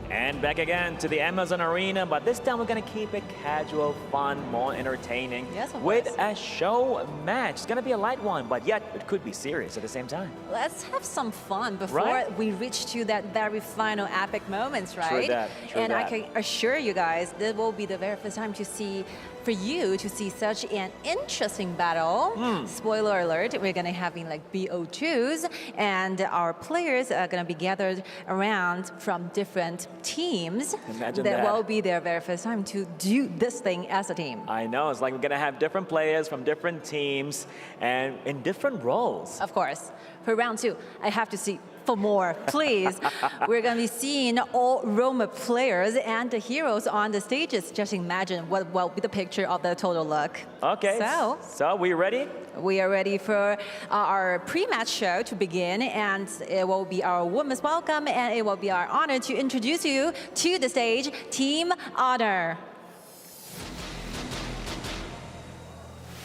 And back again to the Amazon Arena, but this time we're gonna keep it casual, fun, more entertaining. Yes, of with course. a show match. It's gonna be a light one, but yet it could be serious at the same time. Let's have some fun before Right? we reach to that very final epic moments, right? True and I that. can assure you guys, this will be the very first time for you to see such an interesting battle. Spoiler alert, we're gonna having like BO2s, and our players are gonna be gathered around from different teams. Imagine that that. will be their very first time to do this thing as a team. I know, it's like we're gonna have different players from different teams and in different roles. Of course. For round 2, I have to see for more, please. We're going to be seeing all Roma players and the heroes on the stages. Just imagine what will be the picture of the total look. Okay, so we ready? We are ready for our pre-match show to begin, and it will be our women's welcome, and it will be our honor to introduce you to the stage, Team Honor.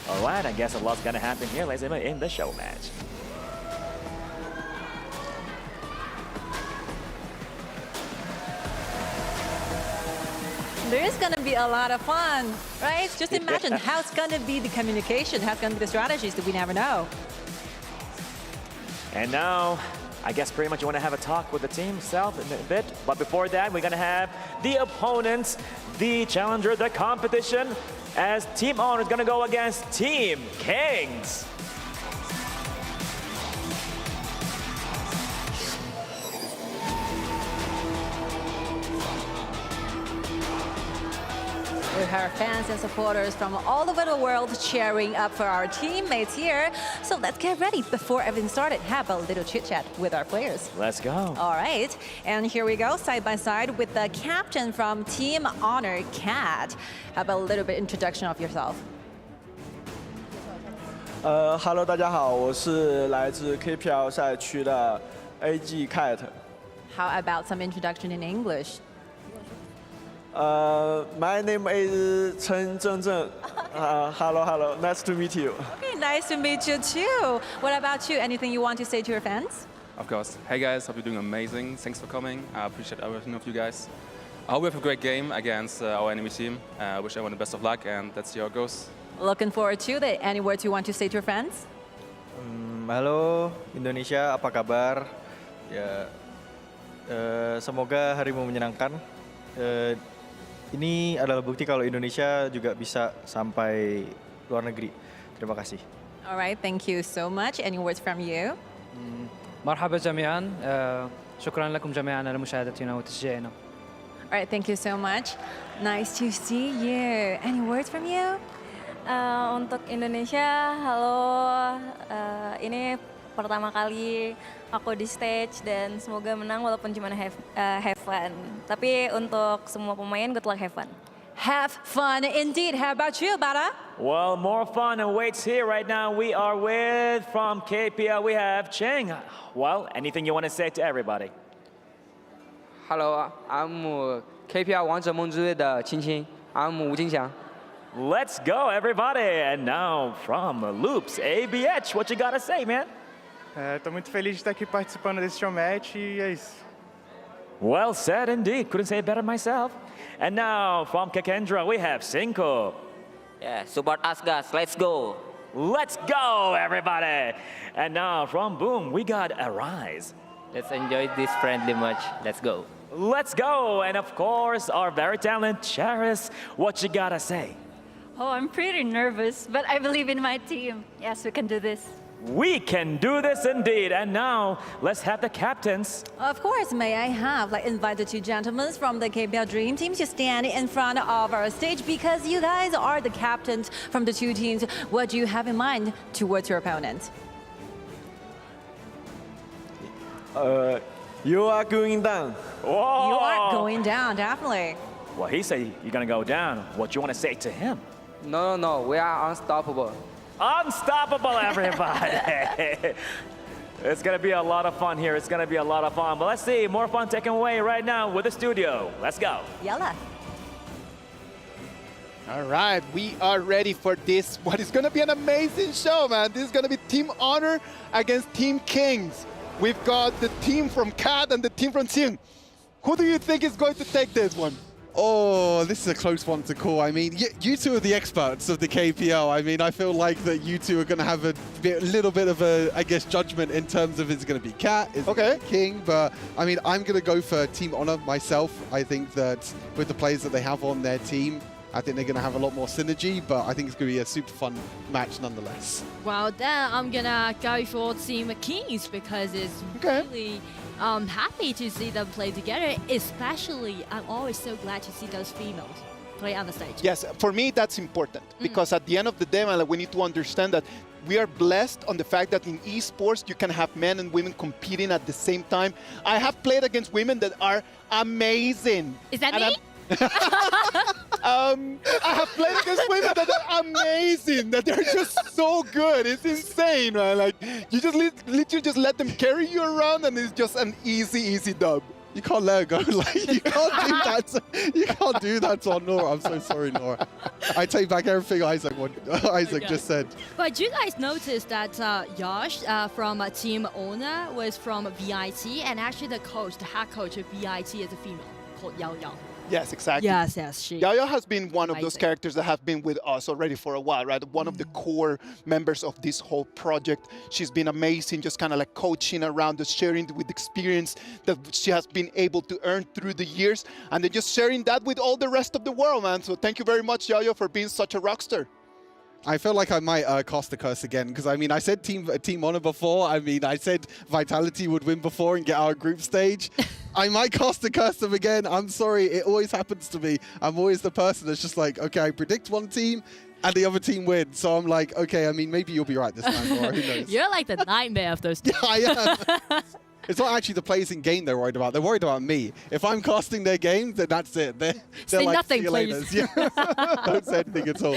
All right, I guess a lot's gonna happen here, ladies and gentlemen, in the show match. There's going to be a lot of fun, right? Just imagine how it's going to be the communication, how it's going to be the strategies that we never know. And now, I guess pretty much you want to have a talk with the team itself in a bit. But before that, we're going to have the opponents, the challenger, the competition, as Team Honor is going to go against Team Kings. have fans and supporters from all over the world cheering up for our teammates here. So let's get ready. Before everything started, have a little chit-chat with our players. Let's go. All right, and here we go, side by side with the captain from Team Honor, Kat. Have a little bit introduction of yourself. Hello， 大家好，我是来自 KPL 赛区的 AG Cat。 How about some introduction in English? My name is Chen Zhengzheng. Hello, nice to meet you. Okay, nice to meet you too. What about you? Anything you want to say to your fans? Of course. Hey guys, hope you're doing amazing. Thanks for coming. I appreciate everything of you guys. I hope we have a great game against our enemy team. I wish everyone the best of luck, and let's see how it goes. Looking forward to it. Any words you want to say to your fans? Halo Indonesia, apa kabar? Ya, semoga harimu menyenangkan. Ini adalah bukti kalau Indonesia juga bisa sampai luar negeri. Terima kasih. All right, thank you so much. Any words from you? مرحبا جميعا. شكرا لكم جميعا على مشاهدتنا وتشجيعنا. All right, thank you so much. Nice to see you. Any words from you? Untuk Indonesia, halo. Ini pertama kali aku di stage dan semoga menang walaupun cuma have fun. Tapi untuk semua pemain, good luck, have fun. Have fun indeed. How about you, Bara? Well, more fun awaits here right now. We are with, from KPL, we have Cheng. Well, anything you want to say to everybody? Hello, I'm KPL 王者梦之队的青青 I'm 吴金祥 Let's go, everybody. And now from Loops, ABH, what you gotta say, man? Tô muito feliz de estar aqui participando desse showmatch e é isso. Well said indeed. Couldn't say it better myself. And now from Kakendra, we have Cinco. Yeah, support us guys, let's go. Let's go, everybody. And now from Boom, we got Arise. Let's enjoy this friendly match. Let's go. Let's go. And of course, our very talented Charis, what you gotta say? Oh, I'm pretty nervous, but I believe in my team. Yes, we can do this. We can do this indeed. And now, let's have the captains. Of course, may I have invite the two gentlemen from the KPL Dream Team to stand in front of our stage because you guys are the captains from the two teams. What do you have in mind towards your opponent? You are going down. Whoa. You are going down, definitely. Well, he said you're gonna go down. What you want to say to him? No, we are unstoppable. Unstoppable, everybody. It's gonna be a lot of fun here. It's gonna be a lot of fun. But let's see, more fun taken away right now with the studio. Let's go. Yalla. All right, we are ready for this. What is gonna be an amazing show, man. This is gonna be Team Honor against Team Kings. We've got the team from Cat and the team from Tsing. Who do you think is going to take this one? Oh, this is a close one to call. I mean, you two are the experts of the KPL. I mean, I feel like that you two are going to have a little bit of a, I guess, judgment in terms of is it going to be Cat, is it going to be King? But, I mean, I'm going to go for Team Honor myself. I think that with the players that they have on their team, I think they're going to have a lot more synergy, but I think it's going to be a super fun match nonetheless. Well, then I'm going to go for Team Kings because it's really happy to see them play together. Especially, I'm always so glad to see those females play on the stage. Yes, for me, that's important because at the end of the day, we need to understand that we are blessed on the fact that in esports, you can have men and women competing at the same time. I have played against women that are amazing. Is that me? I have played against women that are amazing, that they're just so good. It's insane, man. Like, you just literally just let them carry you around and it's just an easy dub. You can't let her go. Like, you can't do that. You can't do that to Nora. I'm so sorry, Nora. I take back everything Isaac just said. But you guys noticed that Yash from Team Honor was from VIT, and actually the head coach of VIT is a female called Yao Yao. Yes, exactly. Yes, she. Yao has been one of those characters that have been with us already for a while, right? One of the core members of this whole project. She's been amazing, just kind of like coaching around us, sharing with experience that she has been able to earn through the years, and then just sharing that with all the rest of the world, man. So thank you very much, Yao, for being such a rock star. I feel like I might cast a curse again because I mean I said team honor before. I mean I said Vitality would win before and get our group stage. I might cast a curse them again. I'm sorry, it always happens to me. I'm always the person that's just like, okay, I predict one team and the other team wins. So I'm like, okay, I mean maybe you'll be right this time, or who knows? You're like the nightmare of those teams. Yeah, I am. It's not actually the players in game they're worried about. They're worried about me. If I'm casting their game, then that's it. They're Say like, nothing, see you please. later. Yeah. Don't say anything at all.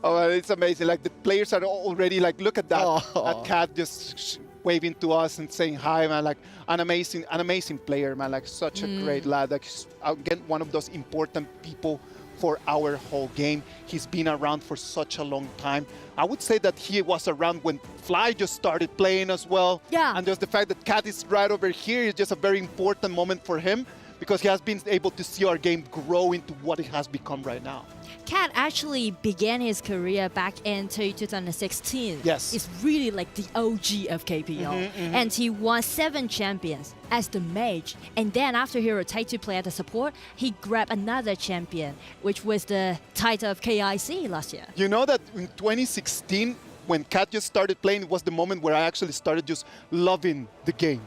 Oh, it's amazing. Like the players are already like, look at that. That cat just waving to us and saying hi, man. Like an amazing player, man. Like such a great lad. Like again, one of those important people for our whole game. He's been around for such a long time. I would say that he was around when Fly just started playing as well. Yeah. And just the fact that Cat is right over here is just a very important moment for him because he has been able to see our game grow into what it has become right now. Cat actually began his career back into 2016. Yes. It's really like the OG of KPO. And he won 7 champions as the mage. And then after he retired to play as a support, he grabbed another champion, which was the title of KIC last year. You know that in 2016, when Cat just started playing, it was the moment where I actually started just loving the game.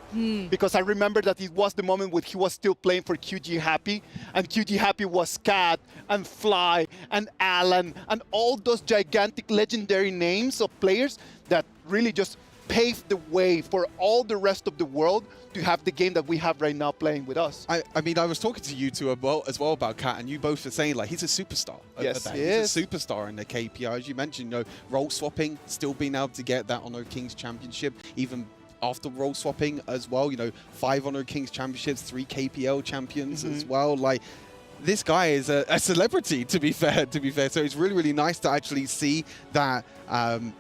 Because I remember that it was the moment when he was still playing for QG Happy, and QG Happy was Cat and Fly and Alan and all those gigantic legendary names of players that really just paved the way for all the rest of the world to have the game that we have right now playing with us. I mean, I was talking to you two as well about Cat, and you both were saying like he's a superstar. Yes, he is. He's a superstar in the KPI, as you mentioned. You know, role swapping, still being able to get that Honor Kings Championship, even after role swapping as well. You know, 5 Honor Kings Championships, 3 KPL champions as well. Like, this guy is a celebrity, to be fair. So it's really, really nice to actually see that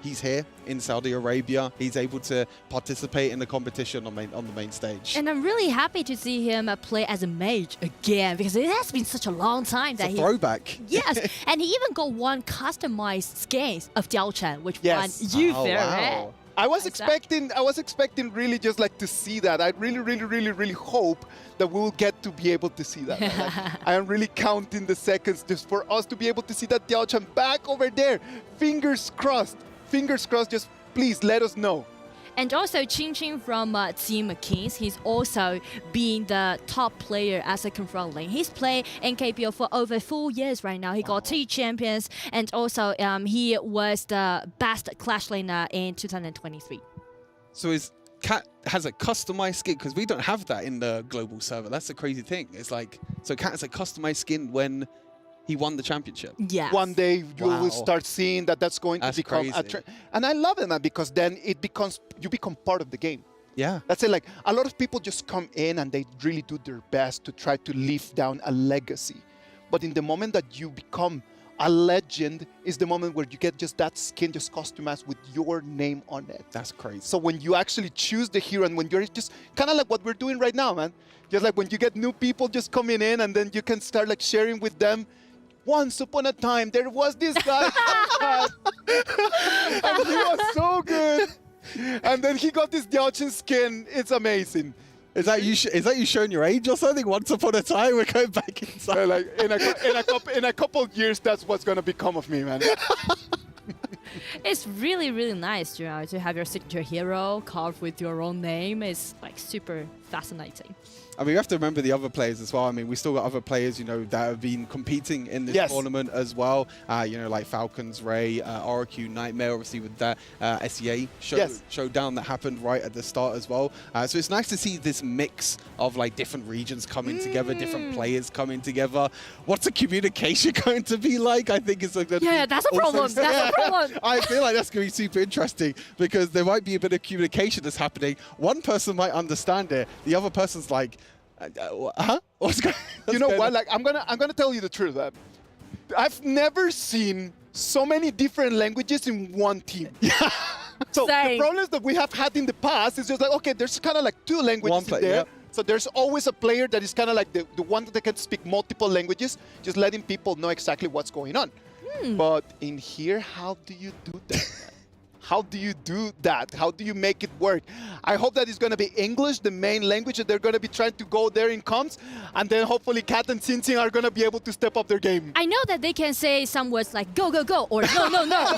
he's here in Saudi Arabia. He's able to participate in the competition on the main stage. And I'm really happy to see him play as a mage again because it has been such a long time that It's a throwback. Yes, and he even got one customized skins of Diao Chen, which won you fair. I was expecting really just like to see that. I really hope that we will get to be able to see that. Like, I am really counting the seconds just for us to be able to see that Diao Chen back over there. Fingers crossed. Fingers crossed. Just please let us know. And also Qing from Team Kings, he's also been the top player as a confront lane. He's played in KPO for over 4 years right now. He got 2 champions, and also he was the best Clash laner in 2023. So his Cat has a customized skin, because we don't have that in the global server. That's the crazy thing. It's like, so Cat has a customized skin when he won the championship. Yeah. One day you will start seeing that that's going to become a trend. And I love it, man, because then you become part of the game. Yeah. That's it. Like, a lot of people just come in and they really do their best to try to live down a legacy. But in the moment that you become a legend is the moment where you get just that skin just customized with your name on it. That's crazy. So when you actually choose the hero and when you're just kind of like what we're doing right now, man. Just like when you get new people just coming in and then you can start like sharing with them. Once upon a time, there was this guy, and he was so good. And then he got this Diao Chen skin. It's amazing. Is that you showing your age or something? Once upon a time, we're going back inside. Like in a couple of years, that's what's gonna become of me, man. It's really, really nice, you know, to have your signature hero carved with your own name. It's like super fascinating. I mean, you have to remember the other players as well. I mean, we still got other players, you know, that have been competing in this tournament as well. You know, like Falcons, Ray, RQ, Nightmare, obviously with that SEA showdown that happened right at the start as well. So it's nice to see this mix of like different regions coming together, different players coming together. What's the communication going to be like? I think it's like that's a problem. That's a problem. I feel like that's going to be super interesting because there might be a bit of communication that's happening. One person might understand it. The other person's like, what's going on? You know what? Like, I'm gonna tell you the truth. I've never seen so many different languages in one team. So the problems that we have had in the past is just like, okay, there's kind of like 2 languages in there. So there's always a player that is kind of like the one that can speak multiple languages, just letting people know exactly what's going on. But in here, how do you do that? How do you do that? How do you make it work? I hope that it's going to be English, the main language, that they're going to be trying to go there in comms, and then hopefully Kat and Xinxin are going to be able to step up their game. I know that they can say some words like go, go, go, or no, no, no.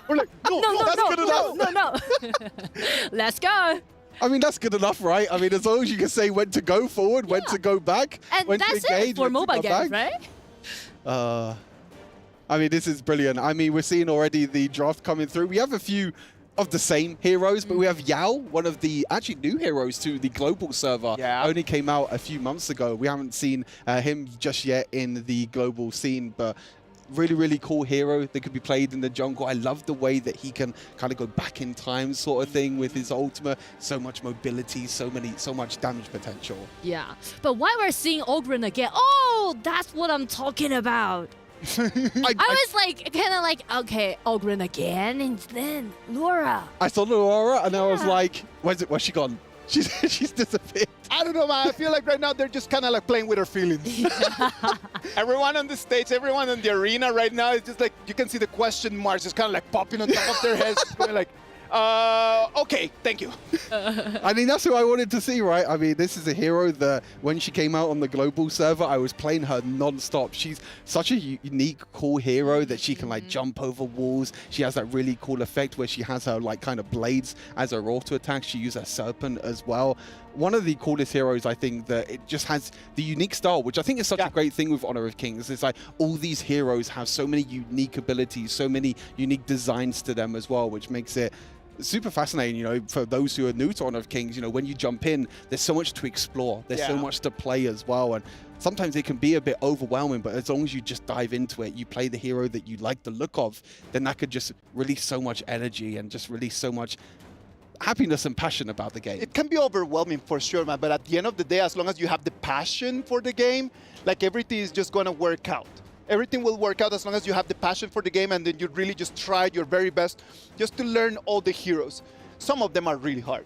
Or like, no, no, no, that's no, good enough. no, no. Let's go. I mean, that's good enough, right? I mean, as long as you can say when to go forward, when to go back, And when that's to engage, it for when to mobile go games, back. right? I mean, this is brilliant. I mean, we're seeing already the draft coming through. We have a few of the same heroes, but we have Yao, one of the actually new heroes to the global server. Yeah. Only came out a few months ago. We haven't seen him just yet in the global scene, but really, really cool hero that could be played in the jungle. I love the way that he can kind of go back in time sort of thing with his ultimate. So much mobility, so much damage potential. Yeah, but why we're seeing Ogren again? Oh, that's what I'm talking about. I was like, kind of like, okay, Ogren again, and then Laura. I saw Laura and I was like, where's she gone? She's disappeared. I don't know, man. I feel like right now they're just kind of like playing with her feelings. Everyone on the stage, everyone in the arena right now, it's just like you can see the question marks just kind of like popping on top of their heads, going like, okay, thank you. I mean, that's who I wanted to see, right? I mean, this is a hero that when she came out on the global server, I was playing her non-stop. She's such a unique, cool hero that she can like jump over walls. She has that really cool effect where she has her like kind of blades as her auto attack. She uses a serpent as well. One of the coolest heroes, I think, that it just has the unique style, which I think is such a great thing with Honor of Kings. It's like all these heroes have so many unique abilities, so many unique designs to them as well, which makes it super fascinating, you know, for those who are new to Honor of Kings. You know, when you jump in, there's so much to explore. There's so much to play as well. And sometimes it can be a bit overwhelming, but as long as you just dive into it, you play the hero that you like the look of, then that could just release so much energy and just release so much happiness and passion about the game. It can be overwhelming for sure, man, but at the end of the day, as long as you have the passion for the game, like everything is just going to work out. Everything will work out as long as you have the passion for the game and then you really just try your very best just to learn all the heroes. Some of them are really hard.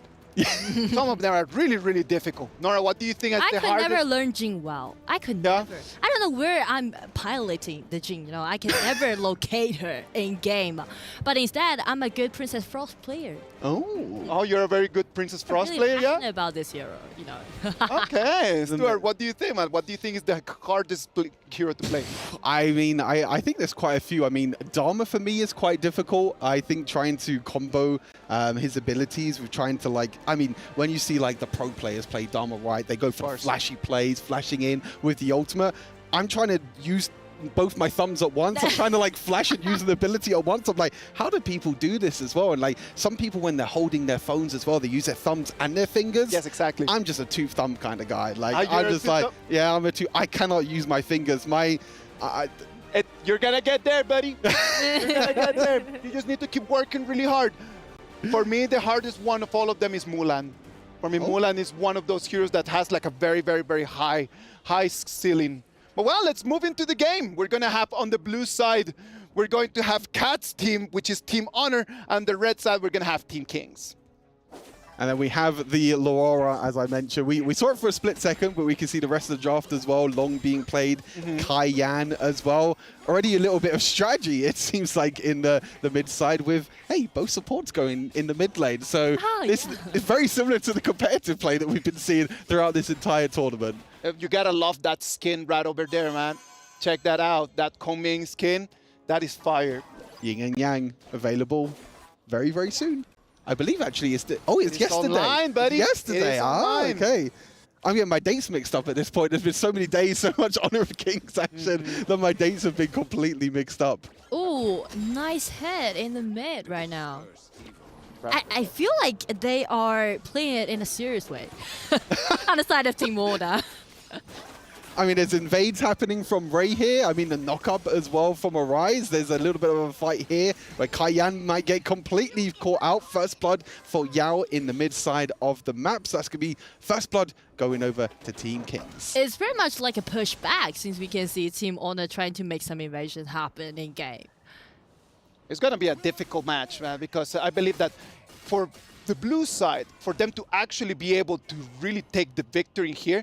Some of them are really, really difficult. Nora, what do you think is the hardest? I could never learn Jing well. I could never. I don't know where I'm piloting the Jing, you know. I can never locate her in game. But instead, I'm a good Princess Frost player. Oh, you're a very good Princess Frost player, yeah? I'm passionate about this hero, you know. Okay, Stuart, what do you think, man? What do you think is the hardest hero to play? I mean, I think there's quite a few. I mean, Dharma for me is quite difficult. I think trying to combo his abilities with trying to like, I mean, when you see like the pro players play Dharma right, they go for flashy plays, flashing in with the ultimate. I'm trying to use both my thumbs at once. I'm trying to like flash and use an ability at once. I'm like, how do people do this as well? And like some people, when they're holding their phones as well, they use their thumbs and their fingers. Yes, exactly. I'm just a two thumb kind of guy. Like I'm just like, yeah, I'm a two. I cannot use my fingers. You're gonna get there, buddy. You're gonna get there. You just need to keep working really hard. For me, the hardest one of all of them is Mulan. For me, Mulan is one of those heroes that has like a very, very, very high ceiling. But well, let's move into the game. We're gonna have on the blue side, we're going to have Kat's team, which is Team Honor, and the red side, we're gonna have Team Kings. And then we have the Laura, as I mentioned. We saw it for a split second, but we can see the rest of the draft as well. Long being played, Kai Yan as well. Already a little bit of strategy, it seems like, in the mid side with, hey, both supports going in the mid lane. So this is very similar to the competitive play that we've been seeing throughout this entire tournament. You gotta love that skin right over there, man. Check that out. That Kongming skin, that is fire. Yin and Yang available very, very soon. I believe actually it's yesterday. Online, buddy. Yesterday. Okay. I'm getting my dates mixed up at this point. There's been so many days, so much Honor of Kings action that my dates have been completely mixed up. Ooh, nice head in the mid right now. I feel like they are playing it in a serious way on the side of Team Order. I mean, there's invades happening from Ray here. I mean, the knock-up as well from Arise. There's a little bit of a fight here where Kai Yan might get completely caught out. First blood for Yao in the mid side of the map. So that's going to be first blood going over to Team Kings. It's very much like a pushback since we can see Team Honor trying to make some invasions happen in game. It's going to be a difficult match, man, because I believe that for the blue side, for them to actually be able to really take the victory here,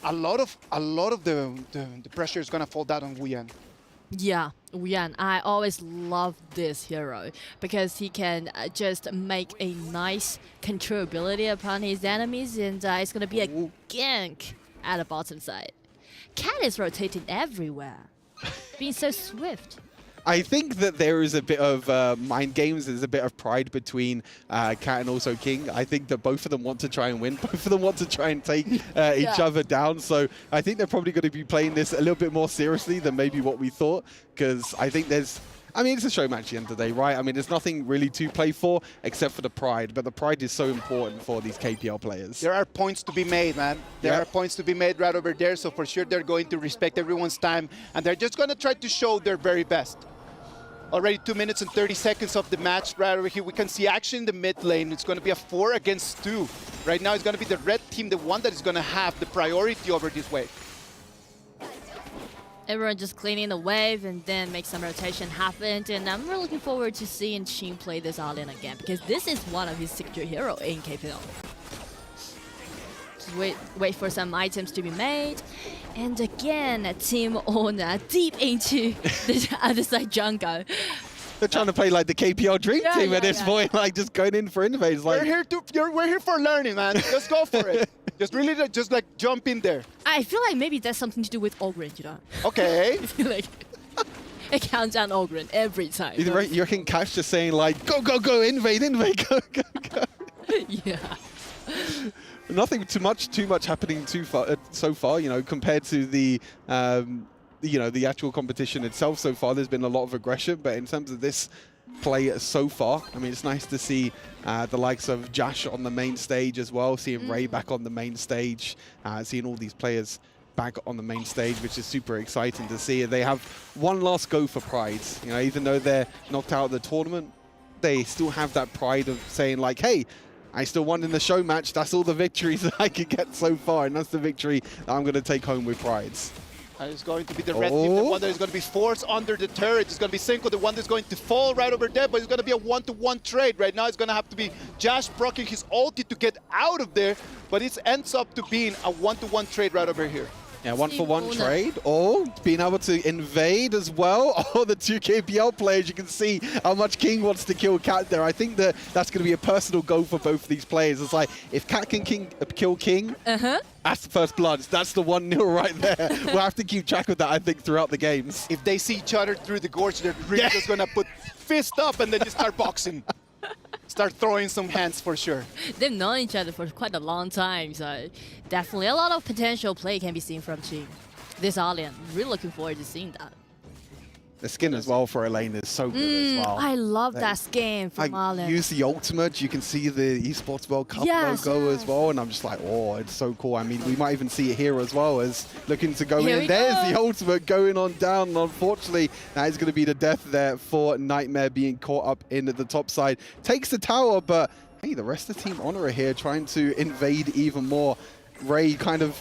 a lot of the pressure is going to fall down on Wuyan. Yeah, Yan. I always love this hero because he can just make a nice controllability upon his enemies, and it's gonna be a gank at the bottom side. Cat is rotating everywhere, being so swift. I think that there is a bit of mind games. There's a bit of pride between Cat and also King. I think that both of them want to try and win. Both of them want to try and take each other down. So I think they're probably going to be playing this a little bit more seriously than maybe what we thought. Because I think there's... I mean, it's a show match at the end of the day, right? I mean, there's nothing really to play for except for the pride. But the pride is so important for these KPL players. There are points to be made, man. There are points to be made right over there. So for sure, they're going to respect everyone's time. And they're just going to try to show their very best. Already 2 minutes and 30 seconds of the match right over here. We can see action in the mid lane. It's going to be a 4 against 2. Right now, it's going to be the red team, the one that is going to have the priority over this wave. Everyone just cleaning the wave and then make some rotation happen. And I'm really looking forward to seeing Shin play this all-in again because this is one of his signature heroes in KPL. Just wait for some items to be made. And again, Team Owner deep into the other side jungle. They're trying to play like the KPL Dream Team at this point, like just going in for invades. Like We're here for learning, man. Just go for it. Just really, just like jump in there. I feel like maybe that's something to do with Ogren, you know? Okay. I feel like it counts down Ogren every time. You reckon Cash just saying like, go, go, go, invade, invade, go, go, go. Yeah. Nothing too much happening so far, you know, compared to the the actual competition itself so far. There's been a lot of aggression, but in terms of this play so far, I mean, it's nice to see the likes of Jash on the main stage as well, seeing Ray back on the main stage, seeing all these players back on the main stage, which is super exciting to see. They have one last go for pride. You know, even though they're knocked out of the tournament, they still have that pride of saying like, hey, I still won in the show match. That's all the victories that I could get so far, and that's the victory that I'm going to take home with prides. And it's going to be the red team, the one that is going to be forced under the turret. It's going to be Senko, the one that's going to fall right over there, but it's going to be a one-to-one trade. Right now, it's going to have to be Josh proccing his ulti to get out of there, but it ends up to being a one-to-one trade right over here. Yeah, one-for-one trade, or being able to invade as well. Oh, the two KPL players, you can see how much King wants to kill Cat there. I think that that's going to be a personal goal for both of these players. It's like, if Cat can kill King, that's the first blood. That's the 1-0 right there. We'll have to keep track of that, I think, throughout the games. If they see each other through the gorge, they're really just going to put fist up and then just start boxing. Start throwing some hands for sure. They've known each other for quite a long time, so definitely a lot of potential play can be seen from Chi. This all-in, really looking forward to seeing that. The skin as well for Elaine is so good as well. I love that skin from all-in. Use the ultimate, you can see the Esports World Cup logo as well, and I'm just like, oh, it's so cool. I mean, we might even see it here as well as looking to go in. There's the ultimate going on down, and unfortunately, that is going to be the death there for Nightmare being caught up in at the top side. Takes the tower, but hey, the rest of Team Honor are here trying to invade even more. Ray kind of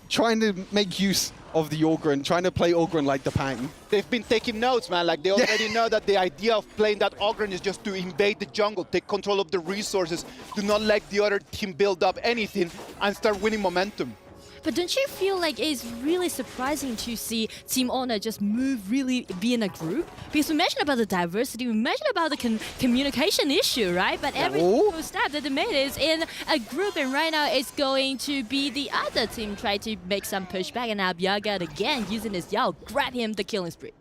trying to make use of the Ogren, trying to play Ogren like the Pang. They've been taking notes, man. Like, they already know that the idea of playing that Ogren is just to invade the jungle, take control of the resources, do not let the other team build up anything, and start winning momentum. But don't you feel like it's really surprising to see Team Honor just really be in a group? Because we mentioned about the diversity, we mentioned about the communication issue, right? But every single step that they made is in a group, and right now it's going to be the other team try to make some pushback, and Abyaga again using his Yao, grab him the killing spree.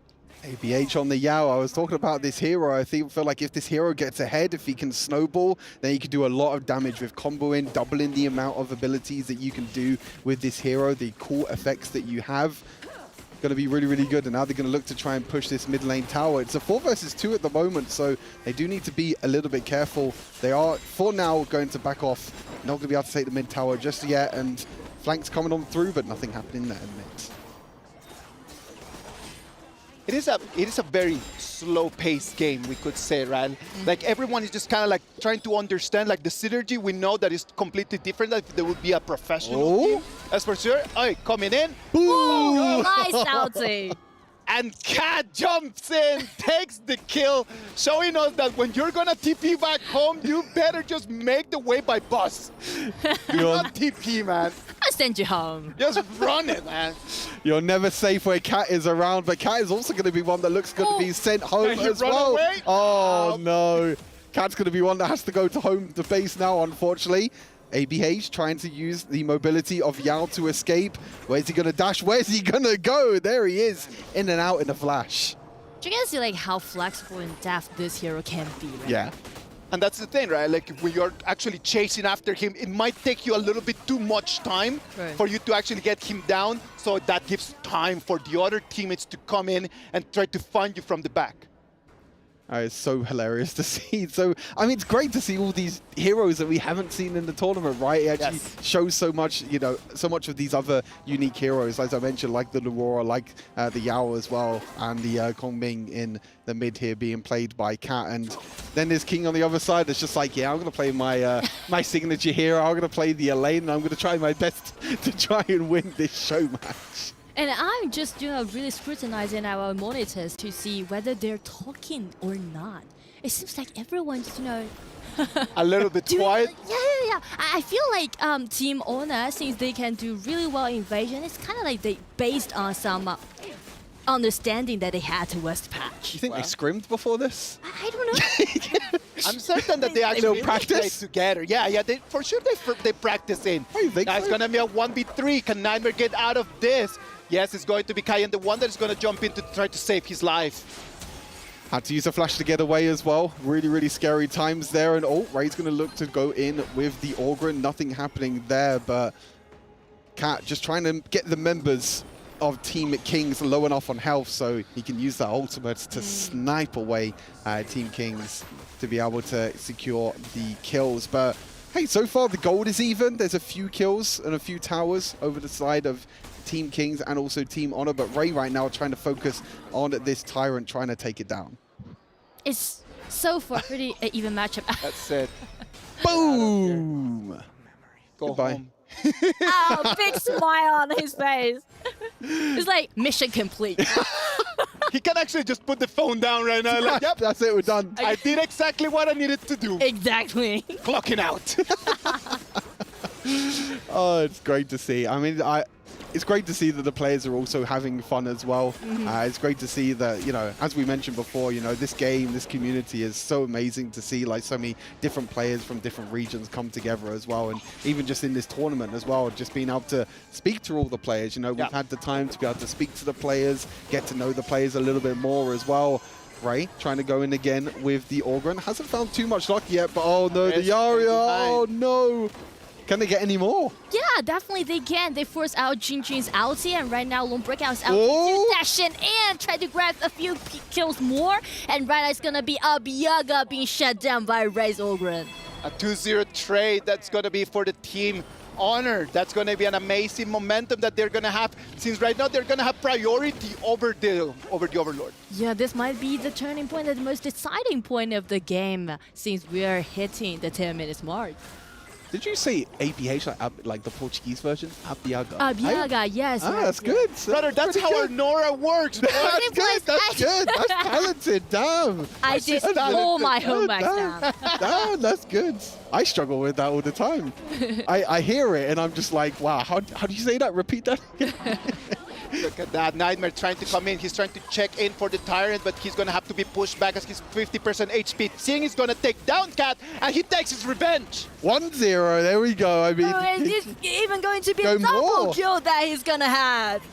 ABH on the Yao. I was talking about this hero. I feel like if this hero gets ahead, if he can snowball, then he can do a lot of damage with comboing, doubling the amount of abilities that you can do with this hero, the cool effects that you have. Going to be really, really good. And now they're going to look to try and push this mid lane tower. It's a 4 versus 2 at the moment, so they do need to be a little bit careful. They are, for now, going to back off. Not going to be able to take the mid tower just yet, and flanks coming on through, but nothing happening there in mid. It is a very slow-paced game, we could say, right? Like, everyone is just kind of like trying to understand, like, the synergy. We know that is completely different. Like, there would be a professional team, that's for sure. Hey, coming in. Boom! Nice outing. And Cat jumps in, takes the kill, showing us that when you're gonna TP back home, you better just make the way by bus. Not TP, man. I send you home. Just run it, man. You're never safe where Cat is around, but Cat is also going to be one that looks going to be sent home as well. Away? Oh, no. Cat's going to be one that has to go to home to base now, unfortunately. ABH trying to use the mobility of Yao to escape. Where's he going to dash? Where's he going to go? There he is, in and out in a flash. You can see like how flexible and deft this hero can be, right? Yeah. And that's the thing, right? Like, when you're actually chasing after him, it might take you a little bit too much time for you to actually get him down. So that gives time for the other teammates to come in and try to find you from the back. It's so hilarious to see. So, I mean, it's great to see all these heroes that we haven't seen in the tournament, right? It actually shows so much, you know, so much of these other unique heroes, as I mentioned, like the Aurora, like the Yao as well, and the Kongming in the mid here being played by Cat. And then there's King on the other side that's just like, yeah, I'm going to play my my signature hero. I'm going to play the Elaine, and I'm going to try my best to try and win this show match. And I'm just, you know, really scrutinizing our monitors to see whether they're talking or not. It seems like everyone's, you know, a little bit quiet. Yeah. I feel like Team Honor, since they can do really well in Invasion, it's kind of like they based on some understanding that they had towards the patch. You think they scrimmed before this? I don't know. I'm certain that they actually practice together. Yeah, for sure they practice in. Now it's going to be a 1v3. Can Nightmare get out of this? Yes, it's going to be Cayenne, the one that is going to jump in to try to save his life. Had to use a flash to get away as well. Really, really scary times there. And Ray's going to look to go in with the Orgrin. Nothing happening there, but Cat just trying to get the members of Team Kings low enough on health so he can use that ultimate to snipe away Team Kings to be able to secure the kills. But hey, so far the gold is even. There's a few kills and a few towers over the side of Team Kings and also Team Honor, but Ray right now trying to focus on this Tyrant, trying to take it down. It's so far pretty even matchup. That's it. Boom! Goodbye. Home. Oh, big smile on his face. It's like mission complete. He can actually just put the phone down right now. Like, yep, that's it, we're done. I did exactly what I needed to do. Exactly. Clocking out. Oh, it's great to see. I mean, it's great to see that the players are also having fun as well. It's great to see that, you know, as we mentioned before, you know, this game, this community is so amazing to see, like so many different players from different regions come together as well. And even just in this tournament as well, just being able to speak to all the players, you know, we've had the time to be able to speak to the players, get to know the players a little bit more as well. Ray trying to go in again with the Orgrin. Hasn't found too much luck yet, but oh no, the Yaria, oh no. Can they get any more? Yeah, definitely they can. They force out Jinjin's ulti, and right now Lone Breakout's ulti to dash in and try to grab a few kills more. And right now it's gonna be Abiyaga being shut down by Ray's Orgrin. A 2-0 trade that's gonna be for the Team Honor. That's gonna be an amazing momentum that they're gonna have, since right now they're gonna have priority over the Overlord. Yeah, this might be the turning point, the most exciting point of the game, since we are hitting the 10 minutes mark. Did you say APH, like the Portuguese version? Abiyaga. Abiyaga, yes. Ah, that's good. Brother, that's how our Nora works. That's good, that's good. That's talented, damn. I did all my homework now. Damn, that's good. I struggle with that all the time. I hear it and I'm just like, wow, how do you say that? Repeat that. Look at that, Nightmare trying to come in. He's trying to check in for the Tyrant, but he's going to have to be pushed back as he's 50% HP. Seeing he's going to take down Cat, and he takes his revenge. 1-0, there we go. I mean, and it's even going to be a double kill that he's going to have.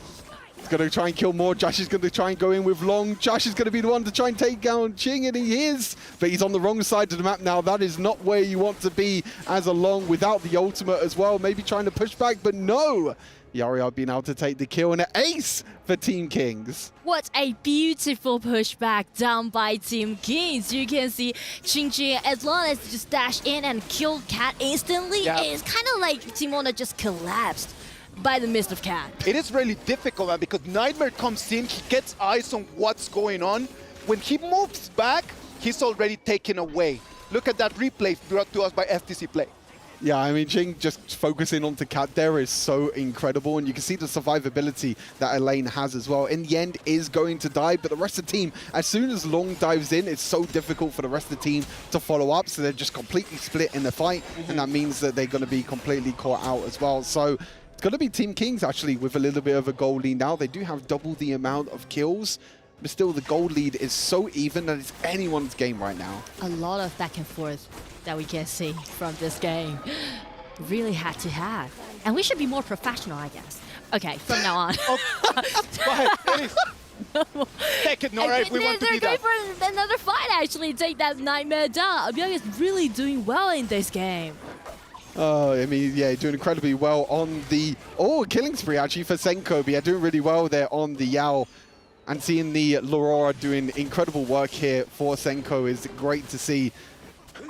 He's going to try and kill more. Josh is going to try and go in with Long. Josh is going to be the one to try and take down Ching, and he is. But he's on the wrong side of the map now. That is not where you want to be as a Long without the ultimate as well. Maybe trying to push back, but no. Yariel being able to take the kill and an ace for Team Kings. What a beautiful pushback down by Team Kings. You can see Jinjin, as long as just dash in and kill Cat instantly, it's kind of like Team Honor just collapsed by the mist of Cat. It is really difficult, man, because Nightmare comes in, he gets eyes on what's going on. When he moves back, he's already taken away. Look at that replay brought to us by FTC Play. Yeah, I mean, Jing just focusing onto Cat there is so incredible, and you can see the survivability that Elaine has as well. In the end, is going to die, but the rest of the team, as soon as Long dives in, it's so difficult for the rest of the team to follow up, so they're just completely split in the fight, and that means that they're going to be completely caught out as well. So It's going to be Team Kings, actually, with a little bit of a goal lead now. They do have double the amount of kills, but still the goal lead is so even that it's anyone's game right now. A lot of back and forth that we can see from this game. Really had to have. And we should be more professional, I guess. Okay, from now on. Go ahead, please. Take it, Nora, if we want to be They're that. going for another fight, actually. Take that nightmare down. Abiyaga is really doing well in this game. Oh, I mean, yeah, doing incredibly well on the... Oh, killing spree, actually, for Senko. But yeah, doing really well there on the Yao. And seeing the Laurora doing incredible work here for Senko is great to see.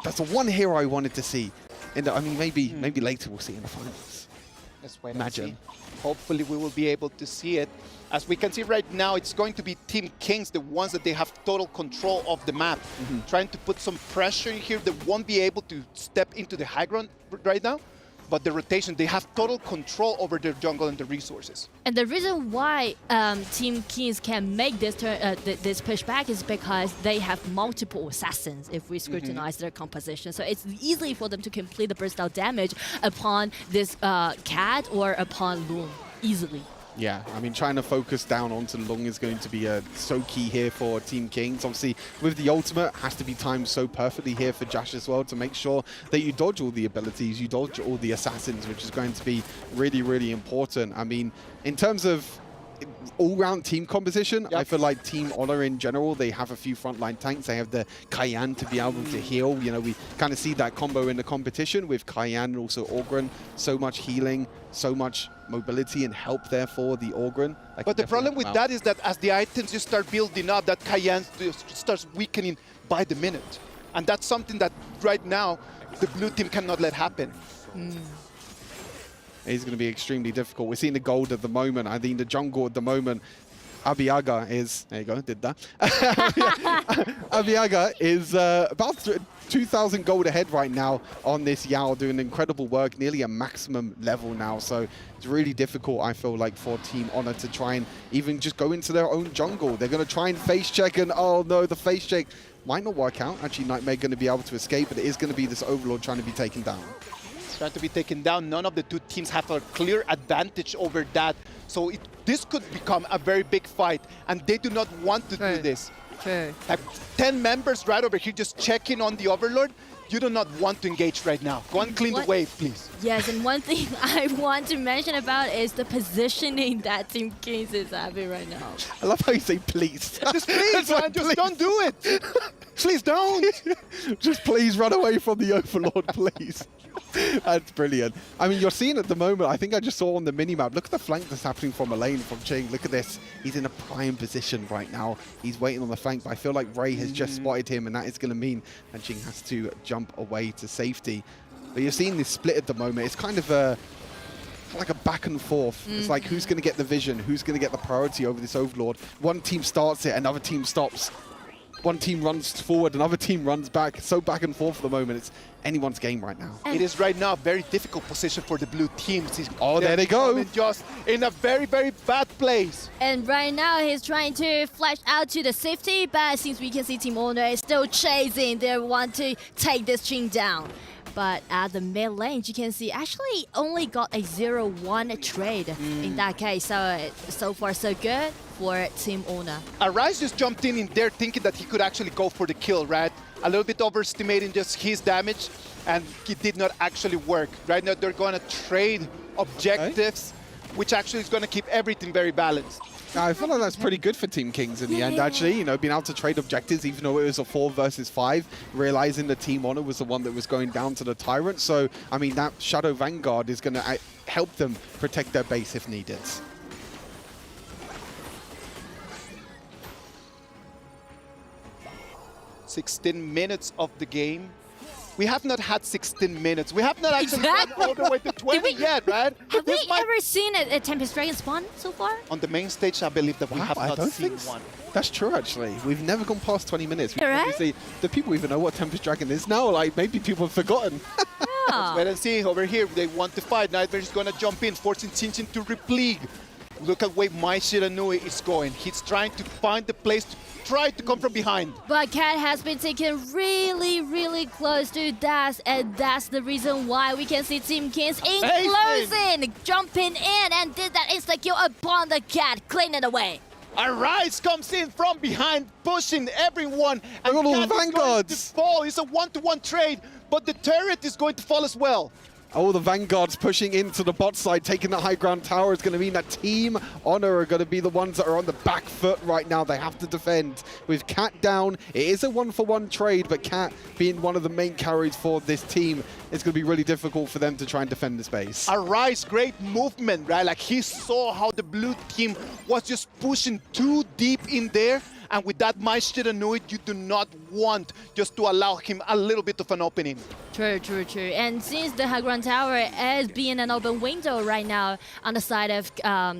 That's the one hero I wanted to see. I mean, maybe later we'll see in the finals. Let's wait Imagine. and see. Hopefully we will be able to see it. As we can see right now, it's going to be Team Kings, the ones that they have total control of the map. Trying to put some pressure in here. They won't be able to step into the high ground right now. But the rotation, they have total control over their jungle and the resources. And the reason why Team Kings can make this this pushback is because they have multiple assassins if we scrutinize their composition. So it's easy for them to complete the burst out damage upon this cat or upon Loom easily. Yeah, I mean, trying to focus down onto Lung is going to be so key here for Team Kings. Obviously, with the ultimate, has to be timed so perfectly here for Jash as well to make sure that you dodge all the abilities, you dodge all the assassins, which is going to be really, really important. I mean, in terms of all-round team composition, I feel like Team Honor in general, they have a few frontline tanks. They have the Cayenne to be able to heal. You know, we kind of see that combo in the competition with Cayenne and also Orgren. So much healing, so much mobility and help there for the Orgren. But the problem with that is that as the items just start building up, that Cayenne just starts weakening by the minute. And that's something that right now, the blue team cannot let happen. It's going to be extremely difficult. We're seeing the gold at the moment. I think the jungle at the moment, Abiyaga is... There you go, did that. Abiyaga is about 2,000 gold ahead right now on this Yao, doing incredible work, nearly a maximum level now. So it's really difficult, I feel like, for Team Honor to try and even just go into their own jungle. They're going to try and face check, and oh no, the face check might not work out. Actually, Nightmare going to be able to escape, but it is going to be this Overlord trying to be taken down. Trying to be taken down. None of the two teams have a clear advantage over that. So this could become a very big fight, and they do not want to do this. Like 10 members right over here just checking on the Overlord. You do not want to engage right now. Go and clean the wave, please. Yes, and one thing I want to mention about is the positioning that Team Kings is having right now. I love how you say please. Just please, man, just don't do it. Please don't. Just please run away from the Overlord, please. That's brilliant. I mean, you're seeing at the moment, I think I just saw on the minimap, look at the flank that's happening from Elaine, from Ching. Look at this. He's in a prime position right now. He's waiting on the flank, but I feel like Ray has just spotted him, and that is going to mean that Ching has to jump away to safety. But you're seeing this split at the moment. It's kind of like a back and forth. It's like, who's going to get the vision? Who's going to get the priority over this Overlord? One team starts it, another team stops. One team runs forward, another team runs back. It's so back and forth at the moment. It's anyone's game right now. It is right now a very difficult position for the blue teams. Oh, there they go. Just in a very, very bad place. And right now he's trying to flash out to the safety, but since we can see Team Honor is still chasing, they want to take this Ching down. But at the mid lane, you can see actually only got a 0-1 trade in that case. So far so good for Team Honor. Arise just jumped in there thinking that he could actually go for the kill, right? A little bit overestimating just his damage, and it did not actually work. Right now they're going to trade objectives, which actually is going to keep everything very balanced. I feel like that's pretty good for Team Kings in the end, actually. You know, being able to trade objectives, even though it was a 4 versus 5, realizing that Team Honor was the one that was going down to the Tyrant. So, I mean, that Shadow Vanguard is going to help them protect their base if needed. "16 minutes of the game." We have not had 16 minutes. We have not actually gone all the way to 20 yet, right? Have we ever seen a Tempest Dragon spawn so far? On the main stage, I believe that we have not seen one. That's true, actually. We've never gone past 20 minutes. Right? Obviously, do people even know what Tempest Dragon is now? Like, maybe people have forgotten. Let's wait and see. Over here, they want to fight. Nightmare is going to jump in, forcing Chinchin to repleague. Look at where My Shiranui is going. He's trying to find the place to try to come from behind. But Cat has been taken really, really close to Das, and that's the reason why we can see Team Kings enclosing Jin jumping in and did that insta-kill upon the cat, clean it away. Arise comes in from behind, pushing everyone. And Look at all the Cat is going to vanguards. fall. It's a 1-to-1 trade, but the turret is going to fall as well. All the vanguards pushing into the bot side, taking the high ground tower is going to mean that Team Honor are going to be the ones that are on the back foot right now. They have to defend. With Cat down, it is a 1-for-1 trade, but Cat being one of the main carries for this team, it's going to be really difficult for them to try and defend the space. Arise, great movement, right? Like he saw how the blue team was just pushing too deep in there. And with that Shiranui, you do not want just to allow him a little bit of an opening. True. And since the high ground tower is being an open window right now on the side of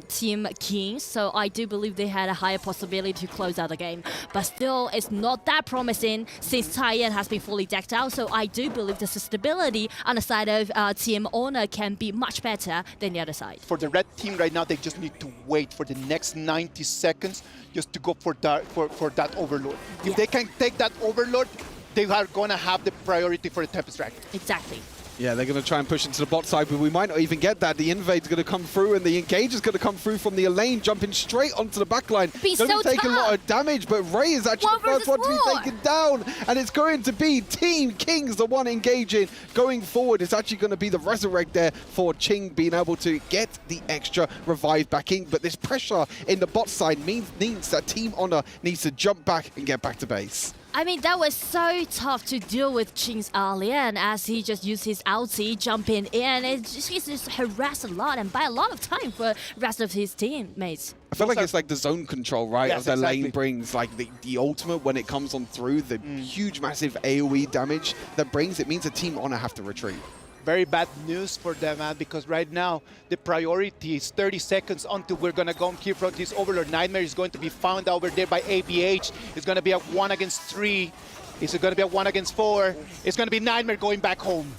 Team Kings, so I do believe they had a higher possibility to close out the game. But still, it's not that promising since Taiyan has been fully decked out, so I do believe the stability on the side of Team Honor can be much better than the other side. For the red team right now, they just need to wait for the next 90 seconds just to go for that Overlord. If they can take that Overlord, they are going to have the priority for the Tempest Dragon. Exactly. Yeah, they're going to try and push into the bot side, but we might not even get that. The invade's going to come through, and the engage is going to come through from the Elaine, jumping straight onto the backline. Going to take a lot of damage, but Ray is actually the first one to be taken down, and it's going to be Team Kings, the one engaging. Going forward, it's actually going to be the Resurrect there for Ching being able to get the extra revive back in, but this pressure in the bot side means that Team Honor needs to jump back and get back to base. I mean, that was so tough to deal with Ching's Alien as he just used his ulti, jumping in. He's just harassed a lot and buy a lot of time for the rest of his teammates. I feel like it's like the zone control, right, Yes, of the exactly. lane brings, like the ultimate when it comes on through, the huge, massive AoE damage that brings, it means a Team Honor have to retreat. Very bad news for them, man, because right now the priority is 30 seconds until we're going to go here from this Overlord. Nightmare is going to be found over there by ABH. It's going to be a 1 against 3. It's going to be a 1 against 4. It's going to be Nightmare going back home.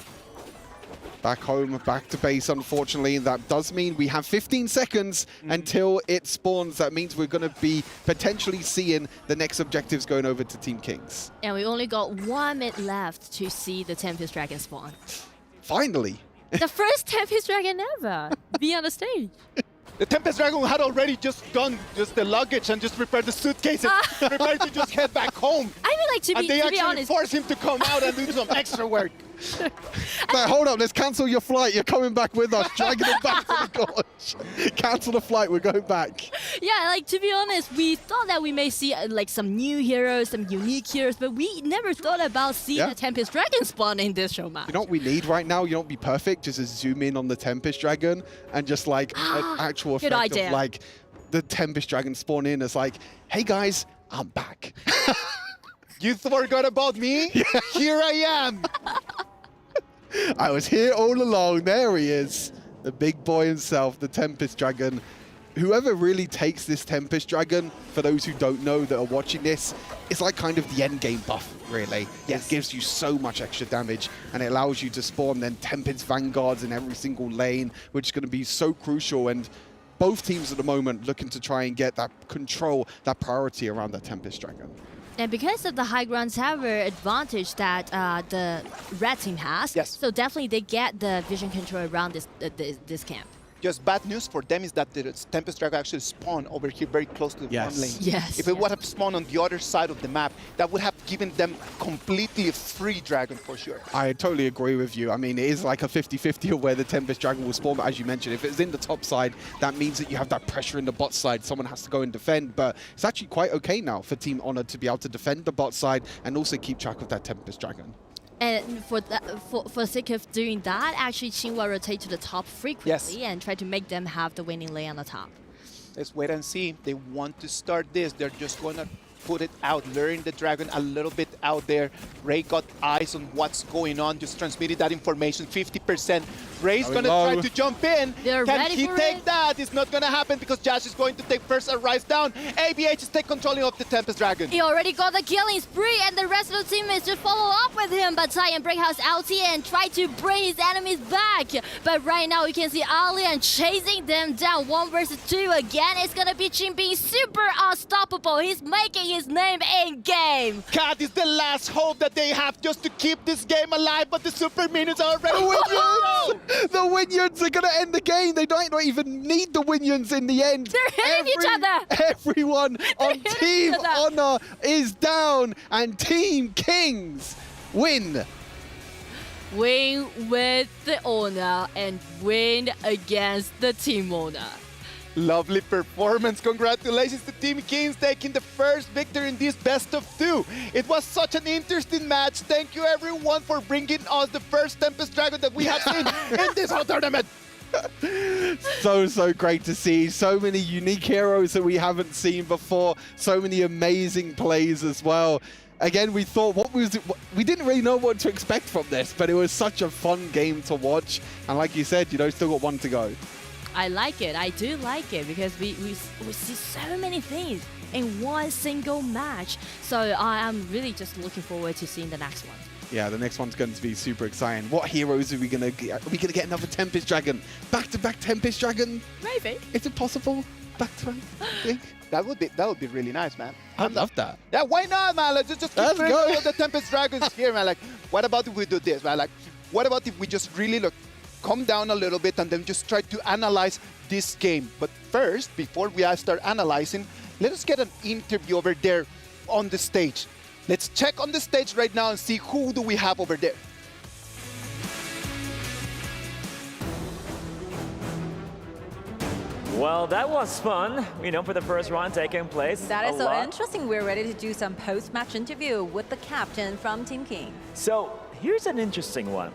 Back home, back to base, unfortunately. That does mean we have 15 seconds until it spawns. That means we're going to be potentially seeing the next objectives going over to Team Kings. And we only got 1 minute left to see the Tempest Dragon spawn. Finally. The first Tempest Dragon ever be on the stage. The Tempest Dragon had already just done just the luggage and just prepared the suitcase and prepared to just head back home. I mean, like, to and they actually honest, forced him to come out and do some extra work. But hold up, let's cancel your flight. You're coming back with us, dragging it back to the gorge. Cancel the flight, we're going back. Yeah, like, to be honest, we thought that we may see like some new heroes, some unique heroes, but we never thought about seeing a Tempest Dragon spawn in this show match. You know what we need right now? You don't be perfect, just to zoom in on the Tempest Dragon and just like an actual effect of like the Tempest Dragon spawn in. It's like, hey guys, I'm back. You forgot about me? Yeah. Here I am. I was here all along. There he is. The big boy himself, the Tempest Dragon. Whoever really takes this Tempest Dragon, for those who don't know that are watching this, it's like kind of the end game buff, really. Yes. It gives you so much extra damage, and it allows you to spawn then Tempest Vanguards in every single lane, which is going to be so crucial. And both teams at the moment looking to try and get that control, that priority around that Tempest Dragon. And because of the high ground tower advantage that the red team has, so definitely they get the vision control around this camp. Just bad news for them is that the Tempest Dragon actually spawned over here very close to the front lane. Yes. If it would have spawned on the other side of the map, that would have given them completely a free dragon for sure. I totally agree with you. I mean, it is like a 50-50 of where the Tempest Dragon will spawn, but as you mentioned, if it's in the top side, that means that you have that pressure in the bot side. Someone has to go and defend, but it's actually quite okay now for Team Honor to be able to defend the bot side and also keep track of that Tempest Dragon. And for the sake of doing that, actually Ching will rotate to the top frequently and try to make them have the winning lane on the top. Let's wait and see. They want to start this. They're just going to put it out, luring the dragon a little bit out there. Ray got eyes on what's going on, just transmitted that information, 50%. Ray's going to try to jump in. Can he take that? It's not going to happen because Josh is going to take first and rise down. ABH is take control of the Tempest Dragon. He already got the killing spree and the rest of the teammates just follow up with him, but Taiyan Breakhouse ulti and try to bring his enemies back. But right now we can see Alien chasing them down 1 versus 2 again. It's going to be Ching being super unstoppable. He's making his name in game. Cat is the last hope that they have just to keep this game alive, but the super minions are already with you. The Winions are going to end the game. They might not even need the Winions in the end. They're hitting each other. Everyone on Team Honor is down, and Team Kings win. Win with the Honor and win against the Team Honor. Lovely performance. Congratulations to Team Kings taking the first victory in this best of 2. It was such an interesting match. Thank you everyone for bringing us the first Tempest Dragon that we have seen in this whole tournament. So great to see. So many unique heroes that we haven't seen before. So many amazing plays as well. Again, we thought, we didn't really know what to expect from this, but it was such a fun game to watch. And like you said, still got one to go. I like it. I do like it because we see so many things in one single match. So I'm really just looking forward to seeing the next one. Yeah, the next one's going to be super exciting. What heroes are we going to get? Are we going to get another Tempest Dragon? Back-to-back Tempest Dragon? Maybe. Is it possible? Back-to-back? That would be really nice, man. I'd love that. Yeah, why not, man? Let's just keep bringing all the Tempest Dragons here, man. Like, what about if we do this, man? Like, what about if we just really calm down a little bit and then just try to analyze this game? But first, before we start analyzing, let us get an interview over there on the stage. Let's check on the stage right now and see who do we have over there. Well, that was fun, for the first round taking place. That is so interesting. We're ready to do some post-match interview with the captain from Team King. So here's an interesting one.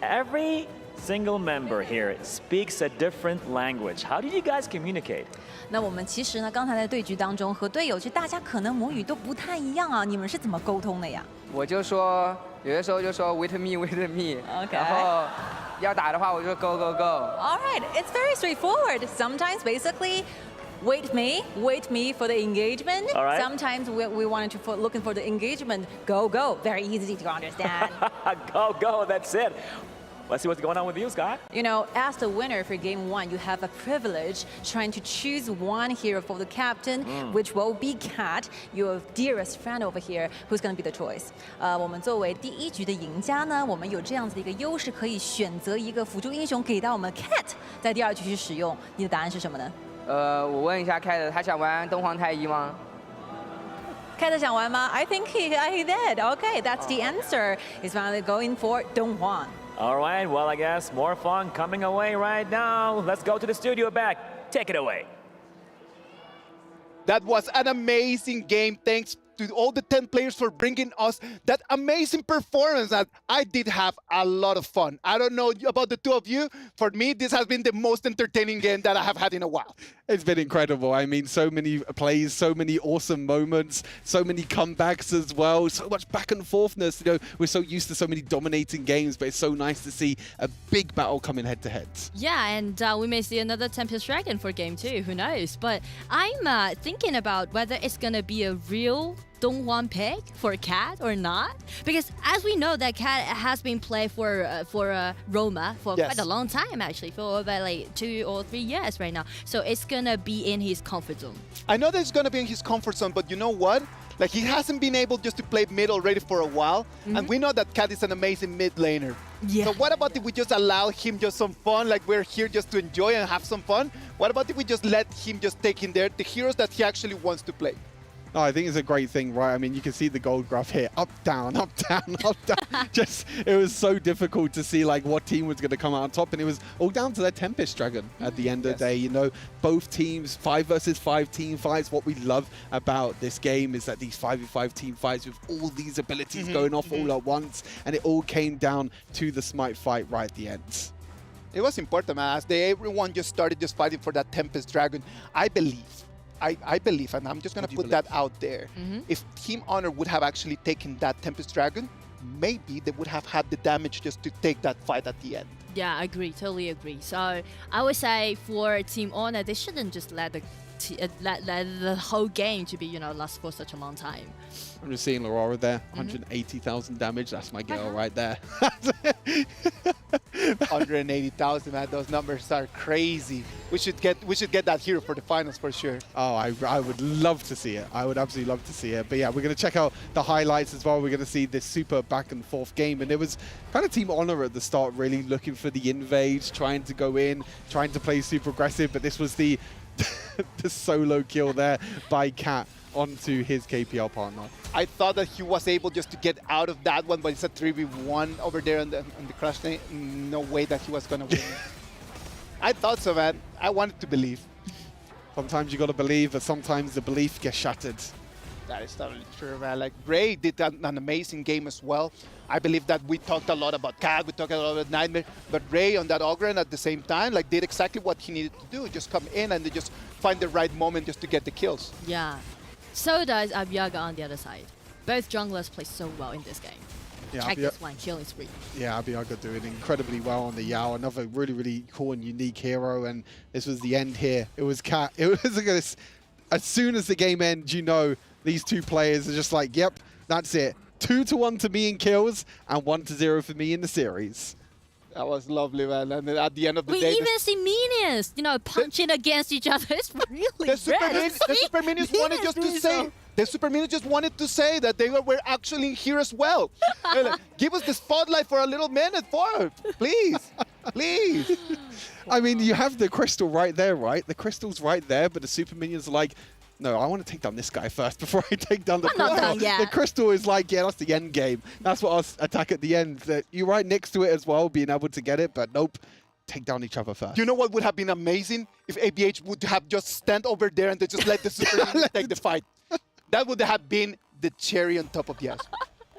Every single member here speaks a different language. How did you guys communicate? 那我们其实呢，刚才在对局当中和队友，其实大家可能母语都不太一样啊。你们是怎么沟通的呀？我就说，有的时候就说 with me with me， 然后要打的话我就 go go go。 All right, it's very straightforward. Sometimes basically. Wait me for the engagement. All right. Sometimes we wanted to looking for the engagement. Go, go. Very easy to understand. Go, that's it. Let's see what's going on with you, Scott. As the winner for Game 1, you have a privilege trying to choose one hero for the captain, which will be Cat, your dearest friend over here, who's going to be the choice. 我们作为第一局的赢家呢，我们有这样子的一个优势，可以选择一个辅助英雄给到我们 Cat， 在第二局去使用。你的答案是什么呢？我问一下 Cat， 他想玩东皇太一吗？ Cat 想玩吗？ I think he did. Okay, that's the answer. He's finally going for Donghuan. All right, well, I guess more fun coming away right now. Let's go to the studio back. Take it away. That was an amazing game. Thanks to all the 10 players for bringing us that amazing performance. And I did have a lot of fun. I don't know about the two of you. For me, this has been the most entertaining game that I have had in a while. It's been incredible. I mean, so many plays, so many awesome moments, so many comebacks as well, so much back and forthness. We're so used to so many dominating games, but it's so nice to see a big battle coming head to head. Yeah, and we may see another Tempest Dragon for Game 2, who knows? But I'm thinking about whether it's going to be a real Donghuan pick for Cat or not, because as we know that Cat has been played for Roma for quite a long time, actually, for about like 2 or 3 years right now. So it's gonna be in his comfort zone. I know that it's gonna be in his comfort zone, but you know what? Like, he hasn't been able just to play mid already for a while, and we know that Cat is an amazing mid laner. Yeah. So what about if we just allow him just some fun, like we're here just to enjoy and have some fun? What about if we just let him just take in there the heroes that he actually wants to play? Oh, I think it's a great thing, right? I mean, you can see the gold graph here. Up, down, up, down, up, down. It was so difficult to see like what team was going to come out on top. And it was all down to that Tempest Dragon at the end of the day. Both teams, 5 versus 5 team fights. What we love about this game is that these 5v5 team fights with all these abilities going off all at once. And it all came down to the Smite fight right at the end. It was important, man. As everyone just started just fighting for that Tempest Dragon, I believe, and I'm just going to put that out there, if Team Honor would have actually taken that Tempest Dragon, maybe they would have had the damage just to take that fight at the end. Yeah, I agree, totally agree. So I would say for Team Honor, they shouldn't just let the the whole game to be, last for such a long time. I'm just seeing Aurora there, 180,000 damage. That's my girl right there. 180,000, man. Those numbers are crazy. We should get that hero for the finals for sure. Oh, I would love to see it. I would absolutely love to see it. But yeah, we're going to check out the highlights as well. We're going to see this super back and forth game. And it was kind of Team Honor at the start, really looking for the invade, trying to go in, trying to play super aggressive. But this was the the solo kill there by Cat onto his KPL partner. I thought that he was able just to get out of that one, but it's a 3v1 over there on the crash lane. No way that he was going to win. I thought so, man. I wanted to believe. Sometimes you got to believe, but sometimes the belief gets shattered. That is totally true, man. Like, Ray did an amazing game as well. I believe that we talked a lot about Cat, we talked a lot about Nightmare, but Ray on that Ogren at the same time, like, did exactly what he needed to do. Just come in and they just find the right moment just to get the kills. Yeah. So does Abyaga on the other side. Both junglers play so well in this game. Yeah, Check this one, killing spree. Yeah, Abyaga doing incredibly well on the Yao. Another really, really cool and unique hero. And this was the end here. It was Cat. It was as soon as the game ends, these two players are just like, yep, that's it. 2-1 to me in kills and 1-0 for me in the series. That was lovely, man. And then at the end of the day, we even see minions, punching against each other. It's really the super minions wanted just to say. The super minions just wanted to say that they were actually here as well. Like, give us the spotlight for a little minute, please, please. I mean, you have the crystal right there, right? The crystal's right there, but the super minions are like, no, I want to take down this guy first before I take down the crystal. Not done yet. The crystal is like, yeah, that's the end game. That's what I'll attack at the end. You're right next to it as well, being able to get it, but nope. Take down each other first. You know what would have been amazing? If ABH would have just stand over there and they just let the super minions take the fight. That would have been the cherry on top of the ice.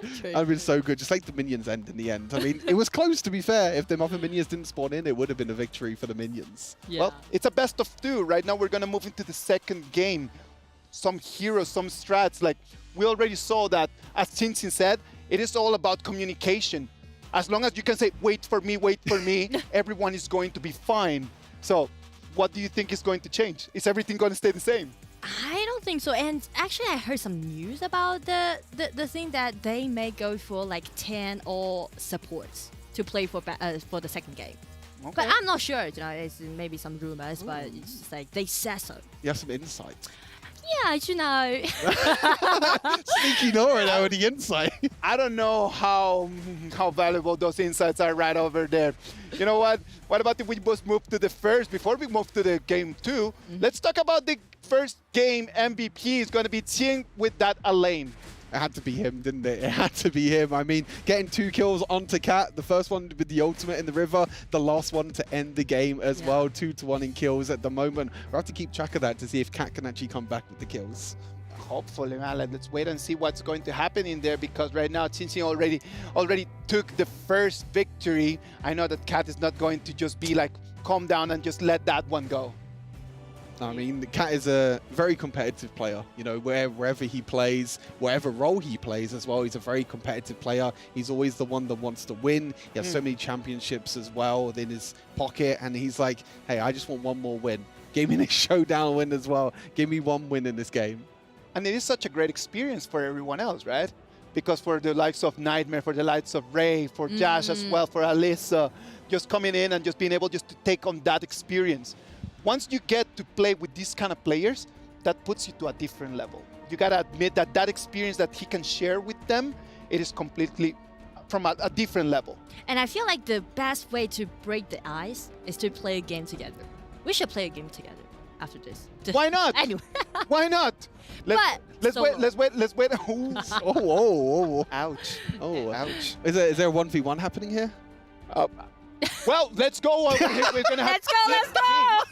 That would have been so good, just like the minions end in the end. I mean, it was close, to be fair. If the other minions didn't spawn in, it would have been a victory for the minions. Yeah. Well, it's a best of 2. Right now, we're going to move into the second game. Some heroes, some strats. Like, we already saw that, as Chinsin said, it is all about communication. As long as you can say, wait for me, everyone is going to be fine. So, what do you think is going to change? Is everything going to stay the same? I don't think so. And actually, I heard some news about the thing that they may go for like 10 all supports to play for the second game. Okay. But I'm not sure. It's maybe some rumors, but it's just like they said so. You have some insight. Yeah, Sneaky Nora now with the insight. I don't know how valuable those insights are right over there. You know what? What about if we just move to the first, before we move to the game 2, let's talk about the first game MVP is going to be Ching with that Elaine. It had to be him, didn't it? It had to be him. I mean, getting 2 kills onto Cat. The first one with the ultimate in the river. The last one to end the game as well. 2-1 in kills at the moment. We'll have to keep track of that to see if Cat can actually come back with the kills. Hopefully, man. Let's wait and see what's going to happen in there, because right now Chinsin already took the first victory. I know that Cat is not going to just be like, calm down and just let that one go. I mean, the Cat is a very competitive player. Wherever he plays, whatever role he plays as well, he's a very competitive player. He's always the one that wants to win. He has so many championships as well in his pocket, and he's like, hey, I just want one more win. Give me this showdown win as well. Give me one win in this game. And it is such a great experience for everyone else, right? Because for the likes of Nightmare, for the likes of Ray, for Josh as well, for Alyssa, just coming in and just being able just to take on that experience. Once you get to play with these kind of players, that puts you to a different level. You gotta admit that that experience that he can share with them, it is completely from a different level. And I feel like the best way to break the ice is to play a game together. We should play a game together after this. Why not? Anyway. Why not? Let's wait. Oh. Ouch. Oh, ouch. Is there a 1v1 happening here? Well, let's go over here. We're gonna have let's go!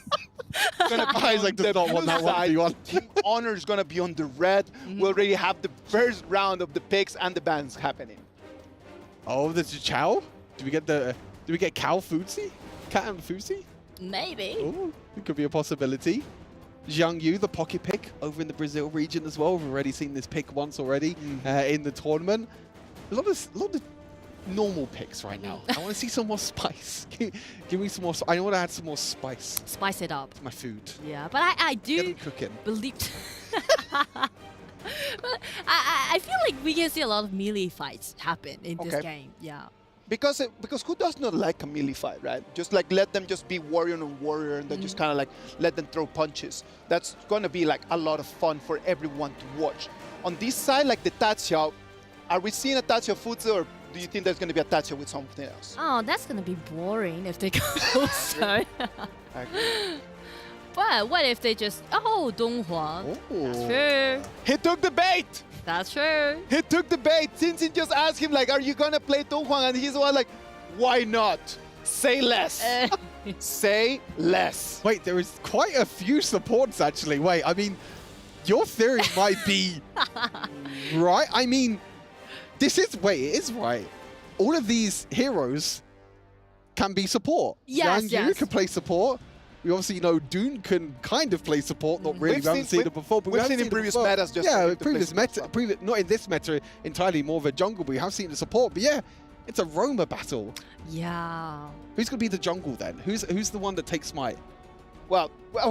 Gonna be like does not want that 1v1. Team Honor is gonna be on the red. We already have the first round of the picks and the bans happening. Oh, there's a Chow? Do we get Cal Foodsie? Cat and Foodsie? Maybe. Oh, it could be a possibility. Zhang Yu, the pocket pick over in the Brazil region as well. We've already seen this pick once already in the tournament. A lot of normal picks right now. I want to see some more spice. Give me some more. I want to add some more spice. Spice it up. It's my food. Yeah, but I do Get them cooking. believe. But I feel like we can see a lot of melee fights happen in this game. Yeah. Because who does not like a melee fight, right? Just like let them just be warrior on warrior and then just kind of like let them throw punches. That's gonna be like a lot of fun for everyone to watch. On this side, like the Tatsia, are we seeing a Tatsia Futsu, or do you think there's gonna be a Tatsia with something else? Oh, that's gonna be boring if they go so. But what if they just Donghua? That's true. He took the bait. That's true. He took the bait. Since just asked him like, "Are you gonna play Donghua?" And he's the one like, "Why not? Say less." Say less. Wait, there is quite a few supports actually. Wait, I mean, your theory might be right. I mean, it is right. All of these heroes can be support. Yes, Yu can play support. We obviously know Dune can kind of play support. Not really. We haven't seen it before. But we've seen in previous metas. Previous meta. Not in this meta entirely. More of a jungle. But we have seen the support. But yeah, it's a Roma battle. Yeah. Who's going to be the jungle then? Who's the one that takes smite? Well, I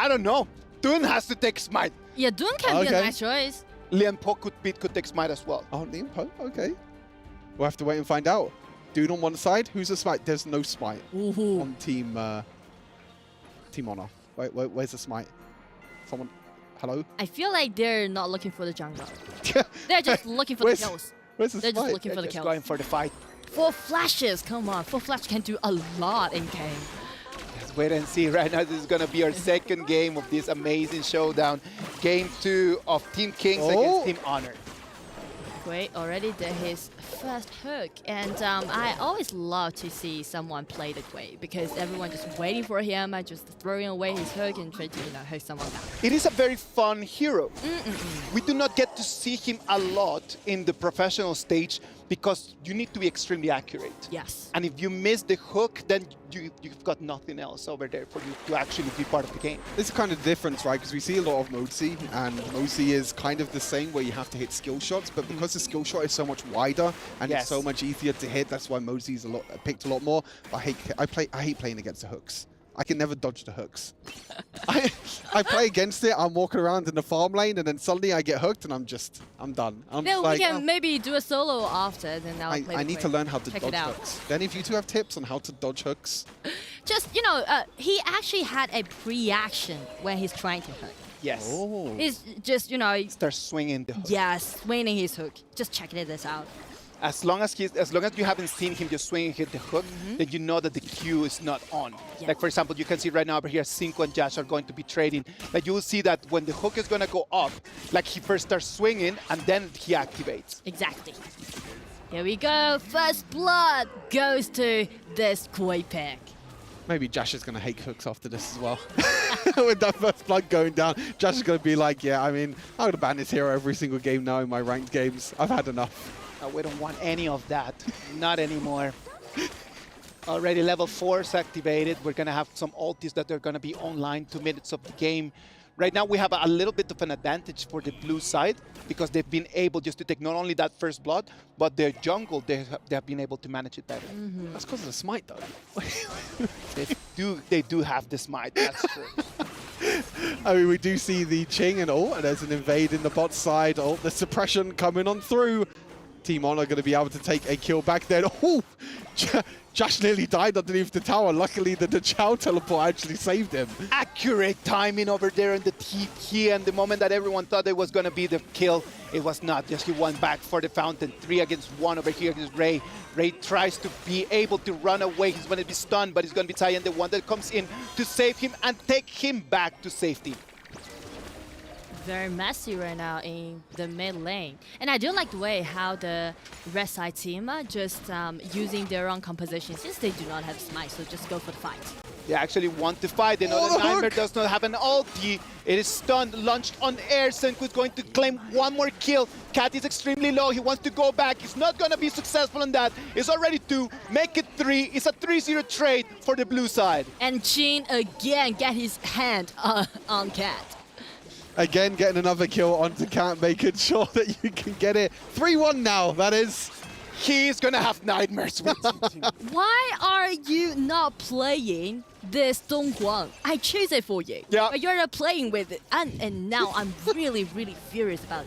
don't know. Dune has to take smite. Yeah, Dune can be a nice choice. Lian Po could take smite as well. Oh, Lian Po. Okay. We'll have to wait and find out. Dune on one side. Who's the smite? There's no smite on Team Honor. Wait, where's the smite? Someone. Hello. I feel like they're not looking for the jungle. They're just looking for the kills. Where's the They're smite? just looking for the kills. Going for the fight. 4 flashes. Come on, 4 flashes can do a lot in game. Let's wait and see. Right now, this is gonna be our second game of this amazing showdown. Game 2 of Team Kings against Team Honor. Wait, already did his first hook, and I always love to see someone play the Quay because everyone just waiting for him and just throwing away his hook and trying to hook someone down. It is a very fun hero. We do not get to see him a lot in the professional stage because you need to be extremely accurate. Yes. And if you miss the hook, then you've got nothing else over there for you to actually be part of the game. This is kind of the difference, right? Because we see a lot of Modesy, and Modesy is kind of the same where you have to hit skill shots, but because the skill shot is so much wider and it's so much easier to hit, that's why Modesy is picked a lot more. I hate playing against the hooks. I can never dodge the hooks. I play against it, I'm walking around in the farm lane, and then suddenly I get hooked, and I'm done. Then we can maybe do a solo after, then I'll play I need to learn how to dodge hooks. Then if you two have tips on how to dodge hooks. Just, he actually had a pre-action when he's trying to hook. Yes. Oh. He's just, starts swinging the hook. Yes, swinging his hook. Just checking this out. As long as you haven't seen him just swing and hit the hook, then you know that the Q is not on. Yeah. Like for example, you can see right now over here, Cinco and Josh are going to be trading. Like you will see that when the hook is gonna go up, like he first starts swinging and then he activates. Exactly. Here we go. First blood goes to this Koi pick. Maybe Josh is going to hate hooks after this as well. With that first blood going down, Josh is going to be like, yeah, I mean, I'm going to ban this hero every single game now in my ranked games. I've had enough. We don't want any of that. Not anymore. Already level 4 is activated. We're going to have some ultis that are going to be online 2 minutes of the game. Right now, we have a little bit of an advantage for the blue side because they've been able just to take not only that first blood, but their jungle, they have been able to manage it better. That's because of the smite, though. They do have the smite, that's true. I mean, we do see the Ching and there's an invade in the bot side. The suppression coming on through. Team Honor going to be able to take a kill back there. Oh, Josh nearly died underneath the tower. Luckily, the Chow teleport actually saved him. Accurate timing over there in the TP, and the moment that everyone thought it was going to be the kill, it was not. Just he went back for the fountain. 3 against 1 over here against Ray. Ray tries to be able to run away. He's going to be stunned, but he's going to be Taiyan, the one that comes in to save him and take him back to safety. Very messy right now in the mid lane. And I do like the way how the red side team are just using their own composition since they do not have smite, so just go for the fight. They actually want to fight. They know that Nightmare does not have an ulti. It is stunned, launched on air. Senku's going to claim 1 more kill. Cat is extremely low. He wants to go back. He's not going to be successful on that. It's already 2. Make it 3. It's a 3-0 trade for the blue side. And Jin again get his hand on Cat. Again, getting another kill onto Cat, making sure that you can get it. 3-1 now, that is. He's gonna have nightmares with Why are you not playing this Dongguang? I choose it for you. Yeah. But you're not playing with it. And now I'm really, really furious about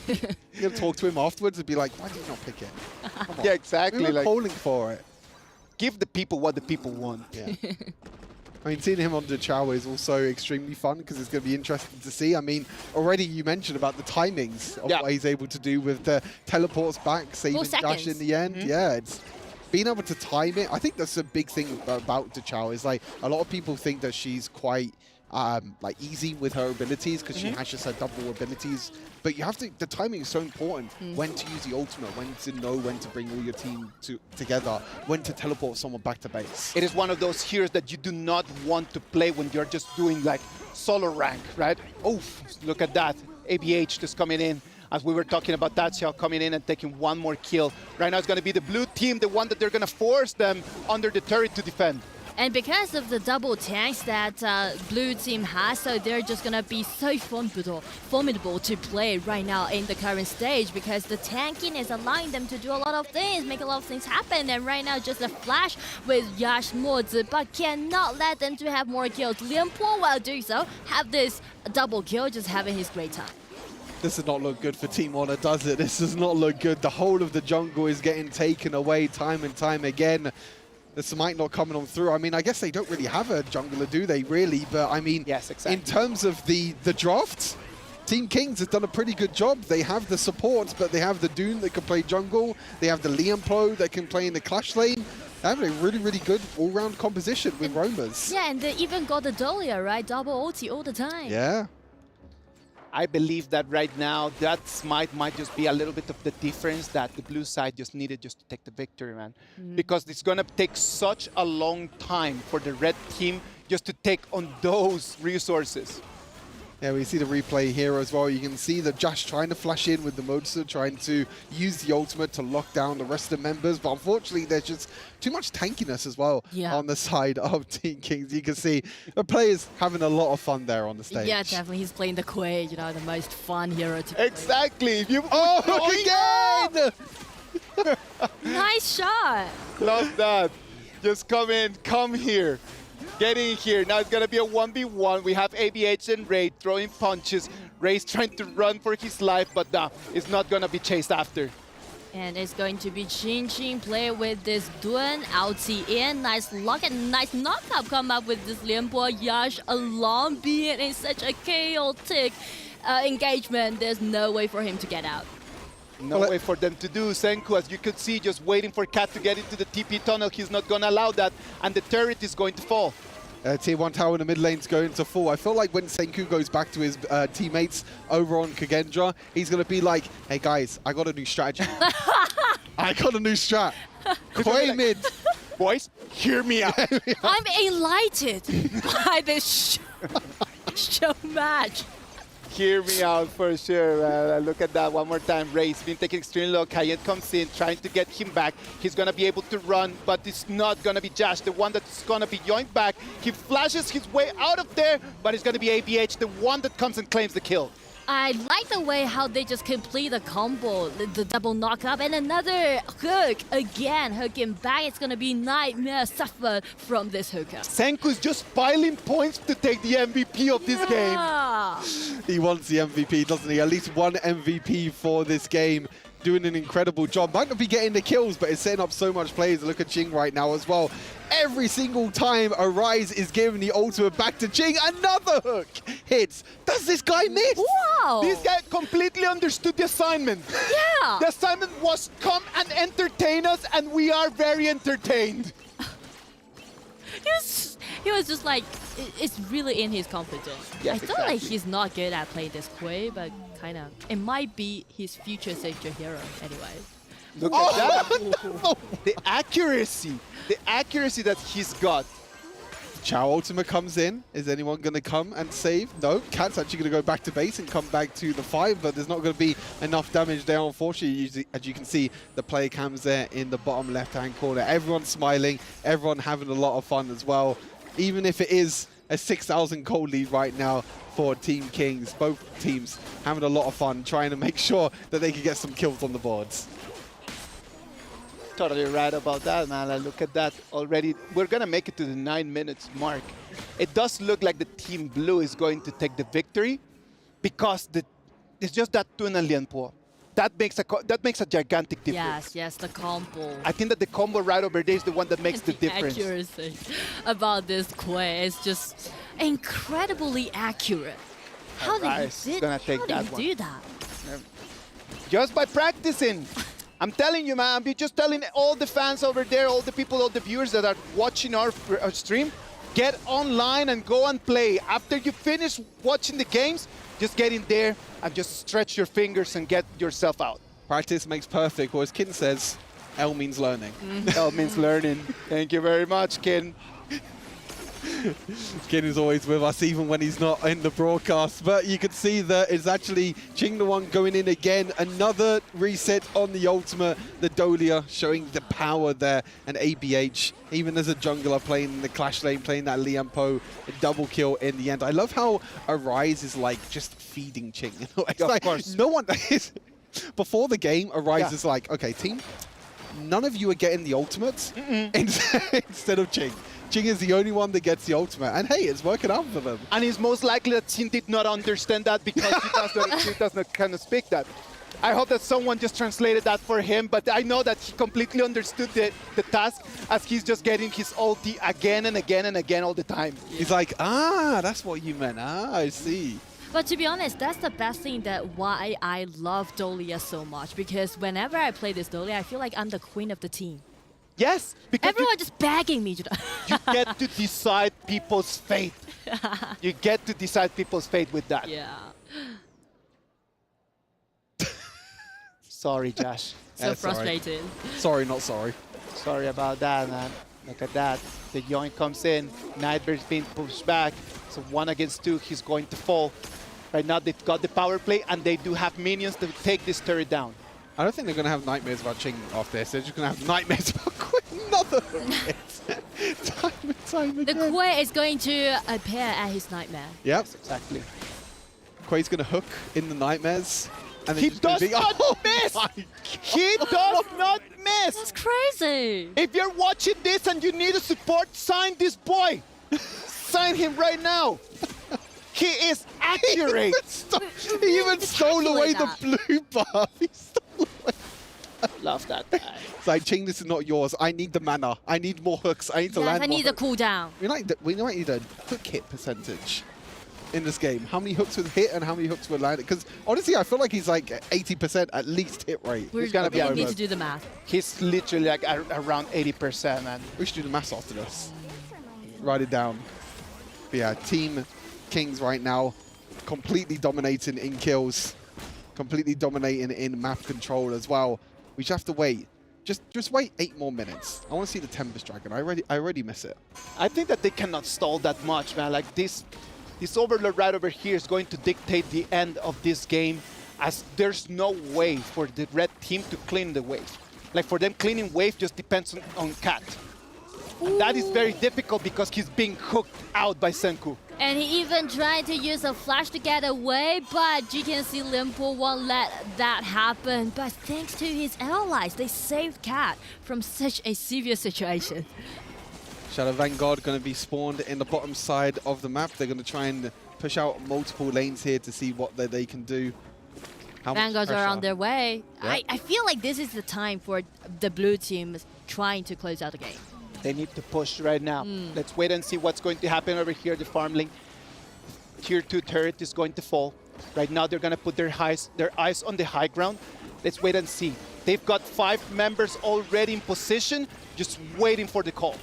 it. You're gonna talk to him afterwards and be like, why did you not pick it? Come on. Yeah, exactly. We were Like, calling for it. give the people what the people want. Yeah. I mean, seeing him on the Chow is also extremely fun because it's going to be interesting to see. I mean, already you mentioned about the timings of what he's able to do with the teleports back, saving Dash in the end. Yeah, it's being able to time it. I think that's a big thing about the Chow is like a lot of people think that she's quite like easy with her abilities because she has just her double abilities. But you have to, the timing is so important. When to use the ultimate, when to know when to bring all your team together, when to teleport someone back to base. It is one of those heroes that you do not want to play when you're just doing like solo rank, right? Oh, look at that. ABH just coming in. As we were talking about that, Xiao coming in and taking one more kill. Right now it's going to be the blue team, the one that they're going to force them under the turret to defend. And because of the double tanks that blue team has, so they're just gonna be so formidable to play right now in the current stage because the tanking is allowing them to do a lot of things, make a lot of things happen. And right now just a flash with Yash Mozi, but cannot let them to have more kills. Lian Po, while doing so, have this double kill, just having his great time. This does not look good for Team Honor, does it? This does not look good. The whole of the jungle is getting taken away time and time again. The Smite not coming on through. I mean, I guess they don't really have a jungler, do they, really? But, I mean, in terms of the drafts, Team Kings has done a pretty good job. They have the support, but they have the Dune that can play jungle. They have the Lianplo that can play in the Clash lane. They have a really, really good all-round composition with roamers. Yeah, and they even got the Dahlia, right? Double ulti all the time. Yeah. I believe that right now that Smite might just be a little bit of the difference that the blue side just needed just to take the victory, man. Because it's going to take such a long time for the red team just to take on those resources. Yeah, we see the replay here as well. You can see that Josh trying to flash in with the Moza, trying to use the ultimate to lock down the rest of the members. But unfortunately, there's just too much tankiness as well on the side of Team Kings. You can see the players having a lot of fun there on the stage. Yeah, definitely. He's playing the Quay, you know, the most fun hero to play. Exactly. Oh, look again! Nice shot. Love that. Just come here. Get in here. Now it's going to be a 1v1. We have ABH and Ray throwing punches. Ray's trying to run for his life, but it's not going to be chased after. And it's going to be Chin play with this Duen, ulti in. Nice lock and nice knockup come up with this Lianpo Yash alone being in such a chaotic engagement. There's no way for him to get out. No way for them to do. Senku, as you could see, just waiting for Cat to get into the TP tunnel. He's not going to allow that, and the turret is going to fall. Tier 1 tower in the mid lane's going to fall. I feel like when Senku goes back to his teammates over on Kagendra, he's going to be like, hey guys, I got a new strategy. I got a new strat. Quay mid. Boys, hear me out. I'm enlightened by this show match. Hear me out for sure. Look at that one more time. Ray's been taking extremely low. Kayet comes in, trying to get him back. He's going to be able to run, but it's not going to be Josh, the one that's going to be yoinked back. He flashes his way out of there, but it's going to be ABH, the one that comes and claims the kill. I like the way how they just complete the combo, the double knockup, and another hook. Again, hooking back. It's going to be nightmare suffered from this hooker. Senku's just piling points to take the MVP of this game. He wants the MVP, doesn't he? At least one MVP for this game. Doing an incredible job. Might not be getting the kills, but it's setting up so much plays. Look at Ching right now as well. Every single time Arise is giving the ultimate back to Ching, another hook hits. Does this guy miss? Wow! This guy completely understood the assignment. Yeah! The assignment was come and entertain us, and we are very entertained. He was just like, it's really in his confidence. Yes, I feel like he's not good at playing this Quay, but kind of, it might be his future signature hero anyway. Look at that. The accuracy that he's got. Chow ultimate comes in. Is anyone going to come and save? No. Cat's actually going to go back to base and come back to the 5, but there's not going to be enough damage there, unfortunately. As you can see, the player cams there in the bottom left-hand corner. Everyone's smiling. Everyone having a lot of fun as well. Even if it is a 6,000 gold lead right now for Team Kings. Both teams having a lot of fun trying to make sure that they can get some kills on the boards. Totally right about that, man. Like, look at that already. We're going to make it to the 9 minutes mark. It does look like the Team Blue is going to take the victory because it's just that tunnel Lianpo. That makes a gigantic difference. Yes, the combo. I think that the combo right over there is the one that makes the difference. Accuracy about this Quay is just incredibly accurate. How did you do that? Just by practicing. I'm telling you, man. I'm just telling all the fans over there, all the people, all the viewers that are watching our stream, get online and go and play. After you finish watching the games, just get in there and just stretch your fingers and get yourself out. Practice makes perfect, or as Kin says, L means learning. L means learning. Thank you very much, Kin. Kin is always with us, even when he's not in the broadcast. But you can see that it's actually Ching the one going in again. Another reset on the ultimate. The Dolia showing the power there. And ABH, even as a jungler playing in the Clash lane, playing that Lian Po, a double kill in the end. I love how Arise is like just feeding Ching. It's like, of course. No one is. Before the game, Arise is like, okay, team, none of you are getting the ultimates instead of Ching. Ching is the only one that gets the ultimate, and hey, it's working out for them. And it's most likely that Ching did not understand that because he does not kind of speak that. I hope that someone just translated that for him, but I know that he completely understood the task as he's just getting his ulti again and again and again all the time. He's like, that's what you meant. I see. But to be honest, that's the best thing that why I love Dolia so much, because whenever I play this Dolia, I feel like I'm the queen of the team. Yes, because everyone just begging me. You get to decide people's fate. You get to decide people's fate with that. Yeah. Sorry, Josh. So frustrated. Sorry, not sorry. Sorry about that, man. Look at that. The yoink comes in. Nightmare's being pushed back. So 1 against 2, he's going to fall. Right now, they've got the power play, and they do have minions to take this turret down. I don't think they're going to have nightmares about Ching off this. They're just going to have nightmares about Quay. Another time and time again. The Quay is going to appear at his nightmare. Yep. Yes, exactly. Quay's going to hook in the nightmares. And he does not miss! He does not miss! That's crazy! If you're watching this and you need a support, sign this boy! Sign him right now! He is accurate! He even stole away the blue buff! He stole away. Love that guy. It's like, Ching, this is not yours. I need the mana. I need more hooks. I need to land I need more a cooldown. We might need a hook hit percentage in this game. How many hooks were hit and how many hooks were landed? Because honestly, I feel like he's like 80% at least hit rate. He's gonna be need to do the math. He's literally like around 80%, man. We should do the math after this. Write it down. But yeah, Team Kings right now completely dominating in kills, completely dominating in map control as well. We just have to wait. Just wait 8 more minutes. I want to see the Tempest Dragon. I already miss it. I think that they cannot stall that much, man. Like this Overlord right over here is going to dictate the end of this game, as there's no way for the red team to clean the wave. Like for them cleaning wave just depends on Cat. And that is very difficult because he's being hooked out by Senku. And he even tried to use a flash to get away, but you can see Limpo won't let that happen. But thanks to his allies, they saved Cat from such a severe situation. Shadow Vanguard going to be spawned in the bottom side of the map. They're going to try and push out multiple lanes here to see what they can do. Vanguards are on their way. Yep. I feel like this is the time for the blue team trying to close out the game. They need to push right now. Let's wait and see what's going to happen over here. The farm lane. Tier 2 turret is going to fall. Right now, they're going to put their eyes on the high ground. Let's wait and see. They've got 5 members already in position, just waiting for the call.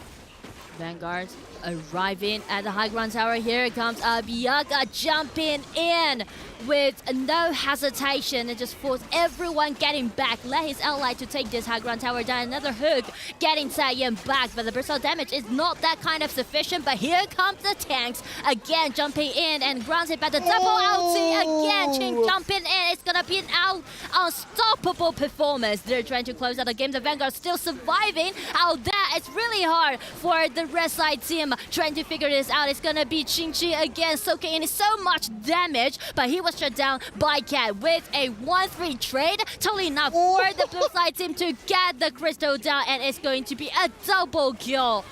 Vanguards arriving at the high ground tower. Here comes Abiyaga jumping in with no hesitation and just force everyone getting back. Let his ally to take this high ground tower down. Another hook getting Saiyan back, but the personal damage is not that kind of sufficient. But here comes the tanks again jumping in and grounded by the double ulti again. Ching jumping in. It's gonna be an unstoppable performance. They're trying to close out the game. The Vanguard still surviving out there. It's really hard for the red side team. team trying to figure this out. It's gonna be Qingqi again, soaking in so much damage, but he was shut down by Cat with a 1-3 trade. Totally enough for the blue side team to get the crystal down, and it's going to be a double kill.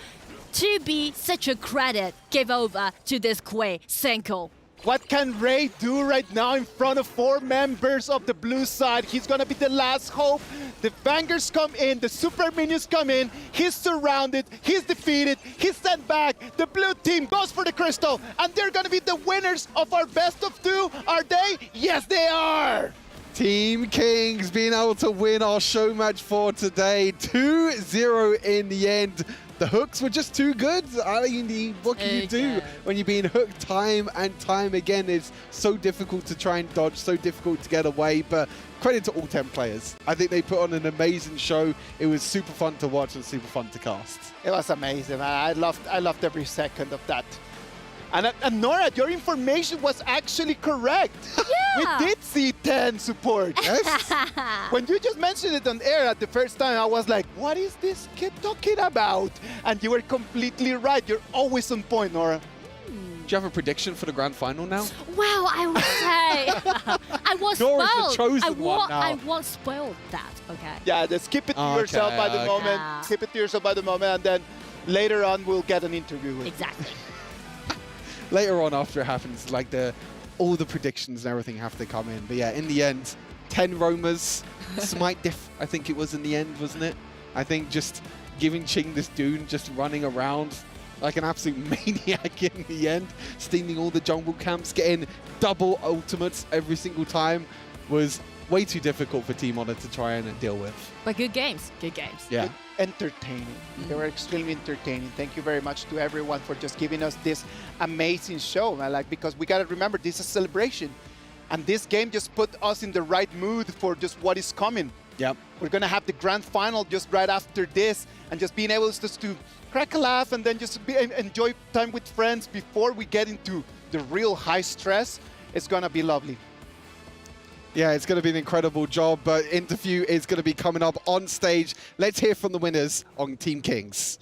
To be such a credit, give over to this Quay Senko. What can Ray do right now in front of 4 members of the blue side? He's gonna be the last hope. The Fangers come in, the super minions come in, he's surrounded, he's defeated, he's sent back. The blue team goes for the crystal, and they're gonna be the winners of our best of 2. Are they? Yes, they are! Team Kings being able to win our show match for today. 2-0 in the end. The hooks were just too good. I mean, what can you do when you're being hooked time and time again? It's so difficult to try and dodge, so difficult to get away, but credit to all 10 players. I think they put on an amazing show. It was super fun to watch and super fun to cast. It was amazing, man. I loved every second of that. And Nora, your information was actually correct. Yeah. We did see 10 support. Yes. When you just mentioned it on air at the first time, I was like, what is this kid talking about? And you were completely right. You're always on point, Nora. Do you have a prediction for the grand final now? Well, I would say I was Nora's spoiled. the chosen one now. I won't spoil that, okay? Yeah, just keep it to yourself by the moment. Yeah. Keep it to yourself by the moment, and then later on we'll get an interview with Exactly. Later on, after it happens, like all the predictions and everything have to come in. But yeah, in the end, 10 roamers, smite diff, I think it was in the end, wasn't it? I think just giving Ching this Dune, just running around like an absolute maniac in the end, stealing all the jungle camps, getting double ultimates every single time was way too difficult for Team Honor to try and deal with. But good games, good games. Yeah. Entertaining. They were extremely entertaining. Thank you very much to everyone for just giving us this amazing show, man. Like, because we gotta remember, this is a celebration, and this game just put us in the right mood for just what is coming. Yep. We're gonna have the grand final just right after this, and just being able just to crack a laugh and then just enjoy time with friends before we get into the real high stress. It's gonna be lovely. Yeah, it's going to be an incredible job, but interview is going to be coming up on stage. Let's hear from the winners on Team Kings.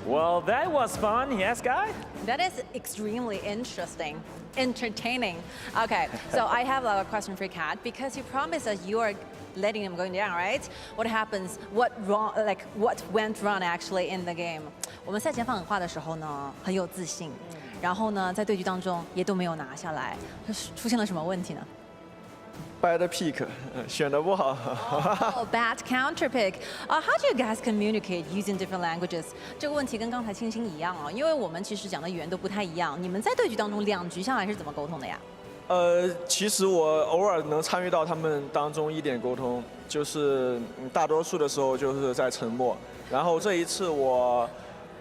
Well, that was fun. Yes, Guy? That is extremely interesting, entertaining. Okay, so I have a question for Kat, because you promised us you are letting them going down, right? What happens? What went wrong actually in the game? 我们赛前放狠话的时候呢，很有自信。然后呢，在对局当中也都没有拿下来，出现了什么问题呢 ？Bad pick， 选得不好。Oh, bad counter pick. How do you guys communicate using different languages? 这个问题跟刚才青青一样啊，因为我们其实讲的语言都不太一样。你们在对局当中2局下来是怎么沟通的呀？其实我偶尔能参与到他们当中一点沟通，就是大多数的时候就是在沉默。然后这一次我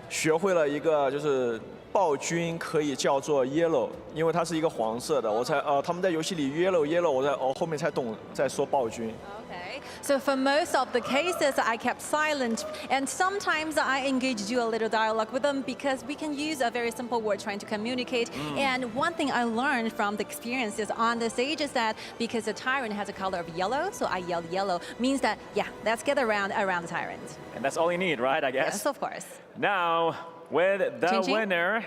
学会了一个就是。暴君可以叫做 yellow， 因为它是一个黄色的。我才他们在游戏里 yellow， 我后面才懂在说暴君。Okay, so for most of the cases, I kept silent, and sometimes I engaged you a little dialogue with them because we can use a very simple word trying to communicate. And one thing I learned from the experiences on the stage is that because the tyrant has a color of yellow, so I yelled yellow, means that yeah, let's get around the tyrant. And that's all you need, right? I guess. Yes, of course. Now. With the Qingqi? winner,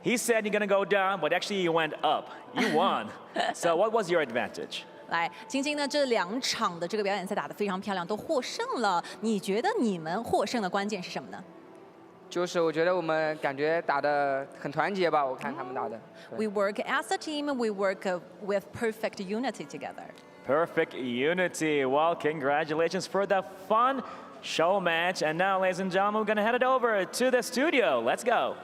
he said you're gonna go down, but actually you went up. You won. So what was your advantage? 来，青青呢这2场的这个表演赛打得非常漂亮，都获胜了。你觉得你们获胜的关键是什么呢？就是我觉得我们感觉打得很团结吧，我看他们打的。We work as a team. We work with perfect unity together. Perfect unity. Well, congratulations for the fun show match. And now, ladies and gentlemen, we're going to head it over to the studio. Let's go.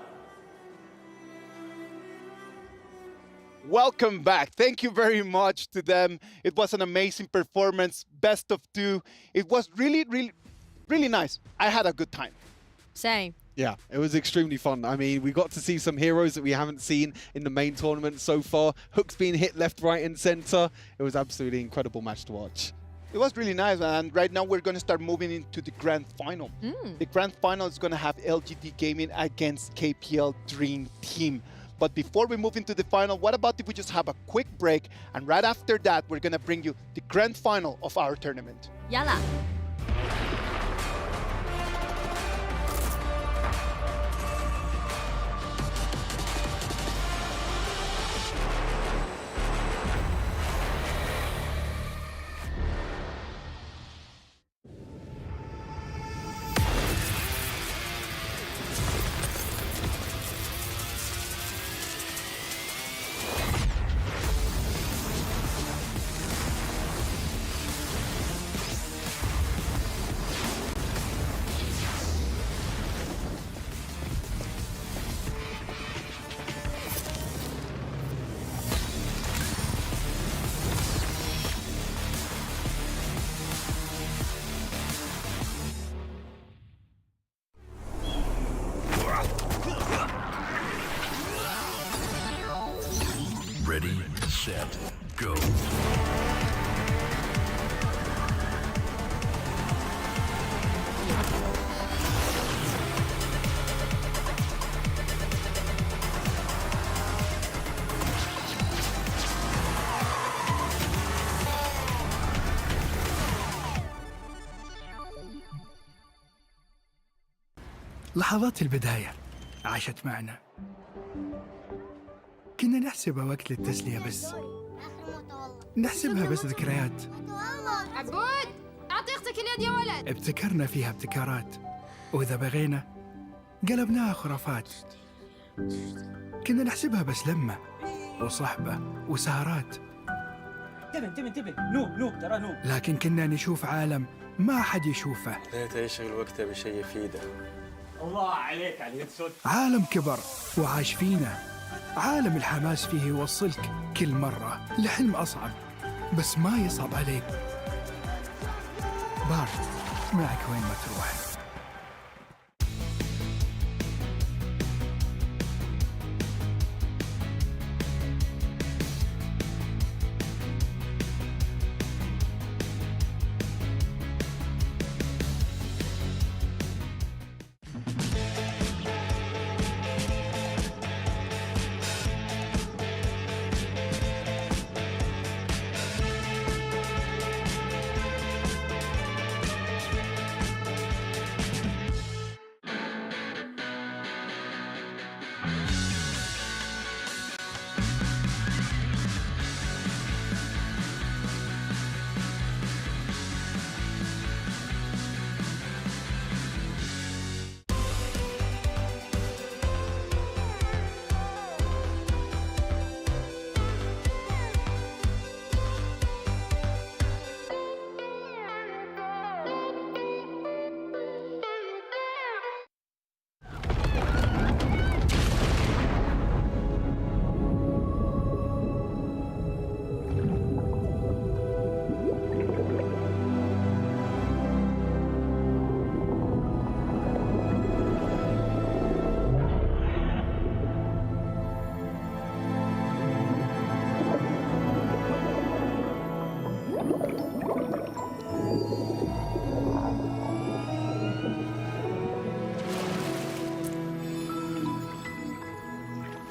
Welcome back. Thank you very much to them. It was an amazing performance. Best of 2. It was really, really, really nice. I had a good time. Same. Yeah, it was extremely fun. I mean, we got to see some heroes that we haven't seen in the main tournament so far. Hooks being hit left, right, and center. It was absolutely incredible match to watch. It was really nice, and right now we're going to start moving into the grand final. The grand final is going to have LGD Gaming against KPL Dream Team. But before we move into the final, what about if we just have a quick break, and right after that, we're going to bring you the grand final of our tournament. Yalla. set, go. لحظات البداية عاشت معنا. كنا نحسبها وقت للتسلية بس. نحسبها بس ذكريات. عبود أعطي أختك اليد يا ولد. ابتكرنا فيها ابتكارات، وإذا بغينا قلبناها خرافات. كنا نحسبها بس لمة وصحبة وسهرات. انتبه نوب ترى نوب. لكن كنا نشوف عالم ما حد يشوفه. ليت يشغل وقته بشيء يفيده. الله عليك على اليد صوت. عالم كبر وعاش فينا. عالم الحماس فيه يوصلك كل مرة لحلم أصعب، بس ما يصعب عليك. بارد معك وين ما تروح.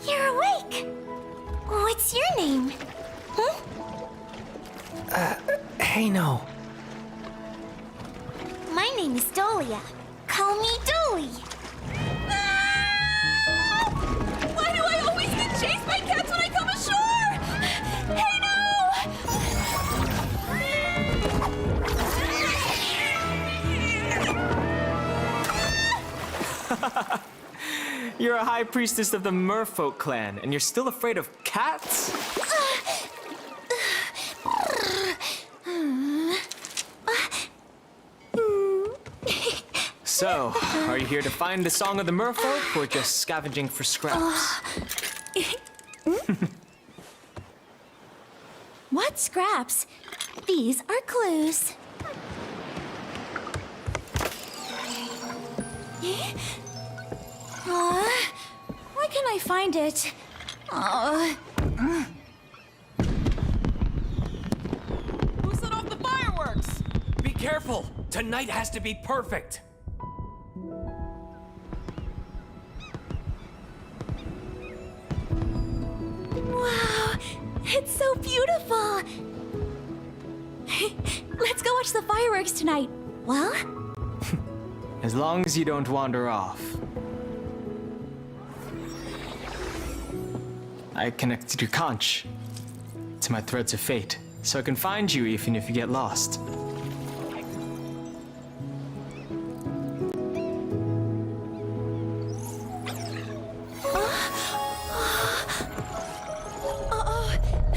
You're awake! What's your name? Hey, no. My name is Dolia. Call me Dolly. Why do I always get chased by cats when I come ashore? Hey, no! You're a high priestess of the merfolk clan, and you're still afraid of cats? So, are you here to find the Song of the Merfolk, or just scavenging for scraps? What scraps? These are clues. Why can't I find it? Who set off the fireworks? Be careful! Tonight has to be perfect! Wow, it's so beautiful. Let's go watch the fireworks tonight. Well? As long as you don't wander off. I connected your conch to my threads of fate, so I can find you even if you get lost.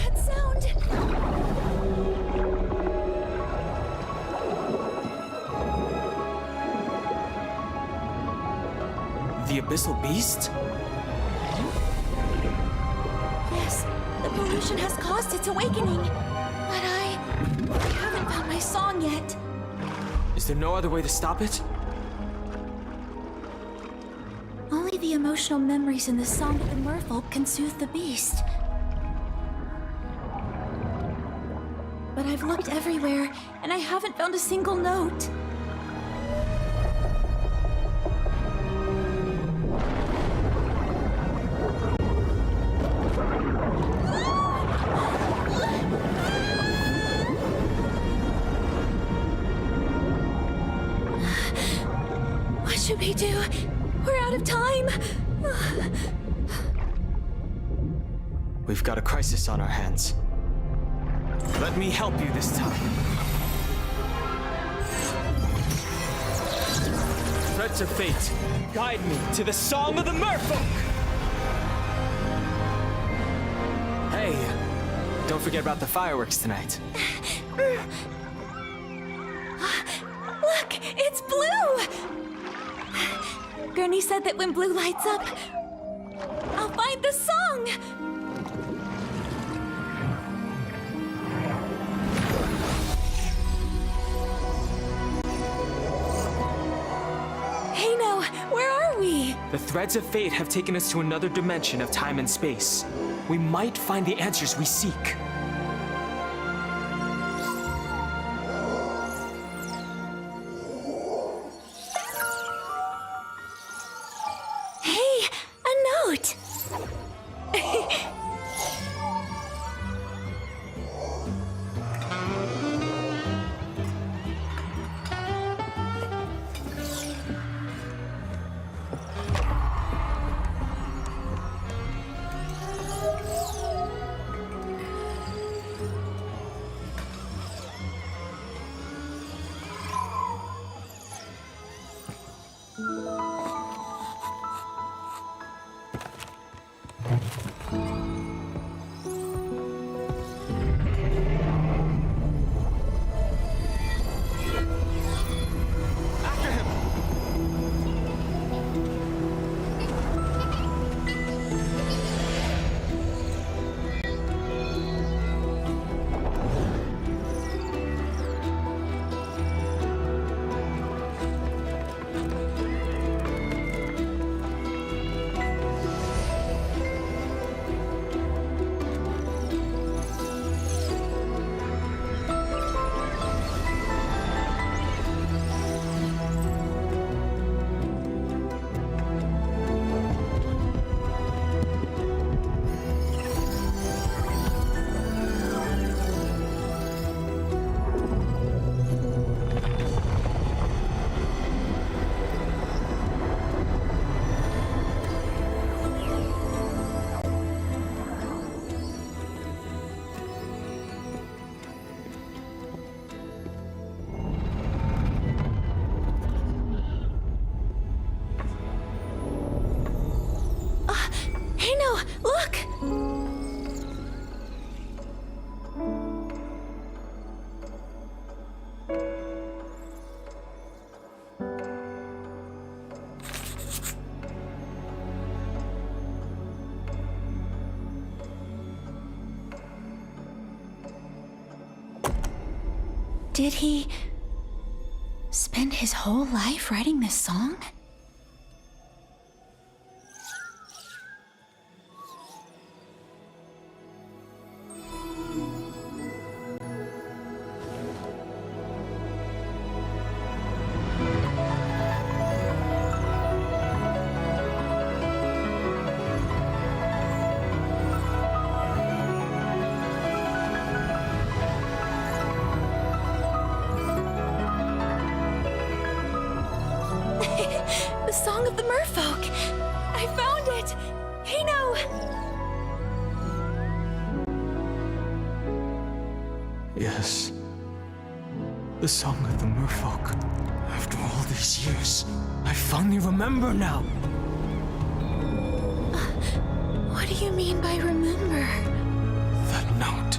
That sound. The Abyssal Beast? Yes, the pollution has caused its awakening. But I haven't found my song yet. Is there no other way to stop it? Only the emotional memories in the Song of the Merfolk can soothe the beast. I've looked everywhere, and I haven't found a single note. What should we do? We're out of time. We've got a crisis on our hands. Let me help you this time. Threads of fate, guide me to the song of the merfolk! Hey, don't forget about the fireworks tonight. Look, it's blue! Gurney said that when blue lights up, I'll find the song! Hey, no, where are we? The threads of fate have taken us to another dimension of time and space. We might find the answers we seek. Hey, a note! Hey, no, look! Did he spend his whole life writing this song? The Song of the Merfolk! I found it! Hey, no! Yes. The Song of the Merfolk. After all these years, I finally remember now. What do you mean by remember? That note.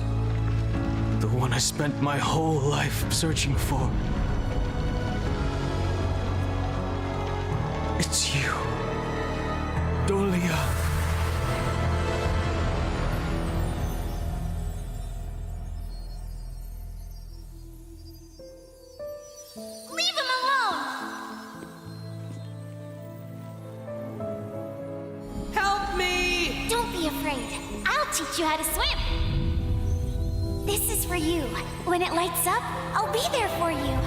The one I spent my whole life searching for. It's you, Dolia. Leave him alone! Help me! Don't be afraid. I'll teach you how to swim. This is for you. When it lights up, I'll be there for you.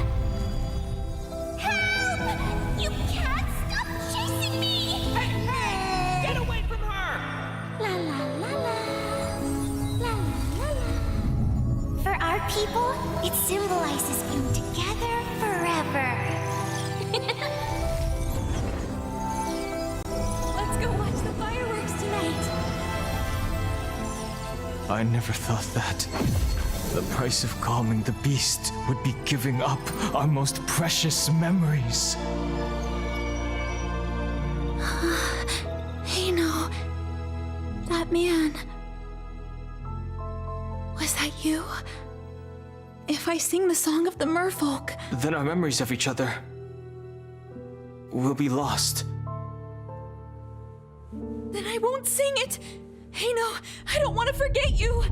Help! You can't stop chasing me! Hey! Get away from her! La la la la. La la la la. For our people, it symbolizes being together forever. Let's go watch the fireworks tonight. I never thought that the price of calming the beast would be giving up our most precious memories. Hey, no. That man. Was that you? If I sing the song of the merfolk, Then our memories of each other will be lost. then I won't sing it. Hey, no, I don't want to forget you.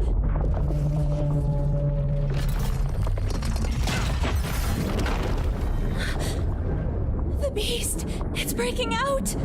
The beast, it's breaking out.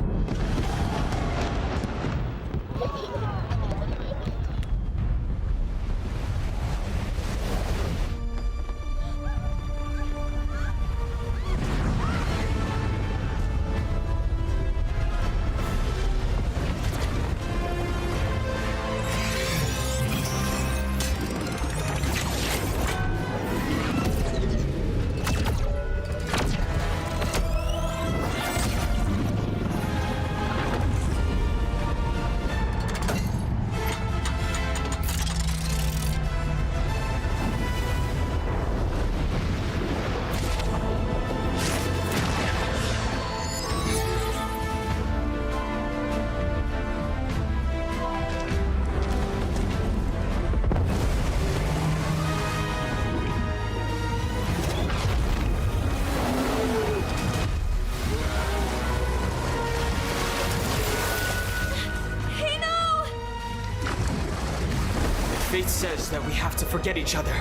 Fate says that we have to forget each other.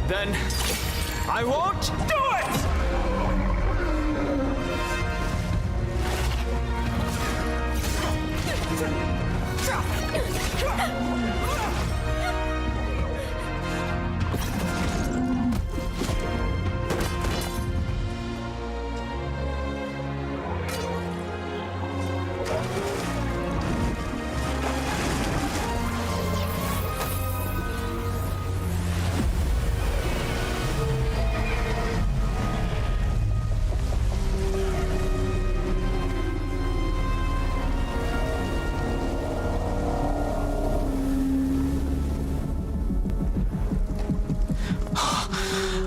Then I won't do it!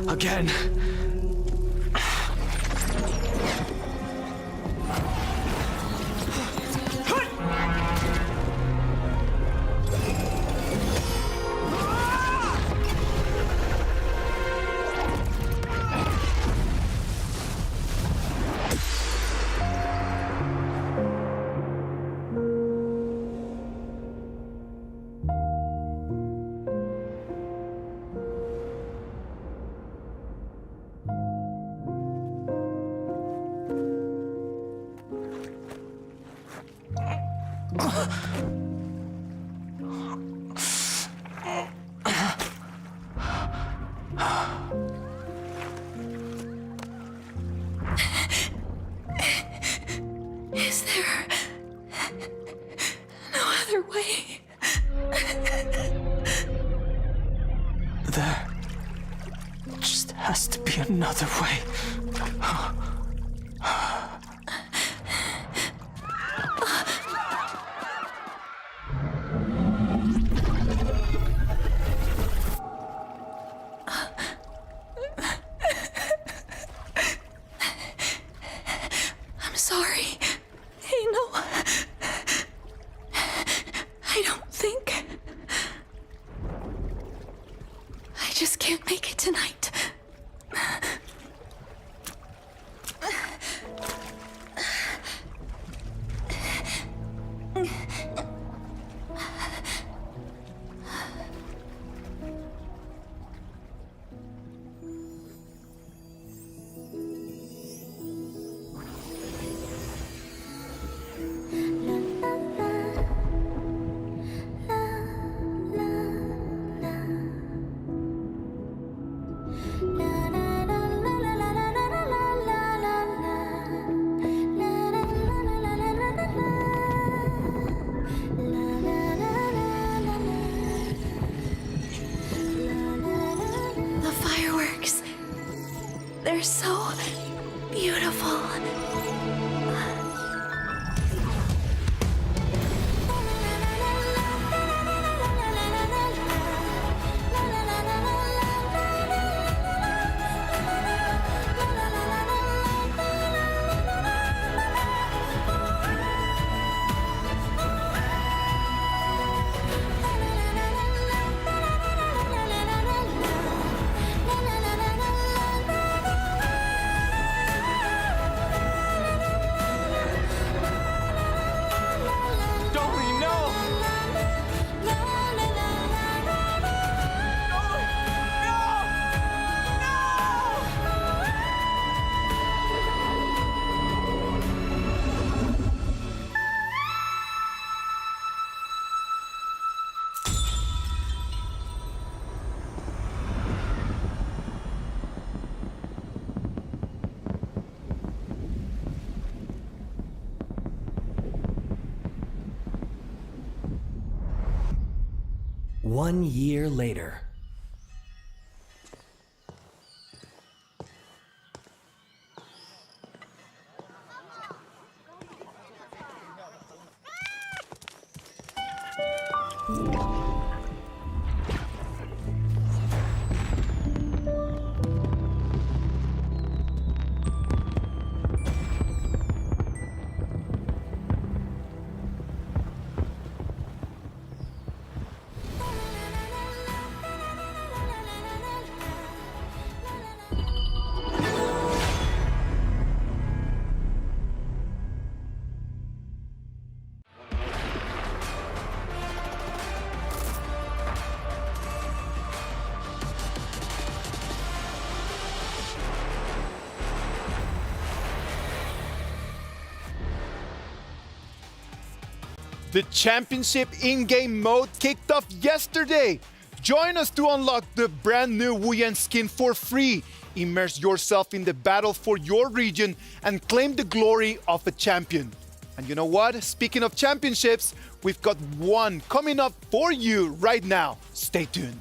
Again. Is there no other way? There just has to be another way. I'm sorry. Hey, no. I don't think. I just can't make it tonight. They're so beautiful. One year later. The championship in-game mode kicked off yesterday. Join us to unlock the brand new Wuyan skin for free. Immerse yourself in the battle for your region and claim the glory of a champion. And you know what? Speaking of championships, we've got one coming up for you right now. Stay tuned.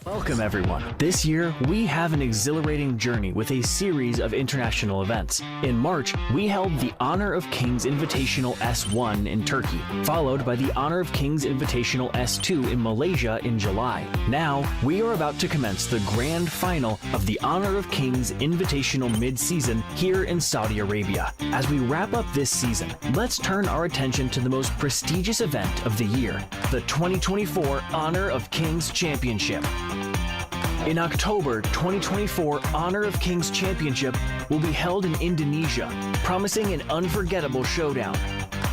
Welcome everyone. This year, we have an exhilarating journey with a series of international events. In March, we held the Honor of Kings Invitational S1 in Turkey, followed by the Honor of Kings Invitational S2 in Malaysia in July. Now, we are about to commence the grand final of the Honor of Kings Invitational Midseason here in Saudi Arabia. As we wrap up this season, let's turn our attention to the most prestigious event of the year, the 2024 Honor of Kings Championship. In October 2024, Honor of Kings Championship will be held in Indonesia, promising an unforgettable showdown.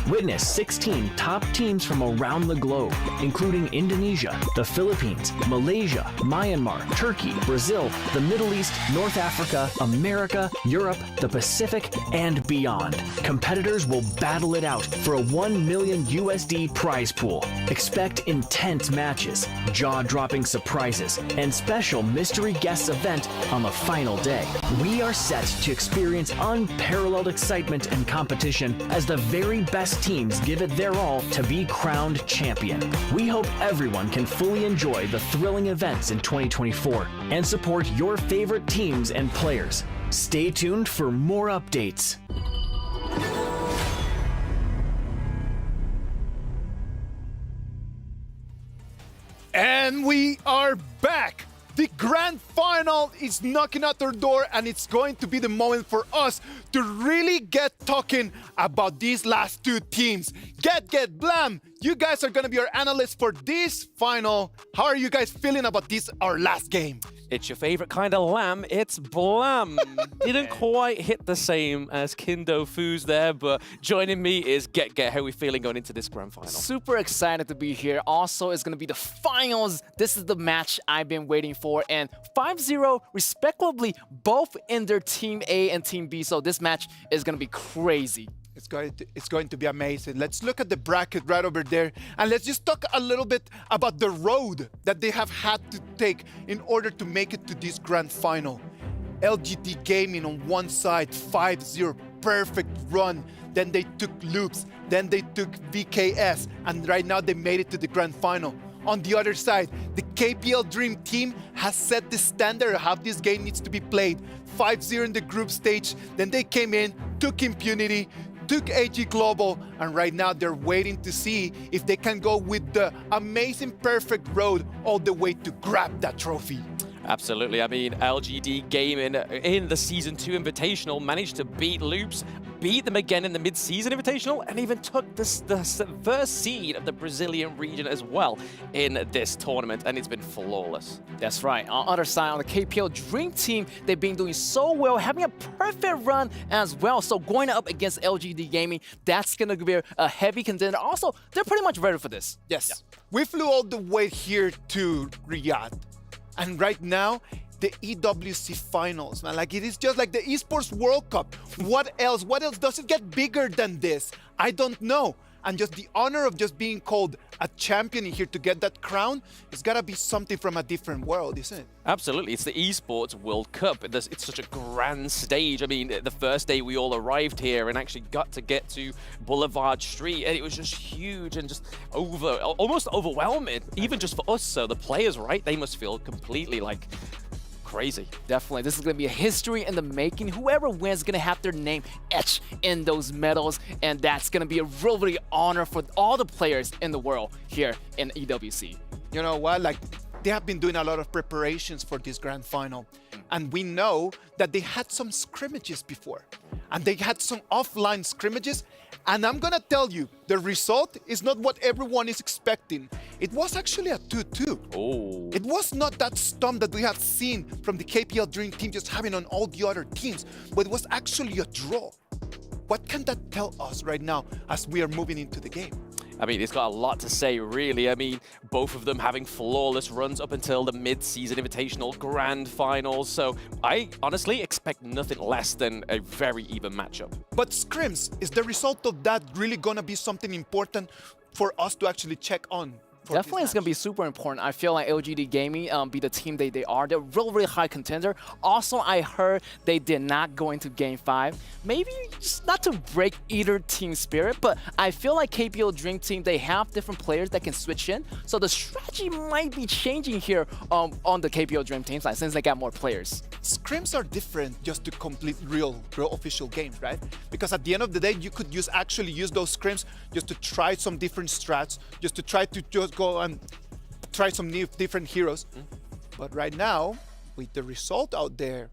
Witness 16 top teams from around the globe, including Indonesia, the Philippines, Malaysia, Myanmar, Turkey, Brazil, the Middle East, North Africa, America, Europe, the Pacific, and beyond. Competitors will battle it out for a $1 million USD prize pool. Expect intense matches, jaw-dropping surprises, and special mystery guest event on the final day. We are set to experience unparalleled excitement and competition as the very best teams give it their all to be crowned champion. We hope everyone can fully enjoy the thrilling events in 2024 and support your favorite teams and players. Stay tuned for more updates. And we are back! The grand final is knocking at our door, and it's going to be the moment for us to really get talking about these last two teams. Get Blam! You guys are gonna be our analysts for this final. How are you guys feeling about this, our last game? It's your favorite kind of lamb, it's Blam. Didn't quite hit the same as Kindo Foos there, but joining me is Get. How are we feeling going into this grand final? Super excited to be here. Also, it's going to be the finals. This is the match I've been waiting for. And 5-0, respectively, both in their Team A and Team B. So this match is going to be crazy. It's going to be amazing. Let's look at the bracket right over there, and let's just talk a little bit about the road that they have had to take in order to make it to this grand final. LGT Gaming on one side, 5-0, perfect run. Then they took Loops, then they took VKS, and right now they made it to the grand final. on the other side. The KPL Dream Team has set the standard of how this game needs to be played. 5-0 in the group stage, then they came in, took Impunity, took AG Global, and right now they're waiting to see if they can go with the amazing perfect road all the way to grab that trophy. Absolutely. I mean, LGD Gaming in the Season 2 Invitational managed to beat Loops, beat them again in the Mid-Season Invitational, and even took the first seed of the Brazilian region as well in this tournament, and it's been flawless. That's right. On the other side, on the KPL Dream Team, they've been doing so well, having a perfect run as well. So going up against LGD Gaming, that's going to be a heavy contender. Also, they're pretty much ready for this. Yes. Yeah. We flew all the way here to Riyadh. And right now, the EWC finals, man. Like, it is just like the Esports World Cup. What else? What else? Does it get bigger than this? I don't know. And just the honor of just being called a champion in here to get that crown, it's got to be something from a different world, isn't it? Absolutely. It's the Esports World Cup. It's such a grand stage. I mean, the first day we all arrived here and actually got to Boulevard Street, and it was just huge and just almost overwhelming, even just for us. So the players, right, they must feel completely like crazy. Definitely. This is going to be a history in the making. Whoever wins is going to have their name etched in those medals, and that's going to be a really honor for all the players in the world here in EWC. You know what? Like, they have been doing a lot of preparations for this grand final, and we know that they had some scrimmages before, and they had some offline scrimmages, and I'm gonna tell you, the result is not what everyone is expecting. It was actually a 2-2. Oh. It was not that stomp that we have seen from the KPL Dream Team just having on all the other teams, but it was actually a draw. What can that tell us right now as we are moving into the game? I mean, it's got a lot to say, really. I mean, both of them having flawless runs up until the Mid-Season Invitational Grand Finals. So I honestly expect nothing less than a very even matchup. But scrims, is the result of that really going to be something important for us to actually check on? Definitely, it's going to be super important. I feel like LGD Gaming be the team they are. They're really high contender. Also, I heard they did not go into Game 5. Maybe just not to break either team's spirit, but I feel like KPL Dream Team, they have different players that can switch in. So the strategy might be changing here on the KPL Dream Team side since they got more players. Scrims are different just to complete real official games, right? Because at the end of the day, you could actually use those scrims just to try some different strats, just to try to just go and try some different heroes. But right now, with the result out there,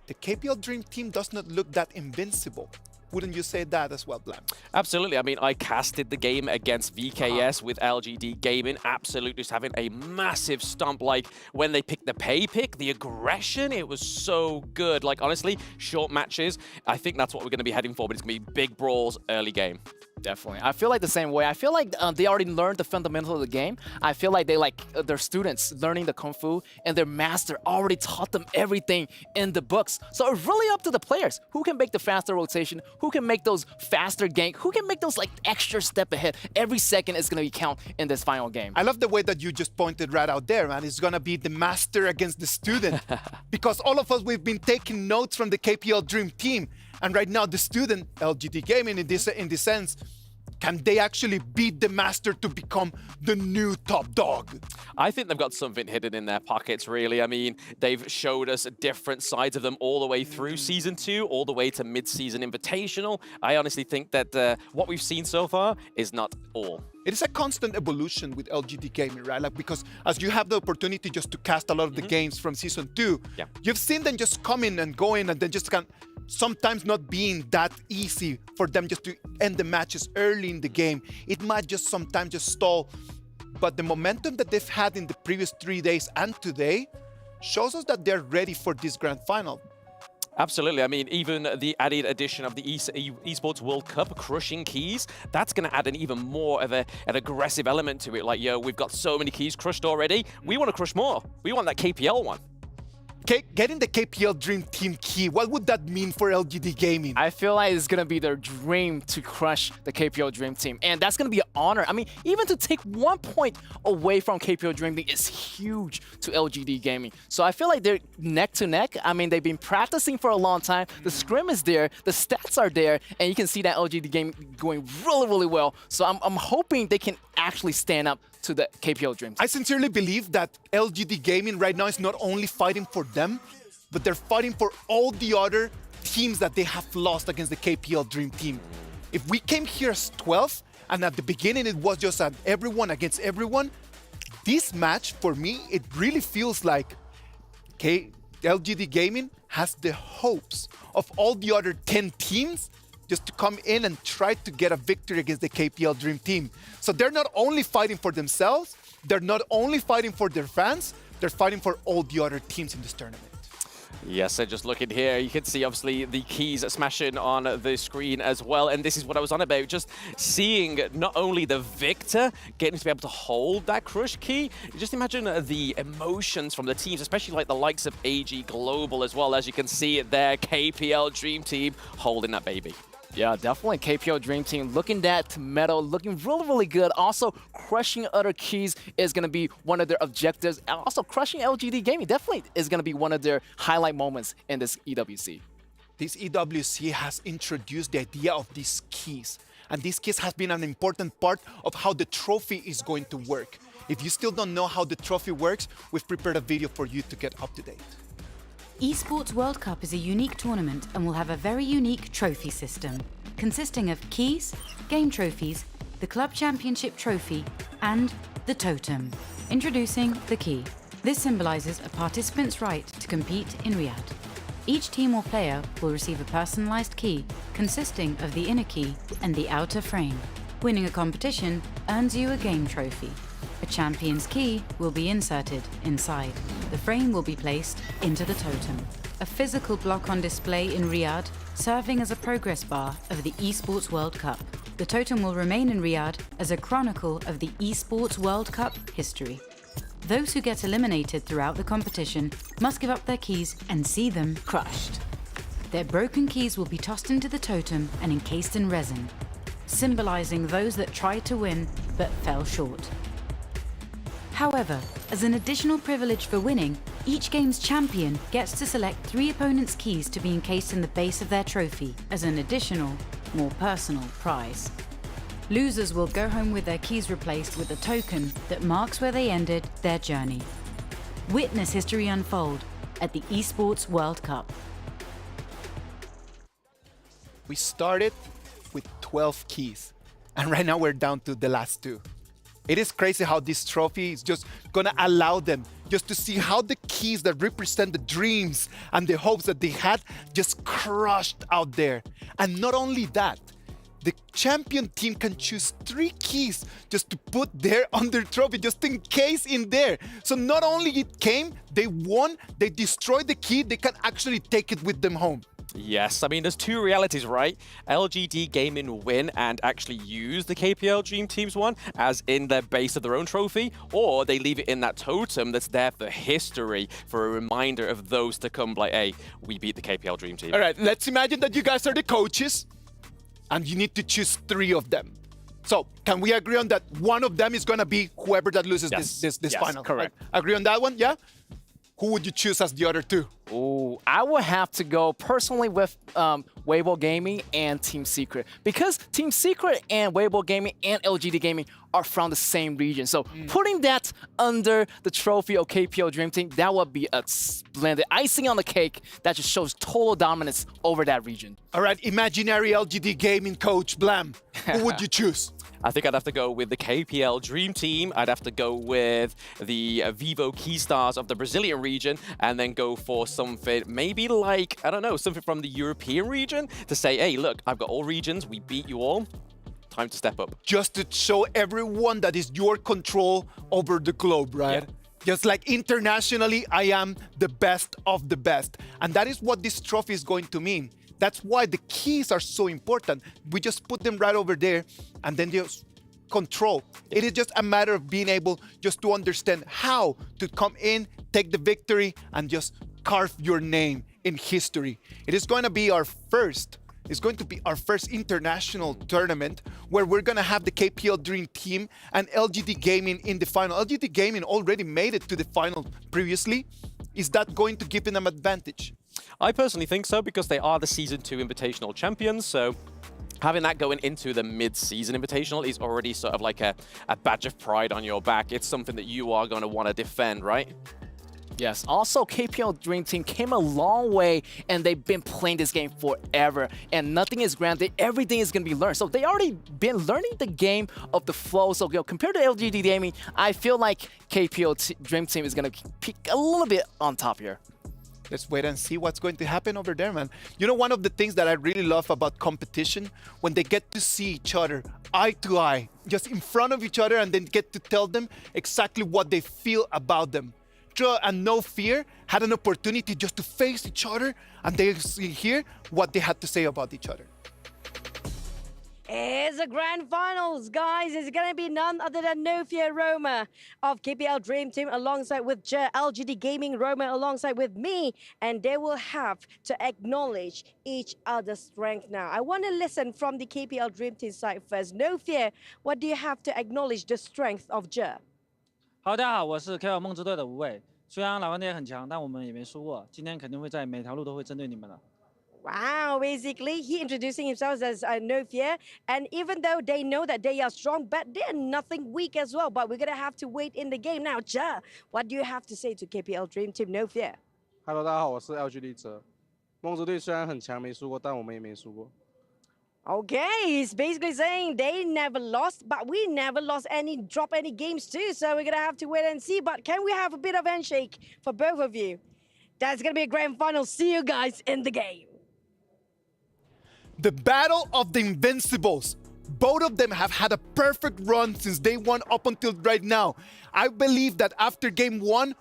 the KPL Dream Team does not look that invincible. Wouldn't you say that as well, Blam? Absolutely. I mean, I casted the game against VKS with LGD Gaming, absolutely just having a massive stomp. Like, when they picked the pay pick, the aggression, it was so good. Like, honestly, short matches, I think that's what we're going to be heading for, but it's going to be big brawls early game. Definitely. I feel like the same way. I feel like they already learned the fundamentals of the game. I feel like they like their students learning the Kung Fu, and their master already taught them everything in the books. So it's really up to the players. Who can make the faster rotation? Who can make those faster gank? Who can make those like extra step ahead? Every second is going to count in this final game. I love the way that you just pointed right out there, man. It's going to be the master against the student. Because all of us, we've been taking notes from the KPL Dream Team. And right now, the student, LGD Gaming in this sense, can they actually beat the master to become the new top dog? I think they've got something hidden in their pockets, really. I mean, they've showed us different sides of them all the way through Season 2, all the way to Mid-Season Invitational. I honestly think that what we've seen so far is not all. It is a constant evolution with LGD Gaming, right? Like, because as you have the opportunity just to cast a lot of the games from Season 2, you've seen them just coming and going, and then just kind of sometimes not being that easy for them just to end the matches early in the game. It might just sometimes just stall. But the momentum that they've had in the previous 3 days and today shows us that they're ready for this grand final. Absolutely. I mean, even the added addition of the Esports World Cup, crushing keys, that's going to add an even more of an aggressive element to it. Like, yo, we've got so many keys crushed already. We want to crush more. We want that KPL one. getting the KPL Dream Team key, what would that mean for LGD Gaming? I feel like it's gonna be their dream to crush the KPL Dream Team, and that's gonna be an honor. I mean, even to take 1 point away from KPL Dream Team is huge to LGD Gaming. So I feel like they're neck to neck. I mean, they've been practicing for a long time. The scrim is there, the stats are there, and you can see that LGD Gaming going really, really well. So I'm hoping they can actually stand up to the KPL Dream Team. I sincerely believe that LGD Gaming right now is not only fighting for them, but they're fighting for all the other teams that they have lost against the KPL Dream Team. If we came here as 12, and at the beginning it was just an everyone against everyone, this match, for me, it really feels like LGD Gaming has the hopes of all the other 10 teams just to come in and try to get a victory against the KPL Dream Team. So they're not only fighting for themselves, they're not only fighting for their fans, they're fighting for all the other teams in this tournament. Yes, so just looking here, you can see obviously the keys smashing on the screen as well. And this is what I was on about, just seeing not only the victor getting to be able to hold that crush key, just imagine the emotions from the teams, especially like the likes of AG Global as well, as you can see it there, KPL Dream Team holding that baby. Yeah, definitely KPL Dream Team looking that medal, looking really, really good. Also, crushing other keys is going to be one of their objectives. And also, crushing LGD Gaming definitely is going to be one of their highlight moments in this EWC. This EWC has introduced the idea of these keys. And these keys has been an important part of how the trophy is going to work. If you still don't know how the trophy works, we've prepared a video for you to get up to date. Esports World Cup is a unique tournament and will have a very unique trophy system, consisting of keys, game trophies, the Club Championship trophy, and the totem. Introducing the key. This symbolizes a participant's right to compete in Riyadh. Each team or player will receive a personalized key consisting of the inner key and the outer frame. Winning a competition earns you a game trophy. A champion's key will be inserted inside. The frame will be placed into the totem. A physical block on display in Riyadh, serving as a progress bar of the Esports World Cup. The totem will remain in Riyadh as a chronicle of the Esports World Cup history. Those who get eliminated throughout the competition must give up their keys and see them crushed. Their broken keys will be tossed into the totem and encased in resin, symbolizing those that tried to win but fell short. However, as an additional privilege for winning, each game's champion gets to select 3 opponents' keys to be encased in the base of their trophy as an additional, more personal prize. Losers will go home with their keys replaced with a token that marks where they ended their journey. Witness history unfold at the Esports World Cup. We started with 12 keys, and right now we're down to the last 2. It is crazy how this trophy is just gonna allow them just to see how the keys that represent the dreams and the hopes that they had just crushed out there. And not only that, the champion team can choose 3 keys just to put there on their trophy, just in case in there. So not only it came, they won, they destroyed the key, they can actually take it with them home. Yes, I mean, there's 2 realities, right? LGD Gaming win and actually use the KPL Dream Team's one as in their base of their own trophy, or they leave it in that totem that's there for history, for a reminder of those to come, like, hey, we beat the KPL Dream Team. All right, let's imagine that you guys are the coaches, and you need to choose 3 of them. So, can we agree on that one of them is gonna be whoever that loses this yes, final? Correct. Right? Agree on that one, yeah? Who would you choose as the other 2? Ooh, I would have to go personally with Weibo Gaming and Team Secret, because Team Secret and Weibo Gaming and LGD Gaming are from the same region. So putting that under the trophy of KPL Dream Team, that would be a splendid icing on the cake that just shows total dominance over that region. All right, imaginary LGD Gaming coach Blam, who would you choose? I think I'd have to go with the KPL Dream Team. I'd have to go with the Vivo Keystars of the Brazilian region, and then go for something maybe like, I don't know, something from the European region to say, hey, look, I've got all regions, we beat you all. Time to step up. Just to show everyone that is your control over the globe, right? Yeah. Just like internationally, I am the best of the best. And that is what this trophy is going to mean. That's why the keys are so important. We just put them right over there and then just control. It is just a matter of being able just to understand how to come in, take the victory, and just carve your name in history. It is going to be our first. It's going to be our first international tournament where we're going to have the KPL Dream Team and LGD Gaming in the final. LGD Gaming already made it to the final previously. Is that going to give them an advantage? I personally think so, because they are the Season 2 Invitational champions, so having that going into the mid-season Invitational is already sort of like a badge of pride on your back. It's something that you are going to want to defend, right? Yes, also KPL Dream Team came a long way, and they've been playing this game forever, and nothing is granted, everything is going to be learned. So they already been learning the game of the flow. So compared to LGD Gaming, I feel like KPL Dream Team is going to peak a little bit on top here. Let's wait and see what's going to happen over there, man. You know, one of the things that I really love about competition, when they get to see each other eye to eye, just in front of each other, and then get to tell them exactly what they feel about them. And No Fear had an opportunity just to face each other, and they hear what they had to say about each other. It's the grand finals, guys. It's going to be none other than No Fear Roma of KPL Dream Team alongside with LGD Gaming Roma alongside with me. And they will have to acknowledge each other's strength now. I want to listen from the KPL Dream Team side first. No Fear, what do you have to acknowledge the strength of Jer? 好，大家好，我是 KPL 梦之队的吴伟。虽然老顽队很强，但我们也没输过。今天肯定会在每条路都会针对你们的。 Wow, basically, he introducing himself as No Fear. And even though they know that they are strong, but they're nothing weak as well. But we're going to have to wait in the game now. Ja, what do you have to say to KPL Dream Team No Fear? Hello， 大家好，我是 LGD 哲。梦之队虽然很强，没输过，但我们也没输过。 Okay, he's basically saying they never lost, but we never lost drop any games too. So we're going to have to wait and see. But can we have a bit of handshake for both of you? That's going to be a grand final. See you guys in the game. The battle of the Invincibles. Both of them have had a perfect run since day one up until right now. I believe that after game one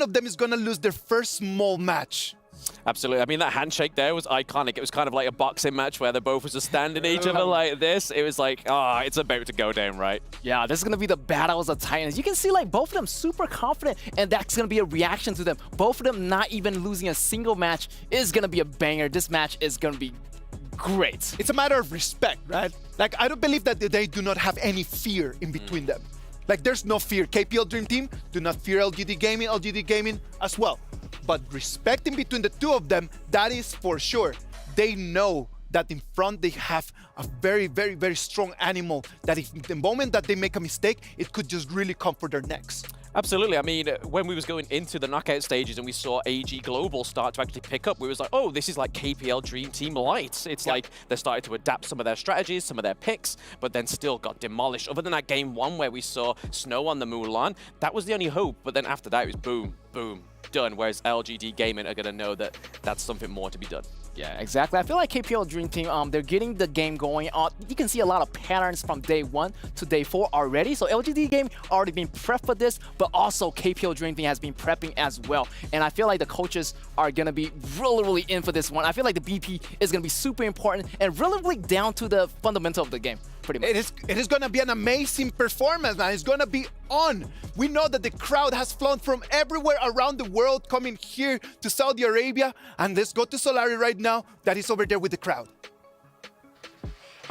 of them is going to lose their first small match. Absolutely. I mean, that handshake there was iconic. It was kind of like a boxing match where they both was just standing each other like this. It was like, it's about to go down, right? Yeah, this is going to be the battles of Titans. You can see like both of them super confident, and that's going to be a reaction to them. Both of them not even losing a single match is going to be a banger. This match is going to be great. It's a matter of respect, right? Like, I don't believe that they do not have any fear in between them. Like, there's no fear. KPL Dream Team do not fear LGD Gaming as well. But respect in between the two of them, that is for sure. They know that in front they have a very, very, very strong animal that if the moment that they make a mistake, it could just really come for their necks. Absolutely. I mean, when we was going into the knockout stages and we saw AG Global start to actually pick up, we was like, oh, this is like KPL Dream Team Light. It's like they started to adapt some of their strategies, some of their picks, but then still got demolished. Other than that game one where we saw Snow on the Mulan, that was the only hope. But then after that, it was boom, boom, done. Whereas LGD Gaming are going to know that that's something more to be done. Yeah, exactly. I feel like KPL Dream Team, they're getting the game going. You can see a lot of patterns from day 1 to day 4 already. So LGD game already been prepped for this, but also KPL Dream Team has been prepping as well. And I feel like the coaches are going to be really, really in for this one. I feel like the BP is going to be super important and really down to the fundamental of the game. Pretty much. It is going to be an amazing performance, man. It's going to be on. We know that the crowd has flown from everywhere around the world coming here to Saudi Arabia. And let's go to Solari right now. That is over there with the crowd.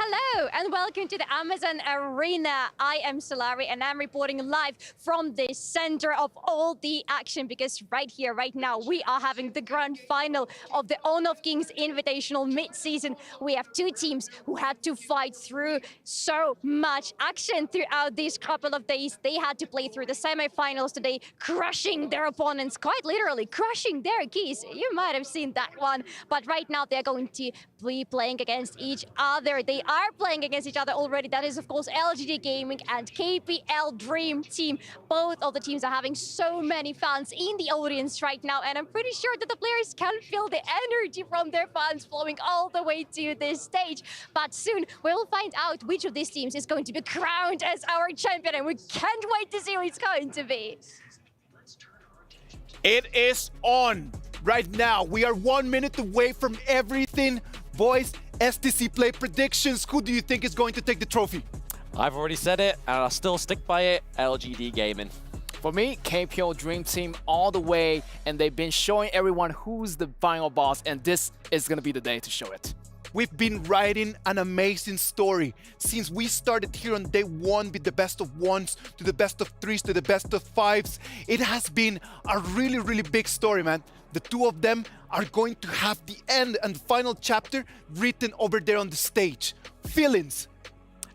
Hello and welcome to the Amazon Arena. I am Solari and I'm reporting live from the center of all the action because right here, right now, we are having the grand final of the Honor of Kings Invitational mid-season. We have two teams who had to fight through so much action throughout these couple of days. They had to play through the semifinals today, crushing their opponents, quite literally crushing their keys. You might have seen that one, but right now they're going to be playing against each other. They are playing against each other already. That is, of course, LGD Gaming and KPL Dream Team. Both of the teams are having so many fans in the audience right now, and I'm pretty sure that the players can feel the energy from their fans flowing all the way to this stage. But soon, we'll find out which of these teams is going to be crowned as our champion, and we can't wait to see who it's going to be. It is on right now. We are 1 minute away from everything. Boys, STC Play predictions. Who do you think is going to take the trophy? I've already said it, and I'll still stick by it. LGD Gaming. For me, KPL Dream Team all the way, and they've been showing everyone who's the final boss, and this is gonna be the day to show it. We've been writing an amazing story since we started here on day one with the best of ones to the best of threes to the best of fives. It has been a really, really big story, man. The two of them are going to have the end and final chapter written over there on the stage. Feelings.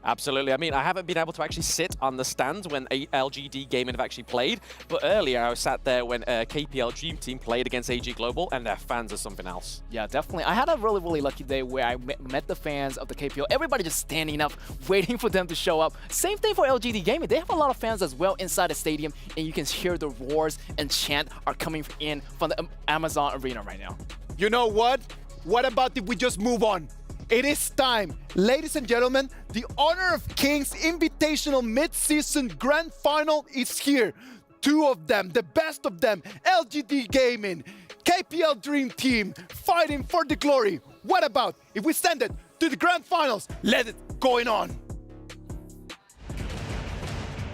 Absolutely. I mean, I haven't been able to actually sit on the stand when LGD Gaming have actually played, but earlier I was sat there when KPL Dream Team played against AG Global, and their fans are something else. Yeah, definitely. I had a really, really lucky day where I met the fans of the KPL. Everybody just standing up, waiting for them to show up. Same thing for LGD Gaming. They have a lot of fans as well inside the stadium, and you can hear the roars and chant are coming in from the Amazon Arena right now. You know what? What about if we just move on? It is time. Ladies and gentlemen, the Honor of Kings Invitational Mid-Season Grand Final is here. Two of them, the best of them, LGD Gaming, KPL Dream Team, fighting for the glory. What about if we send it to the Grand Finals? Let it going on.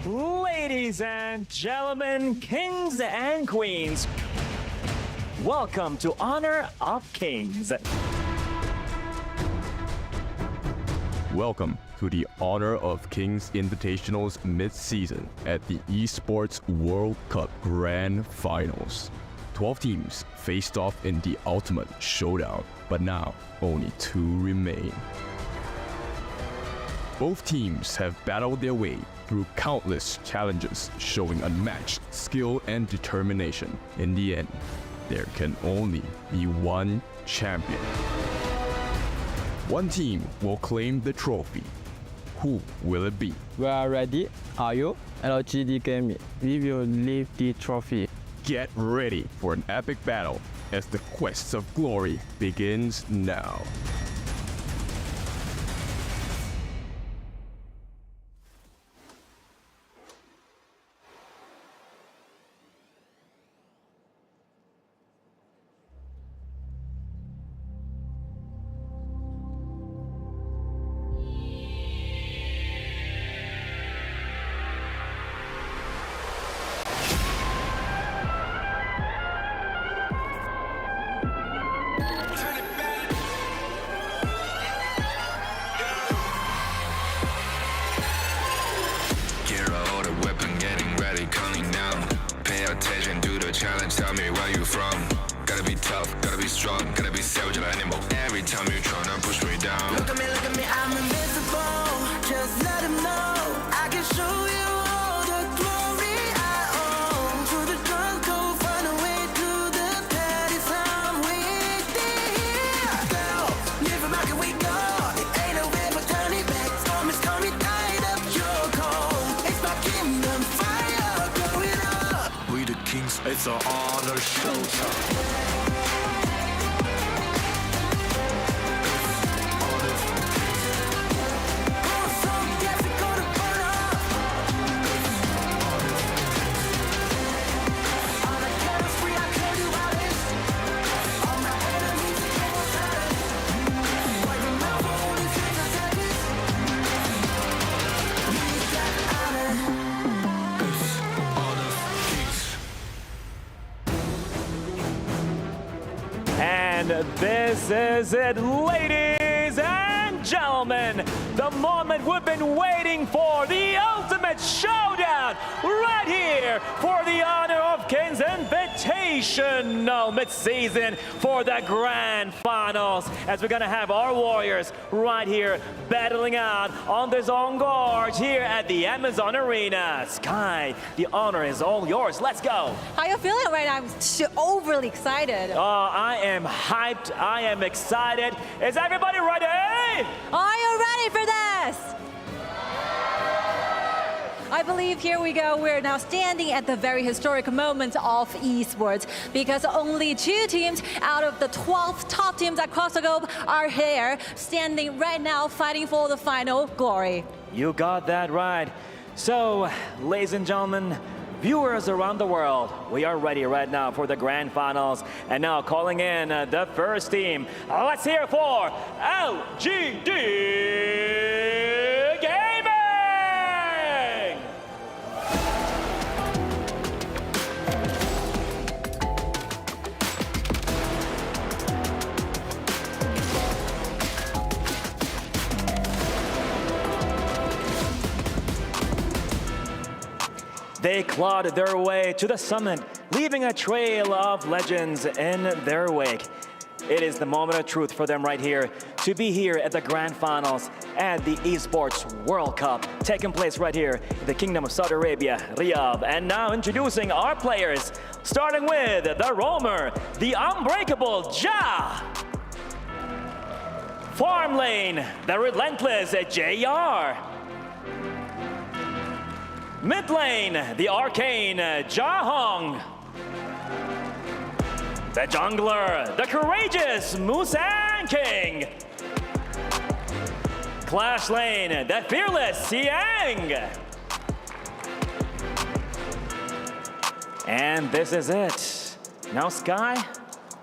Ladies and gentlemen, kings and queens, welcome to Honor of Kings. Welcome to the Honor of Kings Invitational's mid-season at the Esports World Cup Grand Finals. 12 teams faced off in the ultimate showdown, but now only 2 remain. Both teams have battled their way through countless challenges, showing unmatched skill and determination. In the end, there can only be one champion. One team will claim the trophy. Who will it be? We are ready. Are you? LGD Gaming. We will leave the trophy. Get ready for an epic battle as the quest of glory begins now. attention, do the challenge, tell me where you from. Gotta be tough, gotta be strong, gotta be savage like animal. Every time you tryna push me down. Look at me, I'm invincible. Just let him know I can show you all the glory I own. Through the struggle, find a way through the petty time we did. Girl, live back and we go. It ain't no way but turning back. Storm is coming, tied up your cold. It's my kingdom fire, blow it up. We the kings, it's an honor showtime. And this is it, ladies and gentlemen, the moment we've been waiting for, the ultimate showdown right here for the Honor of Kings Invitational mid-season for the Grand Finals, as we're gonna have our warriors right here battling out on their own guards here at the Amazon Arena. Sky, the honor is all yours. Let's go. How you feeling right now? I'm overly excited. I am hyped. I am excited. Is everybody ready? Are you ready for this? I believe here we go. We're now standing at the very historic moment of esports because only 2 teams out of the 12 top teams across the globe are here, standing right now, fighting for the final glory. You got that right. So, ladies and gentlemen, viewers around the world, we are ready right now for the Grand Finals. And now calling in the first team. Let's hear it for LGD Gaming! They clawed their way to the summit, leaving a trail of legends in their wake. It is the moment of truth for them right here to be here at the grand finals at the Esports World Cup, taking place right here in the Kingdom of Saudi Arabia, Riyadh. And now introducing our players, starting with the roamer, the unbreakable Ja. Farm lane, the relentless JR. Mid lane, the arcane Jahong. The jungler, the courageous Musan King. Clash lane, the fearless Siang. And this is it. Now Sky,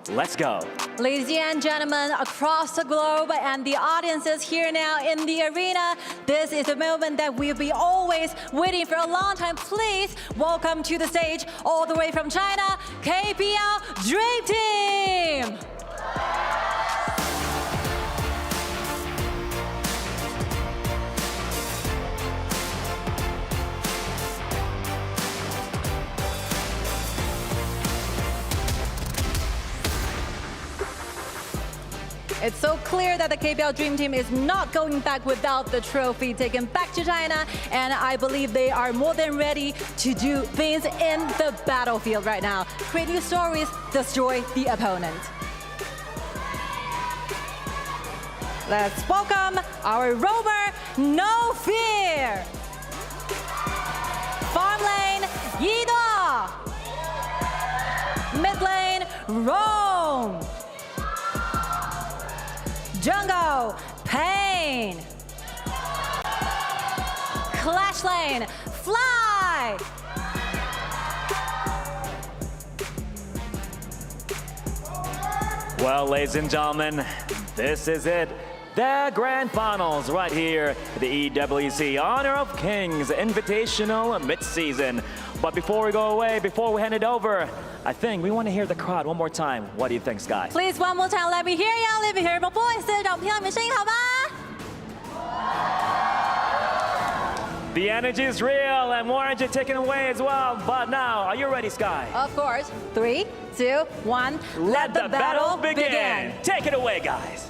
let's go. Ladies and gentlemen, across the globe and the audiences here now in the arena, this is a moment that we'll be always waiting for a long time. Please welcome to the stage, all the way from China, KPL Dream Team! It's so clear that the KPL Dream Team is not going back without the trophy taken back to China, and I believe they are more than ready to do things in the battlefield right now. Create new stories, destroy the opponent. Let's welcome our roamer, No Fear. Farm lane, Yido. Mid lane, Rome. Jungle, Pain. Clash lane, Fly. Well, ladies and gentlemen, this is it. The grand finals right here, the EWC Honor of Kings Invitational Midseason. But before we go away, before we hand it over, I think we want to hear the crowd one more time. What do you think, Sky? Please, one more time, let me hear you, let me hear your voices. 让我听到你们声音，好吧？ The energy is real and more energy taken away as well. But now, are you ready, Sky? Of course. 3, 2, 1. Let the battle begin. Take it away, guys.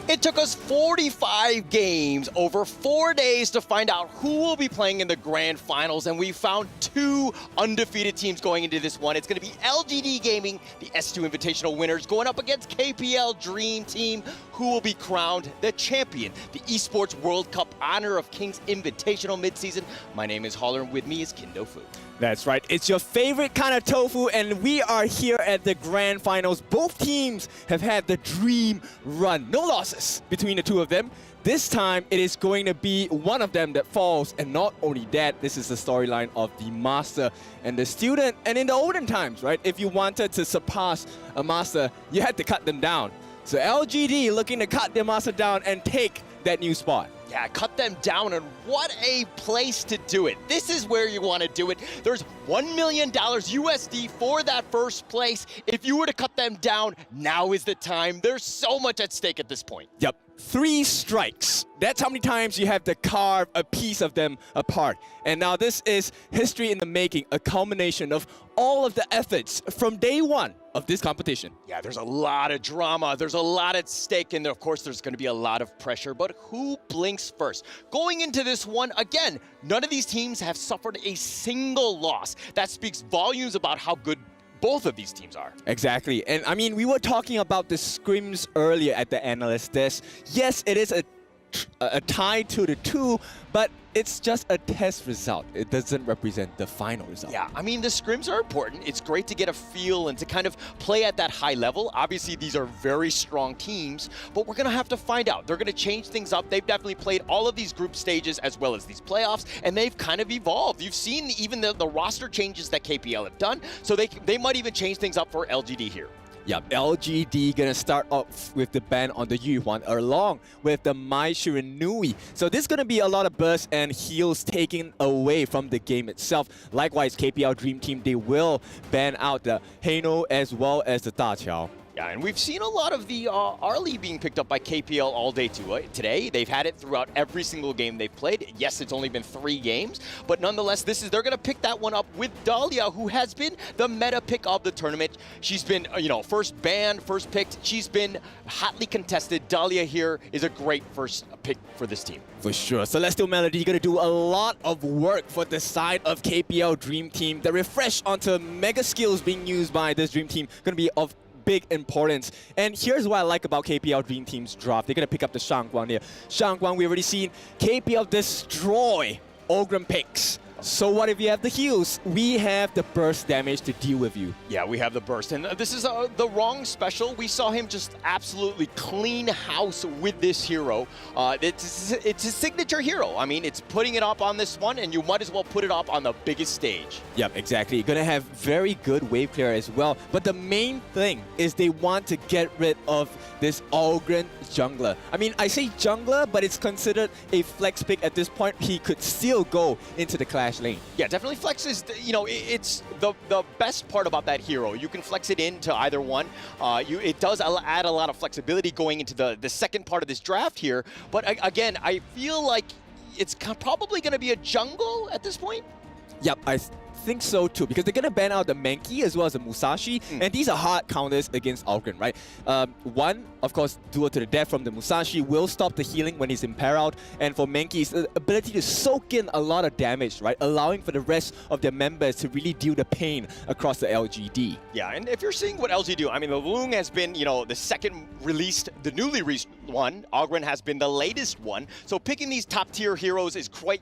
It took us 45 games over 4 days to find out who will be playing in the grand finals, and we found 2 undefeated teams going into this one. It's going to be LGD Gaming, the S2 Invitational winners, going up against KPL Dream Team, who will be crowned the champion, the Esports World Cup Honor of Kings Invitational midseason. My name is Holler, and with me is Kindofu. That's right. It's your favorite kind of tofu, and we are here at the grand finals. Both teams have had the dream run. No losses between the two of them. This time, it is going to be one of them that falls, and not only that, this is the storyline of the master and the student. And in the olden times, right, if you wanted to surpass a master, you had to cut them down. So LGD looking to cut their master down and take that new spot. Yeah, cut them down, and what a place to do it. This is where you want to do it. There's $1 million USD for that first place. If you were to cut them down, now is the time. There's so much at stake at this point. Yep. 3 strikes. That's how many times you have to carve a piece of them apart. And now this is history in the making, a culmination of all of the efforts from day one of this competition. Yeah, there's a lot of drama. There's a lot at stake, and of course, there's going to be a lot of pressure. But who blinks first? Going into this one, again, none of these teams have suffered a single loss. That speaks volumes about how good both of these teams are. Exactly. And I mean, we were talking about the scrims earlier at the analyst desk. Yes, it is a tie to the 2, but it's just a test result. It doesn't represent the final result. Yeah, I mean, the scrims are important. It's great to get a feel and to kind of play at that high level. Obviously, these are very strong teams, but we're going to have to find out. They're going to change things up. They've definitely played all of these group stages as well as these playoffs, and they've kind of evolved. You've seen even the roster changes that KPL have done, so they might even change things up for LGD here. Yep, LGD gonna start off with the ban on the Yuhuan along with the Mai Shiranui. So this is gonna be a lot of bursts and heals taken away from the game itself. Likewise, KPL Dream Team, they will ban out the Heino as well as the Da Qiao. Yeah, and we've seen a lot of the Arlie being picked up by KPL all day today. They've had it throughout every single game they've played. Yes, it's only been 3 games, but nonetheless, they're going to pick that one up with Dahlia, who has been the meta pick of the tournament. She's been, first banned, first picked. She's been hotly contested. Dahlia here is a great first pick for this team. For sure. Celestial Melody going to do a lot of work for the side of KPL Dream Team. The refresh onto mega skills being used by this Dream Team going to be of big importance. And here's what I like about KPL Dream Team's draft. They're going to pick up the Shangguang here. Shangguang, we've already seen KPL destroy Ogren picks. So what if you have the heals? We have the burst damage to deal with you. Yeah, we have the burst. And this is the wrong special. We saw him just absolutely clean house with this hero. It's his signature hero. I mean, it's putting it up on this one, and you might as well put it up on the biggest stage. Yep, exactly. You're going to have very good wave clear as well. But the main thing is they want to get rid of this Ogren jungler. I mean, I say jungler, but it's considered a flex pick at this point. He could still go into the clash lane. Yeah, definitely flex is, it's the best part about that hero. You can flex it into either one. It does add a lot of flexibility going into the second part of this draft here. But again, I feel like it's probably going to be a jungle at this point. Yep, I think so too, because they're going to ban out the Mankey as well as the Musashi, and these are hard counters against Ogren, right? One, of course, duel to the death from the Musashi will stop the healing when he's imperiled, and for Mankey's the ability to soak in a lot of damage, right? Allowing for the rest of their members to really deal the pain across the LGD. Yeah, and if you're seeing what LG do, I mean, the Loong has been, the second released, the newly released one. Ogren has been the latest one. So picking these top tier heroes is quite,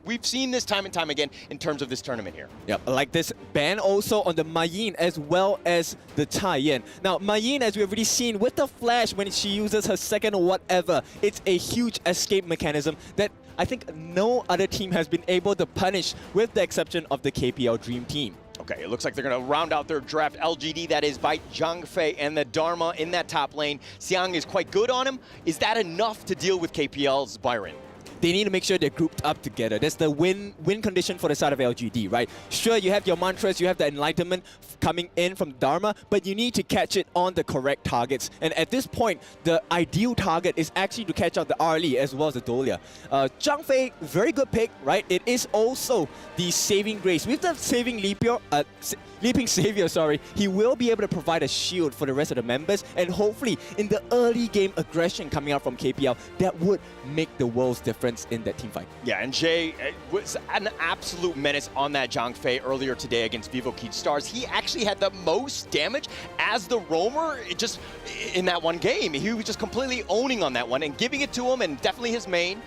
we've seen this time and time again in terms of this tournament here. Yep, like this ban also on the Mayin as well as the Taiyan. Now, Mayin, as we've already seen with the flash when she uses her second whatever, it's a huge escape mechanism that I think no other team has been able to punish, with the exception of the KPL Dream Team. Okay, it looks like they're going to round out their draft LGD. That is by Zhang Fei and the Dharma in that top lane. Xiang is quite good on him. Is that enough to deal with KPL's Byron? They need to make sure they're grouped up together. That's the win condition for the side of LGD, right? Sure, you have your mantras, you have the enlightenment coming in from Dharma, but you need to catch it on the correct targets. And at this point, the ideal target is actually to catch out the Arlie as well as the Dolia. Zhang Fei, very good pick, right? It is also the saving grace. With the saving Leaping Savior, he will be able to provide a shield for the rest of the members, and hopefully in the early game aggression coming out from KPL, that would make the world's difference in that team fight. Yeah, and Jay was an absolute menace on that Zhang Fei earlier today against Vivo Stars. He actually had the most damage as the roamer just in that one game. He was just completely owning on that one and giving it to him, and definitely his main.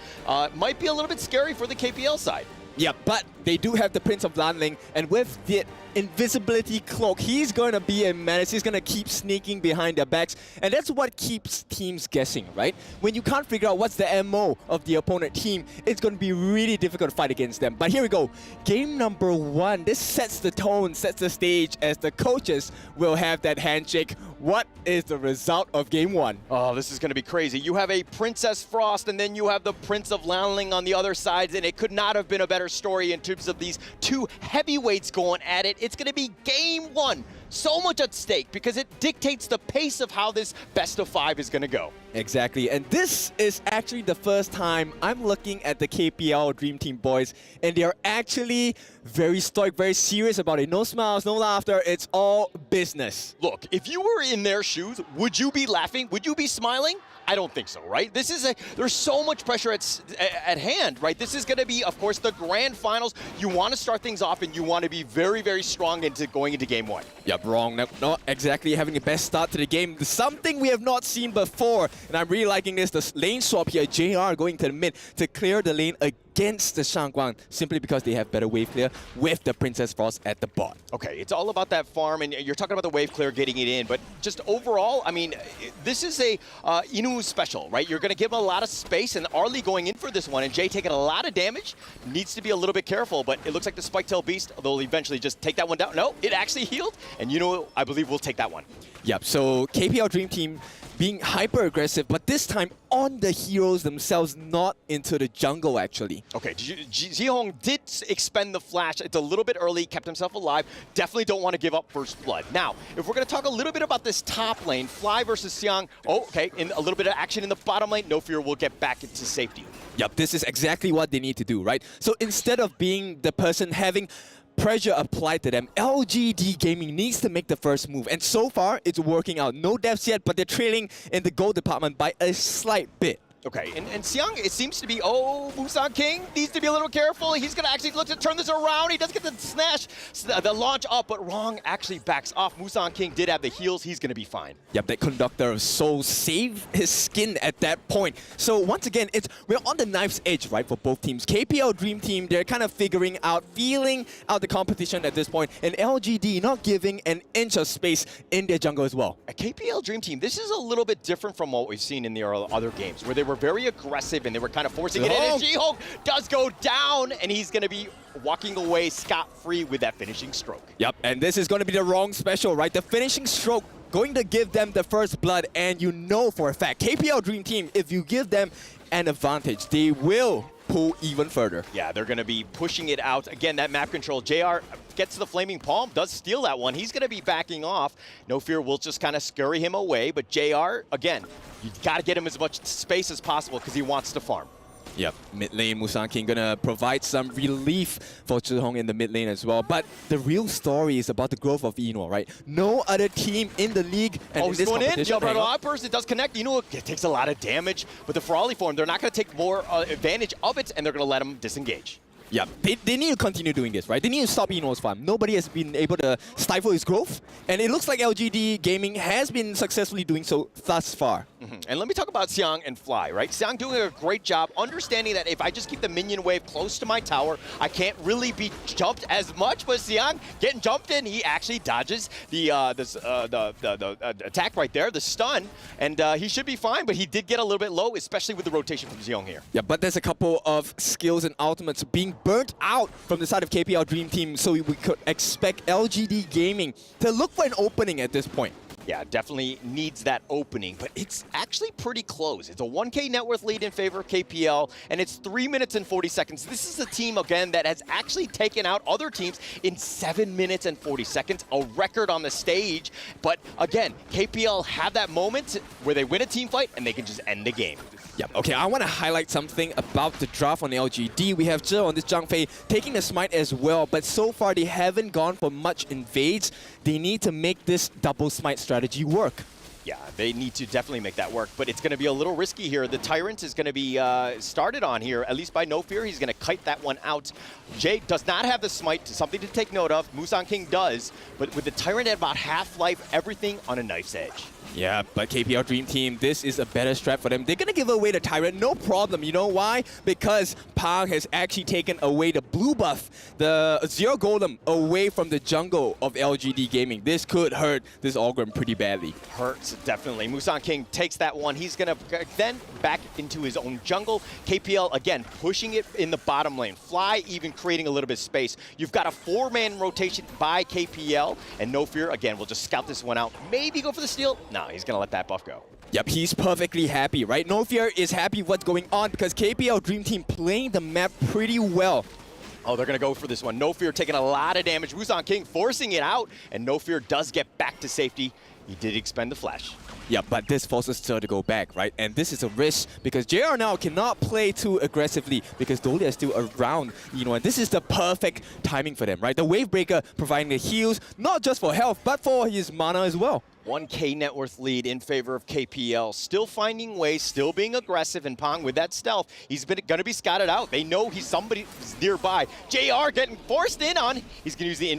Might be a little bit scary for the KPL side. Yeah, but they do have the Prince of Lanling, and with the invisibility cloak, he's going to be a menace. He's going to keep sneaking behind their backs, and that's what keeps teams guessing, right? When you can't figure out what's the MO of the opponent team, it's going to be really difficult to fight against them. But here we go. Game number 1. This sets the tone, sets the stage, as the coaches will have that handshake. What is the result of game 1? Oh, this is going to be crazy. You have a Princess Frost, and then you have the Prince of Lanling on the other side, and it could not have been a better story in terms of these two heavyweights going at it. It's going to be game 1. So much at stake because it dictates the pace of how this best of 5 is going to go. Exactly, and this is actually the first time I'm looking at the KPL Dream Team boys, and they're actually very stoic, very serious about it. No smiles, no laughter, it's all business. Look, if you were in their shoes, would you be laughing? Would you be smiling? I don't think so, right? This is there's so much pressure at hand, right? This is going to be, of course, the grand finals. You want to start things off, and you want to be very, very strong going into game 1. Yep, wrong. Not exactly having the best start to the game. Something we have not seen before, and I'm really liking this. The lane swap here, JR going to the mid to clear the lane against the Shangguang, simply because they have better wave clear with the Princess Frost at the bot. Okay, it's all about that farm, and you're talking about the wave clear getting it in, but just overall, I mean, this is a Inu special, right? You're going to give him a lot of space, and Arlie going in for this one, and Jay taking a lot of damage, needs to be a little bit careful, but it looks like the Spike-Tail Beast, they'll eventually just take that one down. No, it actually healed, and I believe we'll take that one. Yep, so KPL Dream Team being hyper-aggressive, but this time on the heroes themselves, not into the jungle, actually. Okay, Ji-Hong did expend the flash. It's a little bit early, kept himself alive. Definitely don't want to give up first blood. Now, if we're going to talk a little bit about this top lane, Fly versus Xiang, okay, in a little bit of action in the bottom lane, No Fear will get back into safety. Yep, this is exactly what they need to do, right? So instead of being the person having pressure applied to them, LGD Gaming needs to make the first move. And so far, it's working out. No deaths yet, but they're trailing in the gold department by a slight bit. Okay, and Xiang, it seems to be, Musang King needs to be a little careful. He's going to actually look to turn this around. He does get the snatch, the launch up, but Wrong actually backs off. Musang King did have the heals. He's going to be fine. Yep, that Conductor of Souls saved his skin at that point. So once again, we're on the knife's edge, right, for both teams. KPL Dream Team, they're kind of feeling out the competition at this point, and LGD not giving an inch of space in their jungle as well. A KPL Dream Team, this is a little bit different from what we've seen in the other games, where they were very aggressive and they were kind of forcing it in. And HoK does go down, and he's going to be walking away scot-free with that finishing stroke. Yep, and this is going to be the wrong special, right? The finishing stroke going to give them the first blood, and you know for a fact, KPL Dream Team, if you give them an advantage, they will pull even further. Yeah, they're going to be pushing it out. Again, that map control, JR gets the Flaming Palm, does steal that one. He's going to be backing off. No Fear will just kind of scurry him away, but JR, again, you got to get him as much space as possible because he wants to farm. Yep, mid lane, Musang King gonna provide some relief for Ji-Hong in the mid lane as well. But the real story is about the growth of Ino, right? No other team in the league and in he's this going in. competition. Yeah, but Outburst, it does connect. Ino takes a lot of damage, but the Ferali form, they're not going to take more advantage of it, and they're going to let him disengage. Yeah, they need to continue doing this, right? They need to stop Ino's farm. Nobody has been able to stifle his growth, and it looks like LGD Gaming has been successfully doing so thus far. And let me talk about Xiang and Fly, right? Xiang doing a great job understanding that if I just keep the minion wave close to my tower, I can't really be jumped as much, but Xiang getting jumped in, he actually dodges the attack right there, the stun, and he should be fine, but he did get a little bit low, especially with the rotation from Xiong here. Yeah, but there's a couple of skills and ultimates being burnt out from the side of KPL Dream Team, so we could expect LGD Gaming to look for an opening at this point. Yeah, definitely needs that opening, but it's actually pretty close. It's a 1K net worth lead in favor of KPL, and it's 3 minutes and 40 seconds. This is a team, again, that has actually taken out other teams in 7 minutes and 40 seconds, a record on the stage. But again, KPL have that moment where they win a team fight and they can just end the game. Yep. Okay, I want to highlight something about the draft on LGD. We have Zhe on this Zhang Fei taking the smite as well, but so far they haven't gone for much invades. They need to make this double smite strategy work. Yeah, they need to definitely make that work, but it's going to be a little risky here. The Tyrant is going to be started on here, at least by No Fear. He's going to kite that one out. Jay does not have the smite, something to take note of. Musang King does, but with the Tyrant at about half life, everything on a knife's edge. Yeah, but KPL Dream Team, this is a better strat for them. They're going to give away the Tyrant, no problem. You know why? Because Pang has actually taken away the blue buff, the Zero Golem, away from the jungle of LGD Gaming. This could hurt this Ogrim pretty badly. Hurts, definitely. Musang King takes that one. He's going to then back into his own jungle. KPL, again, pushing it in the bottom lane. Fly even creating a little bit of space. You've got a 4-man rotation by KPL, and No Fear, again, will just scout this one out. Maybe go for the steal. No, he's going to let that buff go. Yep, he's perfectly happy, right? No Fear is happy what's going on because KPL Dream Team playing the map pretty well. Oh, they're going to go for this one. No Fear taking a lot of damage. Musang King forcing it out, and No Fear does get back to safety. He did expend the flash. Yeah, but this forces Zhe to go back, right? And this is a risk because JR now cannot play too aggressively because Dolia is still around, you know, and this is the perfect timing for them, right? The Wave Breaker providing the heals, not just for health, but for his mana as well. 1K net worth lead in favor of KPL. Still finding ways, still being aggressive, and Pang with that stealth, he's going to be scouted out. They know somebody's nearby. JR getting forced in on. He's going to use the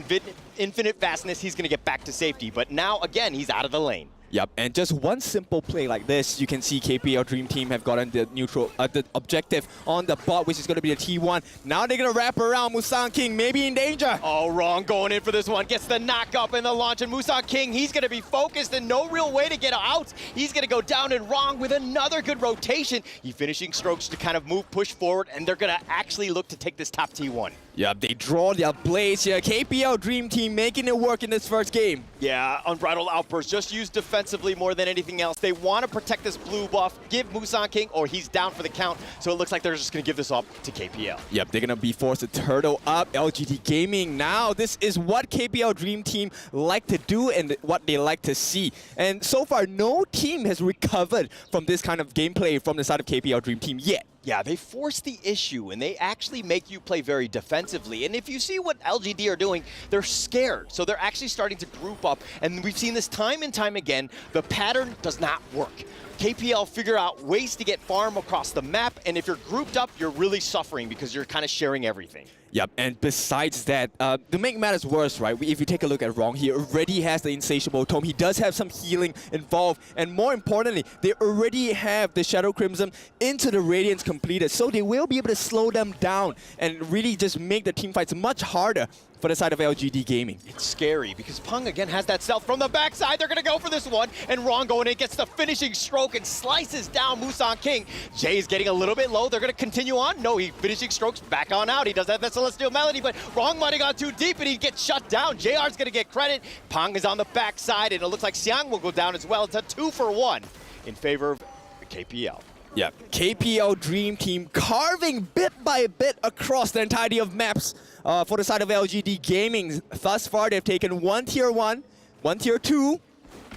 infinite fastness. He's going to get back to safety. But now, again, he's out of the lane. Yep, and just one simple play like this, you can see KPL Dream Team have gotten the the objective on the bot, which is going to be the T1. Now they're going to wrap around. Musang King maybe in danger. Oh, Wrong going in for this one. Gets the knock up in the launch, and Musang King, he's going to be focused and no real way to get out. He's going to go down and Wrong with another good rotation. He finishing strokes to kind of push forward, and they're going to actually look to take this top T1. Yeah, they draw their blades here. KPL Dream Team making it work in this first game. Yeah, Unbridled Outburst, just used defensively more than anything else. They want to protect this blue buff, give Musan King, or he's down for the count, so it looks like they're just going to give this up to KPL. Yep, they're going to be forced to turtle up LGD Gaming now. This is what KPL Dream Team like to do and what they like to see. And so far, no team has recovered from this kind of gameplay from the side of KPL Dream Team yet. Yeah, they force the issue, and they actually make you play very defensively. And if you see what LGD are doing, they're scared. So they're actually starting to group up. And we've seen this time and time again. The pattern does not work. KPL figure out ways to get farm across the map. And if you're grouped up, you're really suffering because you're kind of sharing everything. Yep, and besides that, to make matters worse, right, if you take a look at Rong, he already has the Insatiable Tome. He does have some healing involved, and more importantly, they already have the Shadow Crimson into the Radiance completed, so they will be able to slow them down and really just make the team fights much harder for the side of LGD Gaming. It's scary because Peng again has that stealth from the backside. They're going to go for this one, and Rong going in gets the finishing stroke and slices down Musan King. Jay's getting a little bit low. They're going to continue on. No, he finishing strokes back on out. He does have that Celestial Melody, but Rong might have gone too deep and he gets shut down. JR's going to get credit. Peng is on the backside, and it looks like Xiang will go down as well. It's a 2-for-1 in favor of KPL. Yeah, KPL Dream Team carving bit by bit across the entirety of maps for the side of LGD Gaming. Thus far, they've taken one tier 1, one tier 2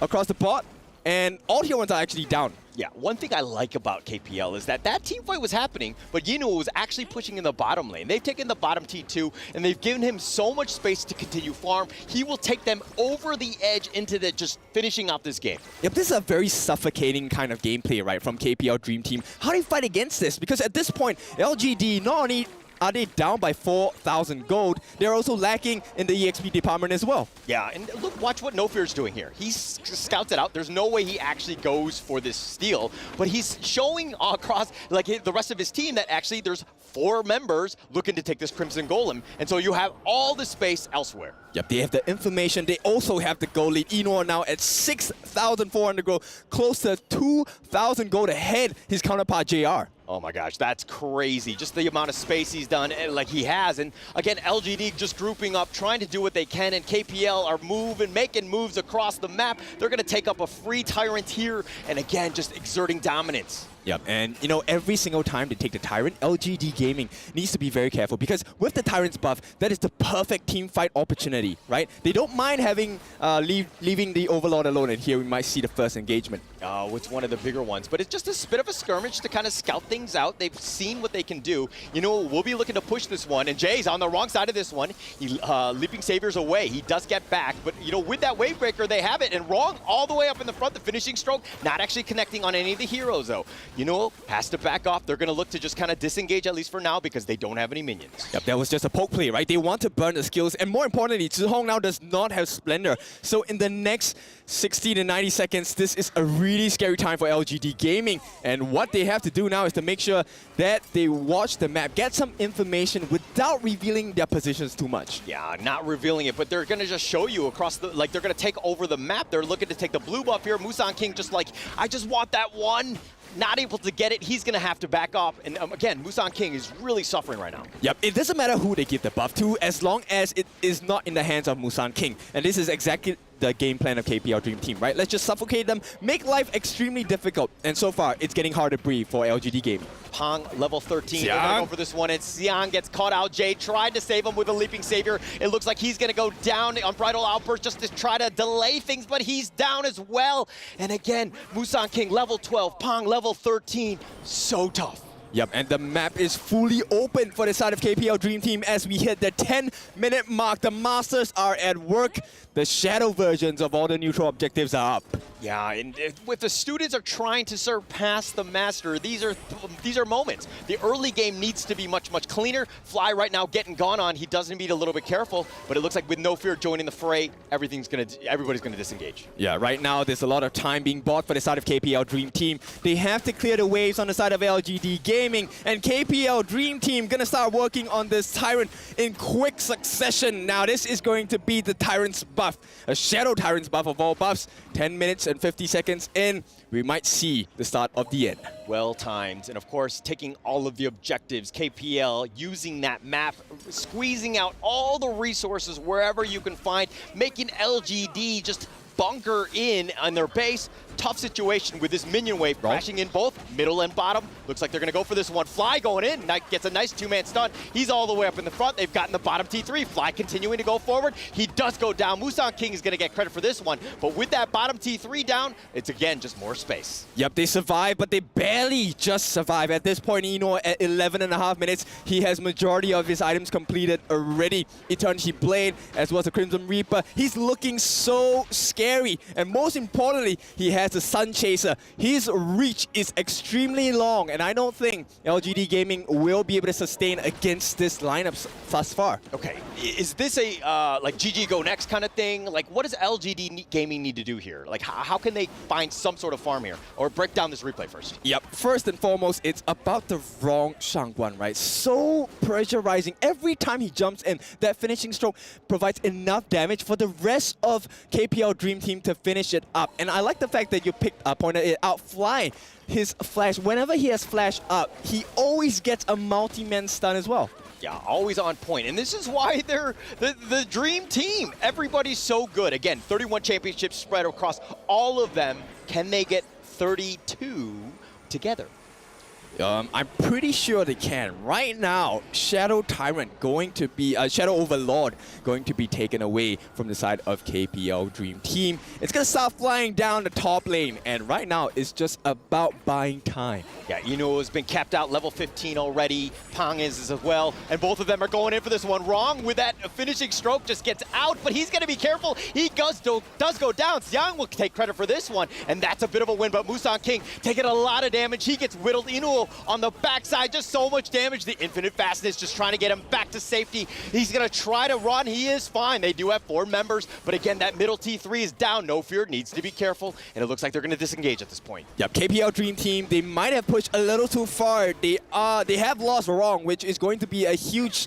across the bot, and all tier 1s are actually down. Yeah, one thing I like about KPL is that team fight was happening, but Yinoo was actually pushing in the bottom lane. They've taken the bottom T2, and they've given him so much space to continue farm. He will take them over the edge into the just finishing out this game. Yep, this is a very suffocating kind of gameplay, right, from KPL Dream Team. How do you fight against this? Because at this point, LGD not only are they down by 4,000 gold, they're also lacking in the EXP department as well. Yeah, and look, watch what NoFear's doing here. He scouts it out. There's no way he actually goes for this steal, but he's showing across like the rest of his team that actually there's 4 members looking to take this Crimson Golem, and so you have all the space elsewhere. Yep, they have the information. They also have the gold lead. Eno now at 6,400 gold, close to 2,000 gold ahead his counterpart JR. Oh my gosh, that's crazy. Just the amount of space he's done, like he has. And again, LGD just grouping up, trying to do what they can, and KPL are making moves across the map. They're gonna take up a free Tyrant here, and again, just exerting dominance. Yep, and you know, every single time they take the Tyrant, LGD Gaming needs to be very careful because with the Tyrant's buff, that is the perfect team fight opportunity, right? They don't mind having leaving the Overlord alone, and here we might see the first engagement. Oh, it's one of the bigger ones, but it's just a bit of a skirmish to kind of scout things out. They've seen what they can do. You know, we'll be looking to push this one, and Jay's on the wrong side of this one. He, Leaping Savior's away. He does get back, but you know, with that Wavebreaker, they have it, and Wrong all the way up in the front, the finishing stroke, not actually connecting on any of the heroes, though. You know, has to back off. They're going to look to just kind of disengage, at least for now, because they don't have any minions. Yep, that was just a poke play, right? They want to burn the skills, and more importantly, Zhihong now does not have Splendor. So in the next 60 to 90 seconds, this is a really scary time for LGD Gaming. And what they have to do now is to make sure that they watch the map, get some information without revealing their positions too much. Yeah, not revealing it, but they're going to just show you across the, like they're going to take over the map. They're looking to take the blue buff here. Musan King just like, I just want that one. Not able to get it, he's going to have to back off. And again, Musan King is really suffering right now. Yep, it doesn't matter who they give the buff to, as long as it is not in the hands of Musan King. And this is exactly the game plan of KPL Dream Team, right? Let's just suffocate them, make life extremely difficult. And so far, it's getting hard to breathe for LGD Gaming. Peng, level 13. They're going to go for this one, and Xiang gets caught out. Jay tried to save him with a Leaping Savior. It looks like he's going to go down on Unbridled Outburst just to try to delay things, but he's down as well. And again, Musan King, level 12. Peng, level 13. So tough. Yep, and the map is fully open for the side of KPL Dream Team as we hit the 10-minute mark. The Masters are at work. The shadow versions of all the neutral objectives are up. Yeah, and if the students are trying to surpass the Master, these are moments. The early game needs to be much, much cleaner. Fly right now getting gone on. He does need to be a little bit careful, but it looks like with NoFear joining the fray, everybody's gonna disengage. Yeah, right now there's a lot of time being bought for the side of KPL Dream Team. They have to clear the waves on the side of LGD Gaming, and KPL Dream Team gonna start working on this Tyrant in quick succession. Now this is going to be the Tyrant's buff, a Shadow Tyrant's buff of all buffs. 10 minutes than 50 seconds in, we might see the start of the end. Well timed, and of course, taking all of the objectives, KPL using that map, squeezing out all the resources wherever you can find, making LGD just bunker in on their base. Tough situation with this minion wave crashing in both middle and bottom. Looks like they're going to go for this one. Fly going in, gets a nice two-man stun. He's all the way up in the front. They've gotten the bottom T3. Fly continuing to go forward. He does go down. Musan King is going to get credit for this one. But with that bottom T3 down, it's again just more space. Yep, they survive, but they barely just survive. At this point, at 11.5 minutes, he has majority of his items completed already. Eternity Blade, as well as the Crimson Reaper. He's looking so scary. And most importantly, he has the Sun Chaser. His reach is extremely long, and I don't think LGD Gaming will be able to sustain against this lineup thus far. Okay, is this a like GG go next kind of thing? Like, what does LGD Gaming need to do here? Like, how can they find some sort of farm here? Or break down this replay first. Yep, first and foremost, it's about the wrong Shangguan, right? So pressurizing. Every time he jumps in, that finishing stroke provides enough damage for the rest of KPL Dream Team to finish it up. And I like the fact that you pointed it out. Fly, his flash, whenever he has flash up, he always gets a multi-man stun as well. Yeah, always on point. And this is why they're the dream team. Everybody's so good. Again, 31 championships spread across all of them. Can they get 32 together? I'm pretty sure they can. Right now, Shadow Tyrant going to be, Shadow Overlord going to be taken away from the side of KPL Dream Team. It's going to start flying down the top lane, and right now it's just about buying time. Yeah, Inu has been capped out level 15 already. Pang is as well, and both of them are going in for this one. Wrong with that finishing stroke, just gets out, but he's going to be careful. He does go down. Xiang will take credit for this one, and that's a bit of a win, but Musan King taking a lot of damage. He gets whittled. Inu on the backside, just so much damage. The infinite fastness just trying to get him back to safety. He's going to try to run. He is fine. They do have 4 members, but again, that middle T3 is down. No fear, needs to be careful, and it looks like they're going to disengage at this point. Yep, KPL Dream Team, they might have pushed a little too far. They have lost Wrong, which is going to be a huge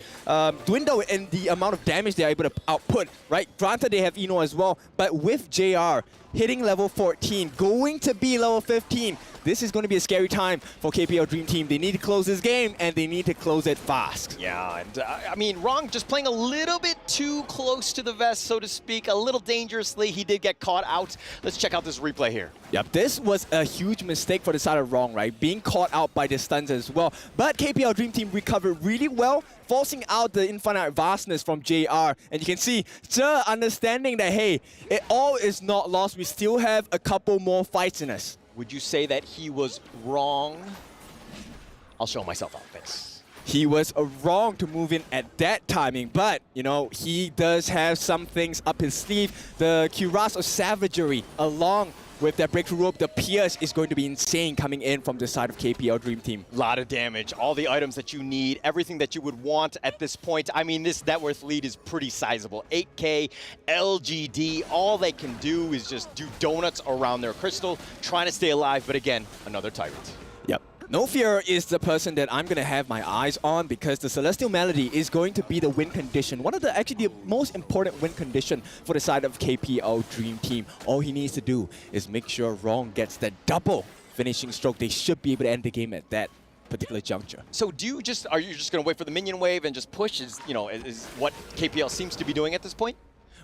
dwindle in the amount of damage they're able to output, right? Granted, they have Eno as well, but with JR hitting level 14, going to be level 15, this is going to be a scary time for KPL Dream Team. They need to close this game, and they need to close it fast. Yeah, and I mean, Wrong just playing a little bit too close to the vest, so to speak, a little dangerously. He did get caught out. Let's check out this replay here. Yep, this was a huge mistake for the side of Wrong, right? Being caught out by the stuns as well. But KPL Dream Team recovered really well, forcing out the infinite vastness from JR. And you can see, understanding that, hey, it all is not lost. We still have a couple more fights in us. Would you say that he was wrong? I'll show myself out this. He was wrong to move in at that timing, but, you know, he does have some things up his sleeve. The cuirass of savagery, along with that breakthrough rope, the Pierce is going to be insane coming in from the side of KPL Dream Team. A lot of damage, all the items that you need, everything that you would want at this point. I mean, this net worth lead is pretty sizable. 8K, LGD, all they can do is just do donuts around their crystal, trying to stay alive, but again, another Tyrant. Yep. No Fear is the person that I'm going to have my eyes on because the Celestial Melody is going to be the win condition. One of the, actually, the most important win condition for the side of KPL Dream Team. All he needs to do is make sure Wrong gets that double finishing stroke. They should be able to end the game at that particular juncture. So are you just going to wait for the minion wave and just push is what KPL seems to be doing at this point?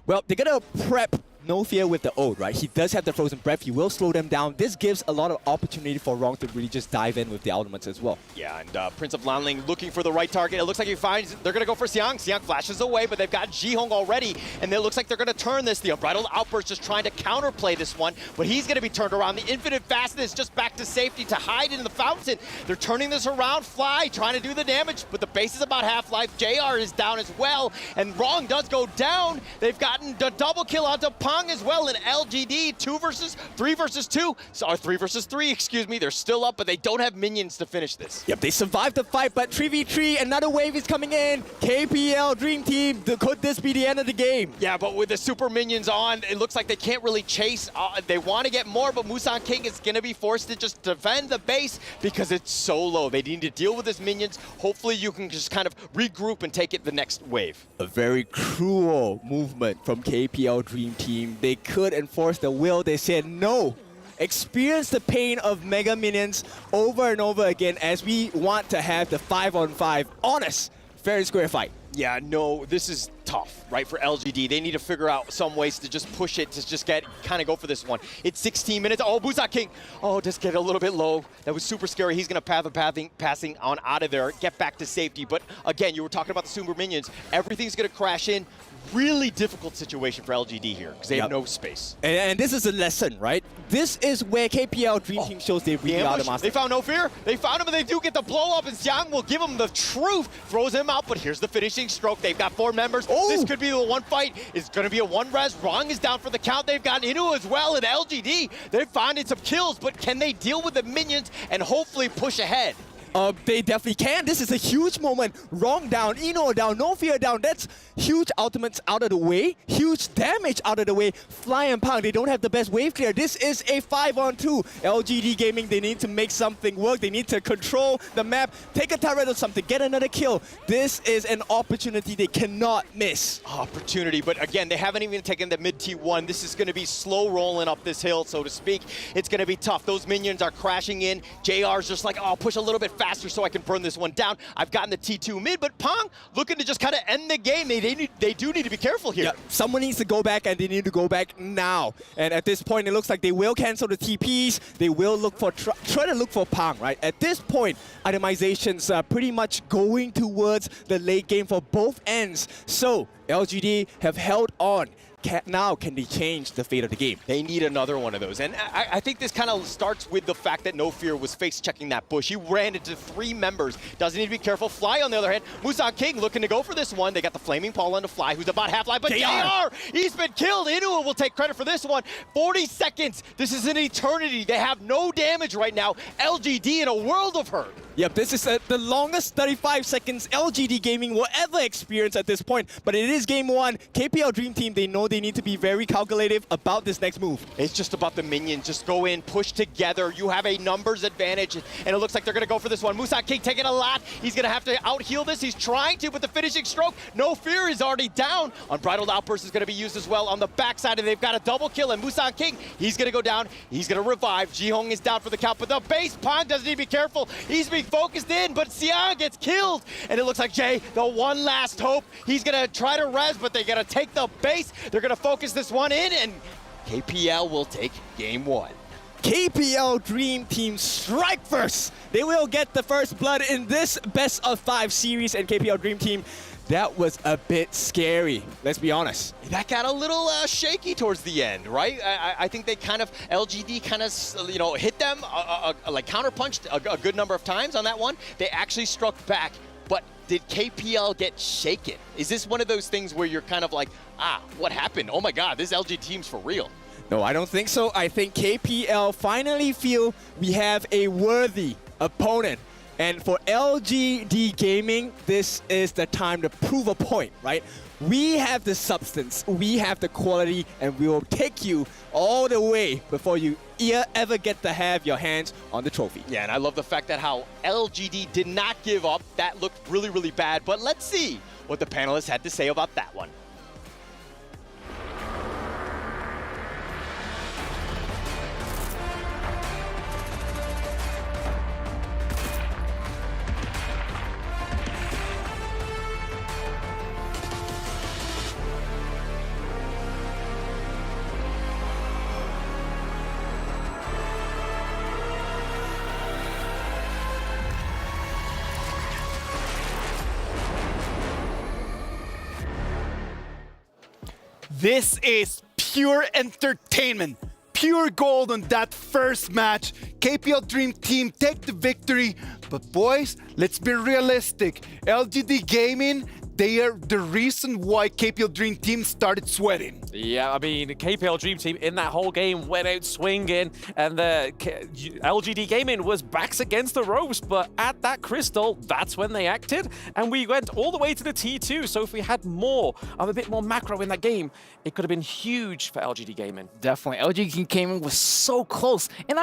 Well, they're going to prep No Fear with the ult, right? He does have the Frozen Breath. He will slow them down. This gives a lot of opportunity for Wrong to really just dive in with the ultimates as well. Yeah, and Prince of Lanling looking for the right target. It looks like he finds, they're going to go for Xiang. Xiang flashes away, but they've got Jihong already, and it looks like they're going to turn this. The Unbridled Outburst just trying to counterplay this one, but he's going to be turned around. The Infinite Fastness just back to safety to hide in the fountain. They're turning this around. Fly trying to do the damage, but the base is about half-life. JR is down as well, and Wrong does go down. They've gotten the double kill onto Pang as well, and LGD 3 versus 2, or 3 versus 3, excuse me. They're still up, but they don't have minions to finish this. Yep, they survived the fight, but 3v3, another wave is coming in. KPL Dream Team, could this be the end of the game? Yeah, but with the super minions on, it looks like they can't really chase. They want to get more, but Musan King is going to be forced to just defend the base because it's so low. They need to deal with his minions. Hopefully you can just kind of regroup and take it the next wave. A very cruel movement from KPL Dream Team. team, they could enforce the will. They said no. Experience the pain of Mega Minions over and over again as we want to have the 5-on-5 honest, fair and square fight. Yeah, no, this is tough, right, for LGD. They need to figure out some ways to just push it, to just kind of go for this one. It's 16 minutes. Oh, Busak King. Oh, just get a little bit low. That was super scary. He's going to passing on out of there, get back to safety. But again, you were talking about the Super Minions. Everything's going to crash in. Really difficult situation for LGD here because they have no space. And this is a lesson, right? This is where KPL Dream Team shows they really are the master. They found No Fear. They found him, and they do get the blow up, and Xiang will give him the truth. Throws him out, but here's the finishing stroke. They've got 4 members. Oh. This could be the one fight. It's going to be a 1-res. Rong is down for the count. They've got Inu as well, and LGD. They're finding some kills, but can they deal with the minions and hopefully push ahead? They definitely can. This is a huge moment. Rong down, Ino down, No Fear down. That's huge ultimates out of the way. Huge damage out of the way. Fly and Pang, they don't have the best wave clear. This is a 5-on-2. LGD Gaming, they need to make something work. They need to control the map, take a turret or something, get another kill. This is an opportunity they cannot miss. Opportunity, but again, they haven't even taken the mid T1. This is going to be slow rolling up this hill, so to speak. It's going to be tough. Those minions are crashing in. JR's just like, oh, push a little bit faster so I can burn this one down. I've gotten the T2 mid, but Pang looking to just kind of end the game. They do need to be careful here. Yeah, someone needs to go back, and they need to go back now. And at this point, it looks like they will cancel the TPs. They will look for try to look for Pang, right? At this point, itemizations are pretty much going towards the late game for both ends. So LGD have held on. Now can they change the fate of the game? They need another one of those. And I think this kind of starts with the fact that No Fear was face checking that bush. He ran into 3 members. Doesn't need to be careful. Fly, on the other hand, Musan King looking to go for this one. They got the Flaming Paul on the Fly, who's about half-life, but JR, he's been killed. Inua will take credit for this one. 40 seconds. This is an eternity. They have no damage right now. LGD in a world of hurt. Yep, this is the longest 35 seconds LGD Gaming will ever experience at this point. But it is game 1. KPL Dream Team, they know they need to be very calculative about this next move. It's just about the minions. Just go in, push together. You have a numbers advantage, and it looks like they're going to go for this one. Musa King taking a lot. He's going to have to out-heal this. He's trying to, but the finishing stroke. No Fear is already down. Unbridled Outburst is going to be used as well on the backside, and they've got a double kill. And Musa King, he's going to go down. He's going to revive. Jihong is down for the count, but the base Pang doesn't need to be careful. He's being focused in, but Xiang gets killed. And it looks like Jay, the one last hope. He's going to try to res, but they're going to take the base. They're going to focus this one in, and KPL will take game 1. KPL Dream Team strike first. They will get the first blood in this best of 5 series, and KPL Dream Team, that was a bit scary, let's be honest. That got a little shaky towards the end, right? I think they kind of, LGD kind of, you know, hit them, like counterpunched a good number of times on that one. They actually struck back, but did KPL get shaken? Is this one of those things where you're kind of like, what happened? Oh my God, this LG team's for real. No, I don't think so. I think KPL finally feel we have a worthy opponent. And for LGD Gaming, this is the time to prove a point, right? We have the substance, we have the quality, and we will take you all the way before you ever get to have your hands on the trophy. Yeah, and I love the fact that how LGD did not give up. That looked really, really bad, but let's see what the panelists had to say about that one. This is pure entertainment, pure gold on that first match. KPL Dream Team take the victory, but boys, let's be realistic. LGD Gaming, they are the reason why KPL Dream Team started sweating. Yeah, I mean, KPL Dream Team in that whole game went out swinging, and the LGD Gaming was backs against the ropes, but at that crystal, that's when they acted, and we went all the way to the T2, so if we had more of a bit more macro in that game, it could have been huge for LGD Gaming. Definitely, LGD Gaming was so close, and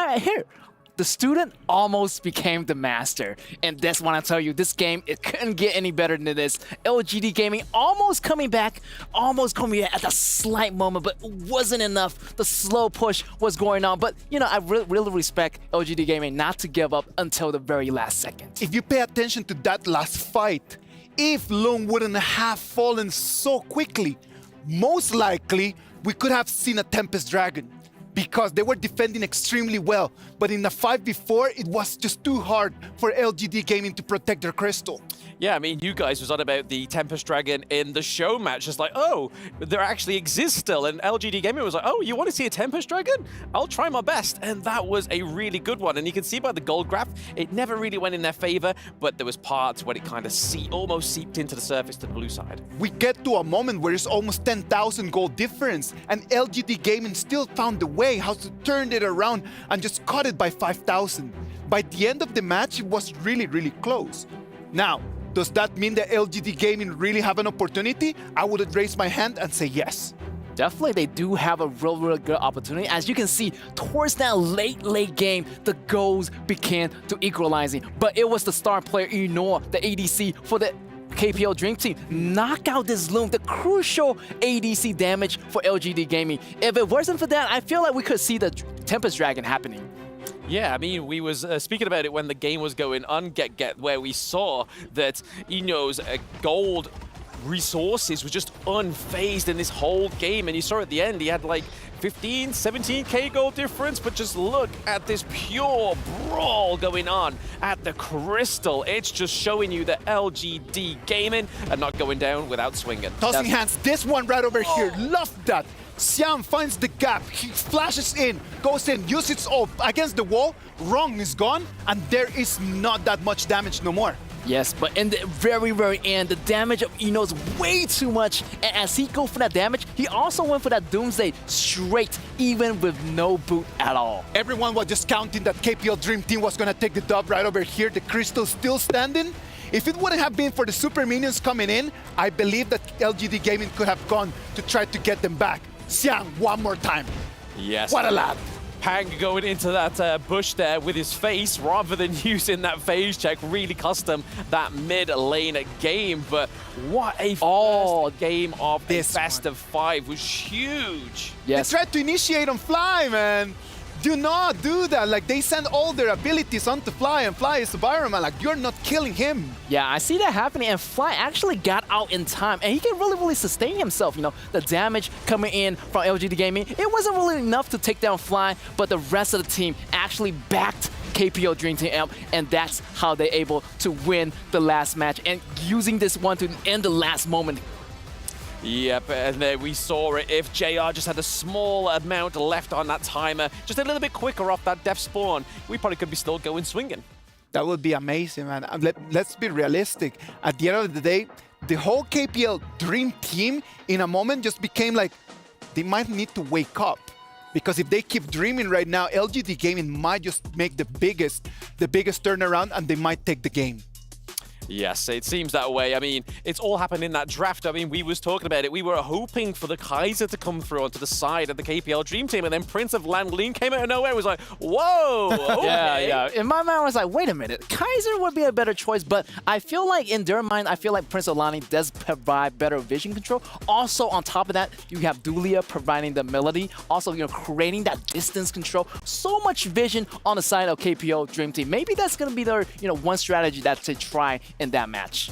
the student almost became the master. And that's what I tell you, this game, it couldn't get any better than this. LGD Gaming almost coming back at a slight moment, but it wasn't enough. The slow push was going on. But, you know, I really respect LGD Gaming not to give up until the very last second. If you pay attention to that last fight, if Lung wouldn't have fallen so quickly, most likely we could have seen a Tempest Dragon, because they were defending extremely well. But in the 5v4, it was just too hard for LGD Gaming to protect their crystal. Yeah, I mean, you guys was on about the Tempest Dragon in the show match. Just like, oh, there actually exists still. And LGD Gaming was like, oh, you want to see a Tempest Dragon? I'll try my best. And that was a really good one. And you can see by the gold graph, it never really went in their favor, but there was parts where it kind of almost seeped into the surface to the blue side. We get to a moment where it's almost 10,000 gold difference, and LGD Gaming still found the way how to turn it around and just cut it by 5,000. By the end of the match, it was really, really close. Now, does that mean that LGD Gaming really have an opportunity? I would raise my hand and say yes. Definitely, they do have a real good opportunity. As you can see, towards that late game, the goals began to equalizing. But it was the star player, Inoue, the ADC for the KPL Dream Team, knock out this Loom, the crucial ADC damage for LGD Gaming. If it wasn't for that, I feel like we could see the Tempest Dragon happening. Yeah, I mean, we was speaking about it when the game was going on, where we saw that Inoue's gold resources were just unfazed in this whole game. And you saw at the end, he had like 15, 17k gold difference, but just look at this pure brawl going on at the Crystal. It's just showing you that LGD Gaming are not going down without swinging. Tossing hands, this one right over here, love that. Xiang finds the gap, he flashes in, goes in, uses its ult against the wall, Rong is gone, and there is not that much damage no more. Yes, but in the very end, the damage of Ino is way too much. And as he goes for that damage, he also went for that Doomsday straight, even with no boot at all. Everyone was just counting that KPL Dream Team was going to take the dub right over here. The Crystal still standing. If it wouldn't have been for the super minions coming in, I believe that LGD Gaming could have gone to try to get them back. Xiang, one more time. Yes. What a lad. Pang going into that bush there with his face rather than using that phase check really cost him that mid lane game. But what a first game of this best of 5 was huge. Yes. They tried to initiate on Fly, man. Do not do that. Like, they send all their abilities onto Fly, and Fly is a Byron-man. Like, you're not killing him. Yeah, I see that happening, and Fly actually got out in time, and he can really sustain himself. You know, the damage coming in from LGD Gaming, it wasn't really enough to take down Fly, but the rest of the team actually backed KPL Dream Team, and that's how they're able to win the last match, and using this one to end the last moment. Yep, and then we saw it. If JR just had a small amount left on that timer, just a little bit quicker off that death spawn, we probably could be still going swinging. That would be amazing, man. Let's be realistic. At the end of the day, the whole KPL Dream Team in a moment just became like, they might need to wake up. Because if they keep dreaming right now, LGD Gaming might just make the biggest turnaround, and they might take the game. Yes, it seems that way. I mean, it's all happened in that draft. I mean, we was talking about it. We were hoping for the Kaiser to come through onto the side of the KPL Dream Team, and then Prince of Lanlin came out of nowhere and was like, whoa, okay. Yeah. In my mind, I was like, wait a minute. Kaiser would be a better choice, but I feel like in their mind, I feel like Prince of Lanlin does provide better vision control. Also, on top of that, you have Dulia providing the melody. Also, you know, creating that distance control. So much vision on the side of KPL Dream Team. Maybe that's going to be their, you know, one strategy that to try in that match.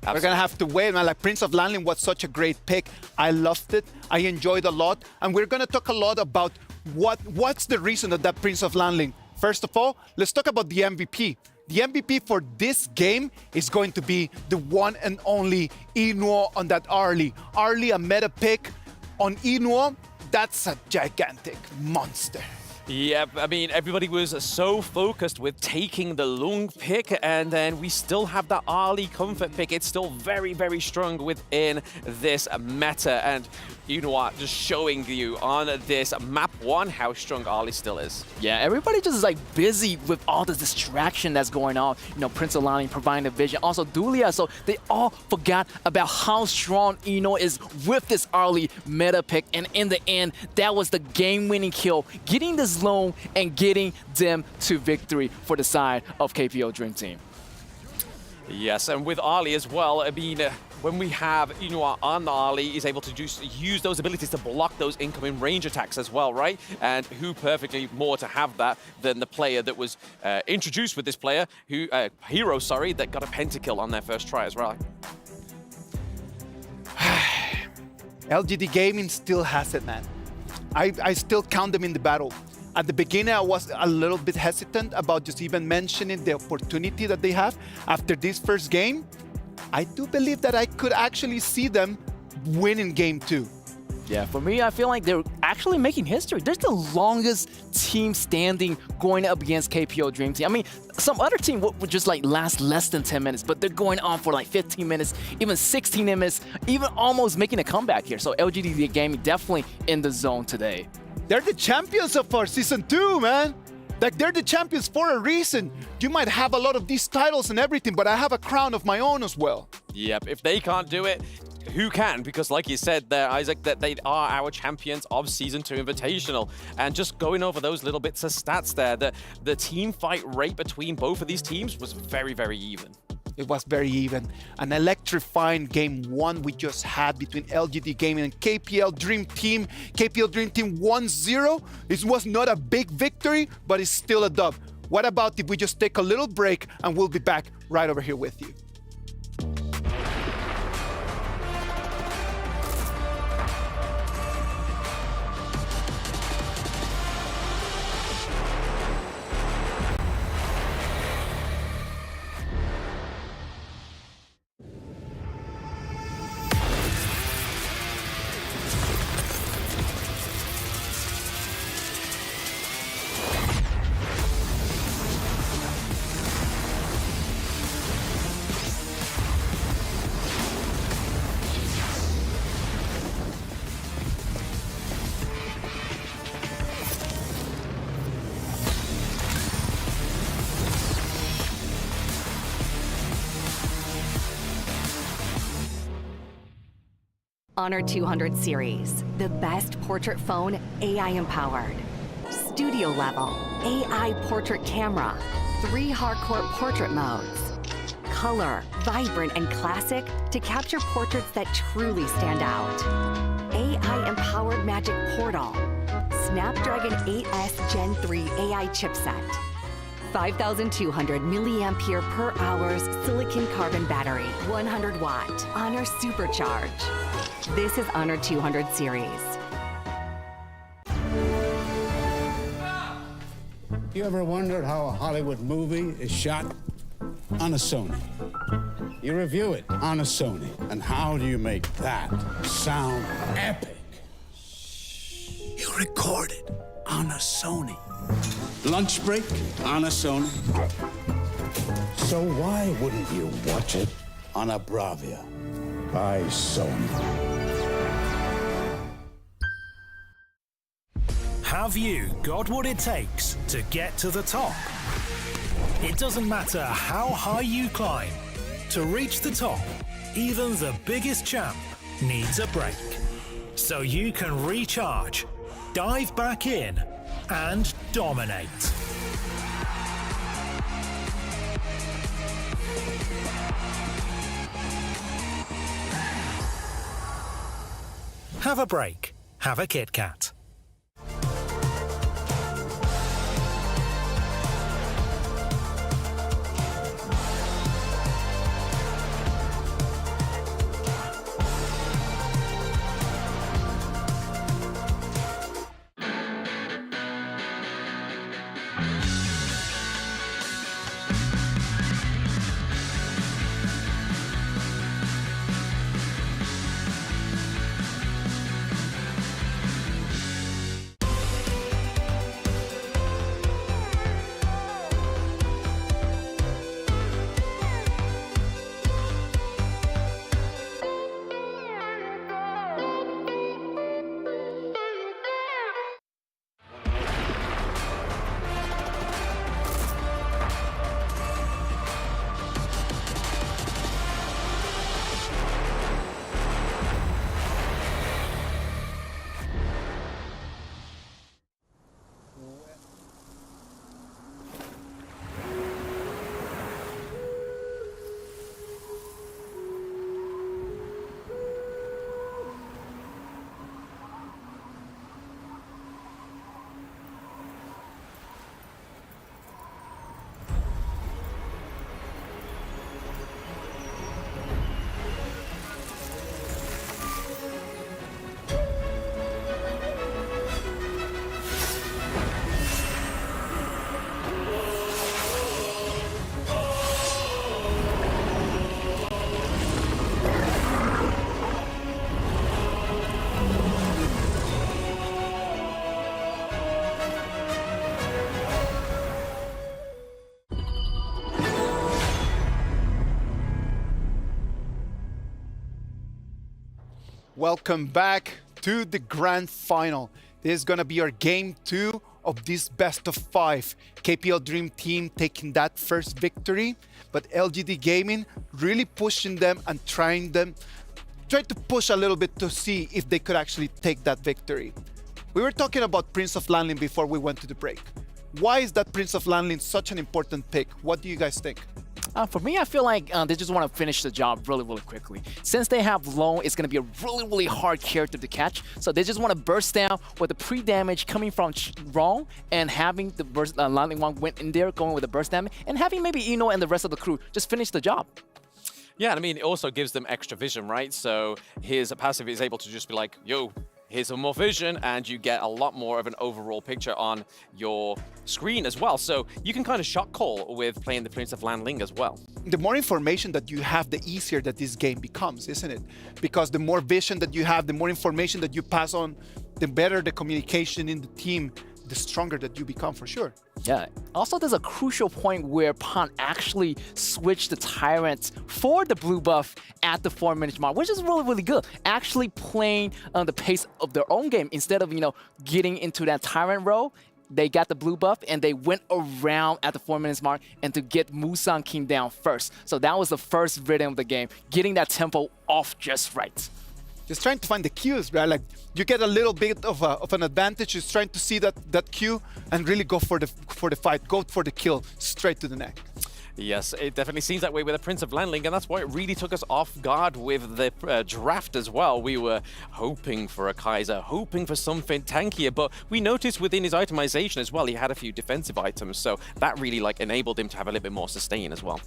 Absolutely. We're gonna have to wait, man. Like, Prince of Lanlin was such a great pick. I loved it. I enjoyed a lot. And we're gonna talk a lot about what's the reason of that Prince of Lanlin. First of all, let's talk about the MVP. The MVP for this game is going to be the one and only Inoue on that Arlie. Arlie, a meta pick on Inoue. That's a gigantic monster. Yep, I mean, everybody was so focused with taking the Lung pick, and then we still have the Ali Comfort pick. It's still very strong within this meta, and you know what, just showing you on this map 1 how strong Ali still is. Yeah, everybody just is like busy with all the distraction that's going on. You know, Prince of Lanlin providing the vision, also Dulia, so they all forgot about how strong Inoue is with this early meta pick, and in the end, that was the game-winning kill, getting this long and getting them to victory for the side of KPL Dream Team. Yes, and with Ali as well, I mean, when we have Inua on Ali, is able to just use those abilities to block those incoming range attacks as well, right? And who perfectly more to have that than the player that was introduced with this player, hero, sorry, that got a pentakill on their first try as well. LGD Gaming still has it, man. I still count them in the battle. At the beginning, I was a little bit hesitant about just even mentioning the opportunity that they have. After this first game, I do believe that I could actually see them winning game 2. Yeah, for me, I feel like they're actually making history. They're the longest team standing going up against KPL Dream Team. I mean, some other team would just like last less than 10 minutes, but they're going on for like 15 minutes, even 16 minutes, even almost making a comeback here. So LGD Gaming definitely in the zone today. They're the champions of our Season 2, man. Like, they're the champions for a reason. You might have a lot of these titles and everything, but I have a crown of my own as well. Yep, if they can't do it, who can? Because like you said there, Isaac, that they are our champions of Season 2 Invitational. And just going over those little bits of stats there, the team fight rate between both of these teams was very, very even. It was very even. An electrifying game 1 we just had between LGD Gaming and KPL Dream Team. KPL Dream Team 1-0. It was not a big victory, but it's still a dub. What about if we just take a little break and we'll be back right over here with you. Honor 200 series, the best portrait phone AI empowered. Studio level, AI portrait camera, 3 hardcore portrait modes. Color, vibrant and classic to capture portraits that truly stand out. AI empowered magic portal. Snapdragon 8S Gen 3 AI chipset. 5,200 milliampere per hours silicon carbon battery, 100 watt, Honor Supercharge. This is Honor 200 series. You ever wondered how a Hollywood movie is shot? On a Sony. You review it on a Sony. And how do you make that sound epic? You record it on a Sony. Lunch break on a Sony. So why wouldn't you watch it on a Bravia by Sony? Have you got what it takes to get to the top? It doesn't matter how high you climb. To reach the top, even the biggest champ needs a break. So you can recharge, dive back in, and dominate. Have a break. Have a Kit Kat. Welcome back to the grand final. This is gonna be our game 2 of this best of 5. KPL Dream Team taking that first victory, but LGD Gaming really pushing them and trying to push a little bit to see if they could actually take that victory. We were talking about Prince of Landling before we went to the break. Why is that Prince of Landling such an important pick? What do you guys think? For me, I feel like they just want to finish the job really, really quickly. Since they have Lone, it's going to be a really, really hard character to catch. So they just want to burst down with the pre-damage coming from Wrong and having the burst, Landing One went in there going with the burst damage and having maybe Eno and the rest of the crew just finish the job. Yeah, and I mean, it also gives them extra vision, right? So his passive is able to just be like, yo, here's some more vision, and you get a lot more of an overall picture on your screen as well. So you can kind of shot call with playing the Prince of Landling as well. The more information that you have, the easier that this game becomes, isn't it? Because the more vision that you have, the more information that you pass on, the better the communication in the team, the stronger that you become for sure. Yeah. Also, there's a crucial point where Pan actually switched the Tyrant for the blue buff at the 4-minute mark, which is really, really good. Actually playing on the pace of their own game instead of, getting into that Tyrant role. They got the blue buff and they went around at the 4 minutes mark and to get Musan King down first. So that was the first rhythm of the game, getting that tempo off just right. Just trying to find the cues, right? Like you get a little bit of an advantage. Just trying to see that cue and really go for the fight, go for the kill straight to the neck. Yes, it definitely seems that way with the Prince of Landling, and that's why it really took us off guard with the draft as well. We were hoping for a Kaiser, hoping for something tankier, but we noticed within his itemization as well, he had a few defensive items, so that really enabled him to have a little bit more sustain as well.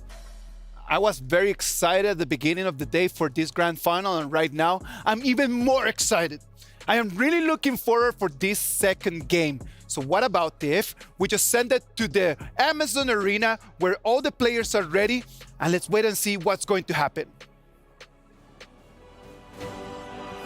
I was very excited at the beginning of the day for this grand final, and right now I'm even more excited. I am really looking forward for this second game. So what about if we just send it to the Amazon Arena where all the players are ready, and let's wait and see what's going to happen.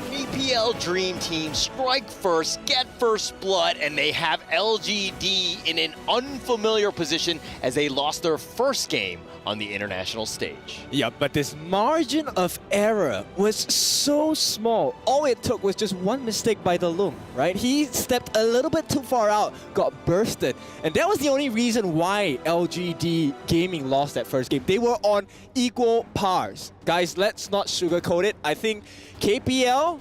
KPL Dream Team strike first, get first blood, and they have LGD in an unfamiliar position as they lost their first game on the international stage. Yeah, but this margin of error was so small. All it took was just one mistake by the Loom, right? He stepped a little bit too far out, got bursted, and that was the only reason why LGD Gaming lost that first game. They were on equal pars. Guys, let's not sugarcoat it. I think KPL,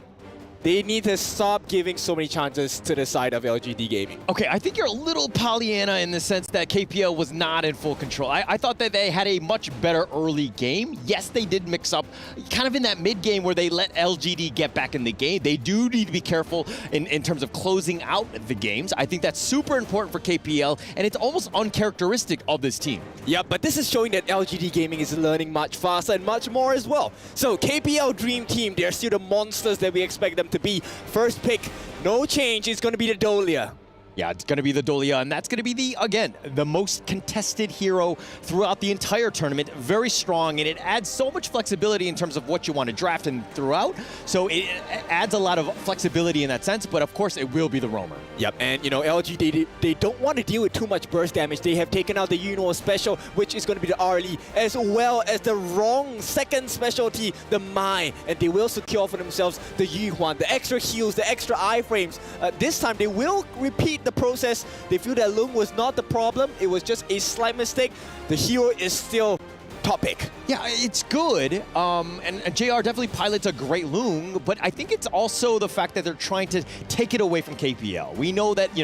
they need to stop giving so many chances to the side of LGD Gaming. Okay, I think you're a little Pollyanna in the sense that KPL was not in full control. I thought that they had a much better early game. Yes, they did mix up kind of in that mid game where they let LGD get back in the game. They do need to be careful in terms of closing out the games. I think that's super important for KPL, and it's almost uncharacteristic of this team. Yeah, but this is showing that LGD Gaming is learning much faster and much more as well. So KPL Dream Team, they're still the monsters that we expect them to be. First pick, no change, it's going to be the Dolia. Yeah, it's going to be the Dolia, and that's going to be again, the most contested hero throughout the entire tournament. Very strong, and it adds so much flexibility in terms of what you want to draft and throughout. So it adds a lot of flexibility in that sense, but of course it will be the roamer. Yep, and LG, they don't want to deal with too much burst damage. They have taken out the Yuno special, which is going to be the Arlie, as well as the wrong second specialty, the Mai, and they will secure for themselves the Yuhuan, the extra heals, the extra iframes. This time they will repeat the process. They feel that Loom was not the problem. It was just a slight mistake. The hero is still top pick. Yeah, it's good. And JR definitely pilots a great Loom, but I think it's also the fact that they're trying to take it away from KPL. We know that,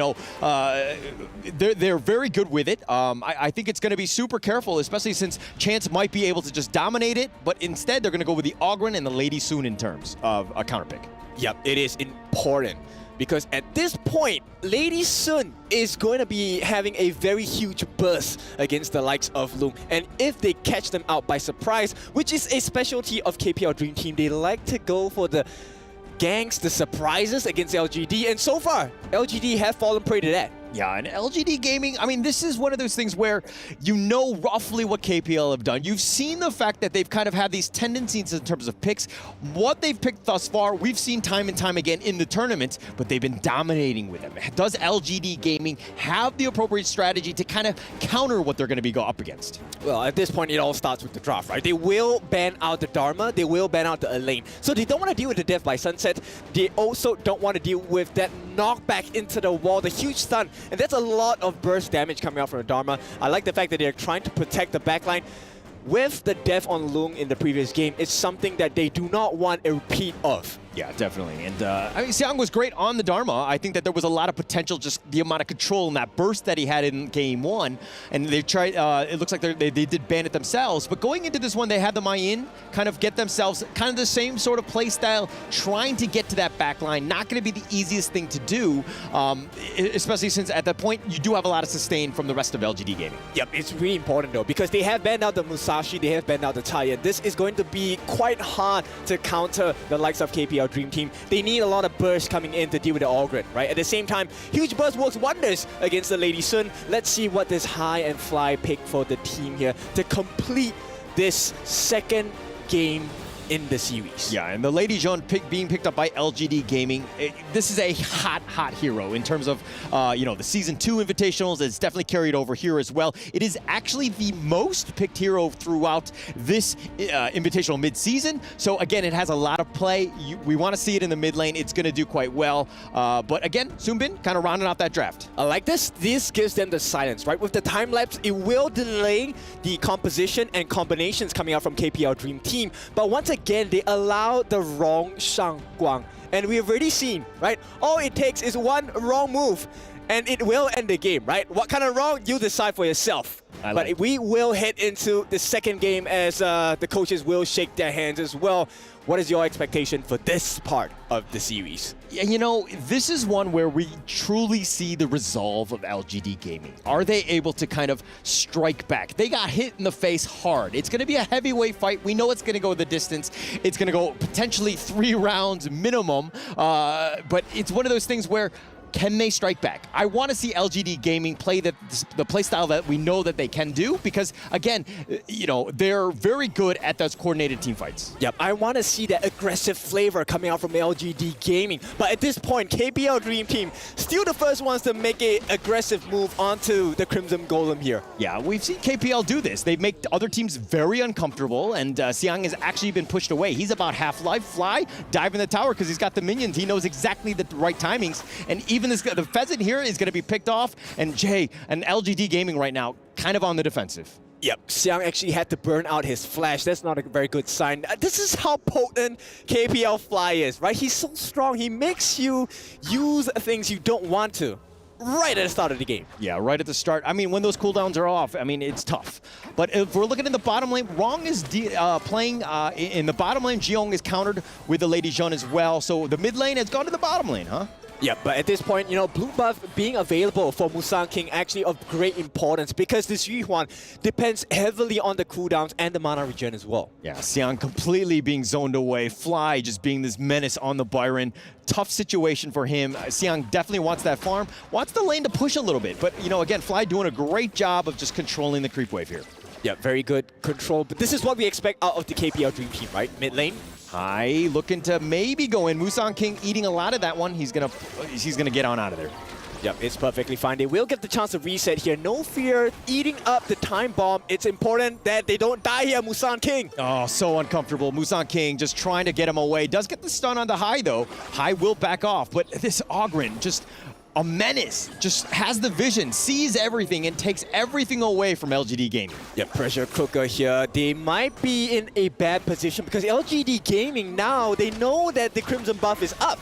they're very good with it. I think it's going to be super careful, especially since Chance might be able to just dominate it, but instead they're going to go with the Ogren and the Lady Soon in terms of a counter pick. Yep, it is important. Because at this point, Lady Sun is going to be having a very huge burst against the likes of Loom. And if they catch them out by surprise, which is a specialty of KPL Dream Team, they like to go for the ganks, the surprises against LGD. And so far, LGD have fallen prey to that. Yeah, and LGD Gaming, I mean, this is one of those things where you know roughly what KPL have done. You've seen the fact that they've kind of had these tendencies in terms of picks. What they've picked thus far, we've seen time and time again in the tournament, but they've been dominating with them. Does LGD Gaming have the appropriate strategy to kind of counter what they're going to be up against? Well, at this point, it all starts with the draft, right? They will ban out the Dharma, they will ban out the Elaine. So they don't want to deal with the Death by Sunset. They also don't want to deal with that knockback into the wall, the huge stun. And that's a lot of burst damage coming out from the Dharma. I like the fact that they're trying to protect the backline. With the death on Lung in the previous game, it's something that they do not want a repeat of. Yeah, definitely. And I mean, Xiang was great on the Dharma. I think that there was a lot of potential, just the amount of control and that burst that he had in game one. And they tried, it looks like they did ban it themselves. But going into this one, they had the Mayin kind of get themselves kind of the same sort of play style, trying to get to that back line. Not going to be the easiest thing to do, especially since at that point, you do have a lot of sustain from the rest of LGD Gaming. Yep, it's really important though, because they have banned out the Musashi, they have banned out the Taya. This is going to be quite hard to counter the likes of KPL Dream Team. They need a lot of burst coming in to deal with the Ogren, right? At the same time, huge burst works wonders against the Lady Sun. Let's see what this high and fly pick for the team here to complete this second game in the series. Yeah, and the Lady Jean being picked up by LGD Gaming, this is a hot hero in terms of, you know, the Season 2 Invitationals. It's definitely carried over here as well. It is actually the most picked hero throughout this Invitational mid-season. So again, it has a lot of play. We want to see it in the mid lane. It's going to do quite well. But again, Soonbin kind of rounding out that draft. I like this. This gives them the silence, right? With the time lapse, it will delay the composition and combinations coming out from KPL Dream Team. But once again, they allow the wrong Shangguang. And we've already seen, right? All it takes is one wrong move and it will end the game, right? What kind of wrong? You decide for yourself. But we will head into the second game as the coaches will shake their hands as well. What is your expectation for this part of the series? Yeah, you know, this is one where we truly see the resolve of LGD Gaming. Are they able to kind of strike back? They got hit in the face hard. It's going to be a heavyweight fight. We know it's going to go the distance. It's going to go potentially 3 rounds minimum. But it's one of those things where can they strike back? I want to see LGD Gaming play the play style that we know that they can do because, again, you know, they're very good at those coordinated team fights. Yep, I want to see that aggressive flavor coming out from LGD Gaming. But at this point, KPL Dream Team still the first ones to make an aggressive move onto the Crimson Golem here. Yeah, we've seen KPL do this. They make other teams very uncomfortable, and Xiang has actually been pushed away. He's about half-life, fly, dive in the tower because he's got the minions. He knows exactly the right timings, and even the pheasant here is going to be picked off, and Jay and LGD Gaming right now kind of on the defensive. Yep, Xiang actually had to burn out his flash. That's not a very good sign. This is how potent KPL Fly is, right? He's so strong. He makes you use things you don't want to right at the start of the game. Yeah, right at the start. I mean, when those cooldowns are off, I mean, it's tough. But if we're looking in the bottom lane, Rong is playing in the bottom lane. Jiong is countered with the Lady Jean as well. So the mid lane has gone to the bottom lane, huh? Yeah, but at this point, you know, blue buff being available for Musang King actually of great importance because this Yuhuan depends heavily on the cooldowns and the mana regen as well. Yeah, Xiang completely being zoned away. Fly just being this menace on the Byron. Tough situation for him. Xiang definitely wants that farm, wants the lane to push a little bit. But, you know, again, Fly doing a great job of just controlling the creep wave here. Yeah, very good control. But this is what we expect out of the KPL Dream Team, right? Mid lane. Hai looking to maybe go in. Musang King eating a lot of that one. He's gonna get on out of there. Yep, it's perfectly fine. They will get the chance to reset here. No fear, eating up the time bomb. It's important that they don't die here, Musang King. Oh, so uncomfortable. Musang King just trying to get him away. Does get the stun on the Hai, though. Hai will back off, but this Ogren just a menace, just has the vision, sees everything, and takes everything away from LGD Gaming. Yeah, pressure cooker here. They might be in a bad position because LGD Gaming now, they know that the Crimson buff is up.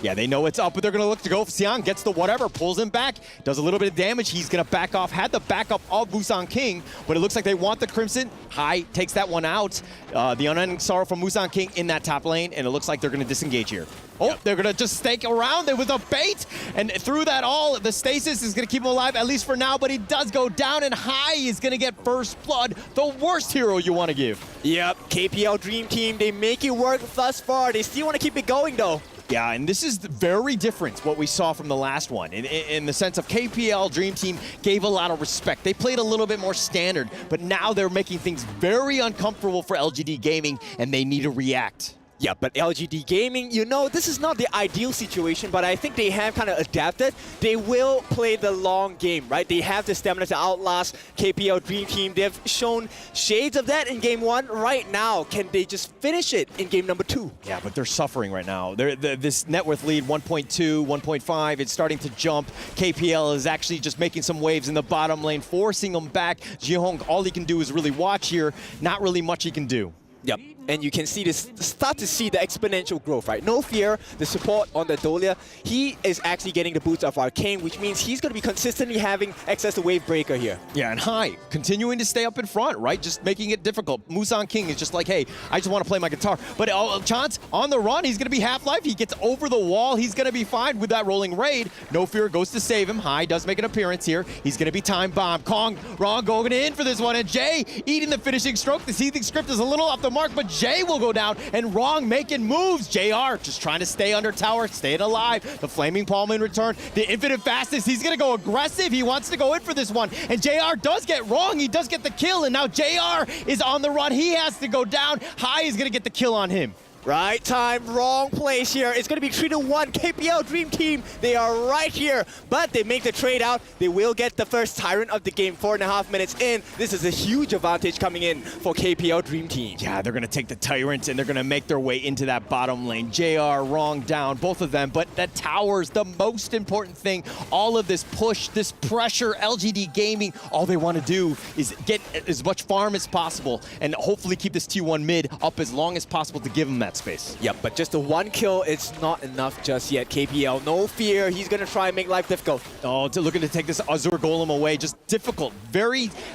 Yeah, they know it's up, but they're going to look to go. Xiang gets the whatever, pulls him back, does a little bit of damage. He's going to back off. Had the backup of Musang King, but it looks like they want the Crimson. Hai takes that one out. The Unending Sorrow from Musang King in that top lane, and it looks like they're going to disengage here. Oh, They're going to just stake around. There was a bait, and through that all, the stasis is going to keep him alive, at least for now, but he does go down, and Hai is going to get first blood, the worst hero you want to give. Yep, KPL Dream Team, they make it work thus far. They still want to keep it going, though. Yeah, and this is very different what we saw from the last one in the sense of KPL Dream Team gave a lot of respect. They played a little bit more standard, but now they're making things very uncomfortable for LGD Gaming, and they need to react. Yeah, but LGD Gaming, you know, this is not the ideal situation, but I think they have kind of adapted. They will play the long game, right? They have the stamina to outlast KPL Dream Team. They've shown shades of that in game 1. Right now, can they just finish it in game number 2? Yeah, but they're suffering right now. This net worth lead, 1.2, 1.5, it's starting to jump. KPL is actually just making some waves in the bottom lane, forcing them back. Ji-Hong, all he can do is really watch here. Not really much he can do. Yep, and you can see this, start to see the exponential growth, right? No Fear, the support on the Dolia, he is actually getting the boots of Arcane, which means he's going to be consistently having access to Wave Breaker here. Yeah, and Hai continuing to stay up in front, right? Just making it difficult. Musang King is just like, hey, I just want to play my guitar. But Chance on the run, he's going to be Half-Life. He gets over the wall. He's going to be fine with that rolling raid. No Fear goes to save him. Hai does make an appearance here. He's going to be time bomb. Kong, Ron going in for this one. And Jay eating the finishing stroke. The seething script is a little off the mark, but Jay will go down, and Wrong making moves. JR just trying to stay under tower, staying alive. The Flaming Palm in return. The Infinite Fastness, he's going to go aggressive. He wants to go in for this one, and JR does get Wrong. He does get the kill, and now JR is on the run. He has to go down. Hai is going to get the kill on him. Right time, wrong place here. It's going to be 3-1. KPL Dream Team, they are right here. But they make the trade out. They will get the first Tyrant of the game 4.5 minutes in. This is a huge advantage coming in for KPL Dream Team. Yeah, they're going to take the Tyrant and they're going to make their way into that bottom lane. JR, Wrong down, both of them. But that tower's the most important thing. All of this push, this pressure, LGD Gaming, all they want to do is get as much farm as possible and hopefully keep this T1 mid up as long as possible to give them that space. Yep, but just the one kill, it's not enough just yet. KPL, no fear. He's going to try and make life difficult. Oh, looking to take this Azure Golem away. Just difficult.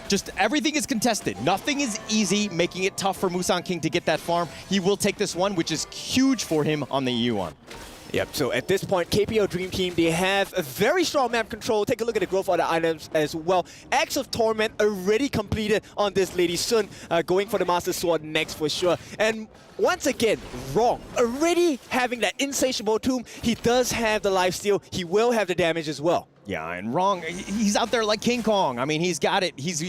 Just everything is contested. Nothing is easy, making it tough for Musang King to get that farm. He will take this one, which is huge for him on the EU1. Yep, so at this point, KPL Dream Team, they have a very strong map control. Take a look at the growth of the items as well. Axe of Torment already completed on this Lady Sun, going for the Master Sword next for sure. And once again, Wrong, already having that insatiable tomb. He does have the lifesteal. He will have the damage as well. Yeah, and Wrong, he's out there like King Kong. I mean, he's got it. He's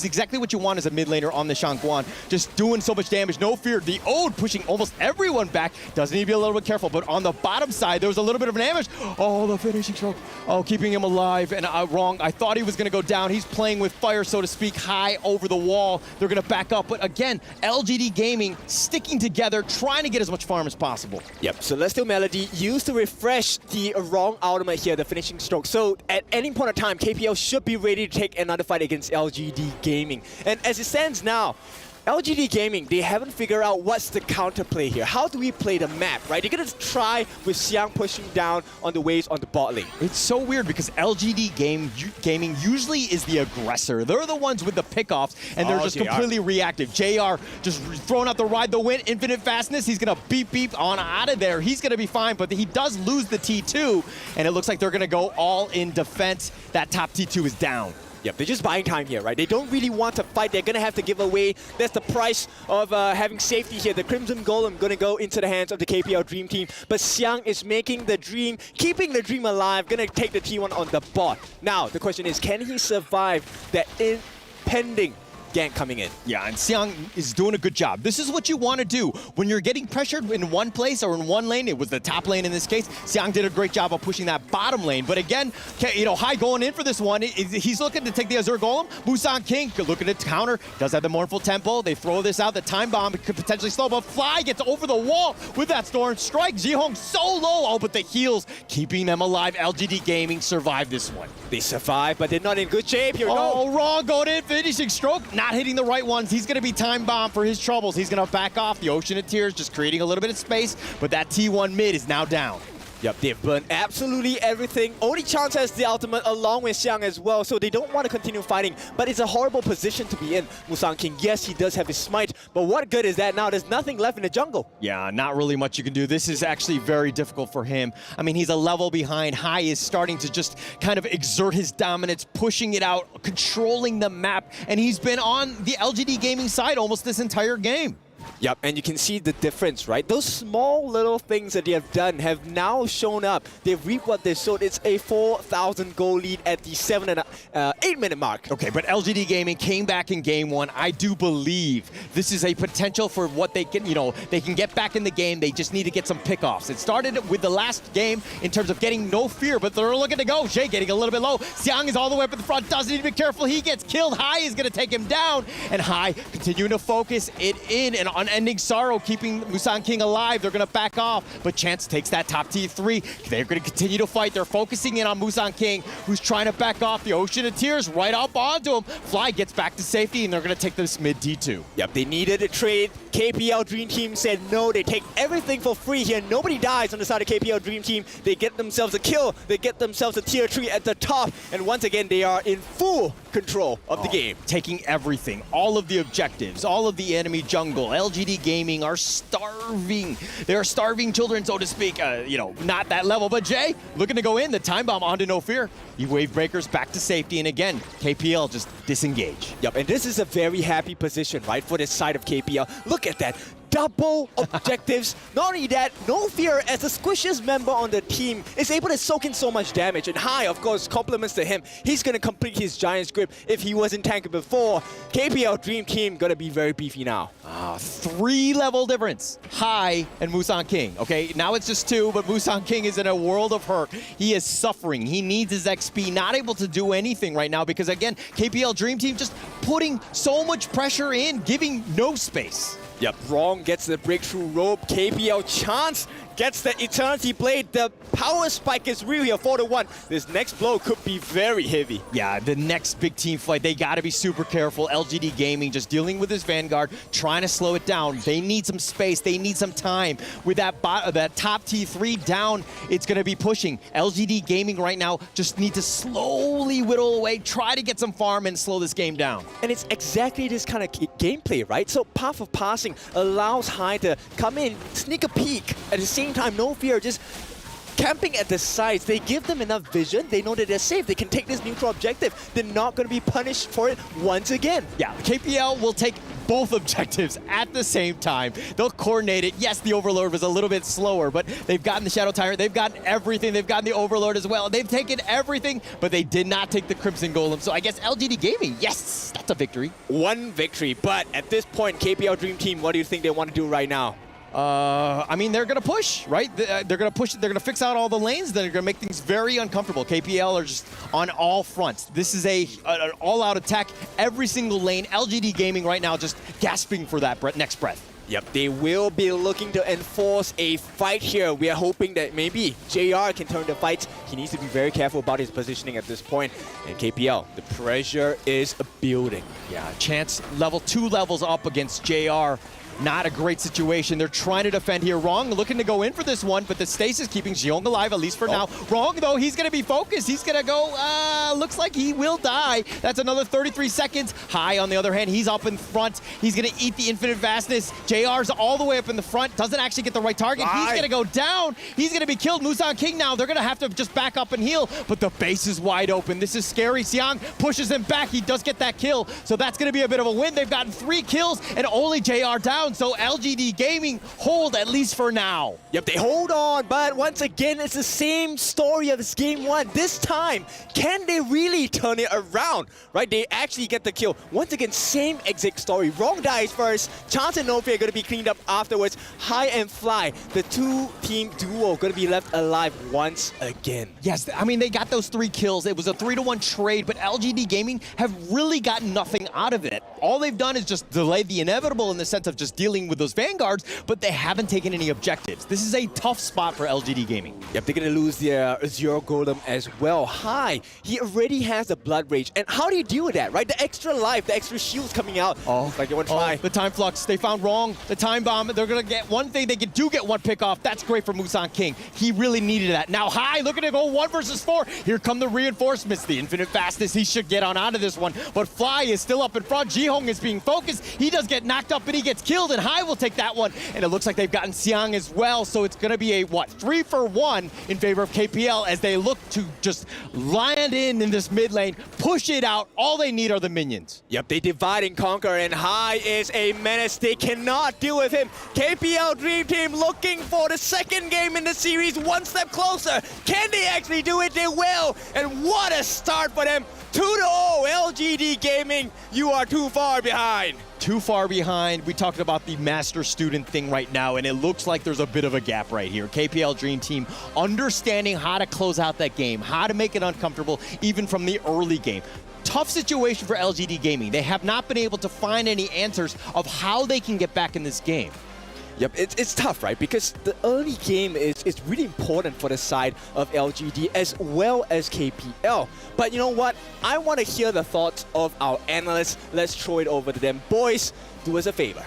exactly what you want as a mid laner on the Shangguan. Just doing so much damage, no fear. The Ode pushing almost everyone back. Does need to be a little bit careful, but on the bottom side, there was a little bit of damage. Oh, the finishing stroke. Oh, keeping him alive. And Wrong, I thought he was going to go down. He's playing with fire, so to speak, high over the wall. They're going to back up. But again, LGD Gaming sticking together, trying to get as much farm as possible. Yep, Celestial Melody used to refresh the Wrong ultimate here, the finishing stroke. So at any point of time, KPL should be ready to take another fight against LGD Gaming. And as it stands now, LGD Gaming, they haven't figured out what's the counterplay here. How do we play the map, right? They're going to try with Xiang pushing down on the waves on the bot lane. It's so weird because LGD Gaming usually is the aggressor. They're the ones with the pickoffs, and they're just completely reactive. JR just throwing out the ride, the win, infinite fastness. He's going to beep on out of there. He's going to be fine, but he does lose the T2, and it looks like they're going to go all in defense. That top T2 is down. Yep, they're just buying time here, right? They don't really want to fight. They're going to have to give away. That's the price of having safety here. The Crimson Golem going to go into the hands of the KPL Dream Team. But Xiang is making the dream, keeping the dream alive, going to take the T1 on the bot. Now, the question is, can he survive that impending gank coming in? Yeah, and Xiang is doing a good job. This is what you want to do. When you're getting pressured in one place or in one lane, it was the top lane in this case, Xiang did a great job of pushing that bottom lane. But again, you know, Hai going in for this one. He's looking to take the Azure Golem. Musang King looking to counter. Does have the Mournful Tempo. They throw this out. The Time Bomb could potentially slow, but Fly gets over the wall with that Storm Strike. Ji-Hong so low. Oh, but the heals keeping them alive. LGD Gaming survived this one. They survive, but they're not in good shape. Here we go. Oh, Wrong going in, finishing stroke. Not hitting the right ones. He's going to be Time Bomb for his troubles. He's going to back off. The Ocean of Tears just creating a little bit of space, but that T1 mid is now down. Yep, they've burned absolutely everything. Only Chance has the ultimate along with Xiang as well, so they don't want to continue fighting. But it's a horrible position to be in. Musang King, yes, he does have his smite, but what good is that now? There's nothing left in the jungle. Yeah, not really much you can do. This is actually very difficult for him. I mean, he's a level behind. Hai is starting to just kind of exert his dominance, pushing it out, controlling the map, and he's been on the LGD Gaming side almost this entire game. Yep, and you can see the difference, right? Those small little things that they have done have now shown up. They've reaped what they sowed. It's a 4,000 goal lead at the 8-minute mark. Okay, but LGD Gaming came back in game one. I do believe this is a potential for what they can, they can get back in the game. They just need to get some pickoffs. It started with the last game in terms of getting no fear, but they're looking to go. Jay getting a little bit low. Xiang is all the way up at the front. Doesn't need to be careful. He gets killed. Hai is going to take him down. And Hai continuing to focus it in. And unending sorrow keeping Musang King alive. They're going to back off. But Chance takes that top T3. They're going to continue to fight. They're focusing in on Musang King, who's trying to back off. The Ocean of Tears right up onto him. Fly gets back to safety, and they're going to take this mid T2. Yep, they needed a trade. KPL Dream Team said no. They take everything for free here. Nobody dies on the side of KPL Dream Team. They get themselves a kill. They get themselves a tier 3 at the top. And once again, they are in full control of the game. Taking everything, all of the objectives, all of the enemy jungle. LGD Gaming are starving. They're starving children, so to speak. Not that level, but Jay looking to go in. The time bomb onto No Fear. He wave breakers back to safety, and again, KPL just disengage. Yep, and this is a very happy position, right, for this side of KPL. Look at that. Double objectives. Not only that, No Fear, as the squishiest member on the team, is able to soak in so much damage. And Hai, of course, compliments to him. He's going to complete his Giant's Grip if he wasn't tanking before. KPL Dream Team going to be very beefy now. 3-level difference. Hai and Musang King. Okay, now it's just 2, but Musang King is in a world of hurt. He is suffering. He needs his XP. Not able to do anything right now because, again, KPL Dream Team just putting so much pressure in, giving no space. Yep, Wrong gets the breakthrough rope. KPL Chance gets the Eternity Blade. The power spike is really a 4-1. This next blow could be very heavy. Yeah, the next big team fight, they got to be super careful. LGD Gaming just dealing with his Vanguard, trying to slow it down. They need some space. They need some time. With that top T3 down, it's going to be pushing. LGD Gaming right now just need to slowly whittle away, try to get some farm and slow this game down. And it's exactly this kind of gameplay, right? So Path of Passing allows Hai to come in, sneak a peek. At the same time, No Fear just camping at the sides. They give them enough vision. They know that they're safe. They can take this neutral objective. They're not going to be punished for it once again. Yeah, KPL will take both objectives at the same time. They'll coordinate it. Yes, the Overlord was a little bit slower, but they've gotten the Shadow Tyrant. They've gotten everything. They've gotten the Overlord as well. They've taken everything, but they did not take the Crimson Golem. So I guess LGD Gaming, yes, that's a victory. One victory, but at this point, KPL Dream Team, what do you think they want to do right now? I mean, they're going to push, right? They're going to push. They're going to fix out all the lanes. They're going to make things very uncomfortable. KPL are just on all fronts. This is an all-out attack. Every single lane. LGD Gaming right now just gasping for that next breath. Yep, they will be looking to enforce a fight here. We are hoping that maybe JR can turn the fight. He needs to be very careful about his positioning at this point. And KPL, the pressure is building. Yeah, Chance level 2 levels up against JR. Not a great situation. They're trying to defend here. Wrong looking to go in for this one, but the stasis keeping Xiong alive, at least for now. Wrong, though, he's going to be focused. He's going to go, looks like he will die. That's another 33 seconds. Hai, on the other hand, he's up in front. He's going to eat the infinite vastness. JR's all the way up in the front. Doesn't actually get the right target. He's going to go down. He's going to be killed. Musang King now. They're going to have to just back up and heal, but the base is wide open. This is scary. Xiang pushes him back. He does get that kill, so that's going to be a bit of a win. They've gotten 3 kills and only JR down, so LGD Gaming hold at least for now. Yep, they hold on, but once again, it's the same story of this game 1. This time, can they really turn it around? Right, they actually get the kill. Once again, same exact story. Wrong dies first. Chance and No Fear are going to be cleaned up afterwards. Hai and Fly, the 2-team duo, going to be left alive once again. Yes, I mean, they got those 3 kills. It was a 3-1 trade, but LGD Gaming have really gotten nothing out of it. All they've done is just delay the inevitable in the sense of just dealing with those Vanguards, but they haven't taken any objectives. This is a tough spot for LGD Gaming. Yep, they're going to lose their Zero Golem as well. Hai, he already has the Blood Rage. And how do you deal with that, right? The extra life, the extra shields coming out. Like they want to try. The Time Flux, they found Wrong. The Time Bomb, they're going to get one thing. They do get one pick off. That's great for Musang King. He really needed that. Now Hai looking to go 1 versus 4. Here come the reinforcements. The infinite fastness. He should get on out of this one. But Fly is still up in front. Jiho Hong is being focused. He does get knocked up, but he gets killed, and Hai will take that one. And it looks like they've gotten Xiang as well, so it's going to be a, 3-for-1 in favor of KPL as they look to just land in this mid lane, push it out. All they need are the minions. Yep, they divide and conquer, and Hai is a menace. They cannot deal with him. KPL Dream Team looking for the second game in the series, one step closer. Can they actually do it? They will. And what a start for them. 2-0, LGD Gaming, you are too far behind. Too far behind. We talked about the master-student thing right now, and it looks like there's a bit of a gap right here. KPL Dream Team understanding how to close out that game, how to make it uncomfortable, even from the early game. Tough situation for LGD Gaming. They have not been able to find any answers of how they can get back in this game. Yep, it's tough, right? Because the early game is really important for the side of LGD as well as KPL. But you know what? I want to hear the thoughts of our analysts. Let's throw it over to them. Boys, do us a favor.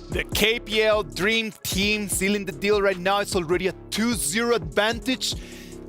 The KPL Dream Team sealing the deal right now. It's already a 2-0 advantage.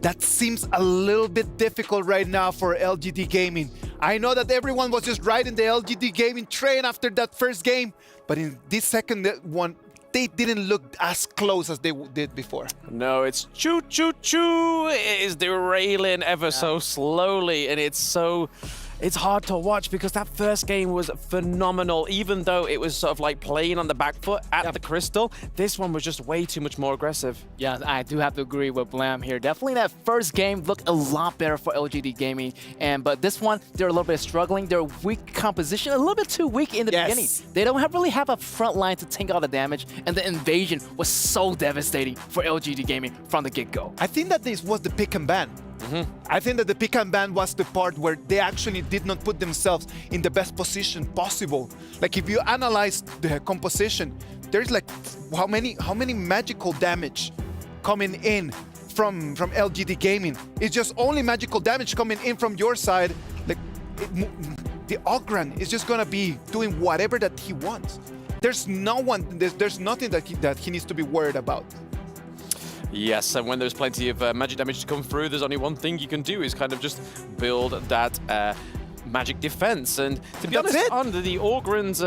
That seems a little bit difficult right now for LGD Gaming. I know that everyone was just riding the LGD Gaming train after that first game, but in this second one, they didn't look as close as they did before. No, it's choo-choo-choo. It is derailing ever so slowly, and it's hard to watch because that first game was phenomenal. Even though it was sort of like playing on the back foot at the Crystal, this one was just way too much more aggressive. Yeah, I do have to agree with Blam here. Definitely that first game looked a lot better for LGD Gaming. But this one, they're a little bit struggling. Their weak composition, a little bit too weak in the beginning. They don't really have a front line to tank all the damage. And the invasion was so devastating for LGD Gaming from the get-go. I think that this was the pick and ban. I think that the pick and ban was the part where they actually did not put themselves in the best position possible. Like if you analyze the composition, there's like how many magical damage coming in from LGD Gaming. It's just only magical damage coming in from your side. Like the Ogran is just gonna be doing whatever that he wants. There's nothing that he needs to be worried about. Yes, and when there's plenty of magic damage to come through, there's only one thing you can do is kind of just build that magic defense. And to be honest, under the Ogren's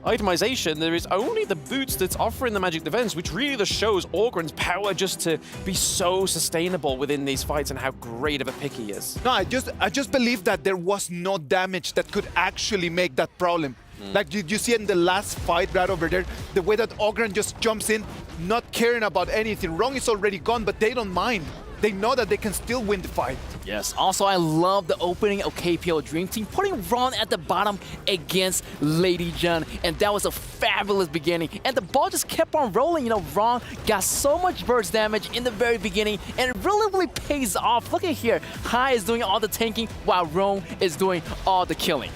itemization, there is only the boots that's offering the magic defense, which really just shows Ogren's power just to be so sustainable within these fights and how great of a pick he is. No, I just believe that there was no damage that could actually make that problem. Like you see in the last fight right over there, the way that Ogren just jumps in, not caring about anything. Wrong is already gone, but they don't mind. They know that they can still win the fight. Yes, also I love the opening of KPL Dream Team, putting Ron at the bottom against Lady Jun, and that was a fabulous beginning. And the ball just kept on rolling. You know, Ron got so much burst damage in the very beginning, and it really pays off. Look at here, Hai is doing all the tanking while Ron is doing all the killing.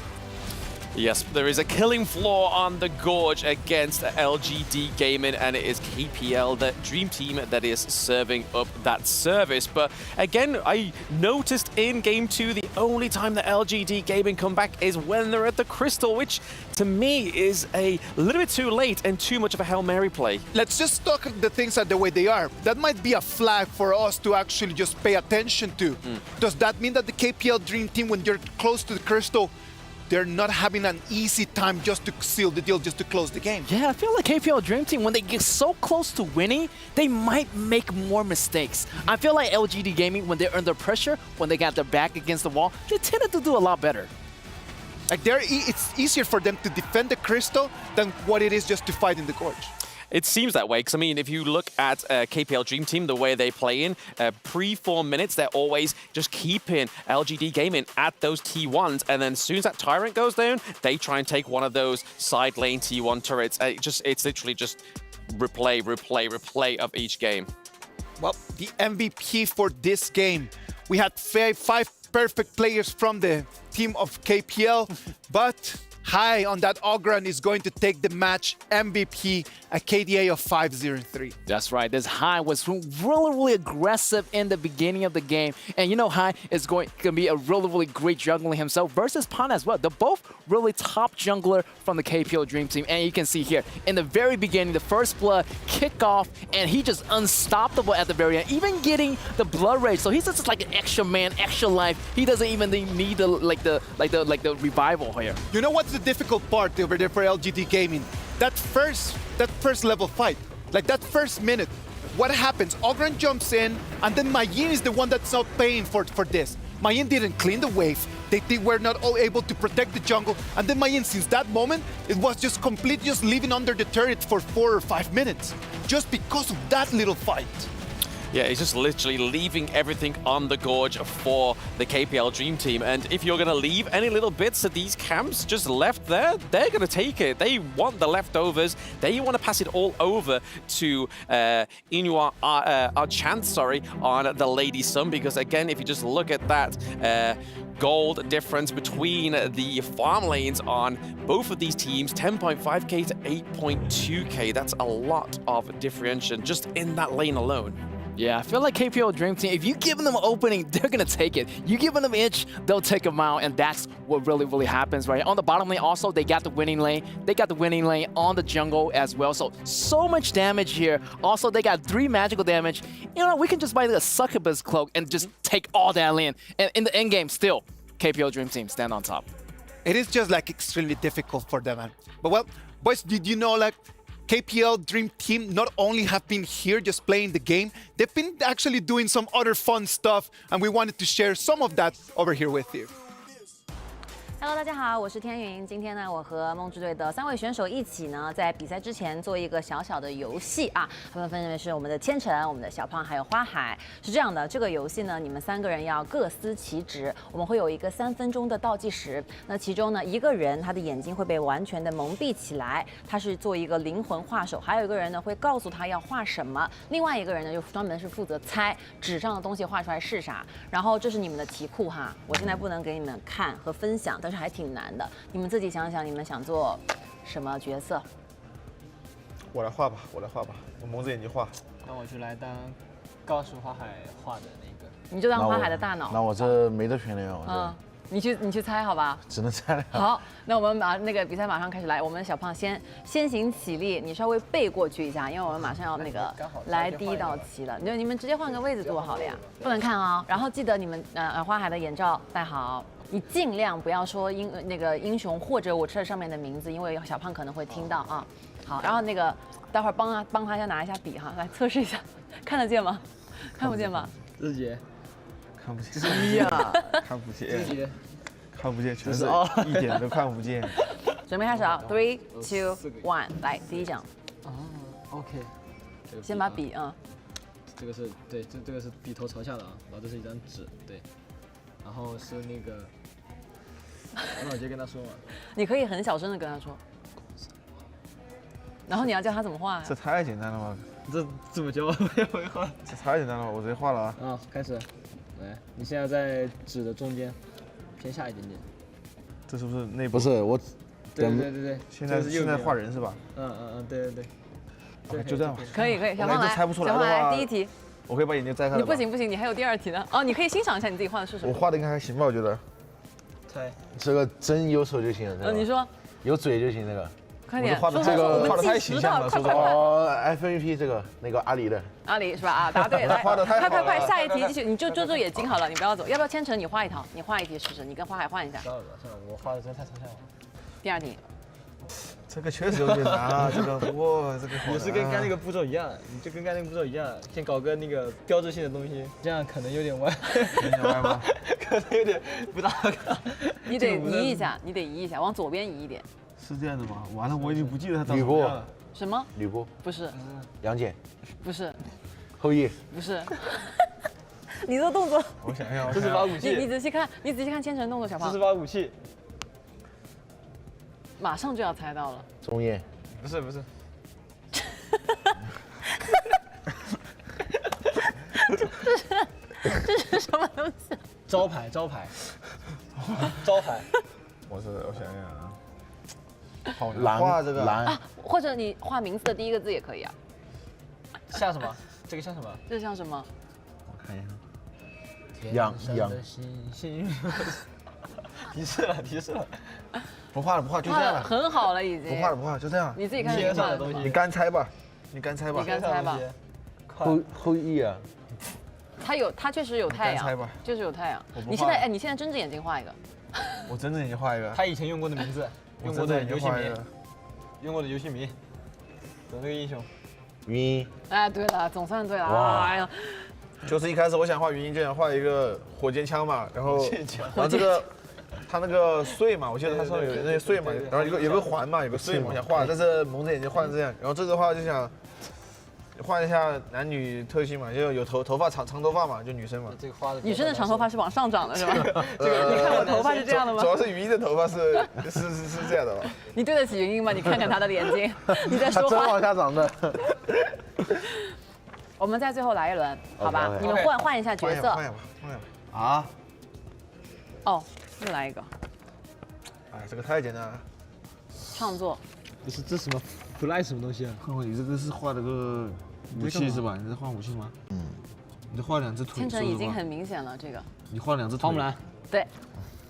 Yes, there is a killing floor on the Gorge against LGD Gaming, and it is KPL, the Dream Team, that is serving up that service. But again, I noticed in Game 2, the only time that LGD Gaming come back is when they're at the Crystal, which to me is a little bit too late and too much of a Hail Mary play. Let's just talk the things are the way they are. That might be a flag for us to actually just pay attention to. Does that mean that the KPL Dream Team, when you're close to the Crystal, they're not having an easy time just to seal the deal, just to close the game? Yeah, I feel like KPL Dream Team, when they get so close to winning, they might make more mistakes. I feel like LGD Gaming, when they're under pressure, when they got their back against the wall, they tended to do a lot better. Like it's easier for them to defend the Crystal than what it is just to fight in the Gorge. It seems that way, because I mean, if you look at KPL Dream Team, the way they play in, pre-4 minutes, they're always just keeping LGD Gaming at those T1s, and then as soon as that Tyrant goes down, they try and take one of those side lane T1 turrets. It's literally just replay of each game. Well, the MVP for this game, we had five perfect players from the team of KPL, but high on that Ogran is going to take the match MVP, a KDA of 5-0-3. That's right. This High was really aggressive in the beginning of the game. And you know High is going to be a really great jungler himself versus Pan as well. They're both really top jungler from the KPL Dream Team. And you can see here, in the very beginning, the first blood kickoff, and he just unstoppable at the very end, even getting the blood rage. So he's just like an extra man, extra life. He doesn't even need the revival here. You know what's the difficult part over there for LGD Gaming? That first level fight, like that first minute, what happens? Ogran jumps in, and then Mayin is the one that's not paying for this. Mayin didn't clean the wave. They were not all able to protect the jungle. And then Mayin, since that moment, it was just completely just living under the turret for 4 or 5 minutes, just because of that little fight. Yeah, he's just literally leaving everything on the gorge for the KPL Dream Team. And if you're going to leave any little bits of these camps just left there, they're going to take it. They want the leftovers. They want to pass it all over to Inua Chance, on the Lady Sun. Because again, if you just look at that gold difference between the farm lanes on both of these teams, 10.5k to 8.2k. That's a lot of differentiation just in that lane alone. Yeah, I feel like KPL Dream Team, if you give them an opening, they're going to take it. You give them an inch, they'll take them out, and that's what really happens, right? On the bottom lane also, they got the winning lane. They got the winning lane on the jungle as well, so much damage here. Also, they got 3 magical damage. You know, we can just buy the Succubus Cloak and just take all that lane. And in the end game, still, KPL Dream Team stand on top. It is just like extremely difficult for them, man. But well, boys, did you know like KPL Dream Team not only have been here just playing the game, they've been actually doing some other fun stuff, and we wanted to share some of that over here with you. Hello， 大家好，我是天云。今天呢，我和梦之队的3位选手一起呢，在比赛之前做一个小小的游戏啊。他们分别是我们的千晨、我们的小胖还有花海。是这样的，这个游戏呢，你们3个人要各司其职。我们会有一个3分钟的倒计时。那其中呢，一个人他的眼睛会被完全的蒙蔽起来，他是做一个灵魂画手；还有一个人呢，会告诉他要画什么；另外一个人呢，就专门是负责猜纸上的东西画出来是啥。然后这是你们的题库哈，我现在不能给你们看和分享，但是还挺难的，你们自己想想，你们想做什么角色？我来画吧，我蒙着眼睛画。那我就来当告诉花海画的那个。你就当花海的大脑。那我这没得选了哟。嗯，你去猜好吧。只能猜了。好，那我们把那个比赛马上开始来。我们的小胖先行起立，你稍微背过去一下，因为我们马上要那个来第一道题了。你们直接换个位置坐好了呀，不能看啊。然后记得你们花海的眼罩戴好。你尽量不要说那个英雄或者我这上面的名字，因为小胖可能会听到啊。好，然后那个待会儿帮他一下拿一下笔哈，来测试一下，看得见吗？看不见吧？日杰，看不见。1呀，看不见。日杰，看不见，全是一点都看不见。准备开始啊 ，3、2、1，来第一张。哦 ，OK。先把笔啊。这个是对，这个是笔头朝下的啊，然后这是一张纸，对，然后是那个。那我直接跟他说嘛。你可以很小声的跟他说。然后你要教他怎么画呀？这太简单了吧？这怎么教？我也会画。这太简单了，我直接画了啊。啊，开始。来，你现在在纸的中间，偏下一点点。这是不是内部？不是我。对。现在画人是吧？对。就这样吧。可以，小胖来。猜不出来的话，小胖来第一题。我可以把眼睛摘开了。你不行，你还有第2题呢。哦，你可以欣赏一下你自己画的是什么。我画的应该还行吧，我觉得。这个真有手就行了。你说。有嘴就行，那个。快点。画的这个画的太形象了，快。FMP 这个那个阿里的。阿里是吧？啊，答对。来，画的太好了。快，下一题继续，你就遮住眼睛好了，你不要走。要不要千晨你画一套？你画一题试试，你跟花海换一下。算了，我画的真太抽象了。第2题。这个确实有点难啊，这个哇，这个也是跟刚那个步骤一样，你就跟刚那个步骤一样，先搞个那个标志性的东西，这样可能有点歪。有点歪吗？可能有点不大好。你得移一下，往左边移一点。是这样的吗？完了，我已经不记得他长什么样了。什么？吕布？不是。杨戬？不是。后羿？不是。你的动作。我想想，这是把武器。你仔细看千晨动作，小胖。这是把武器。马上就要猜到了。钟馗？不是。这是什么东西？招牌。我想想啊，好难画这个啊，或者你画名字的第一个字也可以啊。像什么？这个像什么？这像什么？我看一下。羊。提示了。不画了，就这样了。很好了已经。不画了，就这样。你自己看天上的东西。你干猜吧。后羿啊。它确实有太阳。猜吧。就是有太阳。你现在睁着眼睛画一个。我睁着眼睛画一个。他以前用过的名字，用过的游戏名，有那个英雄。云鹰。哎，对了，总算对了。哎呀，就是一开始我想画云鹰，就想画一个火箭枪嘛，然后这个他那个穗嘛，我记得他上面有那些穗嘛，然后有个环嘛，有个穗嘛，我想画，但是蒙着眼睛画成这样，然后这个话就想换一下男女特性嘛，就有头发长头发嘛，就女生嘛。这个画的女生的长头发是往上长的是吧？这个你看我头发是这样的吗？主要是云鹰的头发是这样的吧？你对得起云鹰吗？你看看她的眼睛，你在说话。真往下长的。我们在最后来一轮，好吧？你们换一下角色。换一下吧。啊？哦，又来一个。哎，这个太简单了。创作。不是这什么 fly 什么东西啊？你这个是画了个武器是吧？你在画武器吗？你这画两只腿。千层已经很明显了，这个。你画两只腿。花木兰。对。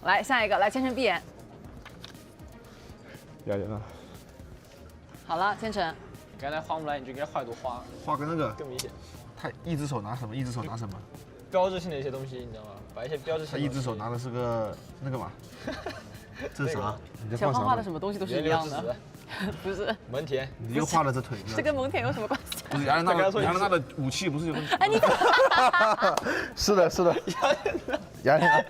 来下一个，来千层闭眼。雅典娜。好了，千层。刚才花木兰，你就给他画一朵花，画个那个更明显。他一只手拿什么？一只手拿什么？标志性的一些东西，你知道吗？把一些标志性。他一只手拿的是个那个嘛？这是啥？小胖画的什么东西都是一样的。不是。蒙恬。你又画了这腿。这跟蒙恬有什么关系？不是雅典娜的武器不是有？哎，你。是的。雅典娜。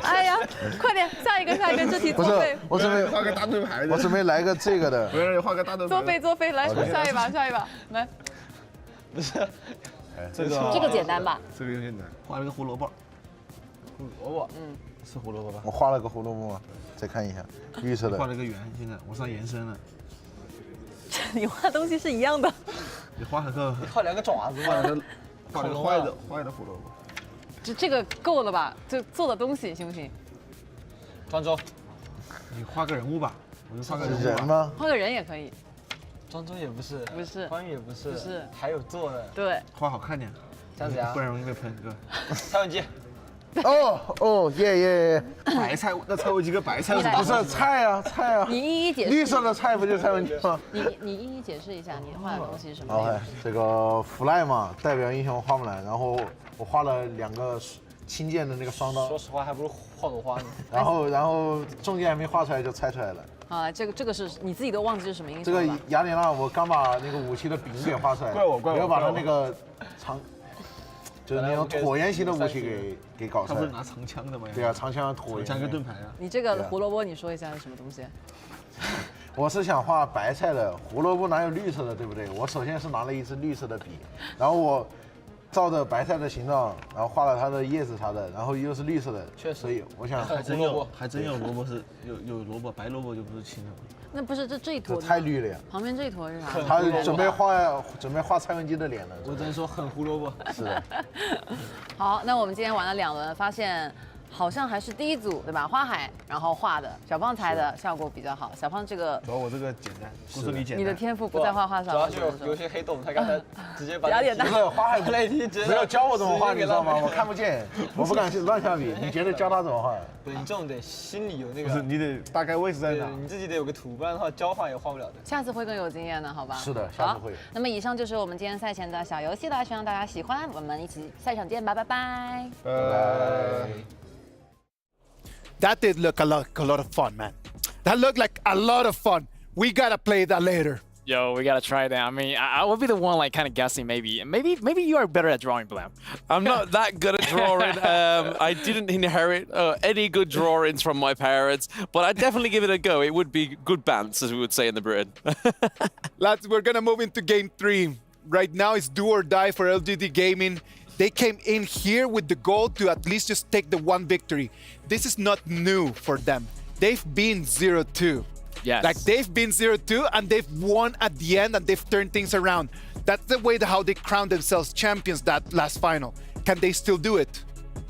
哎呀，快点，下一个，这题作废。我准备画个大盾牌的。我准备来个这个的。不要画个大盾牌。作废，来下一把，来。不是。这个简单吧？这个有点难。画了个胡萝卜。是胡萝卜吧？我画了个胡萝卜嘛，再看一下，绿色的。画了个圆，现在我上延伸了。你画东西是一样的。你画了个。你画两个爪子。画了个坏的胡萝卜。这个够了吧？就做的东西行不行？庄周，你画个人物吧，我就画个人吗？画个人也可以。庄周也不是，关羽也不是，还有做的。对。画好看点，这样子呀，不然容易被喷哥。蔡文姬。耶！白菜，那蔡文姬跟白菜不是菜啊。你一一解释。绿色的菜不就是蔡文姬吗？你一一解释一下，你画的东西是什么？ OK， 这个 fly 嘛，代表英雄花木兰，然后我画了2个轻剑的那个双刀。说实话，还不如画朵花呢。然后中间还没画出来就猜出来了。啊，这个是你自己都忘记是什么英雄这个雅典娜，我刚把那个武器的柄给画出来，怪我，没有把它那个长。就是那种椭圆形的武器给搞出来。他不是拿长枪的吗？对啊，长枪椭圆。长枪跟盾牌啊。你这个胡萝卜，你说一下是什么东西？我是想画白菜的，胡萝卜哪有绿色的，对不对？我首先是拿了一支绿色的笔，然后我照着白菜的形状，然后画了它的叶子啥的，然后又是绿色的。确实。所以我想还真有萝卜是有萝卜，白萝卜就不是青的。那不是这一坨太绿了呀！旁边这一坨是啥？他准备画蔡文姬的脸了。我只能说很胡萝卜。是的。好，那我们今天玩了2轮，发现好像还是第一组对吧？花海，然后画的小胖猜的效果比较好。小胖这个主要我这个简单，故事里简单。你的天赋不在画画上。主要就有些黑洞，他刚才直接把雅典娜。不是花海那题，不要教我怎么画，你知道吗？我看不见，我不敢去乱下笔。你觉得教他怎么画？对，你这种得心里有那个。不是，你得大概位置在哪？你自己得有个图，不然的话教画也画不了的。下次会更有经验的，好吧？是的，下次会。那么以上就是我们今天赛前的小游戏了，希望大家喜欢。我们一起赛场见吧，拜拜。拜拜。 That did look like a lot of fun, man. That looked like a lot of fun. We gotta play that later. Yo, we gotta try that. I mean, I would be the one like kind of guessing maybe you are better at drawing, Blam. I'm not that good at drawing. I didn't inherit any good drawings from my parents, but I'd definitely give it a go. It would be good bants, as we would say in the Britain. Lads, we're gonna move into game 3. Right now it's do or die for LGD Gaming. They came in here with the goal to at least just take the 1 victory. This is not new for them. They've been 0-2. Yes. Like they've been 0-2 and they've won at the end and they've turned things around. That's the way how they crowned themselves champions that last final. Can they still do it?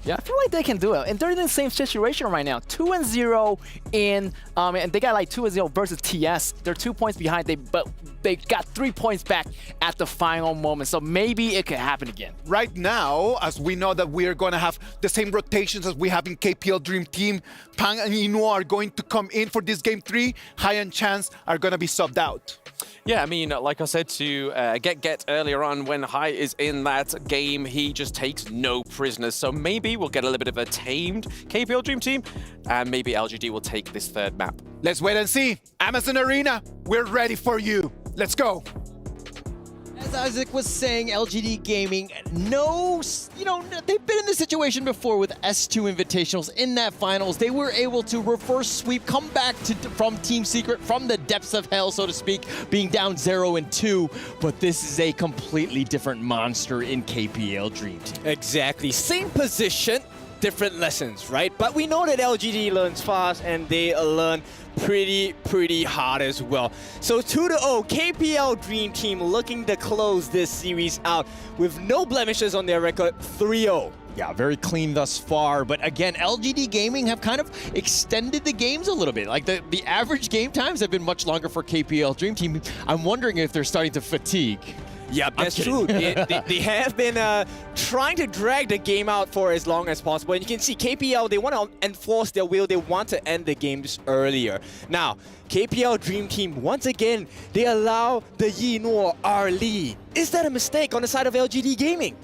Yeah, I feel like they can do it. And they're in the same situation right now. 2-0 in, and they got like 2-0 versus TS. They're 2 points behind, but they got 3 points back at the final moment. So maybe it could happen again. Right now, as we know that we are going to have the same rotations as we have in KPL Dream Team, Pang and Ino are going to come in for this game 3. Hai and Chance are going to be subbed out. Yeah, I mean, like I said to Get earlier on, when Hai is in that game, he just takes no prisoners. So maybe we'll get a little bit of a tamed KPL Dream Team, and maybe LGD will take this third map. Let's wait and see. Amazon Arena, we're ready for you. Let's go. As Isaac was saying, LGD Gaming, they've been in this situation before with S2 Invitationals in that finals. They were able to reverse sweep, come back from Team Secret, from the depths of hell, so to speak, being down 0-2. But this is a completely different monster in KPL Dream Team. Exactly. Same position, different lessons, right? But we know that LGD learns fast and they learn pretty hard as well. So 2-0, KPL Dream Team looking to close this series out with no blemishes on their record, 3-0. Yeah, very clean thus far. But again, LGD Gaming have kind of extended the games a little bit. Like the average game times have been much longer for KPL Dream Team. I'm wondering if they're starting to fatigue. Yeah, that's true. They have been trying to drag the game out for as long as possible. And you can see KPL, they want to enforce their will. They want to end the games earlier. Now, KPL Dream Team, once again, they allow the Yinor R-Lee. Is that a mistake on the side of LGD Gaming?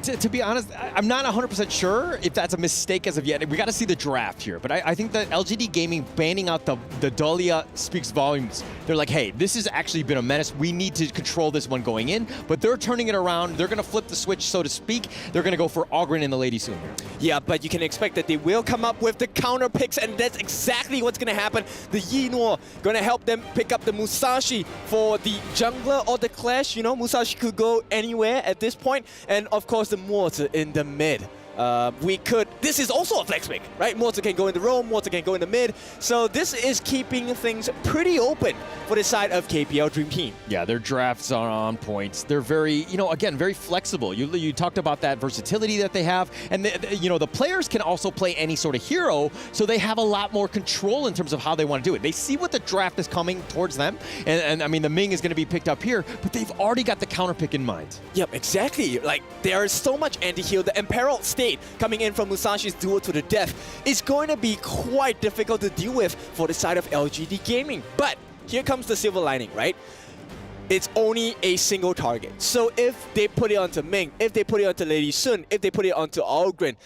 To be honest, I'm not 100% sure if that's a mistake as of yet. We got to see the draft here. But I think that LGD Gaming banning out the Dahlia speaks volumes. They're like, hey, this has actually been a menace. We need to control this one going in. But they're turning it around. They're going to flip the switch, so to speak. They're going to go for Ogren and the Lady Soon here. Yeah, but you can expect that they will come up with the counter picks, and that's exactly what's going to happen. The Yinor going to help them pick up the Musashi for the jungler or the Clash. You know, Musashi could go anywhere at this point. And of course, the Mortar in the mid. This is also a flex pick, right? Mortar can go in the roam, Mortar can go in the mid. So this is keeping things pretty open for the side of KPL Dream Team. Yeah, their drafts are on points. They're very, again, very flexible. You talked about that versatility that they have. And, the players can also play any sort of hero, so they have a lot more control in terms of how they want to do it. They see what the draft is coming towards them. And I mean, the Ming is going to be picked up here, but they've already got the counter pick in mind. Yep, exactly. Like, there is so much anti-heal. The Imperil state coming in from Musashi's duel to the death is going to be quite difficult to deal with for the side of LGD Gaming. But here comes the silver lining, right? It's only a single target. So if they put it onto Ming, if they put it onto Lady Sun, if they put it onto Ogren,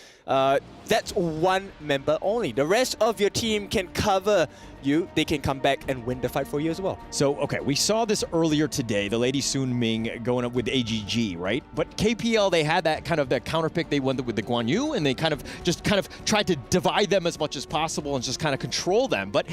that's one member only. The rest of your team can cover you. They can come back and win the fight for you as well. So, okay, we saw this earlier today, the Lady Soon Ming going up with AGG, right? But KPL, they had that kind of that counter pick. They went with the Guan Yu, and they kind of tried to divide them as much as possible and just kind of control them. But,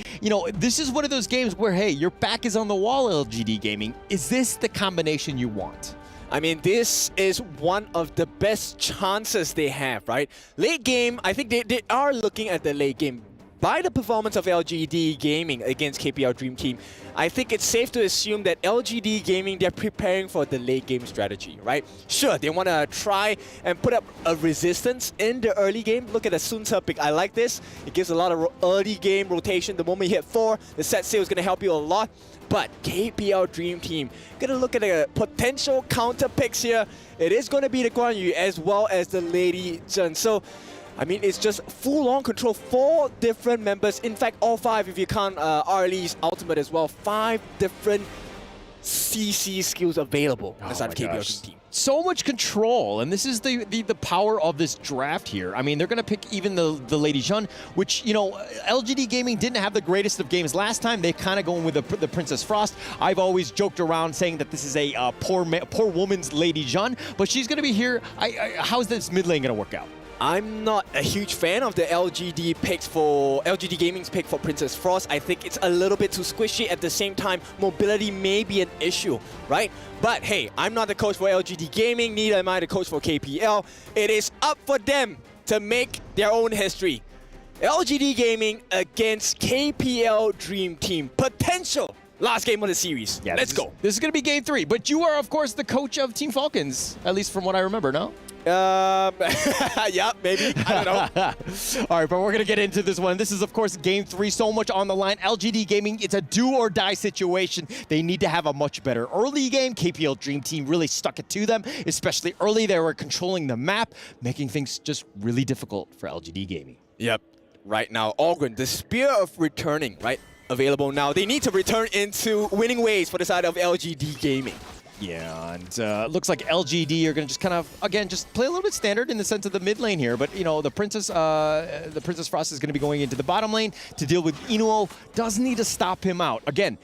this is one of those games where, hey, your back is on the wall, LGD Gaming. Is this the combination you want? I mean, this is one of the best chances they have, right? Late game, I think they are looking at the late game. By the performance of LGD Gaming against KPL Dream Team, I think it's safe to assume that LGD Gaming, they're preparing for the late game strategy, right? Sure, they want to try and put up a resistance in the early game. Look at the Sun Ce pick. I like this. It gives a lot of early game rotation. The moment you hit 4, the set sail is going to help you a lot. But KPL Dream Team, gonna look at the potential counter picks here. It is going to be the Guan Yu as well as the Lady Zhen. So, I mean, it's just full-on control. 4 different members. In fact, all 5 if you count R-Lee's ultimate as well. 5 different CC skills available inside KPL Dream Team. So much control, and this is the power of this draft here. I mean, they're going to pick even the Lady Zhen, which, LGD Gaming didn't have the greatest of games last time. They're kind of going with the Princess Frost. I've always joked around saying that this is a poor woman's Lady Zhen, but she's going to be here. How's this mid lane going to work out? I'm not a huge fan of the LGD Gaming's pick for Princess Frost. I think it's a little bit too squishy. At the same time, mobility may be an issue, right? But hey, I'm not the coach for LGD Gaming, neither am I the coach for KPL. It is up for them to make their own history. LGD Gaming against KPL Dream Team. Potential Last game of the series. Yeah, Let's go. This is going to be game 3, but you are, of course, the coach of Team Falcons, at least from what I remember, no? Yeah, maybe. I don't know. All right, but we're going to get into this one. This is, of course, game 3. So much on the line. LGD Gaming, it's a do-or-die situation. They need to have a much better early game. KPL Dream Team really stuck it to them, especially early. They were controlling the map, making things just really difficult for LGD Gaming. Yep. Right now, Ogren, the Spear of Returning, right? Available now. They need to return into winning ways for the side of LGD Gaming. Yeah, and looks like LGD are going to just kind of, again, just play a little bit standard in the sense of the mid lane here. But, you know, the Princess Frost is going to be going into the bottom lane to deal with Inuo. Does need to stop him out. Again,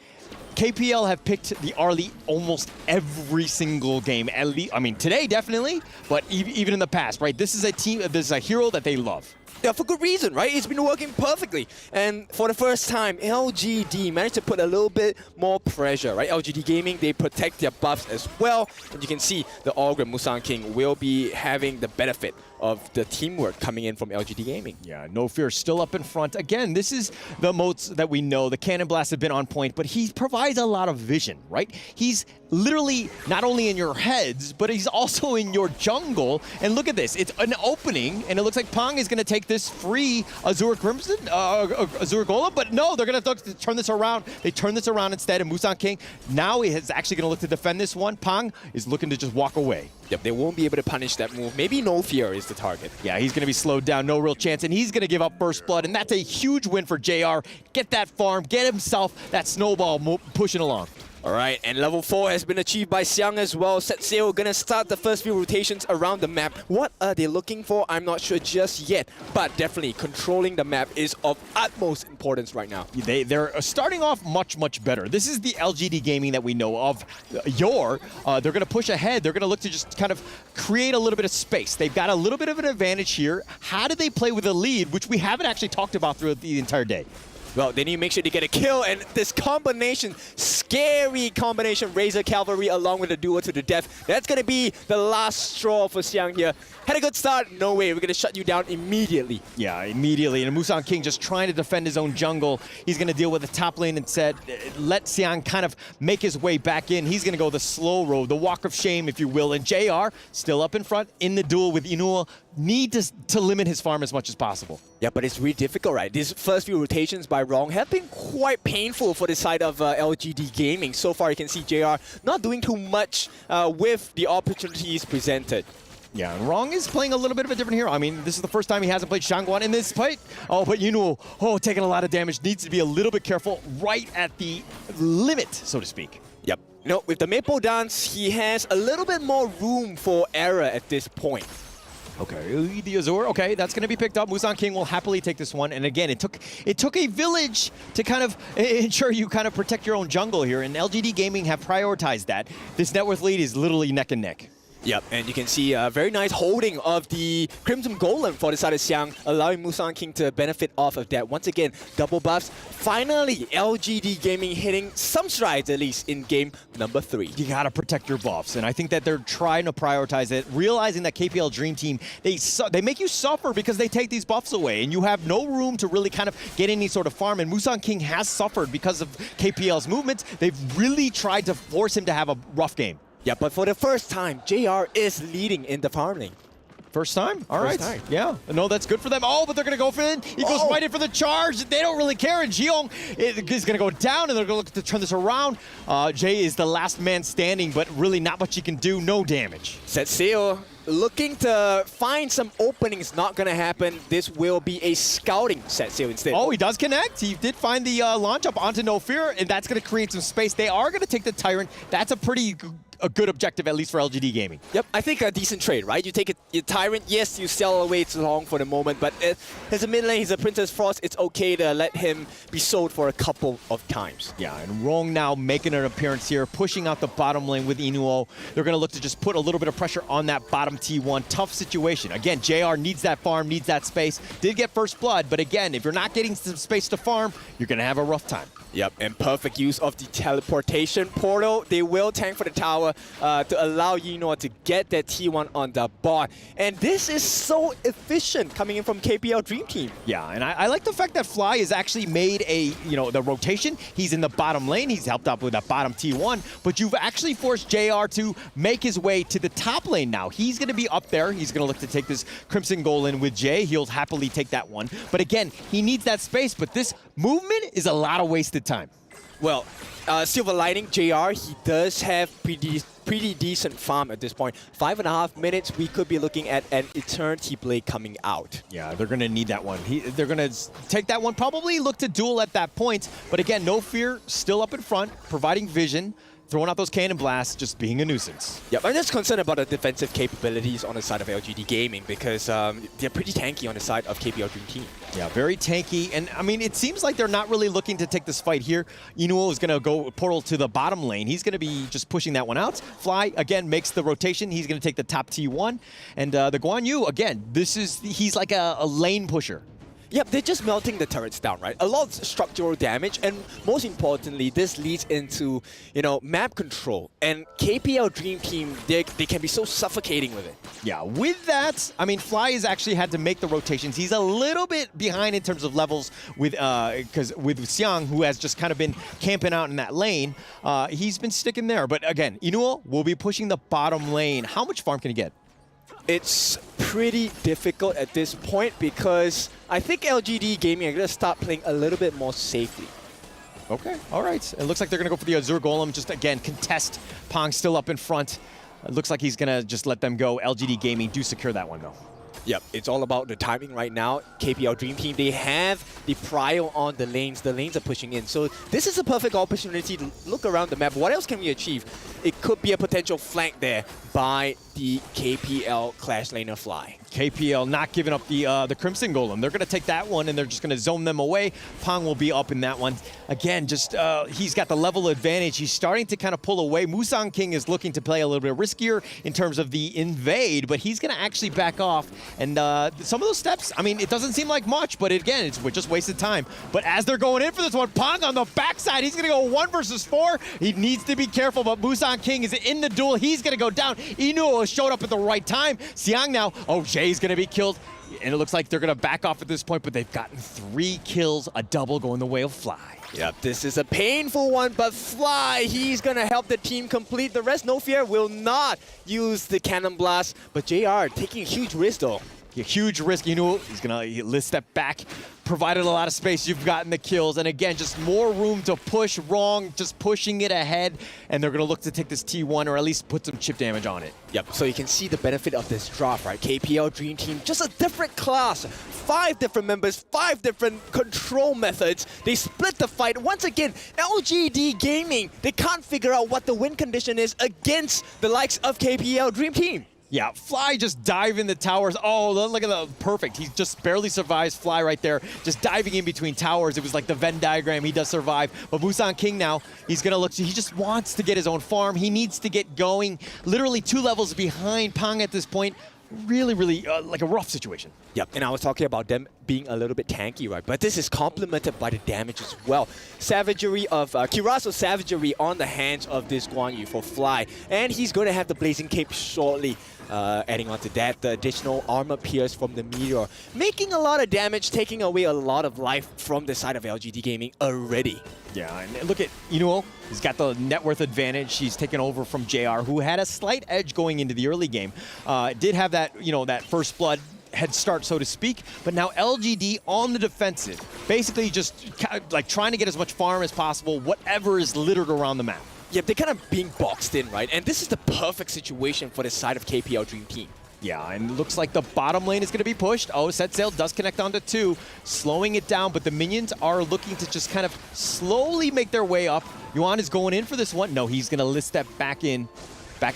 KPL have picked the Arlie almost every single game. At least, I mean, today definitely, but even in the past, right? This is a team, this is a hero that they love. Yeah, for good reason, right? It's been working perfectly. And for the first time, LGD managed to put a little bit more pressure, right? LGD Gaming, they protect their buffs as well. And you can see the Ogre Musang King will be having the benefit of the teamwork coming in from LGD Gaming. Yeah, No Fear still up in front. Again, this is the moats that we know. The Cannon Blasts have been on point, but he provides a lot of vision, right? He's literally not only in your heads, but he's also in your jungle. And look at this. It's an opening, and it looks like Pong is going to take this free Azure Crimson, Azure Golem, but no, they're going to turn this around. They turn this around instead, and Musang King now is actually going to look to defend this one. Pong is looking to just walk away. Yep, they won't be able to punish that move. Maybe No Fear is the target. Yeah, he's going to be slowed down, no real chance, and he's going to give up first blood, and that's a huge win for JR. Get that farm, get himself that snowball pushing along. All right, and level 4 has been achieved by Xiang as well. Set Sail gonna start the first few rotations around the map. What are they looking for? I'm not sure just yet, but definitely controlling the map is of utmost importance right now. They're starting off much, much better. This is the LGD Gaming that we know of. They're gonna push ahead. They're gonna look to just kind of create a little bit of space. They've got a little bit of an advantage here. How do they play with a lead, which we haven't actually talked about throughout the entire day? Well, they need to make sure they get a kill, and this combination, scary combination, Razor Cavalry along with the duo to the death, that's going to be the last straw for Xiang here. Had a good start, no way, we're going to shut you down immediately. Yeah, immediately, and Musang King just trying to defend his own jungle. He's going to deal with the top lane instead, let Xiang kind of make his way back in. He's going to go the slow road, the walk of shame, if you will, and JR still up in front in the duel with Inuo. Need to limit his farm as much as possible. Yeah, but it's really difficult, right? These first few rotations by Wrong have been quite painful for the side of LGD Gaming. So far, you can see JR not doing too much with the opportunities presented. Yeah, and Wrong is playing a little bit of a different hero. I mean, this is the first time he hasn't played Shangguan in this fight. Oh, but Inuo, taking a lot of damage. Needs to be a little bit careful right at the limit, so to speak. Yep. You know, with the Maple Dance, he has a little bit more room for error at this point. Okay, the Azure, okay, that's going to be picked up. Musang King will happily take this one. And again, it took a village to kind of ensure you kind of protect your own jungle here, and LGD Gaming have prioritized that. This net worth lead is literally neck and neck. Yep, and you can see a very nice holding of the Crimson Golem for the side of Xiang, allowing Musang King to benefit off of that. Once again, double buffs. Finally, LGD Gaming hitting some strides, at least, in game number 3. You gotta protect your buffs, and I think that they're trying to prioritize it, realizing that KPL Dream Team, they make you suffer because they take these buffs away, and you have no room to really kind of get any sort of farm, and Musang King has suffered because of KPL's movements. They've really tried to force him to have a rough game. Yeah, but for the first time, JR is leading in the farm lane. First time? All right. First time. Yeah. No, that's good for them. Oh, but they're going to go for it. He goes right in for the charge. They don't really care. And Jiong is going to go down, and they're going to look to turn this around. Jay is the last man standing, but really not much he can do. No damage. Set Sail looking to find some openings. Not going to happen. This will be a scouting Set Sail instead. Oh, he does connect. He did find the launch up onto No Fear, and that's going to create some space. They are going to take the Tyrant. That's a good objective, at least for LGD Gaming. Yep, I think a decent trade, right? You take your Tyrant, yes, you sell away too long for the moment, but as a mid lane, he's a Princess Frost, it's okay to let him be sold for a couple of times. Yeah, and Rong now making an appearance here, pushing out the bottom lane with Inuo. They're going to look to just put a little bit of pressure on that bottom T1. Tough situation. Again, JR needs that farm, needs that space. Did get first blood, but again, if you're not getting some space to farm, you're going to have a rough time. Yep, and perfect use of the teleportation portal. They will tank for the tower. pressure to allow Yino to get that T1 on the board. And this is so efficient coming in from KPL Dream Team. Yeah, and I like the fact that Fly has actually made the rotation. He's in the bottom lane. He's helped out with that bottom T1, but you've actually forced JR to make his way to the top lane now. He's going to be up there. He's going to look to take this Crimson goal in with Jay. He'll happily take that one. But again, he needs that space, but this movement is a lot of wasted time. Well, silver lining, JR, he does have pretty decent farm at this point. 5.5 minutes, we could be looking at an Eternity Blade coming out. Yeah, they're going to need that one. They're going to take that one, probably look to duel at that point. But again, no fear, still up in front, providing vision, throwing out those cannon blasts, just being a nuisance. Yeah, I'm just concerned about the defensive capabilities on the side of LGD Gaming because they're pretty tanky on the side of KPL Dream Team. Yeah, very tanky. And I mean, it seems like they're not really looking to take this fight here. Inuo is going to go portal to the bottom lane. He's going to be just pushing that one out. Fly, again, makes the rotation. He's going to take the top T1. And the Guan Yu, again, he's like a lane pusher. Yep, they're just melting the turrets down, right? A lot of structural damage, and most importantly, this leads into, map control. And KPL Dream Team, they can be so suffocating with it. Yeah, with that, I mean, Fly has actually had to make the rotations. He's a little bit behind in terms of levels with Xiang, who has just kind of been camping out in that lane. He's been sticking there. But again, Inuo will be pushing the bottom lane. How much farm can he get? It's pretty difficult at this point because I think LGD Gaming are going to start playing a little bit more safely. Okay, all right. It looks like they're going to go for the Azure Golem. Just, again, contest. Pong still up in front. It looks like he's going to just let them go. LGD Gaming do secure that one, though. Yep, it's all about the timing right now. KPL Dream Team, they have the prio on the lanes. The lanes are pushing in. So this is a perfect opportunity to look around the map. What else can we achieve? It could be a potential flank there by the KPL Clash Laner Fly. KPL not giving up the Crimson Golem. They're going to take that one, and they're just going to zone them away. Pong will be up in that one. Again, just he's got the level advantage. He's starting to kind of pull away. Musang King is looking to play a little bit riskier in terms of the invade, but he's going to actually back off. And some of those steps, I mean, it doesn't seem like much, but again, it's just wasted time. But as they're going in for this one, Pong on the backside, he's going to go 1 versus 4. He needs to be careful, but Musang King is in the duel. He's going to go down. Inuo showed up at the right time. Xiang now, Jay's going to be killed. And it looks like they're going to back off at this point, but they've gotten 3 kills, a double going the way of Fly. Yep, this is a painful one, but Fly, he's going to help the team complete. The rest, no fear, will not use the Cannon Blast. But JR taking a huge risk, though. A huge risk. He's going to step back, provided a lot of space. You've gotten the kills. And again, just more room to push wrong, just pushing it ahead. And they're going to look to take this T1 or at least put some chip damage on it. Yep, so you can see the benefit of this drop, right? KPL Dream Team, just a different class. 5 different members, 5 different control methods. They split the fight. Once again, LGD Gaming, they can't figure out what the win condition is against the likes of KPL Dream Team. Yeah, Fly just dive in the towers. Oh, look at the perfect. He just barely survives. Fly right there, just diving in between towers. It was like the Venn diagram. He does survive. But Musang King now, he's going to look. He just wants to get his own farm. He needs to get going. Literally 2 levels behind Pong at this point. Really, like a rough situation. Yep, and I was talking about them being a little bit tanky, right? But this is complemented by the damage as well. Savagery of Kiraso Savagery on the hands of this Guan Yu for Fly. And he's going to have the Blazing Cape shortly. Adding on to that, the additional armor pierce from the Meteor. Making a lot of damage, taking away a lot of life from the side of LGD Gaming already. Yeah, and look at Inuo. He's got the net worth advantage. He's taken over from JR, who had a slight edge going into the early game. Did have that, that first blood head start, so to speak, but now LGD on the defensive. Basically just like trying to get as much farm as possible, whatever is littered around the map. Yeah, they're kind of being boxed in, right? And this is the perfect situation for the side of KPL Dream Team. Yeah, and it looks like the bottom lane is going to be pushed. Set Sail does connect onto 2, slowing it down, but the minions are looking to just kind of slowly make their way up. Yuan is going in for this one. No, he's going to list that back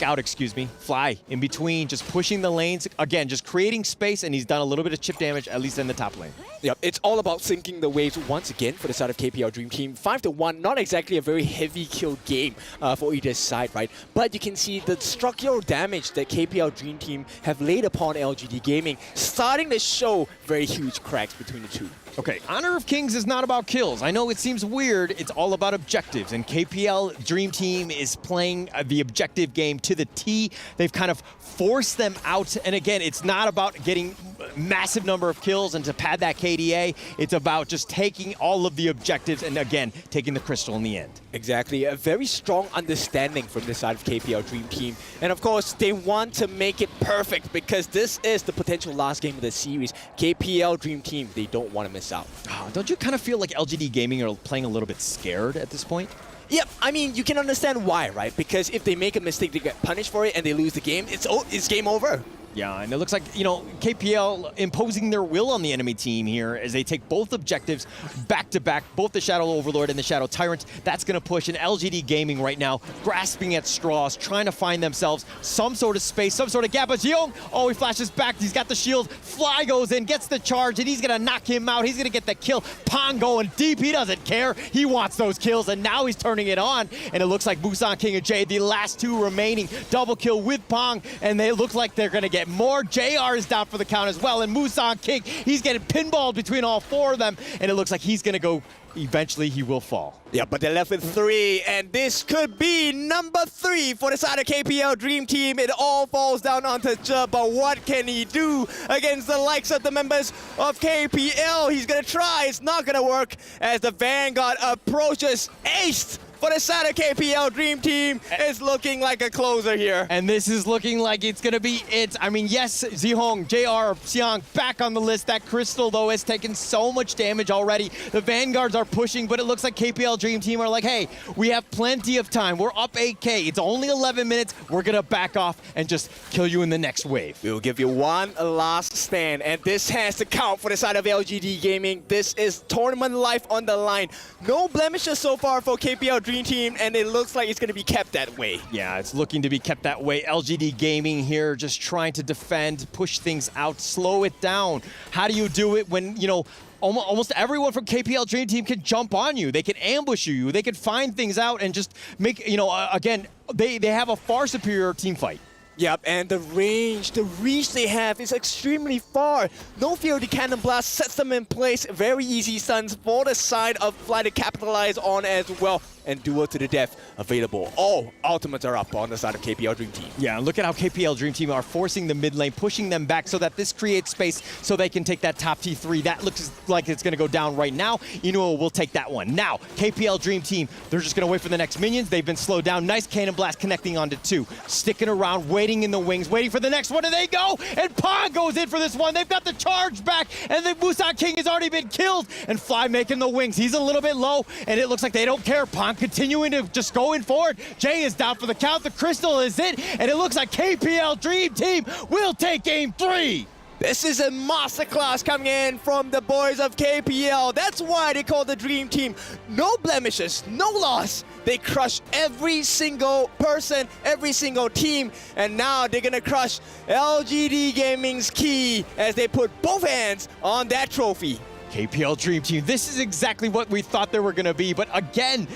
out, excuse me. Fly in between, just pushing the lanes. Again, just creating space, and he's done a little bit of chip damage, at least in the top lane. Yep, it's all about sinking the waves once again for the side of KPL Dream Team. 5-1, not exactly a very heavy kill game for either side, right? But you can see the structural damage that KPL Dream Team have laid upon LGD Gaming, starting to show very huge cracks between the two. Okay, Honor of Kings is not about kills. I know it seems weird. It's all about objectives, and KPL Dream Team is playing the objective game to the T. They've kind of forced them out, and again, it's not about getting massive number of kills and to pad that KDA. It's about just taking all of the objectives and, again, taking the crystal in the end. Exactly. A very strong understanding from the side of KPL Dream Team. And of course, they want to make it perfect because this is the potential last game of the series. KPL Dream Team, they don't want to miss out. Oh, don't you kind of feel like LGD Gaming are playing a little bit scared at this point? Yep, I mean, you can understand why, right? Because if they make a mistake, they get punished for it and they lose the game, it's game over. Yeah, and it looks like, you know, KPL imposing their will on the enemy team here as they take both objectives back-to-back, both the Shadow Overlord and the Shadow Tyrant. That's going to push an LGD Gaming right now, grasping at straws, trying to find themselves some sort of space, some sort of gap. But Xiong, oh, he flashes back. He's got the shield. Fly goes in, gets the charge, and he's going to knock him out. He's going to get the kill. Pong going deep. He doesn't care. He wants those kills, and now he's turning it on. And it looks like Busan King and Jay, the last two remaining, double kill with Pong, and they look like they're going to get more. JR is down for the count as well, and Musan King, he's getting pinballed between all four of them, and it looks like he's going to go, eventually he will fall. Yeah, but they're left with 3, and this could be number 3 for the side of KPL Dream Team. It all falls down onto Zhe, but what can he do against the likes of the members of KPL? He's going to try. It's not going to work as the Vanguard approaches. Aced for the side of KPL Dream Team. It's looking like a closer here. And this is looking like it's going to be it. I mean, yes, Zihong, JR, Xiang back on the list. That Crystal, though, has taken so much damage already. The Vanguards are pushing, but it looks like KPL Dream Team are like, hey, we have plenty of time. We're up 8K. It's only 11 minutes. We're going to back off and just kill you in the next wave. We'll give you one last stand, and this has to count for the side of LGD Gaming. This is tournament life on the line. No blemishes so far for KPL Dream Team, and it looks like it's going to be kept that way. Yeah, it's looking to be kept that way. LGD Gaming here just trying to defend, push things out, slow it down. How do you do it when, you know, almost everyone from KPL Dream Team can jump on you. They can ambush you. They can find things out and just make, you know, again, they have a far superior team fight. Yep, and the range, the reach they have is extremely far. No fear of the Cannon Blast sets them in place. Very easy stuns for the side of Fly to capitalize on as well. And duel to the death available. All ultimates are up on the side of KPL Dream Team. Yeah, and look at how KPL Dream Team are forcing the mid lane, pushing them back so that this creates space so they can take that top T3. That looks like it's going to go down right now. Inuo will take that one. Now, KPL Dream Team, they're just going to wait for the next minions. They've been slowed down. Nice Cannon Blast connecting onto 2. Sticking around, waiting in the wings, waiting for the next one, and they go! And Pong goes in for this one. They've got the charge back, and the Busan King has already been killed. And Fly making the wings. He's a little bit low, and it looks like they don't care. Pong continuing to just going forward. Jay is down for the count. The Crystal is it, and it looks like KPL Dream Team will take game 3. This is a masterclass coming in from the boys of KPL. That's why they call the Dream Team. No blemishes, no loss. They crush every single person, every single team, and now they're gonna crush LGD Gaming's key as they put both hands on that trophy. KPL Dream Team, this is exactly what we thought they were going to be. But again,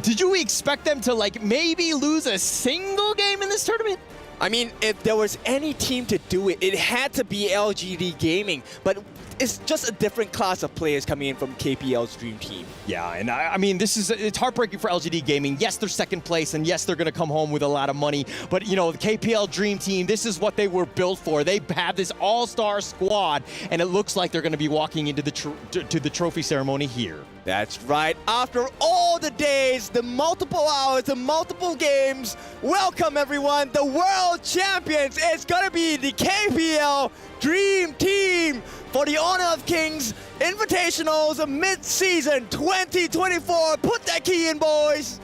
did you expect them to like maybe lose a single game in this tournament? I mean, if there was any team to do it, it had to be LGD Gaming. But it's just a different class of players coming in from KPL's Dream Team. Yeah, and I mean, it's heartbreaking for LGD Gaming. Yes, they're second place, and yes, they're going to come home with a lot of money. But, you know, the KPL Dream Team, this is what they were built for. They have this all-star squad, and it looks like they're going to be walking into the trophy ceremony here. That's right. After all the days, the multiple hours, the multiple games, welcome everyone, the world champions. It's going to be the KPL Dream Team for the Honor of Kings Invitationals Mid-Season 2024. Put that key in, boys.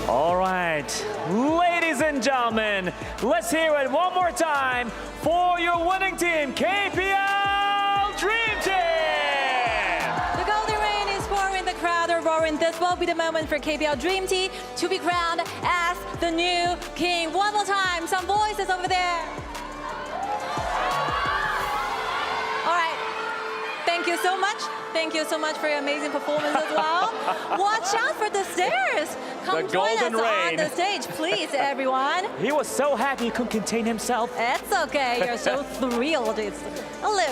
All right, ladies and gentlemen, let's hear it one more time for your winning team, KPL Dream Team! The golden rain is pouring, the crowd are roaring. This will be the moment for KPL Dream Team to be crowned as the new king. One more time, some voices over there. All right, thank you so much. Thank you so much for your amazing performance as well. Watch out for the stairs. Come The join us golden on rain. the stage, please, everyone. He was so happy he couldn't contain himself. It's okay, you're so thrilled. It's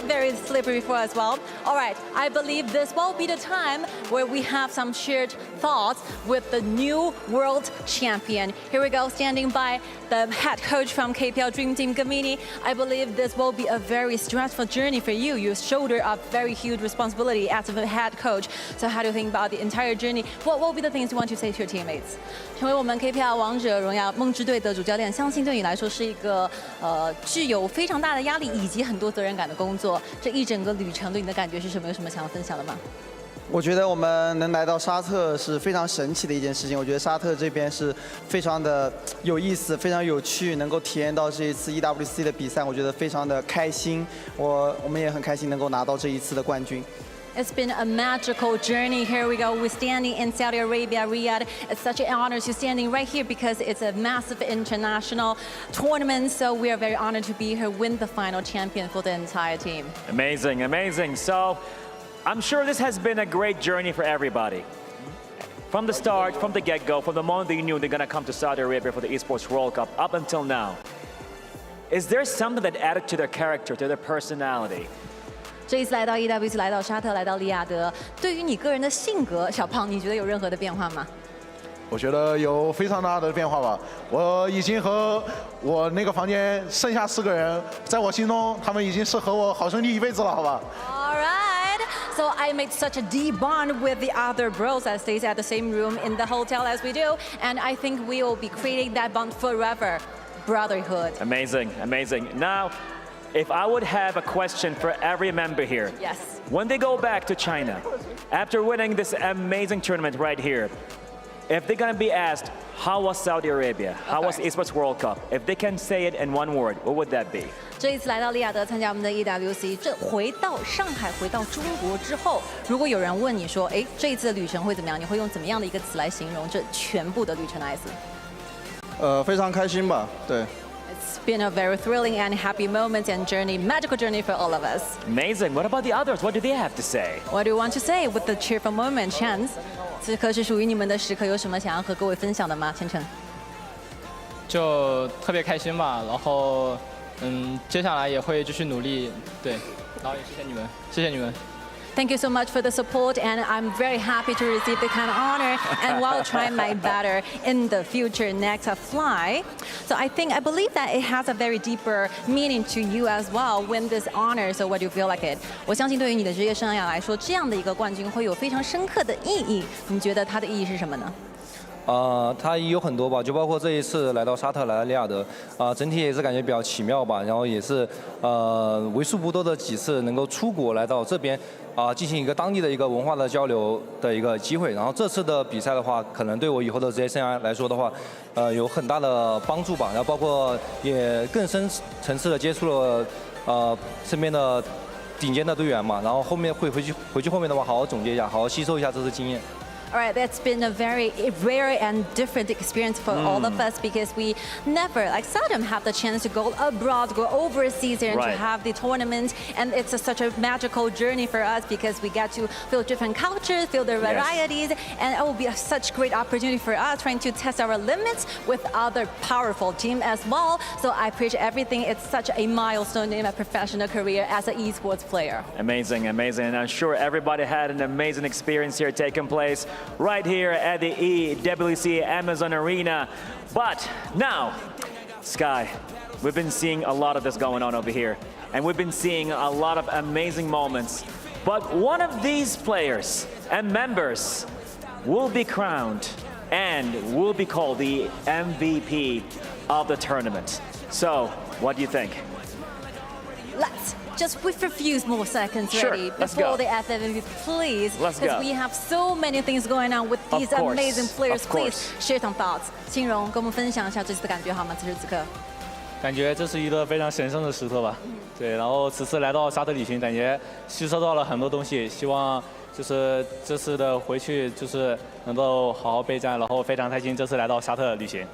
very slippery for as well. All right, I believe this will be the time where we have some shared thoughts with the new world champion. Here we go, standing by the head coach from KPL Dream Team, Gamini. I believe this will be a very stressful journey for you. You shoulder a very huge responsibility as a head coach. So how do you think about the entire journey? What will be the things you want to say to your teammates? 成为我们 KPL 王者荣耀梦之队的主教练，相信对你来说是一个具有非常大的压力以及很多责任感的工作。这一整个旅程对你的感觉是什么？有什么想要分享的吗？我觉得我们能来到沙特是非常神奇的一件事情。我觉得沙特这边是非常的有意思，非常有趣，能够体验到这一次 EWC 的比赛，我觉得非常的开心。我们也很开心能够拿到这一次的冠军。 It's been a magical journey. Here we go. We're standing in Saudi Arabia, Riyadh. It's such an honor to standing right here because it's a massive international tournament. So we are very honored to be here, win the final champion for the entire team. Amazing, amazing. So I'm sure this has been a great journey for everybody. From the start, from the get-go, from the moment that you knew they're going to come to Saudi Arabia for the Esports World Cup, up until now, is there something that added to their character, to their personality? 这一次来到 EWC， 来到沙特，来到利雅得，对于你个人的性格，小胖，你觉得有任何的变化吗？我觉得有非常大的变化吧。我已经和我那个房间剩下4个人，在我心中，他们已经是和我好兄弟一辈子了，好吧？ All right. So I made such a deep bond with the other bros that stays at the same room in the hotel as we do, and I think we will be creating that bond forever, brotherhood. Amazing, amazing. Now, if I would have a question for every member here. Yes. When they go back to China, after winning this amazing tournament right here, if they're going to be asked, how was Saudi Arabia? How was Esports World Cup? If they can say it in one word, what would that be? 这一次来到利雅得参加我们的 EWC， 这回到上海、回到中国之后，如果有人问你说，哎，这一次的旅程会怎么样？你会用怎么样的一个词来形容这全部的旅程 ？IC？ 非常开心吧，对。 It's been a very thrilling and happy moment and journey, magical journey for all of us. Amazing. What about the others? What do they have to say? What do you want to say with the cheerful moment, Chance? 此刻是属于你们的时刻，有什么想要和各位分享的吗？千成。就特别开心吧，然后接下来也会继续努力，对，然后也谢谢你们，谢谢你们。 Thank you so much for the support, and I'm very happy to receive the kind of honor, and while trying my better in the future next fly. So I believe that it has a very deeper meaning to you as well. Win this honor, so what do you feel like it? 我相信对于你的职业生涯来说，这样的一个冠军会有非常深刻的意义。你觉得它的意义是什么呢？ 它有很多吧，就包括这一次来到沙特，来到利雅得，整体也是感觉比较奇妙吧。然后也是为数不多的几次能够出国来到这边，进行一个当地的一个文化的交流的一个机会。然后这次的比赛的话，可能对我以后的职业生涯来说的话，有很大的帮助吧。然后包括也更深层次的接触了身边的顶尖的队员嘛。然后后面会回去后面的话，好好总结一下，好好吸收一下这次经验。 All right, that's been a very rare and different experience for all of us because we never, like seldom, have the chance to go abroad, go overseas and to have the tournament. And it's such a magical journey for us because we get to feel different cultures, feel the varieties, and it will be such great opportunity for us trying to test our limits with other powerful team as well. So I appreciate everything. It's such a milestone in my professional career as an esports player. Amazing, amazing. And I'm sure everybody had an amazing experience here taking place right here at the EWC Amazon Arena. But now, Sky, we've been seeing a lot of this going on over here, and we've been seeing a lot of amazing moments. But one of these players and members will be crowned and will be called the MVP of the tournament. So, what do you think? Let's just with a few more seconds ready before the FMVP, please. Let's go. Because we have so many things going on with these amazing players. Please share some thoughts. 金荣，跟我们分享一下这次的感觉好吗？此时此刻。感觉这是一个非常神圣的时刻吧。对，然后此次来到沙特旅行，感觉吸收到了很多东西，希望就是这次的回去就是能够好好备战，然后非常开心这次来到沙特旅行，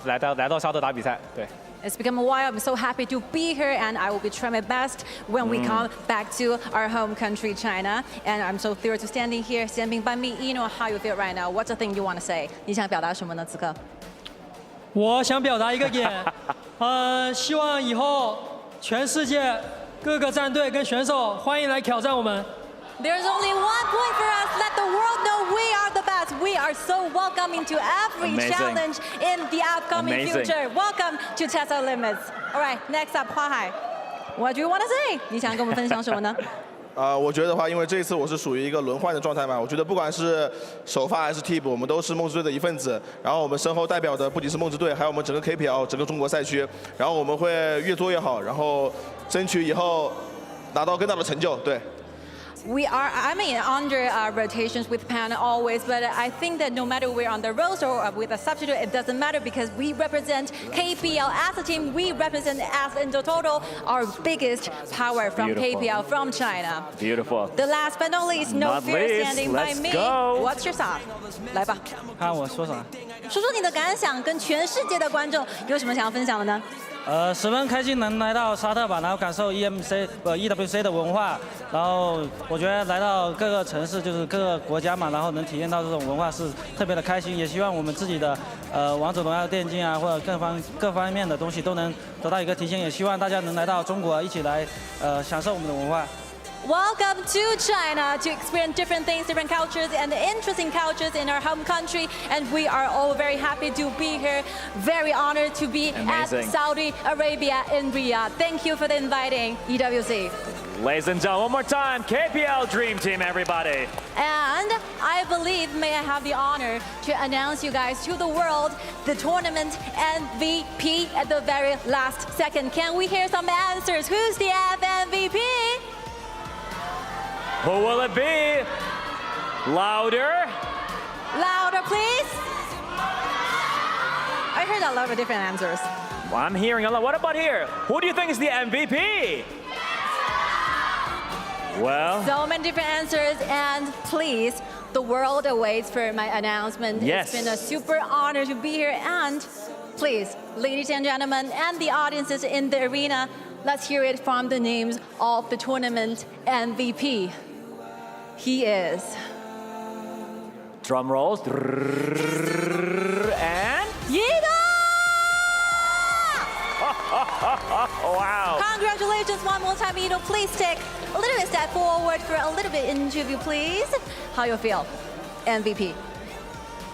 来到沙特打比赛，对。It's become a while. I'm so happy to be here, and I will be trying my best when we come back to our home country, China. And I'm so thrilled to standing here, standing by me. You know how you feel right now. What's the thing you want to say? 你想表达什么呢？此刻？我想表达一个点，希望以后全世界各个战队跟选手欢迎来挑战我们。There's only one point for us. Let the world know we are the best. We are so welcoming to every challenge in the upcoming future. Welcome to test our limits. All right, next up, 花海。What do you want to say? 你想跟我们分享什么呢？我觉得的话，因为这一次我是属于一个轮换的状态嘛，我觉得不管是首发还是替补，我们都是梦之队的一份子。然后我们身后代表的不仅是梦之队，还有我们整个 KPL 整个中国赛区。然后我们会越做越好，然后争取以后拿到更大的成就。对。under rotations with Pan always, but I think that no matter we're on the roster or with a substitute, it doesn't matter because we represent KPL as a team. We represent as in the total our biggest power from KPL from China. Beautiful. The last but not least, no fear standing by me. What's your thought? 来吧。看我说啥？说说你的感想，跟全世界的观众有什么想要分享的呢？十分开心能来到沙特吧，然后感受 EWC 的文化，然后我觉得来到各个城市就是各个国家嘛，然后能体验到这种文化是特别的开心，也希望我们自己的王者荣耀电竞啊，或者各方面的东西都能得到一个提升，也希望大家能来到中国一起来享受我们的文化。Welcome to China to experience different things, different cultures, and interesting cultures in our home country. And we are all very happy to be here. Very honored to be at Saudi Arabia in Riyadh. Thank you for the inviting, EWC. Ladies and gentlemen, one more time, KPL Dream Team, everybody. And I believe, may I have the honor to announce you guys to the world, the tournament MVP at the very last second. Can we hear some answers? Who's the MVP? Who will it be? Louder. Louder, please. I heard a lot of different answers. Well, I'm hearing a lot. What about here? Who do you think is the MVP? Well, so many different answers, and please, the world awaits for my announcement. Yes. It's been a super honor to be here, and please, ladies and gentlemen, and the audiences in the arena, let's hear it from the names of the tournament MVP. He is. Drum rolls. And Yiga! Wow. Congratulations one more time, Ido. Please take a little bit step forward for a little bit interview, please. How you feel? MVP.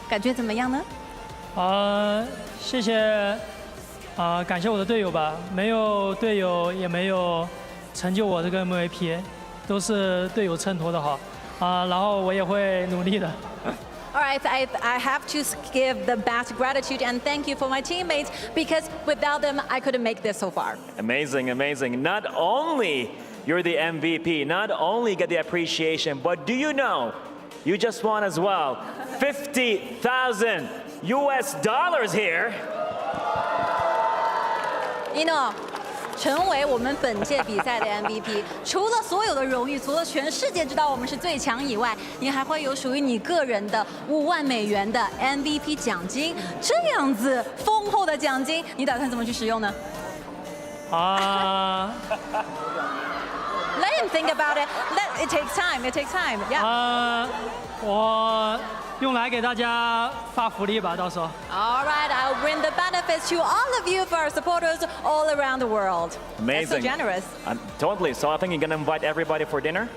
感觉怎么样呢？谢谢感谢我的队友吧，没有队友也没有成就我这个 MVP， 都是队友衬托的好然后我也会努力的。All right, I have to give the best gratitude and thank you for my teammates because without them, I couldn't make this so far. Amazing, amazing. Not only you're the MVP, not only get the appreciation, but do you know, you just won as well, $50,000 here. You know, 成为我们本届比赛的 MVP， 除了所有的荣誉，除了全世界知道我们是最强以外，你还会有属于你个人的$5万的 MVP 奖金，这样子丰厚的奖金，你打算怎么去使用呢？Let him think about it. It takes time. It takes time. Yeah. 我用来给大家发福利吧，到时候。All right, I'll bring the benefits to all of you for our supporters all around the world. Amazing. That's so generous. Totally. So I think you're gonna invite everybody for dinner.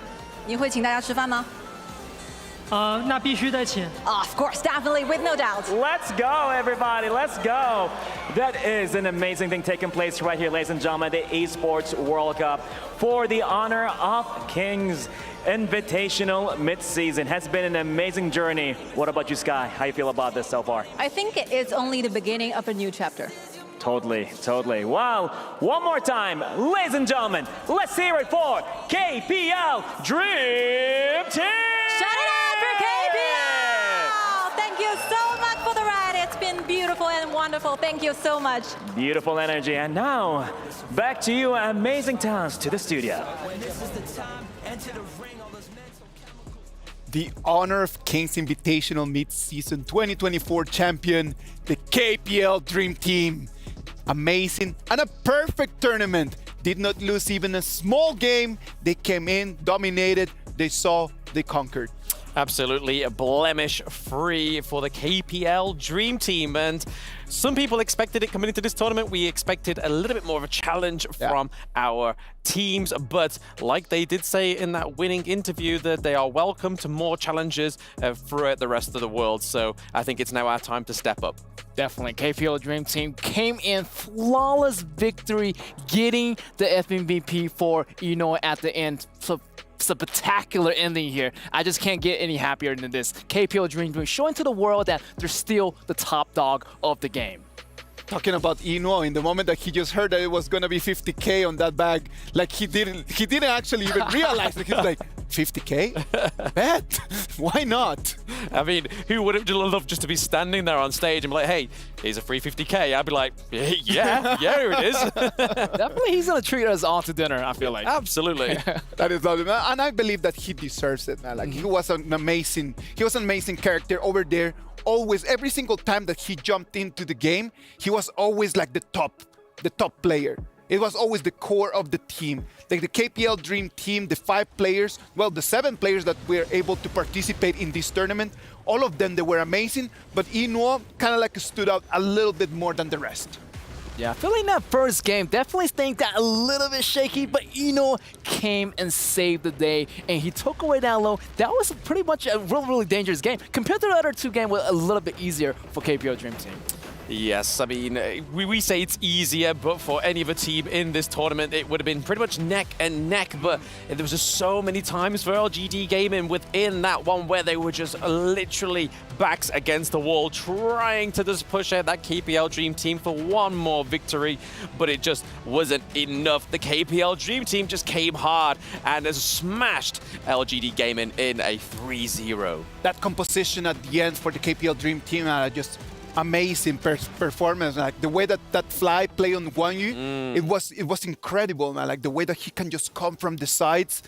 你会请大家吃饭吗？那必须得请。Of course, definitely, with no doubt. Let's go, everybody. Let's go. That is an amazing thing taking place right here, ladies and gentlemen. The Esports World Cup for the honor of Kings Invitational Midseason has been an amazing journey. What about you, Sky? How you feel about this so far? I think it's only the beginning of a new chapter. Totally, totally. Well, one more time, ladies and gentlemen, let's hear it for KPL Dream Team! Shout it out for KPL! Thank you so much for the ride. It's been beautiful and wonderful. Thank you so much. Beautiful energy. And now, back to you, amazing talents, to the studio. the Honor of Kings Invitational Mid-Season 2024 champion, the KPL Dream Team. Amazing and a perfect tournament. Did not lose even a small game. They came in, dominated, they saw, they conquered. Absolutely blemish-free for the KPL Dream Team. And some people expected it coming into this tournament. We expected a little bit more of a challenge from our teams. But like they did say in that winning interview, that they are welcome to more challenges throughout the rest of the world. So I think it's now our time to step up. Definitely. KPL Dream Team came in flawless victory, getting the FMVP for Ino at the end. So it's a spectacular ending here. I just can't get any happier than this. KPL Dream Team showing to the world that they're still the top dog of the game. Talking about Ino, in the moment that he just heard that it was gonna be 50K on that bag, like he didn't actually even realize it. He's like, 50K? Bet! Why not? I mean, who wouldn't love just to be standing there on stage and be like, hey, here's a free 50K? I'd be like, yeah, here it is. Definitely he's gonna treat us all to dinner, I feel like. Absolutely. That is lovely, man. And I believe that he deserves it, man. Like he was an amazing character over there. Always, every single time that he jumped into the game, he was always like the top player. It was always the core of the team. Like the KPL Dream Team, the 5 players, well, the 7 players that were able to participate in this tournament, all of them, they were amazing, but Ino kind of like stood out a little bit more than the rest. Yeah, I feel like that first game definitely staying that a little bit shaky, but Ino came and saved the day, and he took away that low. That was pretty much a really dangerous game. Compared to the other 2 games, was a little bit easier for KPL Dream Team. Yes, I mean, we say it's easier, but for any other team in this tournament, it would have been pretty much neck and neck. But there was just so many times for LGD Gaming within that one where they were just literally backs against the wall, trying to just push out that KPL Dream Team for one more victory, but it just wasn't enough. The KPL Dream Team just came hard and has smashed LGD Gaming in a 3-0. That composition at the end for the KPL Dream Team, just amazing performance. Like the way that fly play on Guan Yu, it was incredible, man. Like the way that he can just come from the sides,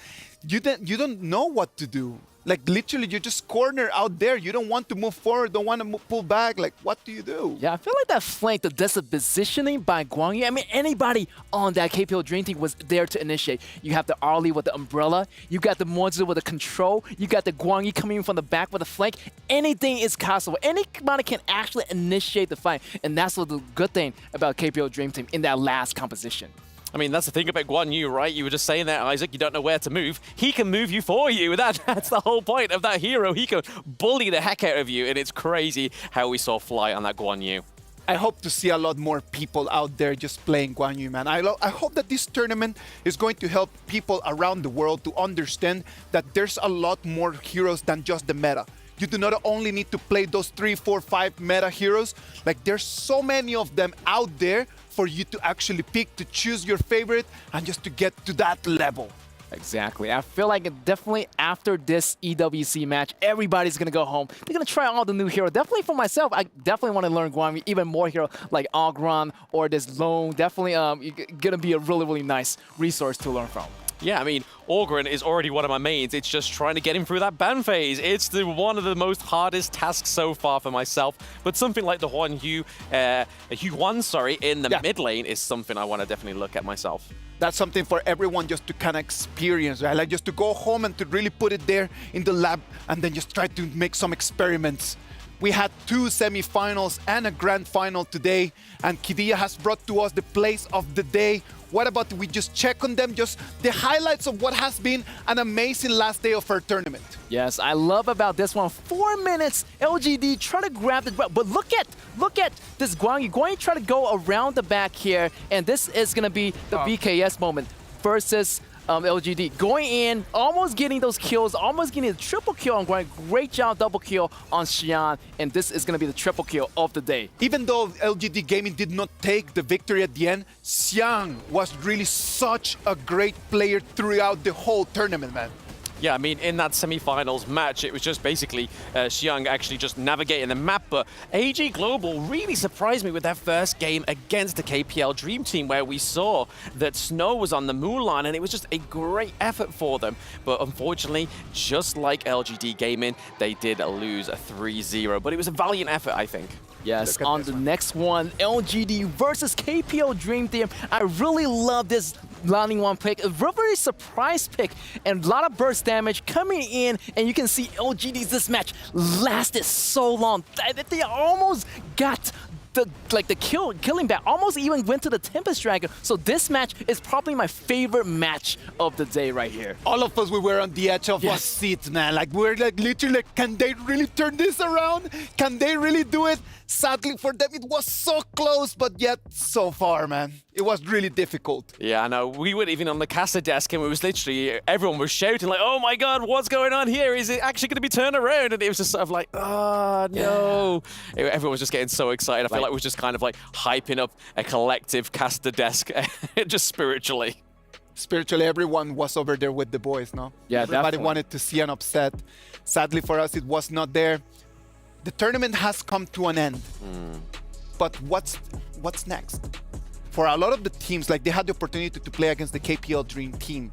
you don't know what to do. Like literally, you just corner out there. You don't want to move forward, don't want to pull back. Like what do you do? Yeah, I feel like that flank, the dispositioning by Guan Yu. I mean, anybody on that KPL Dream Team was there to initiate. You have the Arlie with the umbrella. You got the Monster with the control. You got the Guan Yu coming in from the back with the flank. Anything is possible. Anybody can actually initiate the fight, and that's what the good thing about KPL Dream Team in that last composition. I mean, that's the thing about Guan Yu, right? You were just saying that, Isaac, you don't know where to move. He can move you for you. That's the whole point of that hero. He can bully the heck out of you, and it's crazy how we saw Fly on that Guan Yu. I hope to see a lot more people out there just playing Guan Yu, man. I hope that this tournament is going to help people around the world to understand that there's a lot more heroes than just the meta. You do not only need to play those 3, 4, 5 meta heroes. Like there's so many of them out there for you to actually pick, to choose your favorite, and just to get to that level. Exactly. I feel like definitely after this EWC match, everybody's going to go home. They're going to try all the new heroes. Definitely for myself, I definitely want to learn Guan Yu, even more hero like Ogron or this Lone. Definitely going to be a really nice resource to learn from. Yeah, I mean, Ogren is already one of my mains. It's just trying to get him through that ban phase. It's one of the most hardest tasks so far for myself. But something like the Huan Yu, in the mid lane is something I want to definitely look at myself. That's something for everyone just to kind of experience, right? Like just to go home and to really put it there in the lab and then just try to make some experiments. We had 2 semifinals and a grand final today, and Kidia has brought to us the plays of the day. What about we just check on them, just the highlights of what has been an amazing last day of our tournament? Yes, I love about this one. 4 minutes, LGD try to grab the but look at this Guan Yu. Guan Yu try to go around the back here, and this is gonna be the BKS moment versus LGD. Going in, almost getting those kills, almost getting a triple kill on Guan Yu. Great job, double kill on Xian, and this is gonna be the triple kill of the day. Even though LGD Gaming did not take the victory at the end, Xian was really such a great player throughout the whole tournament, man. Yeah, I mean, in that semi-finals match, it was just basically Xiang actually just navigating the map, but AG Global really surprised me with their first game against the KPL Dream Team, where we saw that Snow was on the Mulan, and it was just a great effort for them. But unfortunately, just like LGD Gaming, they did lose a 3-0, but it was a valiant effort, I think. Yes, on the next one, LGD versus KPL Dream Team. I really love this landing one pick, a very surprise pick, and a lot of burst damage coming in, and you can see LGD's this match lasted so long that they almost got the killing back, almost even went to the Tempest Dragon. So this match is probably my favorite match of the day right here. All of us, we were on the edge of our seats, man. Like, we're like literally like, can they really turn this around? Can they really do it? Sadly for them, it was so close, but yet so far, man. It was really difficult. Yeah, I know. We were even on the caster desk, and it was literally, everyone was shouting like, oh my god, what's going on here? Is it actually going to be turned around? And it was just sort of like, oh no. Everyone was just getting so excited. I feel like we were just kind of like hyping up a collective caster desk, just spiritually. Spiritually, everyone was over there with the boys, no? Yeah, everybody definitely. wanted to see an upset. Sadly for us, it was not there. The tournament has come to an end. But what's next? For a lot of the teams, like, they had the opportunity to play against the KPL Dream Team.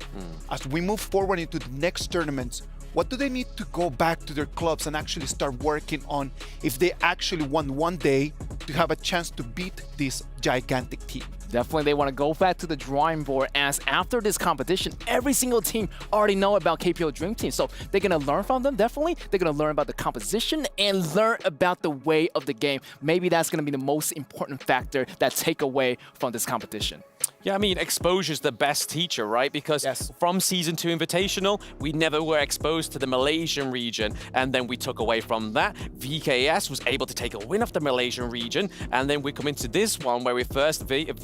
As we move forward into the next tournaments, what do they need to go back to their clubs and actually start working on if they actually want one day to have a chance to beat this gigantic team? Definitely, they want to go back to the drawing board, as after this competition, every single team already know about KPL Dream Team. So they're going to learn from them, definitely. They're going to learn about the composition and learn about the way of the game. Maybe that's going to be the most important factor that take away from this competition. Yeah, I mean, exposure's the best teacher, right? Because from Season 2 Invitational, we never were exposed to the Malaysian region, and then we took away from that. VKS was able to take a win off the Malaysian region, and then we come into this one where we're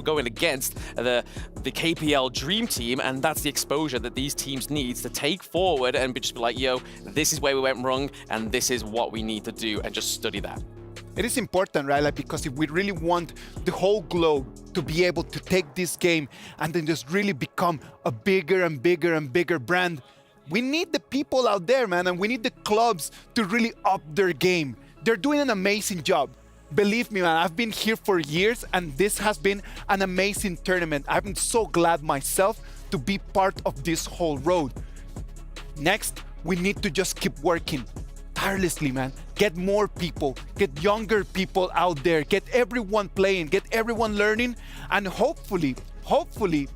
going against the KPL Dream Team, and that's the exposure that these teams need to take forward and just be like, yo, this is where we went wrong, and this is what we need to do, and just study that. It is important, right? Like, because if we really want the whole globe to be able to take this game and then just really become a bigger and bigger and bigger brand, we need the people out there, man, and we need the clubs to really up their game. They're doing an amazing job. Believe me, man, I've been here for years, and this has been an amazing tournament. I've been so glad myself to be part of this whole road. Next, we need to just keep working tirelessly, man. Get more people, get younger people out there, get everyone playing, get everyone learning, and hopefully,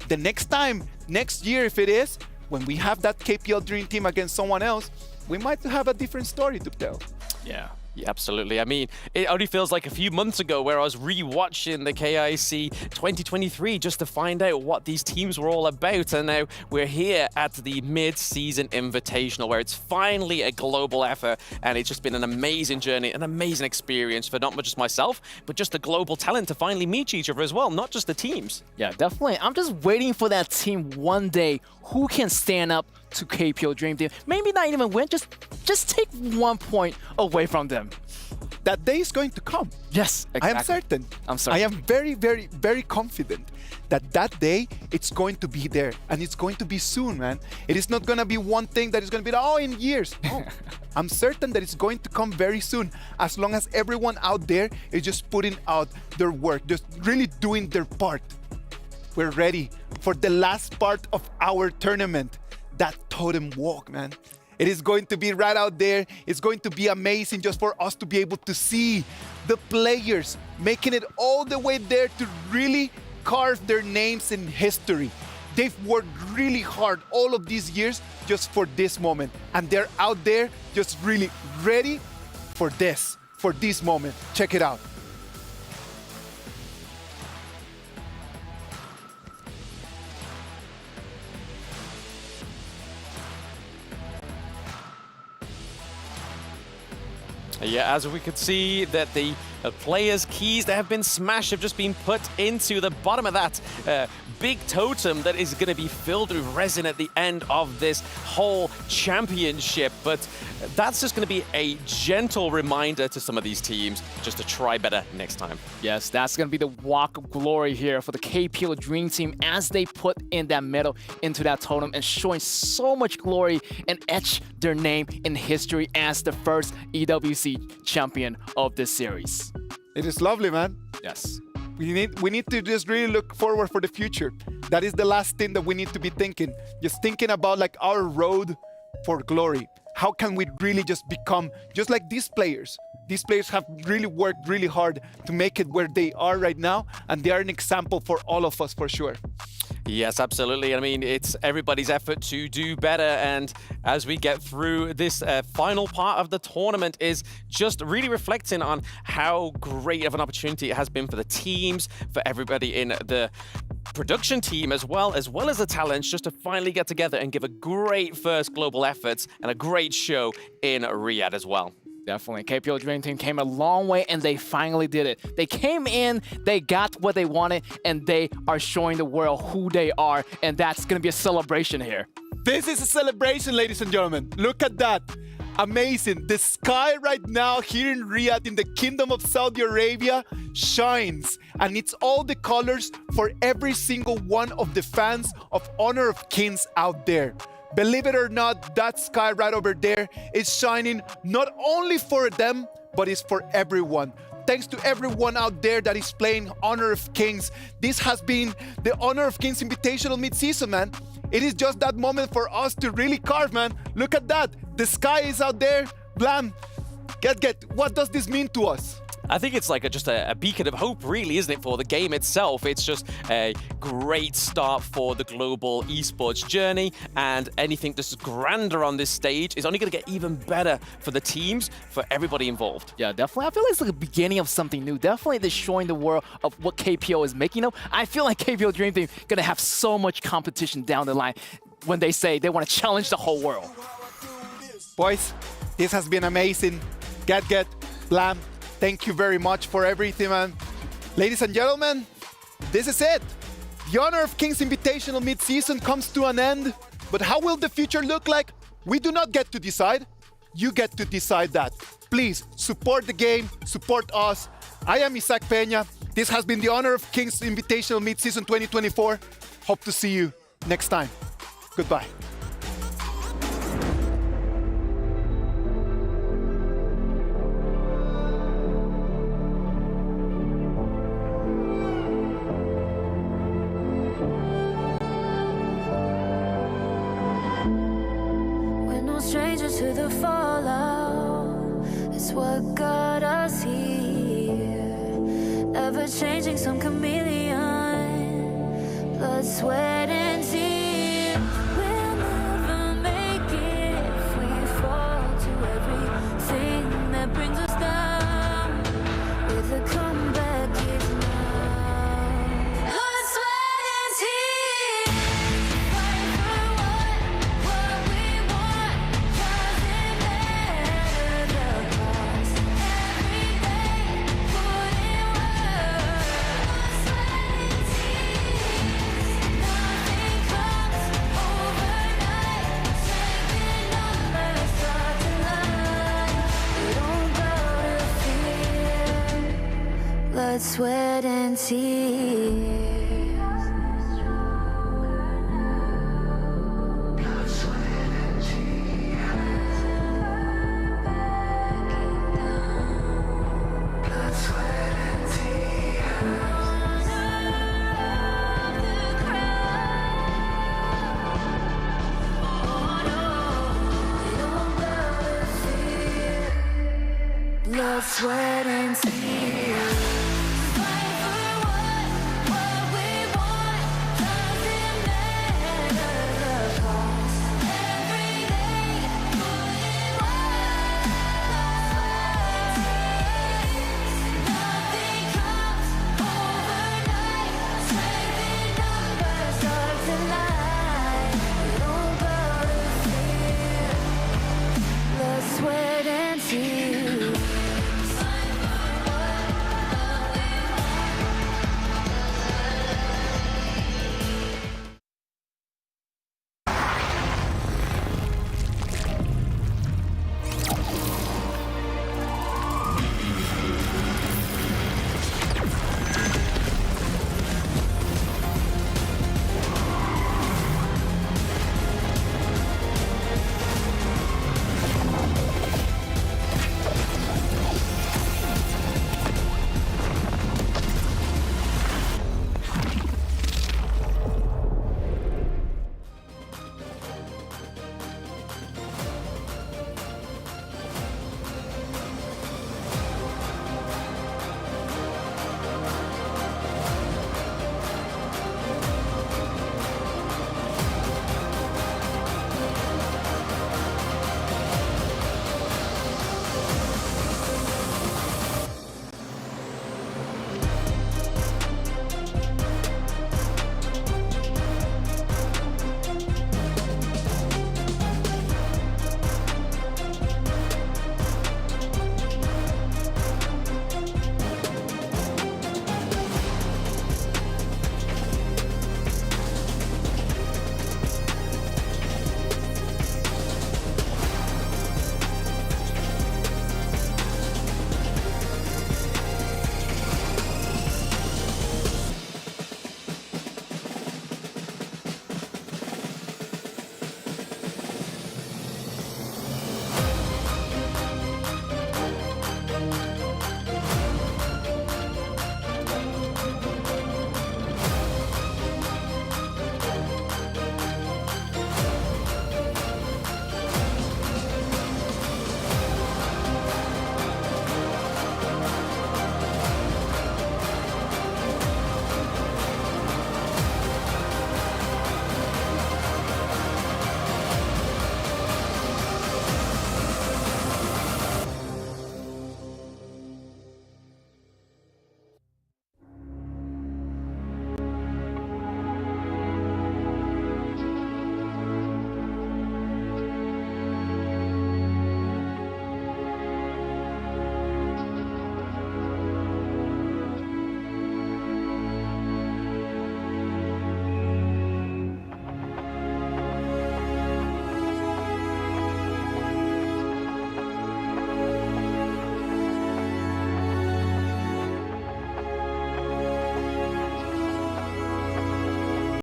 the next time, next year if it is, when we have that KPL Dream Team against someone else, we might have a different story to tell. Yeah. Yeah, absolutely. I mean, it only feels like a few months ago where I was re-watching the KIC 2023 just to find out what these teams were all about. And now we're here at the Mid-Season Invitational, where it's finally a global effort. And it's just been an amazing journey, an amazing experience for not just myself, but just the global talent to finally meet each other as well, not just the teams. Yeah, definitely. I'm just waiting for that team one day who can stand up to KPL Dream Team. Maybe not even win, just take 1 point away from them. That day is going to come. Yes, exactly. I am certain. I'm certain. I am very, very, very confident that that day, it's going to be there. And it's going to be soon, man. It is not going to be one thing that is going to be, oh, in years. No. I'm certain that it's going to come very soon, as long as everyone out there is just putting out their work, just really doing their part. We're ready for the last part of our tournament, that totem walk, man. It is going to be right out there. It's going to be amazing just for us to be able to see the players making it all the way there to really carve their names in history. They've worked really hard all of these years just for this moment. And they're out there just really ready for this moment. Check it out. Yeah, as we could see that the players' keys that have been smashed have just been put into the bottom of that big totem that is going to be filled with resin at the end of this whole championship. But that's just going to be a gentle reminder to some of these teams just to try better next time. Yes, that's going to be the walk of glory here for the KPL Dream Team as they put in that medal into that totem and showing so much glory and etch their name in history as the first EWC champion of this series. It is lovely, man. Yes. We need to just really look forward for the future. That is the last thing that we need to be thinking. Just thinking about like our road for glory. How can we really just become just like these players? These players have really worked really hard to make it where they are right now, and they are an example for all of us for sure. Yes, absolutely. I mean, it's everybody's effort to do better. And as we get through this final part of the tournament is just really reflecting on how great of an opportunity it has been for the teams, for everybody in the production team as well as the talents, just to finally get together and give a great first global effort and a great show in Riyadh as well. Definitely. KPL Dream Team came a long way and they finally did it. They came in, they got what they wanted, and they are showing the world who they are, and that's going to be a celebration here. This is a celebration, ladies and gentlemen. Look at that. Amazing. The sky right now here in Riyadh, in the Kingdom of Saudi Arabia, shines. And it's all the colors for every single one of the fans of Honor of Kings out there. Believe it or not, that sky right over there is shining not only for them, but it's for everyone. Thanks to everyone out there that is playing Honor of Kings. This has been the Honor of Kings Invitational mid-season, man. It is just that moment for us to really carve, man. Look at that. The sky is out there. Blam. Get. What does this mean to us? I think it's like just a beacon of hope, really, isn't it, for the game itself? It's just a great start for the global esports journey, and anything that's grander on this stage is only going to get even better for the teams, for everybody involved. Yeah, definitely. I feel like it's like the beginning of something new. Definitely they're showing the world of what KPL is making of. I feel like KPL Dream Team going to have so much competition down the line when they say they want to challenge the whole world. Boys, this has been amazing. Get, Blam. Thank you very much for everything, man. Ladies and gentlemen, this is it. The Honor of Kings Invitational mid-season comes to an end, but how will the future look like? We do not get to decide. You get to decide that. Please support the game, support us. I am Isaac Peña. This has been the Honor of Kings Invitational mid-season 2024. Hope to see you next time. Goodbye. Stranger to the fallout, it's what got us here. Ever changing, some chameleon, blood, sweat, and tears. We'll never make it if we fall to everything that brings us down. With a comeback is now. Blood, sweat, and tears. Fight for what we want. Doesn't matter the cost. Every day, put in work. Blood, sweat, and tears. Nothing comes overnight. Taking numbers, start to line. We don't bow to fear. Blood, sweat, and tears. Blood, sweat, and tears. Fight for what we want. Doesn't matter the cost. Every day, put in work. Nothing comes overnight. Taking numbers, start to line. We don't bow to fear. Blood, sweat, and tears.